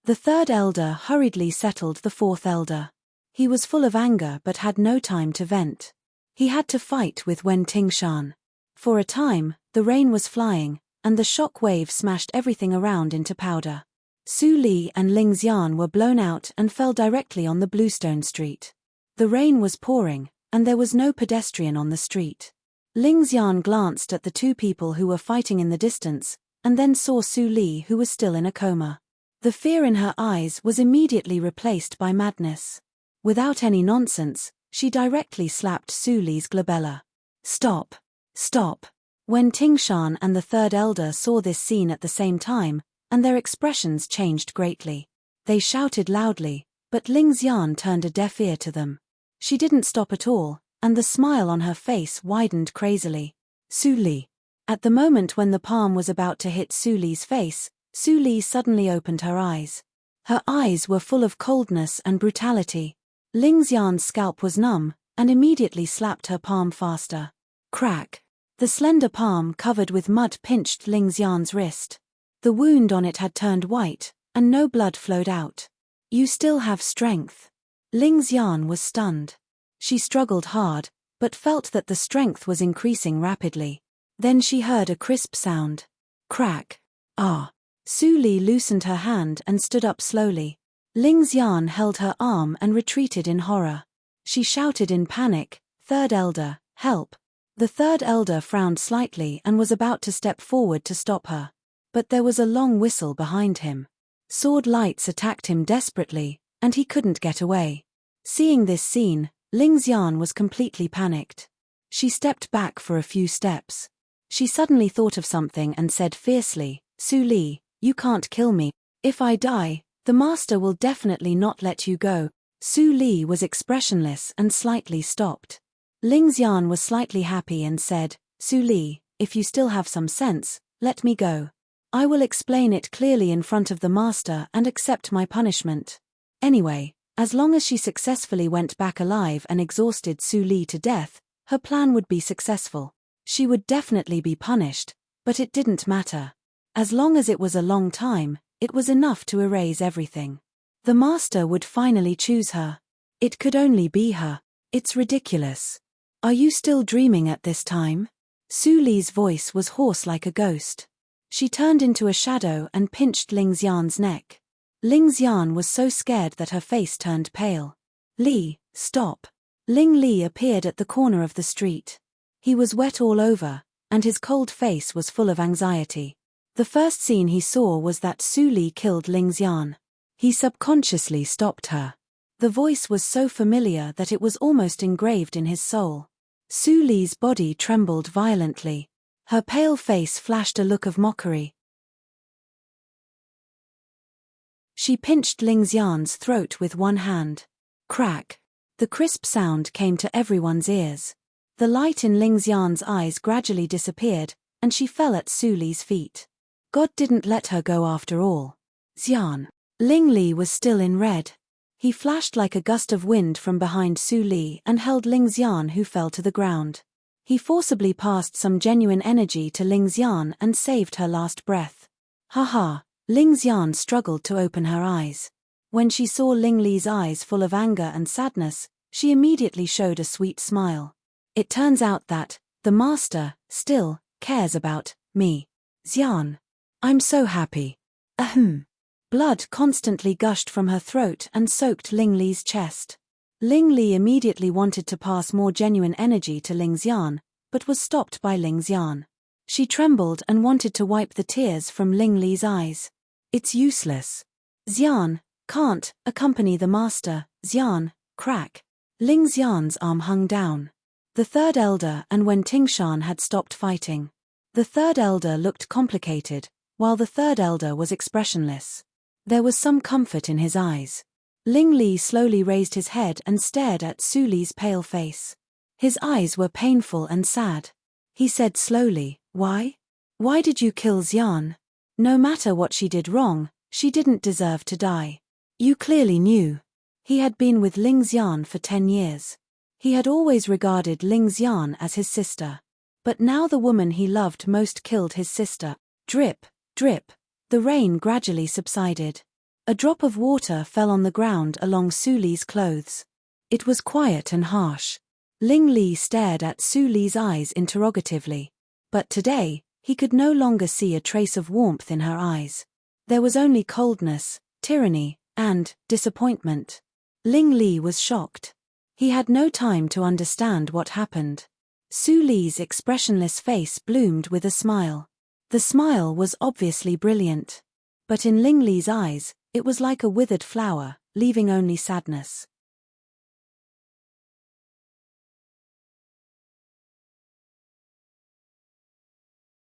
[SPEAKER 1] The third elder hurriedly settled the fourth elder. He was full of anger but had no time to vent. He had to fight with Wen Tingshan. For a time, the rain was flying, and the shock wave smashed everything around into powder. Su Li and Ling Xian were blown out and fell directly on the bluestone street. The rain was pouring, and there was no pedestrian on the street. Ling Xian glanced at the two people who were fighting in the distance, and then saw Su Li, who was still in a coma. The fear in her eyes was immediately replaced by madness. Without any nonsense, she directly slapped Su Li's glabella. Stop! Stop! When Tingshan and the third elder saw this scene at the same time, and their expressions changed greatly. They shouted loudly, but Ling Xian turned a deaf ear to them. She didn't stop at all, and the smile on her face widened crazily. Su Li. At the moment when the palm was about to hit Su Li's face, Su Li suddenly opened her eyes. Her eyes were full of coldness and brutality. Ling Xian's scalp was numb, and immediately slapped her palm faster. Crack! The slender palm covered with mud pinched Ling Xian's wrist. The wound on it had turned white, and no blood flowed out. You still have strength. Ling Xian was stunned. She struggled hard, but felt that the strength was increasing rapidly. Then she heard a crisp sound. Crack! Ah! Su Li loosened her hand and stood up slowly. Ling Xian held her arm and retreated in horror. She shouted in panic, "Third elder, help!" The third elder frowned slightly and was about to step forward to stop her. But there was a long whistle behind him. Sword lights attacked him desperately, and he couldn't get away. Seeing this scene, Ling Xian was completely panicked. She stepped back for a few steps. She suddenly thought of something and said fiercely, "Su Li, you can't kill me. If I die, the master will definitely not let you go." Su Li was expressionless and slightly stopped. Ling Xian was slightly happy and said, "Su Li, if you still have some sense, let me go. I will explain it clearly in front of the master and accept my punishment." Anyway, as long as she successfully went back alive and exhausted Su Li to death, her plan would be successful. She would definitely be punished, but it didn't matter. As long as it was a long time, it was enough to erase everything. The master would finally choose her. It could only be her. It's ridiculous. Are you still dreaming at this time? Su Li's voice was hoarse like a ghost. She turned into a shadow and pinched Ling Xian's neck. Ling Xian was so scared that her face turned pale. Li, stop. Ling Li appeared at the corner of the street. He was wet all over, and his cold face was full of anxiety. The first scene he saw was that Su Li killed Ling Xian. He subconsciously stopped her. The voice was so familiar that it was almost engraved in his soul. Su Li's body trembled violently. Her pale face flashed a look of mockery. She pinched Ling Xian's throat with one hand. Crack! The crisp sound came to everyone's ears. The light in Ling Xian's eyes gradually disappeared, and she fell at Su Li's feet. God didn't let her go after all. Xian. Ling Li was still in red. He flashed like a gust of wind from behind Su Li and held Ling Xian, who fell to the ground. He forcibly passed some genuine energy to Ling Xian and saved her last breath. Haha, Ling Xian struggled to open her eyes. When she saw Ling Li's eyes full of anger and sadness, she immediately showed a sweet smile. It turns out that, the master, still, cares about me. Xian. I'm so happy. Ahem. Blood constantly gushed from her throat and soaked Ling Li's chest. Ling Li immediately wanted to pass more genuine energy to Ling Xian, but was stopped by Ling Xian. She trembled and wanted to wipe the tears from Ling Li's eyes. It's useless. Xian, can't accompany the master. Xian, crack. Ling Xian's arm hung down. The third elder and Wen Tingshan had stopped fighting. The third elder looked complicated, while the third elder was expressionless. There was some comfort in his eyes. Ling Li slowly raised his head and stared at Su Li's pale face. His eyes were painful and sad. He said slowly, "Why? Why did you kill Xian? No matter what she did wrong, she didn't deserve to die. You clearly knew." He had been with Ling Xian for 10 years. He had always regarded Ling Xian as his sister. But now the woman he loved most killed his sister. Drip, drip. The rain gradually subsided. A drop of water fell on the ground along Su Li's clothes. It was quiet and harsh. Ling Li stared at Su Li's eyes interrogatively. But today, he could no longer see a trace of warmth in her eyes. There was only coldness, tyranny, and disappointment. Ling Li was shocked. He had no time to understand what happened. Su Li's expressionless face bloomed with a smile. The smile was obviously brilliant. But in Ling Li's eyes, it was like a withered flower, leaving only sadness.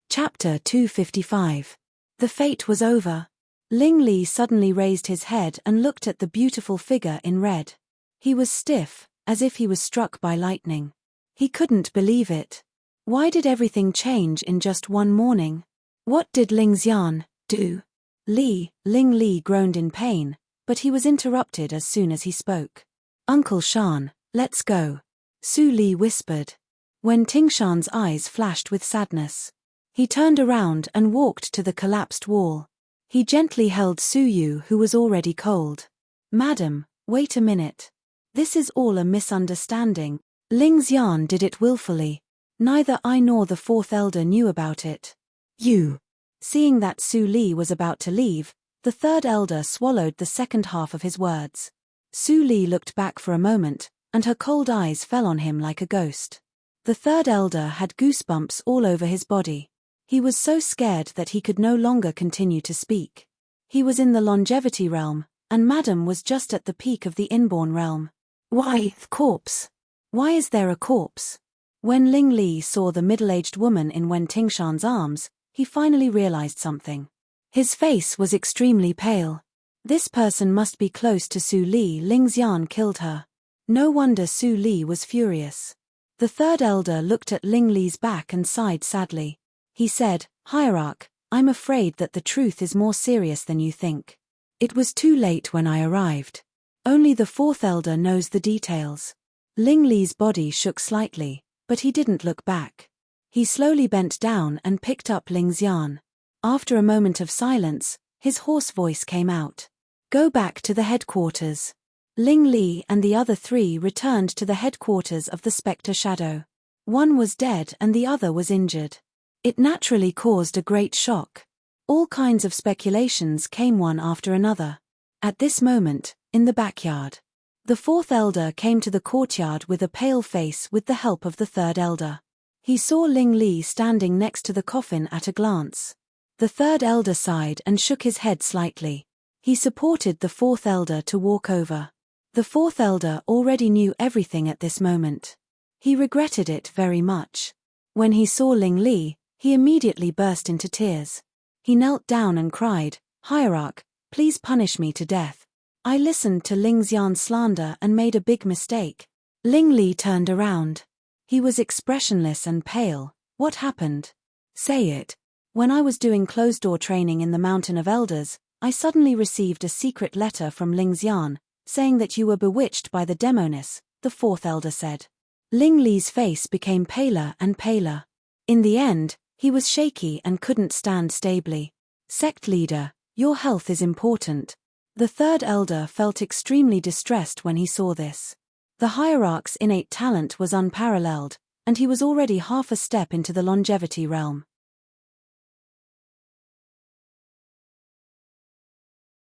[SPEAKER 1] Chapter 255. The fate was over. Ling Li suddenly raised his head and looked at the beautiful figure in red. He was stiff, as if he was struck by lightning. He couldn't believe it. Why did everything change in just one morning? What did Ling Xian do? Ling Li groaned in pain, but he was interrupted as soon as he spoke. "Uncle Shan, let's go," Su Li whispered. When Tingshan's eyes flashed with sadness, he turned around and walked to the collapsed wall. He gently held Su Yu, who was already cold. "Madam, wait a minute. This is all a misunderstanding. Ling Xian did it willfully. Neither I nor the fourth elder knew about it." "You." Seeing that Su Li was about to leave, the third elder swallowed the second half of his words. Su Li looked back for a moment, and her cold eyes fell on him like a ghost. The third elder had goosebumps all over his body. He was so scared that he could no longer continue to speak. He was in the longevity realm, and Madam was just at the peak of the inborn realm. "Why, corpse? Why is there a corpse?" When Ling Li saw the middle-aged woman in Wen Tingshan's arms, he finally realized something. His face was extremely pale. This person must be close to Su Li. Ling Xian killed her. No wonder Su Li was furious. The third elder looked at Ling Li's back and sighed sadly. He said, "Hierarch, I'm afraid that the truth is more serious than you think. It was too late when I arrived. Only the fourth elder knows the details." Ling Li's body shook slightly, but he didn't look back. He slowly bent down and picked up Ling Xian. After a moment of silence, his hoarse voice came out. "Go back to the headquarters." Ling Li and the other three returned to the headquarters of the Spectre Shadow. One was dead and the other was injured. It naturally caused a great shock. All kinds of speculations came one after another. At this moment, in the backyard, the fourth elder came to the courtyard with a pale face with the help of the third elder. He saw Ling Li standing next to the coffin at a glance. The third elder sighed and shook his head slightly. He supported the fourth elder to walk over. The fourth elder already knew everything at this moment. He regretted it very much. When he saw Ling Li, he immediately burst into tears. He knelt down and cried, "Hierarch, please punish me to death. I listened to Ling Xian's slander and made a big mistake." Ling Li turned around. He was expressionless and pale. "What happened? Say it." "When I was doing closed-door training in the Mountain of Elders, I suddenly received a secret letter from Ling Xian, saying that you were bewitched by the demoness," the fourth elder said. Ling Li's face became paler and paler. In the end, he was shaky and couldn't stand stably. "Sect leader, your health is important." The third elder felt extremely distressed when he saw this. The hierarch's innate talent was unparalleled, and he was already half a step into the longevity realm.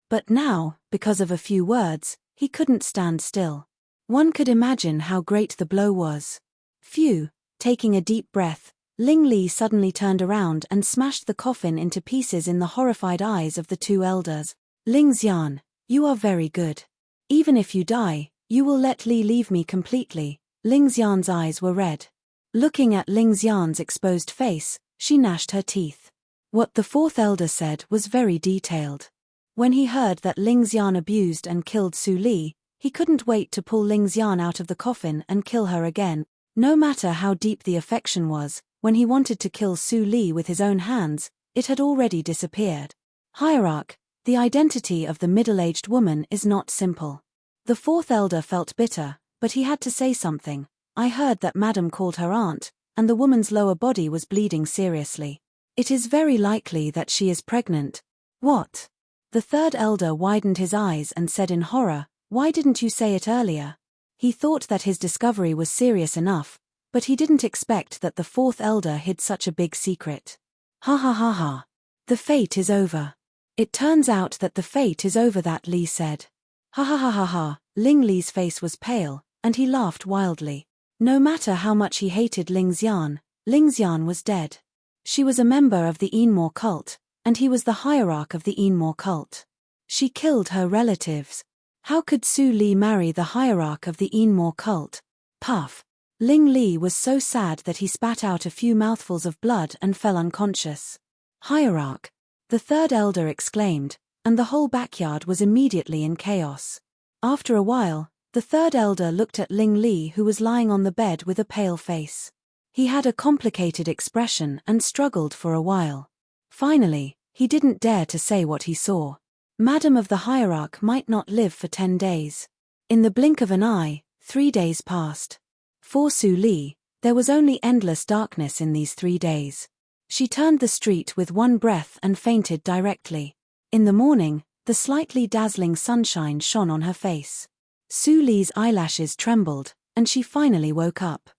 [SPEAKER 1] But now, because of a few words, he couldn't stand still. One could imagine how great the blow was. Phew, taking a deep breath, Ling Li suddenly turned around and smashed the coffin into pieces in the horrified eyes of the two elders. "Ling Xian, you are very good. Even if you die, You will let Li leave me completely. Ling Xian's eyes were red. Looking at Ling Xian's exposed face, she gnashed her teeth. What the fourth elder said was very detailed. When he heard that Ling Xian abused and killed Su Li, he couldn't wait to pull Ling Xian out of the coffin and kill her again. No matter how deep the affection was, when he wanted to kill Su Li with his own hands, it had already disappeared. Hierarch, the identity of the middle-aged woman is not simple. The fourth elder felt bitter, but he had to say something. I heard that Madam called her aunt, and the woman's lower body was bleeding seriously. It is very likely that she is pregnant. What? The third elder widened his eyes and said in horror, why didn't you say it earlier? He thought that his discovery was serious enough, but he didn't expect that the fourth elder hid such a big secret. Ha ha ha ha. The fate is over. It turns out that the fate is over, that Li said. Ha ha ha ha ha. Ling Li's face was pale, and he laughed wildly. No matter how much he hated Ling Xian was dead. She was a member of the Enmore cult, and he was the hierarch of the Enmore cult. She killed her relatives. How could Su Li marry the hierarch of the Enmore cult? Puff. Ling Li was so sad that he spat out a few mouthfuls of blood and fell unconscious. Hierarch! The third elder exclaimed, and the whole backyard was immediately in chaos. After a while, the third elder looked at Ling Li, who was lying on the bed with a pale face. He had a complicated expression and struggled for a while. Finally, he didn't dare to say what he saw. Madam of the hierarch might not live for 10 days. In the blink of an eye, 3 days passed. For Su Li, there was only endless darkness in these 3 days. She turned the street with one breath and fainted directly. In the morning, the slightly dazzling sunshine shone on her face. Su Li's eyelashes trembled, and she finally woke up.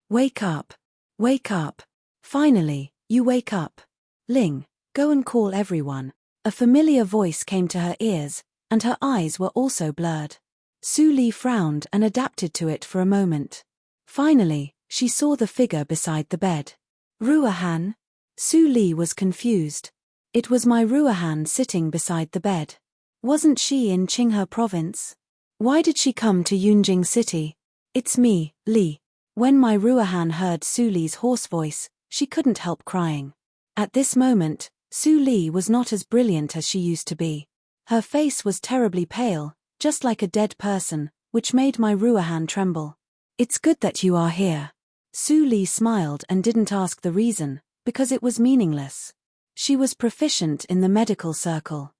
[SPEAKER 1] Wake up! Wake up! Finally, you wake up. Ling, go and call everyone. A familiar voice came to her ears, and her eyes were also blurred. Su Li frowned and adapted to it for a moment. Finally, she saw the figure beside the bed. Ruahan? Su Li was confused. It was my Ruahan sitting beside the bed. Wasn't she in Qinghe province? Why did she come to Yunjing City? It's me, Li. When my Ruahan heard Su Li's hoarse voice, she couldn't help crying. At this moment, Su Li was not as brilliant as she used to be. Her face was terribly pale, just like a dead person, which made my Ruahan tremble. It's good that you are here. Su Li smiled and didn't ask the reason, because it was meaningless. She was proficient in the medical circle.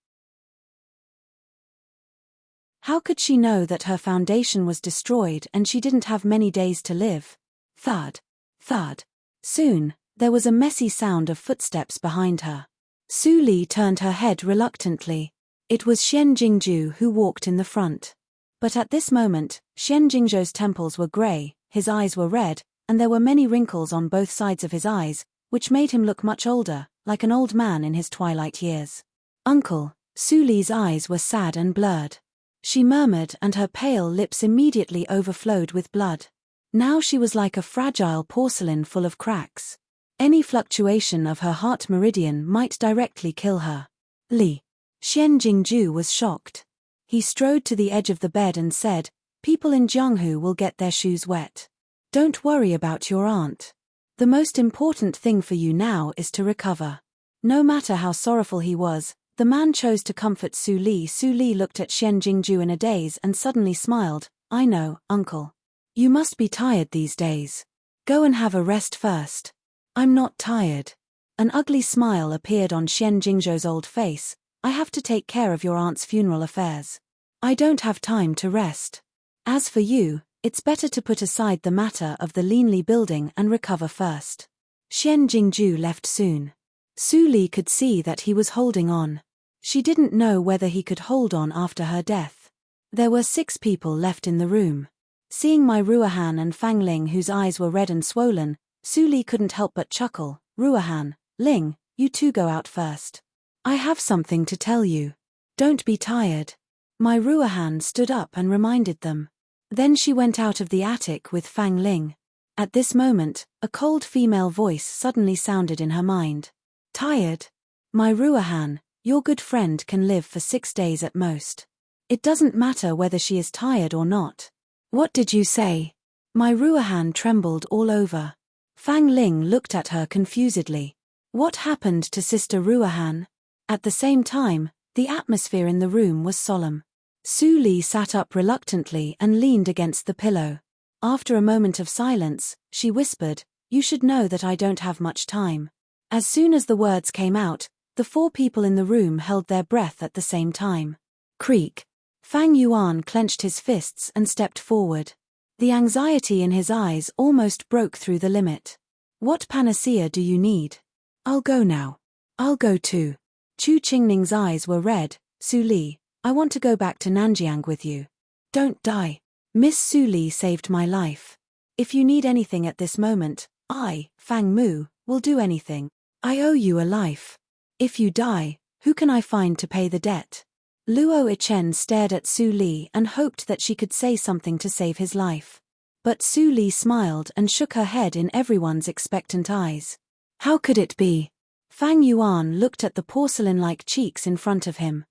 [SPEAKER 1] How could she know that her foundation was destroyed and she didn't have many days to live? Thud. Thud. Soon, there was a messy sound of footsteps behind her. Su Li turned her head reluctantly. It was Xian Jingzhu who walked in the front. But at this moment, Xian Jingzhou's temples were grey, his eyes were red, and there were many wrinkles on both sides of his eyes, which made him look much older, like an old man in his twilight years. Uncle. Su Li's eyes were sad and blurred. She murmured, and her pale lips immediately overflowed with blood. Now she was like a fragile porcelain full of cracks. Any fluctuation of her heart meridian might directly kill her. Li. Xian Jingzhu was shocked. He strode to the edge of the bed and said, "People in Jianghu will get their shoes wet. Don't worry about your aunt. The most important thing for you now is to recover." No matter how sorrowful he was, the man chose to comfort Su Li. Su Li looked at Xian Jingzhu in a daze and suddenly smiled. "I know, uncle. You must be tired these days. Go and have a rest first." "I'm not tired." An ugly smile appeared on Xian Jingzhou's old face. "I have to take care of your aunt's funeral affairs. I don't have time to rest. As for you, it's better to put aside the matter of the Linli building and recover first." Xian Jingzhu left soon. Su Li could see that he was holding on. She didn't know whether he could hold on after her death. There were 6 people left in the room. Seeing my Ruahan and Fang Ling, whose eyes were red and swollen, Su Li couldn't help but chuckle. "Ruahan, Ling, you two go out first. I have something to tell you. Don't be tired." My Ruahan stood up and reminded them. Then she went out of the attic with Fang Ling. At this moment, a cold female voice suddenly sounded in her mind. "Tired? My Ruahan, your good friend can live for 6 days at most. It doesn't matter whether she is tired or not. What did you say? My Ruahan trembled all over. Fang Ling looked at her confusedly. What happened to Sister Ruahan? At the same time, the atmosphere in the room was solemn. Su Li sat up reluctantly and leaned against the pillow. After a moment of silence, she whispered, "You should know that I don't have much time." As soon as the words came out, the 4 people in the room held their breath at the same time. Creak. Fang Yuan clenched his fists and stepped forward. The anxiety in his eyes almost broke through the limit. What panacea do you need? I'll go now. I'll go too. Chu Qingning's eyes were red. Su Li, I want to go back to Nanjiang with you. Don't die. Miss Su Li saved my life. If you need anything at this moment, I, Fang Mu, will do anything. I owe you a life. If you die, who can I find to pay the debt? Luo Ichen stared at Su Li and hoped that she could say something to save his life. But Su Li smiled and shook her head in everyone's expectant eyes. How could it be? Fang Yuan looked at the porcelain-like cheeks in front of him.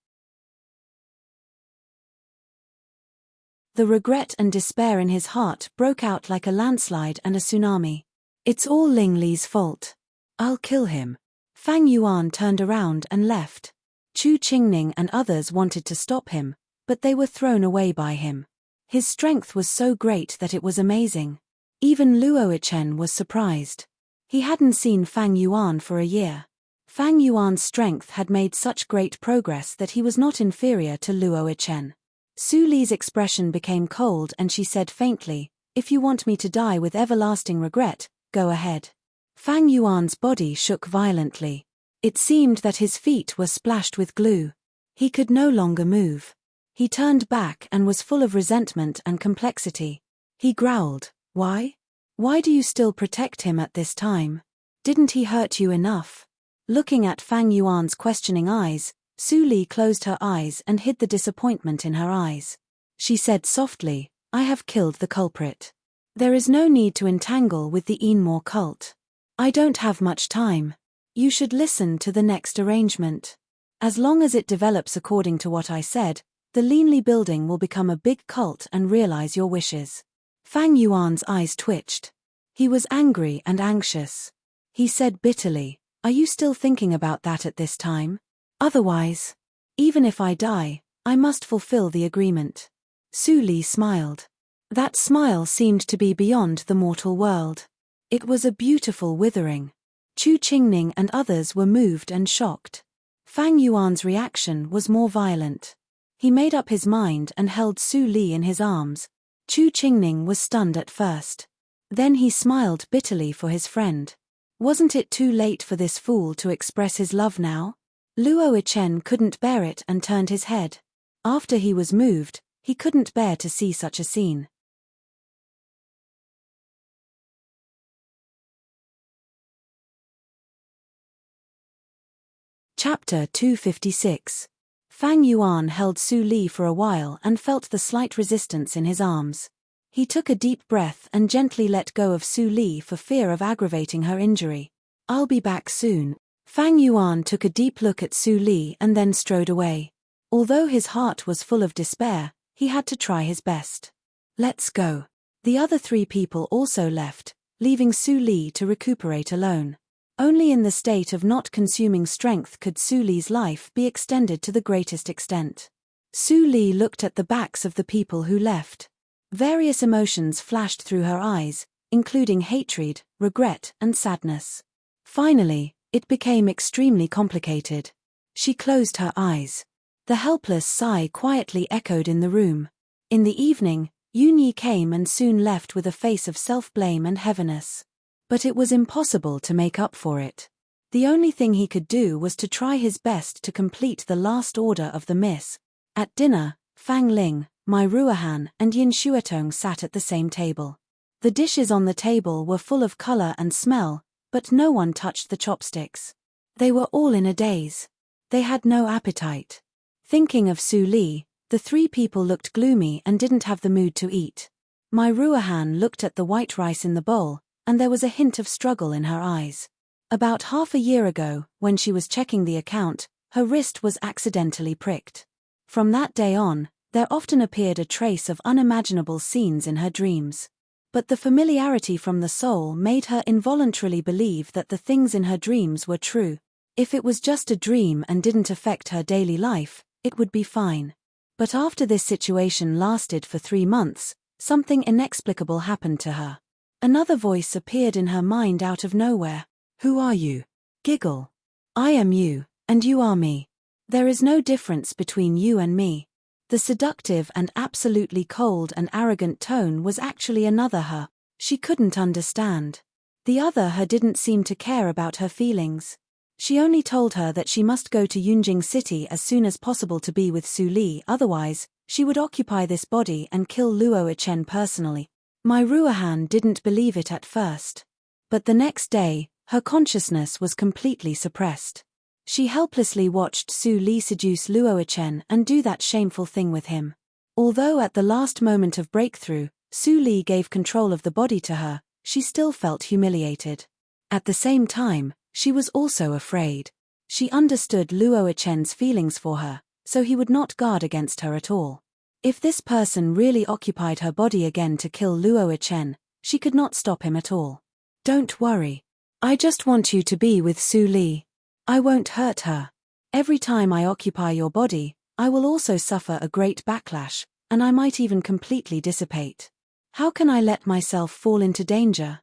[SPEAKER 1] The regret and despair in his heart broke out like a landslide and a tsunami. It's all Ling Li's fault. I'll kill him. Fang Yuan turned around and left. Chu Qingning and others wanted to stop him, but they were thrown away by him. His strength was so great that it was amazing. Even Luo Ichen was surprised. He hadn't seen Fang Yuan for a year. Fang Yuan's strength had made such great progress that he was not inferior to Luo Ichen. Su Li's expression became cold and she said faintly, "If you want me to die with everlasting regret, go ahead." Fang Yuan's body shook violently. It seemed that his feet were splashed with glue. He could no longer move. He turned back and was full of resentment and complexity. He growled, "Why? Why do you still protect him at this time? Didn't he hurt you enough?" Looking at Fang Yuan's questioning eyes, Su Li closed her eyes and hid the disappointment in her eyes. She said softly, "I have killed the culprit. There is no need to entangle with the Enmore cult. I don't have much time. You should listen to the next arrangement. As long as it develops according to what I said, the Linli building will become a big cult and realize your wishes." Fang Yuan's eyes twitched. He was angry and anxious. He said bitterly, "Are you still thinking about that at this time? Otherwise, even if I die, I must fulfill the agreement." Su Li smiled. That smile seemed to be beyond the mortal world. It was a beautiful withering. Chu Qingning and others were moved and shocked. Fang Yuan's reaction was more violent. He made up his mind and held Su Li in his arms. Chu Qingning was stunned at first. Then he smiled bitterly for his friend. Wasn't it too late for this fool to express his love now? Luo Ichen couldn't bear it and turned his head. After he was moved, he couldn't bear to see such a scene. Chapter 256. Fang Yuan held Su Li for a while and felt the slight resistance in his arms. He took a deep breath and gently let go of Su Li for fear of aggravating her injury. "I'll be back soon." Fang Yuan took a deep look at Su Li and then strode away. Although his heart was full of despair, he had to try his best. "Let's go." The other 3 people also left, leaving Su Li to recuperate alone. Only in the state of not consuming strength could Su Li's life be extended to the greatest extent. Su Li looked at the backs of the people who left. Various emotions flashed through her eyes, including hatred, regret, and sadness. Finally, it became extremely complicated. She closed her eyes. The helpless sigh quietly echoed in the room. In the evening, Yunyi came and soon left with a face of self-blame and heaviness. But it was impossible to make up for it. The only thing he could do was to try his best to complete the last order of the miss. At dinner, Fang Ling, Mai Ruahan, and Yin Shuatong sat at the same table. The dishes on the table were full of color and smell, but no one touched the chopsticks. They were all in a daze. They had no appetite. Thinking of Su Li, the 3 people looked gloomy and didn't have the mood to eat. Mai Ruahan looked at the white rice in the bowl, and there was a hint of struggle in her eyes. About half a year ago, when she was checking the account, her wrist was accidentally pricked. From that day on, There often appeared a trace of unimaginable scenes in her dreams. But the familiarity from the soul made her involuntarily believe that the things in her dreams were true. If it was just a dream and didn't affect her daily life, it would be fine. But after this situation lasted for 3 months, something inexplicable happened to her. Another voice appeared in her mind out of nowhere. Who are you? Giggle. I am you, and you are me. There is no difference between you and me. The seductive and absolutely cold and arrogant tone was actually another her. She couldn't understand. The other her didn't seem to care about her feelings. She only told her that she must go to Yunjing City as soon as possible to be with Su Li, otherwise, she would occupy this body and kill Luo Chen personally. Mai Ruohan didn't believe it at first. But the next day, her consciousness was completely suppressed. She helplessly watched Su Li seduce Luo Chen and do that shameful thing with him. Although at the last moment of breakthrough, Su Li gave control of the body to her, she still felt humiliated. At the same time, she was also afraid. She understood Luo Chen's feelings for her, so he would not guard against her at all. If this person really occupied her body again to kill Luo Chen, she could not stop him at all. Don't worry. I just want you to be with Su Li. I won't hurt her. Every time I occupy your body, I will also suffer a great backlash, and I might even completely dissipate. How can I let myself fall into danger?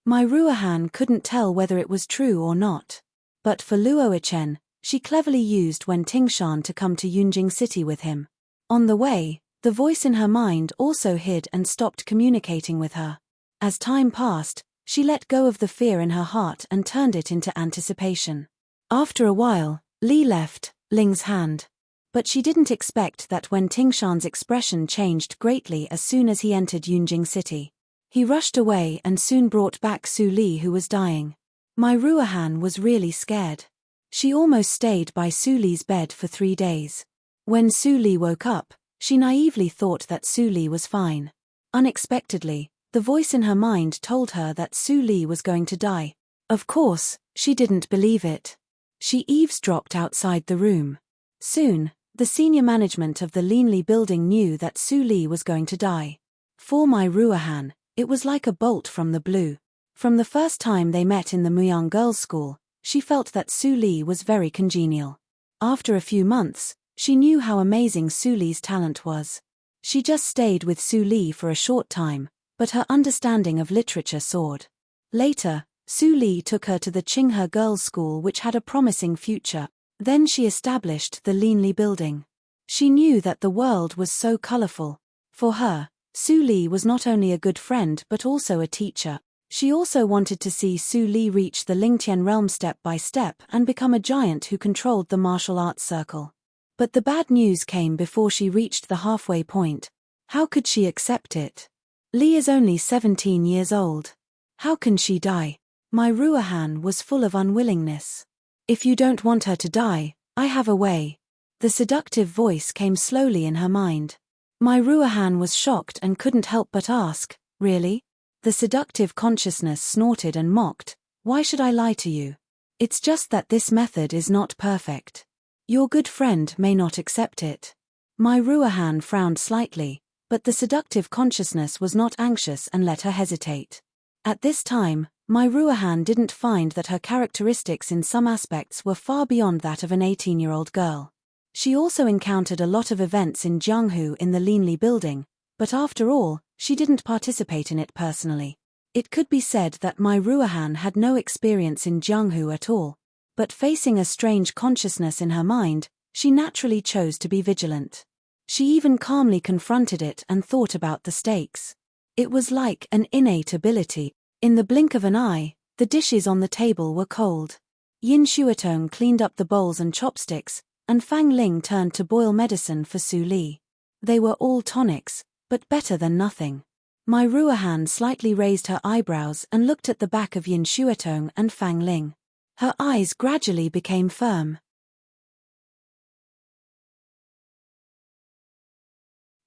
[SPEAKER 1] Mai Ruohan couldn't tell whether it was true or not. But for Luo Chen, she cleverly used Wen Tingshan to come to Yunjing City with him. On the way, the voice in her mind also hid and stopped communicating with her. As time passed, she let go of the fear in her heart and turned it into anticipation. After a while, Li left Ling's hand. But she didn't expect that Wen Tingshan's expression changed greatly as soon as he entered Yunjing City. He rushed away and soon brought back Su Li, who was dying. Mai Ruohan was really scared. She almost stayed by Su Li's bed for 3 days. When Su Li woke up, she naively thought that Su Li was fine. Unexpectedly, the voice in her mind told her that Su Li was going to die. Of course, she didn't believe it. She eavesdropped outside the room. Soon, the senior management of the Linli building knew that Su Li was going to die. For Mai Ruohan, it was like a bolt from the blue. From the first time they met in the Muyang girls' school, she felt that Su Li was very congenial. After a few months, she knew how amazing Su Li's talent was. She just stayed with Su Li for a short time, but her understanding of literature soared. Later, Su Li took her to the Qinghe girls' school, which had a promising future. Then she established the Linli building. She knew that the world was so colorful. For her, Su Li was not only a good friend but also a teacher. She also wanted to see Su Li reach the Lingtian realm step by step and become a giant who controlled the martial arts circle. But the bad news came before she reached the halfway point. How could she accept it? Li is only 17 years old. How can she die? Mai Ruohan was full of unwillingness. If you don't want her to die, I have a way. The seductive voice came slowly in her mind. Mai Ruohan was shocked and couldn't help but ask, really? The seductive consciousness snorted and mocked, why should I lie to you? It's just that this method is not perfect. Your good friend may not accept it. Mai Ruohan frowned slightly, but the seductive consciousness was not anxious and let her hesitate. At this time, Mai Ruohan didn't find that her characteristics in some aspects were far beyond that of an 18-year-old girl. She also encountered a lot of events in Jianghu in the Linli building, but after all, she didn't participate in it personally. It could be said that Mai Ruohan had no experience in Jianghu at all, but facing a strange consciousness in her mind, she naturally chose to be vigilant. She even calmly confronted it and thought about the stakes. It was like an innate ability. In the blink of an eye, the dishes on the table were cold. Yin Shuatong cleaned up the bowls and chopsticks, and Fang Ling turned to boil medicine for Su Li. They were all tonics, but better than nothing. Mai Ruohan slightly raised her eyebrows and looked at the back of Yin Shuatong and Fang Ling. Her eyes gradually became firm.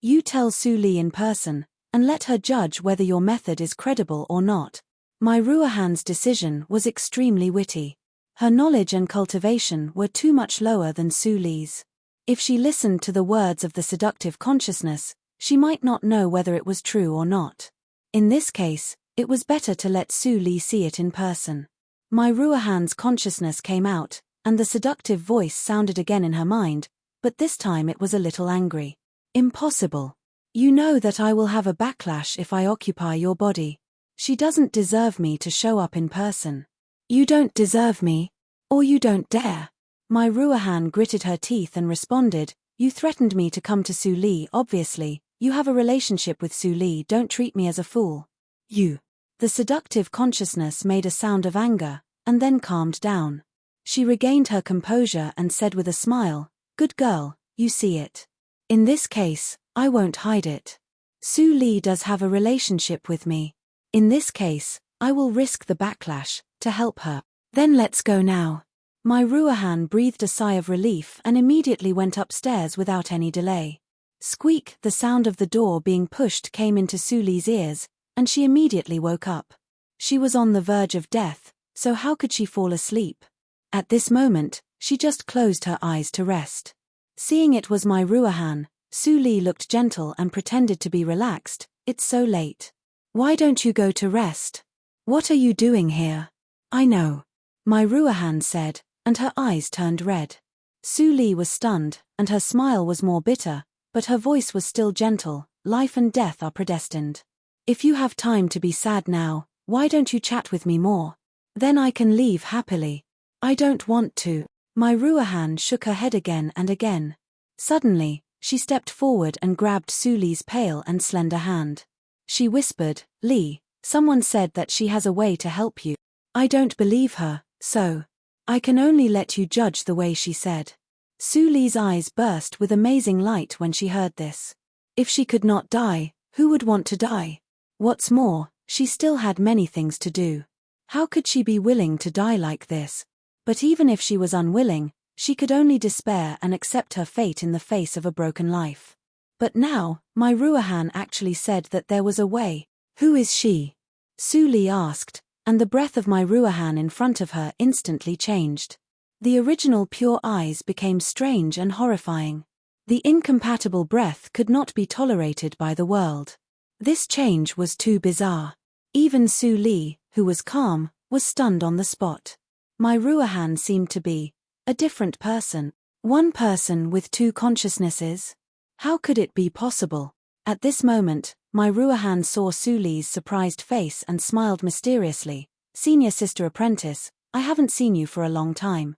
[SPEAKER 1] You tell Su Li in person, and let her judge whether your method is credible or not. Mai Ruohan's decision was extremely witty. Her knowledge and cultivation were too much lower than Su Li's. If she listened to the words of the seductive consciousness, she might not know whether it was true or not. In this case, it was better to let Su Li see it in person. Mai Ruohan's consciousness came out, and the seductive voice sounded again in her mind, but this time it was a little angry. Impossible. You know that I will have a backlash if I occupy your body. She doesn't deserve me to show up in person. You don't deserve me. Or you don't dare. Mai Ruohan gritted her teeth and responded, you threatened me to come to Su Li. Obviously, you have a relationship with Su Li. Don't treat me as a fool. You. The seductive consciousness made a sound of anger, and then calmed down. She regained her composure and said with a smile, good girl, you see it. In this case, I won't hide it. Su Li does have a relationship with me. In this case, I will risk the backlash, to help her. Then let's go now. Mai Ruohan breathed a sigh of relief and immediately went upstairs without any delay. Squeak, the sound of the door being pushed came into Su Li's ears, and she immediately woke up. She was on the verge of death, so how could she fall asleep? At this moment, she just closed her eyes to rest. Seeing it was Mai Ruohan, Su Li looked gentle and pretended to be relaxed. It's so late. Why don't you go to rest? What are you doing here? I know. Mai Ruohan said, and her eyes turned red. Su Li was stunned, and her smile was more bitter, but her voice was still gentle. Life and death are predestined. If you have time to be sad now, why don't you chat with me more? Then I can leave happily. I don't want to. Mai Ruohan shook her head again and again. Suddenly, she stepped forward and grabbed Su Li's pale and slender hand. She whispered, Li, someone said that she has a way to help you. I don't believe her, so I can only let you judge the way she said. Su Li's eyes burst with amazing light when she heard this. If she could not die, who would want to die? What's more, she still had many things to do. How could she be willing to die like this? But even if she was unwilling, she could only despair and accept her fate in the face of a broken life. But now, Mai Ruohan actually said that there was a way. Who is she? Su Li asked, and the breath of Mai Ruohan in front of her instantly changed. The original pure eyes became strange and horrifying. The incompatible breath could not be tolerated by the world. This change was too bizarre. Even Su Li, who was calm, was stunned on the spot. Mai Ruohan seemed to be a different person. One person with two consciousnesses? How could it be possible? At this moment, Mai Ruohan saw Su Li's surprised face and smiled mysteriously. Senior sister apprentice, I haven't seen you for a long time.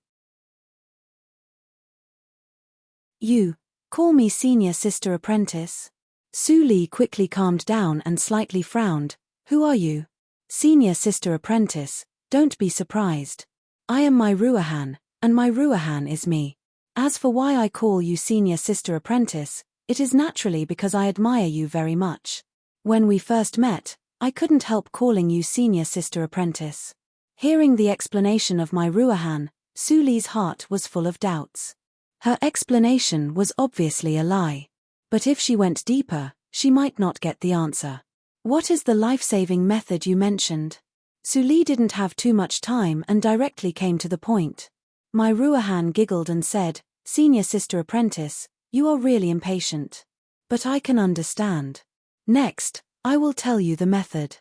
[SPEAKER 1] You call me senior sister apprentice? Su Li quickly calmed down and slightly frowned. Who are you? Senior sister apprentice, don't be surprised. I am Mai Ruohan, and Mai Ruohan is me. As for why I call you senior sister apprentice, it is naturally because I admire you very much. When we first met, I couldn't help calling you senior sister apprentice. Hearing the explanation of Mai Ruohan, Su Li's heart was full of doubts. Her explanation was obviously a lie. But if she went deeper, she might not get the answer. What is the life-saving method you mentioned? Su Li didn't have too much time and directly came to the point. Mai Ruohan giggled and said, Senior sister apprentice, you are really impatient. But I can understand. Next, I will tell you the method.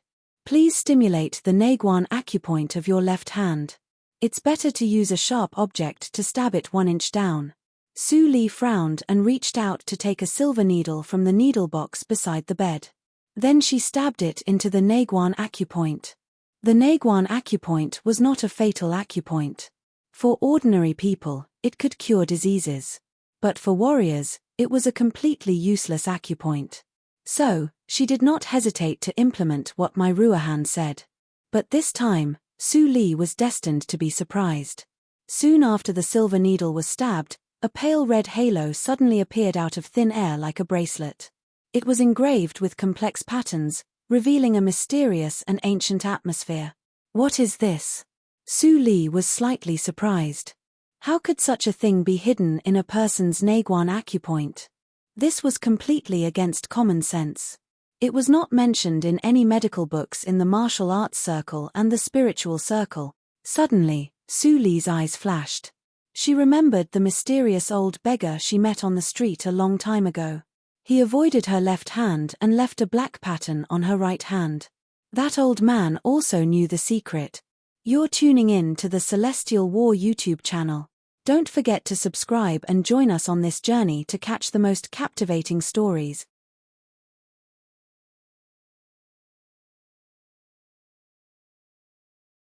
[SPEAKER 1] Please stimulate the Neiguan acupoint of your left hand. It's better to use a sharp object to stab it 1 inch down. Su Li frowned and reached out to take a silver needle from the needle box beside the bed. Then she stabbed it into the Neiguan acupoint. The Neiguan acupoint was not a fatal acupoint. For ordinary people, it could cure diseases. But for warriors, it was a completely useless acupoint. So, she did not hesitate to implement what Mai Ruohan said. But this time, Su Li was destined to be surprised. Soon after the silver needle was stabbed, a pale red halo suddenly appeared out of thin air like a bracelet. It was engraved with complex patterns, revealing a mysterious and ancient atmosphere. What is this? Su Li was slightly surprised. How could such a thing be hidden in a person's Neiguan acupoint? This was completely against common sense. It was not mentioned in any medical books in the martial arts circle and the spiritual circle. Suddenly, Su Li's eyes flashed. She remembered the mysterious old beggar she met on the street a long time ago. He avoided her left hand and left a black pattern on her right hand. That old man also knew the secret. You're tuning in to the Celestial War YouTube channel. Don't forget to subscribe and join us on this journey to catch the most captivating stories.